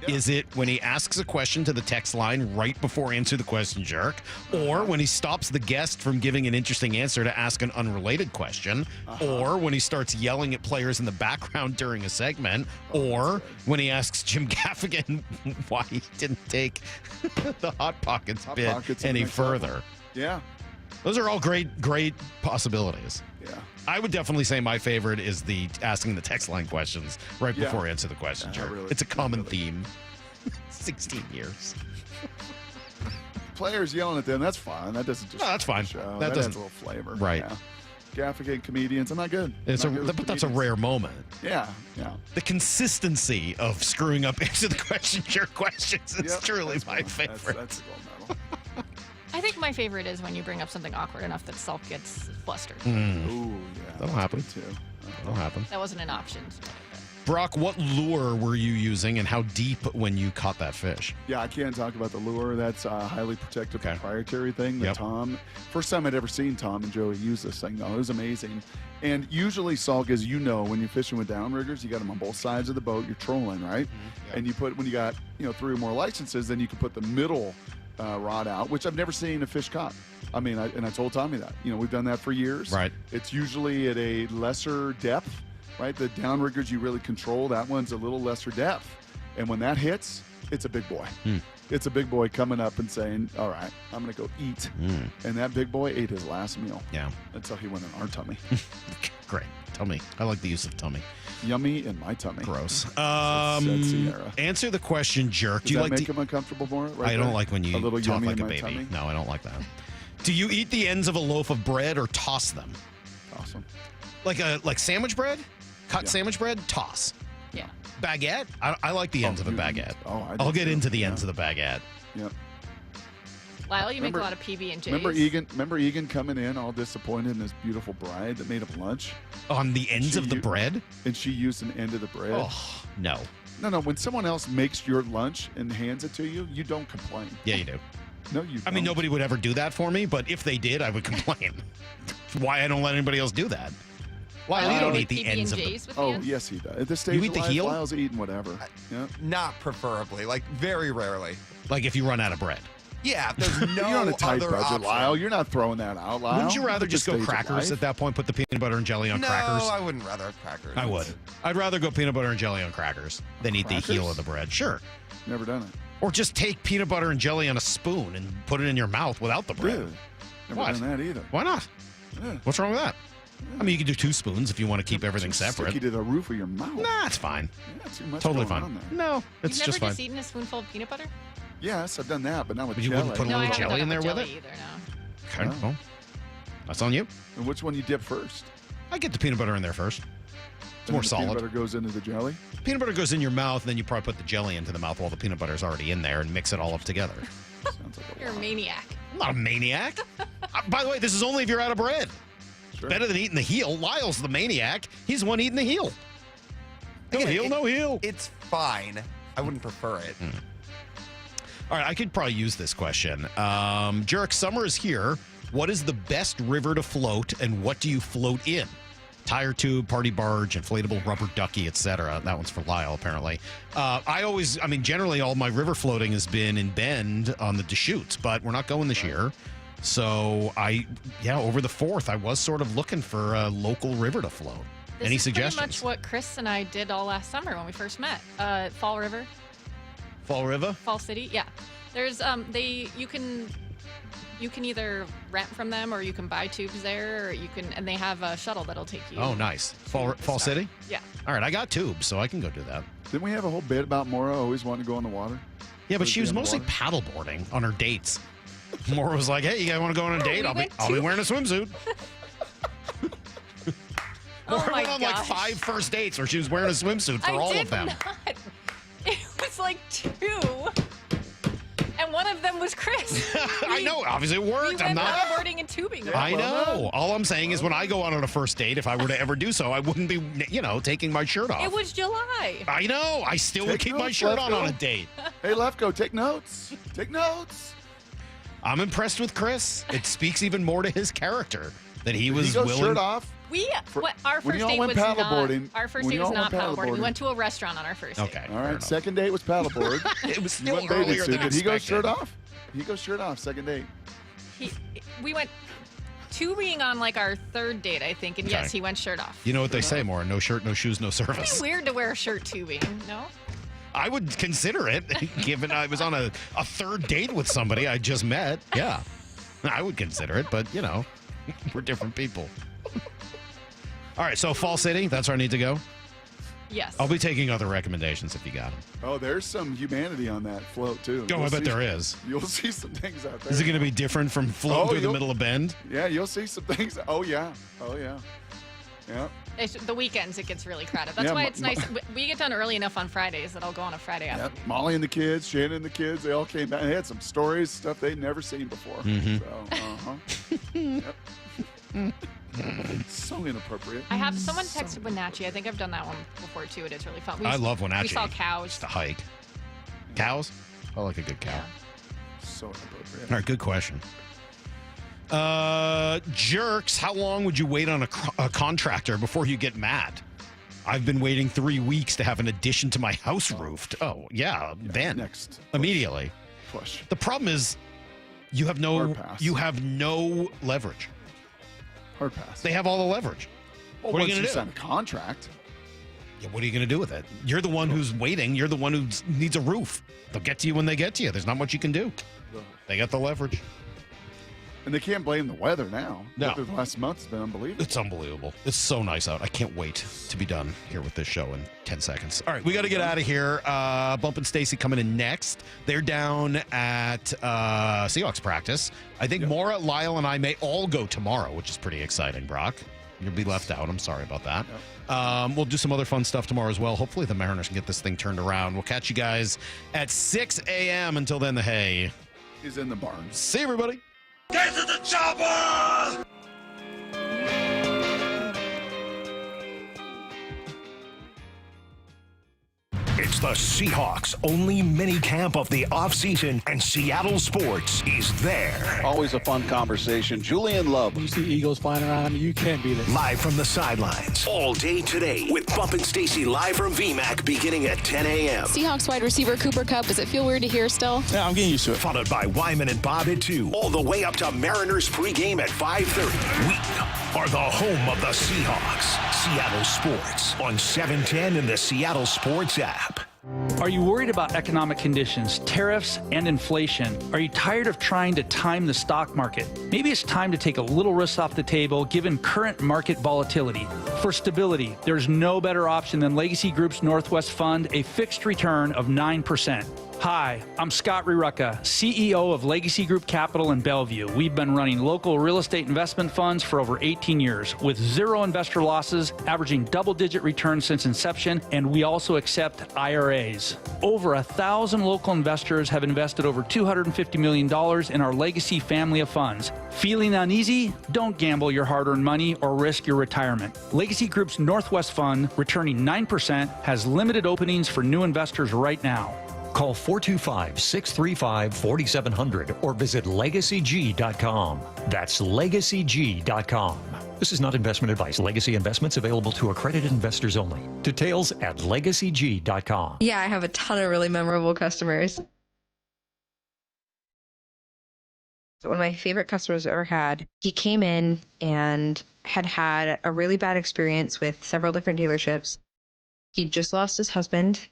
Yeah. Is it when he asks a question to the text line right before answer the question, jerk? Or when he stops the guest from giving an interesting answer to ask an unrelated question? Or when he starts yelling at players in the background during a segment? Or when he asks Jim Gaffigan why he didn't take the Hot Pockets bit any further? Yeah. Those are all great possibilities. Yeah. I would definitely say my favorite is the asking the text line questions right before I answer the question, jerk. It's a common theme. 16 years. Players yelling at them, that's fine. That doesn't just. No, that's fine. Show. That That doesn't- adds a little flavor. Right. Yeah. Gaffigan comedians, I'm not good. It's Not good with but that's a comedians. rare moment. Yeah, yeah. The consistency of screwing up answer the question, your questions is Yep, truly that's my one. favorite. That's a gold medal. I think my favorite is when you bring up something awkward enough that Salk gets flustered. Ooh, yeah. That'll happen. Too. That'll happen. That wasn't an option. Brock, what lure were you using and how deep when you caught that fish? Yeah, I can't talk about the lure. That's a highly protected proprietary thing that Yep. Tom, first time I'd ever seen Tom and Joey use this thing, though. It was amazing. And usually, Salk, as you know, when you're fishing with downriggers, you got them on both sides of the boat. You're trolling, right? And you put, when you got, 3 or more licenses, then you can put the middle rod out, which I've never seen a fish caught. I mean, I told Tommy that. We've done that for years. Right. It's usually at a lesser depth, right? The downriggers you really control, that one's a little lesser depth. And when that hits, it's a big boy. It's a big boy coming up and saying, all right, I'm going to go eat. And that big boy ate his last meal. Yeah. Until he went in our tummy. Great. Tummy. I like the use of tummy. Yummy in my tummy. Gross. Said Sierra. Answer the question, jerk. Does Do you that like make to... him uncomfortable more? Right I don't there? like when you a little talk yummy like in a my baby. tummy? No, I don't like that. Do you eat the ends of a loaf of bread or toss them? Awesome. Like sandwich bread? Cut sandwich bread? Toss. Yeah. Baguette? I like the ends of a baguette. I I'll do get too. into the ends of the baguette. Yep. Lyle, you make Remember- a lot of PB and J's. Remember Egan coming in all disappointed in his beautiful bride that made him lunch? On the ends of the bread? And she used an end of the bread. Oh, no. No, when someone else makes your lunch and hands it to you, you don't complain. Yeah, you do. No, you I mean, don't. nobody would ever do that for me, but if they did, I would complain. Why I don't let anybody else do that? Why you don't eat the ends of the... Oh, yes, he does. At this stage You eat of the life, heel? Lyle's eating whatever. Yeah. Not preferably, like very rarely. Like if you run out of bread. Yeah, there's no You're on a tight other budget, option. Lyle. You're not throwing that out, Lyle. Wouldn't you rather At just this go stage of crackers life. at that point? Put the peanut butter and jelly on No, crackers? I wouldn't rather have crackers. I would. I'd rather go peanut butter and jelly on crackers than eat the Crackers? heel of the bread. Sure. Never done it. Or just take peanut butter and jelly on a spoon and put it in your mouth without the bread. Really? Never What? done that either. Why not? Yeah. What's wrong with that? I mean, you can do 2 spoons if you want to keep everything separate. Sticky to the roof of your mouth. Nah, it's fine. Yeah, too much Totally going fine. on there. No, it's You've never just fine. just eaten a spoonful of peanut butter? Yes, I've done that, but not with But you jelly. wouldn't put a No, I little haven't jelly done in it there with with jelly it? either, no. Okay, well, that's on you. And which one you dip first? I get the peanut butter in there first. It's more The solid. Peanut butter goes into the jelly. Peanut butter goes in your mouth, and then you probably put the jelly into the mouth while the peanut butter's already in there and mix it all up together. Sounds like a You're a lot. maniac. I'm not a maniac. By the way, this is only if you're out of bread. Sure. Better than eating the heel. Lyle's the maniac. He's the one eating the heel. No Again, heel, no heel. It's fine. I wouldn't prefer it. All right, I could probably use this question. Jurek, summer is here. What is the best river to float, and what do you float in? Tire tube, party barge, inflatable rubber ducky, etc. That one's for Lyle, apparently. Generally, all my river floating has been in Bend on the Deschutes, but we're not going this year. So, over the 4th, I was sort of looking for a local river to float. This Any is suggestions? pretty much what Chris and I did all last summer when we first met. Fall River, Fall River? Fall City. Yeah. There's you can either rent from them or you can buy tubes there, or and they have a shuttle that'll take you. Oh, nice. Fall City? Yeah. All right, I got tubes, so I can go do that. Didn't we have a whole bit about Maura always wanting to go in the water? Yeah, but Always she be was on the mostly water? paddleboarding on her dates. Maura was like, "Hey, you guys want to go on a date? I'll be wearing a swimsuit." Maura my went on like gosh. 5 first dates where she was wearing a swimsuit for all of them. Not. It was like 2, and one of them was Chris. I know, obviously it worked. We I'm went not. paddleboarding and tubing. I know. All I'm saying is when I go on a first date, if I were to ever do so, I wouldn't be, taking my shirt off. It was July. I know. I still would Take keep my notes, shirt on Lefko. a date. Hey, Lefko, take notes. Take notes. I'm impressed with Chris. It speaks even more to his character that he was He goes willing. shirt off. Our when first y'all date went was not. paddleboarding- Our first when date was y'all not went paddleboarding. We paddleboarding- went to a restaurant on our first date. Okay. All fair right. enough. Second date was paddleboard. It was You still went bathing earlier suit. than Did he go expected. shirt off? He goes shirt off. Second date. We went tubing on like our 3rd date, I think, and Okay. yes, he went shirt off. You know what they say, Maura? No shirt, no shoes, no It'd service. be weird to wear a shirt tubing, no? I would consider it, given I was on a 3rd date with somebody I just met. Yeah, I would consider it, but, we're different people. All right, so Fall City, that's where I need to go. Yes. I'll be taking other recommendations if you got them. Oh, there's some humanity on that float, too. Oh, I bet there is. You'll see some things out there. Is it going to be different from floating through the middle of Bend? Yeah, you'll see some things. Oh, yeah. Oh, yeah. Yeah. The weekends, it gets really crowded. That's why it's nice. We get done early enough on Fridays that I'll go on a Friday afternoon. Molly and the kids, Shannon and the kids, they all came back. They had some stories, stuff they'd never seen before. Mm-hmm. So, so inappropriate. I have someone texted Wenatchee. I think I've done that one before too. It is really fun. I love Wenatchee. We saw cows. Just a hike. Cows? I like a good cow. So inappropriate. All right, good question. Jerks, how long would you wait on a contractor before you get mad? I've been waiting 3 weeks to have an addition to my house roofed. Oh, yeah, then. Next. Immediately. Push. The problem is you have no leverage. Hard pass. They have all the leverage. Well, what are you once going to do? sign a contract. Yeah, what are you going to do with it? You're the one who's waiting. You're the one who needs a roof. They'll get to you when they get to you. There's not much you can do. They got the leverage. And they can't blame the weather now. No. The last month has been unbelievable. It's unbelievable. It's so nice out. I can't wait to be done here with this show in 10 seconds. All right, we got to get out of here. Bump and Stacy coming in next. They're down at Seahawks practice. I think Maura, Lyle, and I may all go tomorrow, which is pretty exciting, Brock. You'll be left out. I'm sorry about that. We'll do some other fun stuff tomorrow as well. Hopefully the Mariners can get this thing turned around. We'll catch you guys at 6 a.m. Until then, the hay is in the barn. See you, everybody. Get to the chopper! It's the Seahawks' only mini camp of the offseason, and Seattle sports is there. Always a fun conversation. Julian Love. You see Eagles flying around, you can't beat it. Live from the sidelines, all day today, with Bump and Stacy live from VMAC beginning at 10 a.m. Seahawks wide receiver Cooper Kupp. Does it feel weird to hear still? Yeah, I'm getting used to it. Followed by Wyman and Bob at 2, all the way up to Mariners pregame at 5:30. We are the home of the Seahawks. Seattle Sports on 710 and the Seattle Sports app. Are you worried about economic conditions, tariffs, and inflation? Are you tired of trying to time the stock market? Maybe it's time to take a little risk off the table given current market volatility. For stability, there's no better option than Legacy Group's Northwest Fund, a fixed return of 9%. Hi, I'm Scott Rirucka, CEO of Legacy Group Capital in Bellevue. We've been running local real estate investment funds for over 18 years with zero investor losses, averaging double-digit returns since inception, and we also accept IRAs. Over 1,000 local investors have invested over $250 million in our Legacy family of funds. Feeling uneasy? Don't gamble your hard-earned money or risk your retirement. Legacy Group's Northwest Fund, returning 9%, has limited openings for new investors right now. Call 425-635-4700 or visit LegacyG.com. That's LegacyG.com. This is not investment advice. Legacy investments available to accredited investors only. Details at LegacyG.com. Yeah, I have a ton of really memorable customers. One of my favorite customers I've ever had, he came in and had a really bad experience with several different dealerships. He just lost his husband.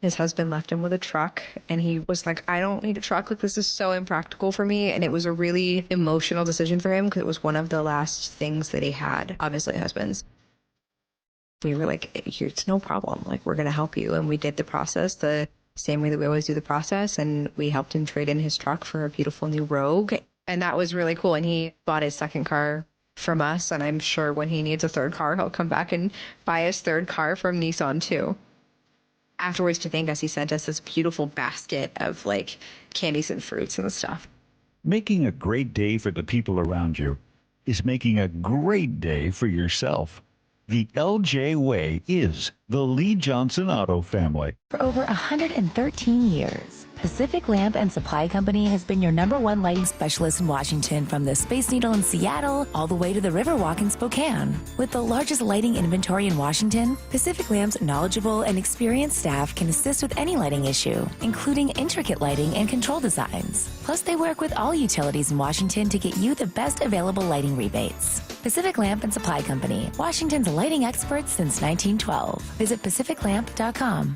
His husband left him with a truck, and he was like, I don't need a truck. Like, this is so impractical for me. And it was a really emotional decision for him because it was one of the last things that he had, obviously husbands. We were like, it's no problem. Like, we're going to help you. And we did the process the same way that we always do the process. And we helped him trade in his truck for a beautiful new Rogue. And that was really cool. And he bought his second car from us. And I'm sure when he needs a third car, he'll come back and buy his third car from Nissan too. Afterwards, to thank us, he sent us this beautiful basket of like candies and fruits and stuff. Making a great day for the people around you is making a great day for yourself. The LJ Way is the Lee Johnson Auto family. For over 113 years, Pacific Lamp and Supply Company has been your #1 lighting specialist in Washington, from the Space Needle in Seattle all the way to the Riverwalk in Spokane. With the largest lighting inventory in Washington, Pacific Lamp's knowledgeable and experienced staff can assist with any lighting issue, including intricate lighting and control designs. Plus, they work with all utilities in Washington to get you the best available lighting rebates. Pacific Lamp and Supply Company, Washington's lighting experts since 1912. Visit pacificlamp.com.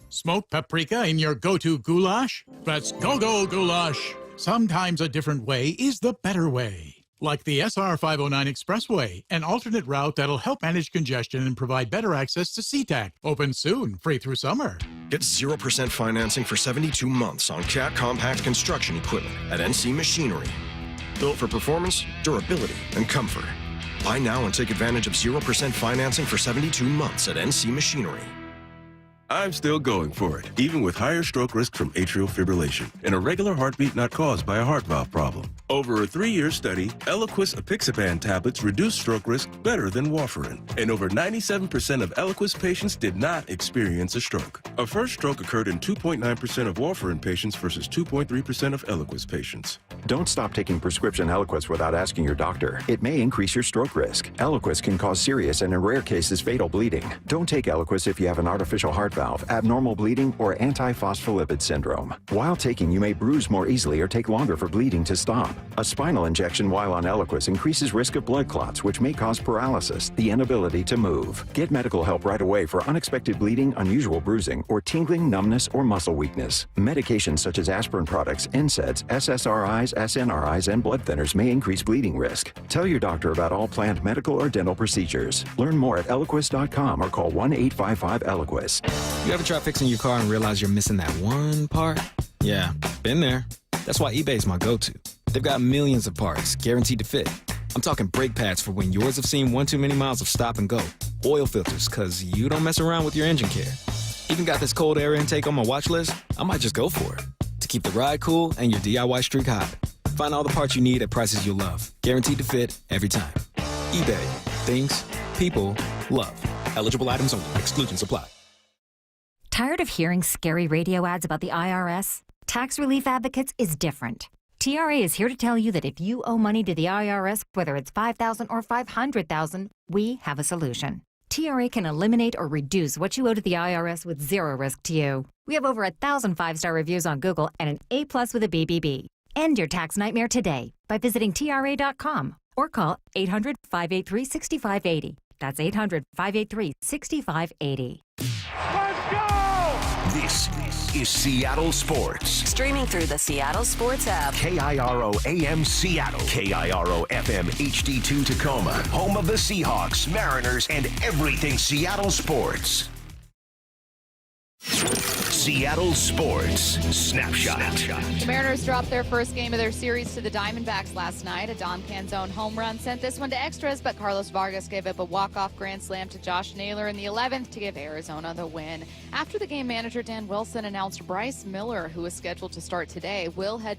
Smoked paprika in your go-to goulash? Let's go goulash. Sometimes a different way is the better way. like the SR 509 Expressway, an alternate route that'll help manage congestion and provide better access to SeaTac. Open soon, free through summer. Get 0% financing for 72 months on Cat compact construction equipment at NC Machinery. Built for performance, durability, and comfort. Buy now and take advantage of 0% financing for 72 months at NC Machinery. I'm still going for it, even with higher stroke risk from atrial fibrillation and a regular heartbeat not caused by a heart valve problem. Over a 3-year study, Eliquis apixaban tablets reduce stroke risk better than warfarin, and over 97% of Eliquis patients did not experience a stroke. A first stroke occurred in 2.9% of warfarin patients versus 2.3% of Eliquis patients. Don't stop taking prescription Eliquis without asking your doctor. It may increase your stroke risk. Eliquis can cause serious and in rare cases fatal bleeding. Don't take Eliquis if you have an artificial heart valve, abnormal bleeding, or antiphospholipid syndrome. While taking, you may bruise more easily or take longer for bleeding to stop. A spinal injection while on Eliquis increases risk of blood clots, which may cause paralysis, the inability to move. Get medical help right away for unexpected bleeding, unusual bruising, or tingling, numbness, or muscle weakness. Medications such as aspirin products, NSAIDs, SSRIs, SNRIs, and blood thinners may increase bleeding risk. Tell your doctor about all planned medical or dental procedures. Learn more at Eliquis.com or call 1-855-ELIQUIS. You ever try fixing your car and realize you're missing that one part? Yeah, been there. That's why eBay's my go-to. They've got millions of parts, guaranteed to fit. I'm talking brake pads for when yours have seen one too many miles of stop and go. Oil filters, cause you don't mess around with your engine care. Even got this cold air intake on my watch list. I might just go for it. To keep the ride cool and your DIY streak hot. Find all the parts you need at prices you'll love. Guaranteed to fit every time. eBay. Things. People. Love. Eligible items only. Exclusions apply. Tired of hearing scary radio ads about the IRS? Tax Relief Advocates is different. TRA is here to tell you that if you owe money to the IRS, whether it's $5,000 or $500,000, we have a solution. TRA can eliminate or reduce what you owe to the IRS with zero risk to you. We have over 1,000 5-star reviews on Google and an A+ with a BBB. End your tax nightmare today by visiting TRA.com or call 800-583-6580. That's 800-583-6580. This is Seattle Sports. Streaming through the Seattle Sports app. KIRO AM Seattle. KIRO FM HD2 Tacoma. Home of the Seahawks, Mariners, and everything Seattle sports. Seattle Sports Snapshot. The Mariners dropped their first game of their series to the Diamondbacks last night. A Don Panzone home run sent this one to extras, but Carlos Vargas gave up a walk-off grand slam to Josh Naylor in the 11th to give Arizona the win. After the game, manager Dan Wilson announced Bryce Miller, who is scheduled to start today, will head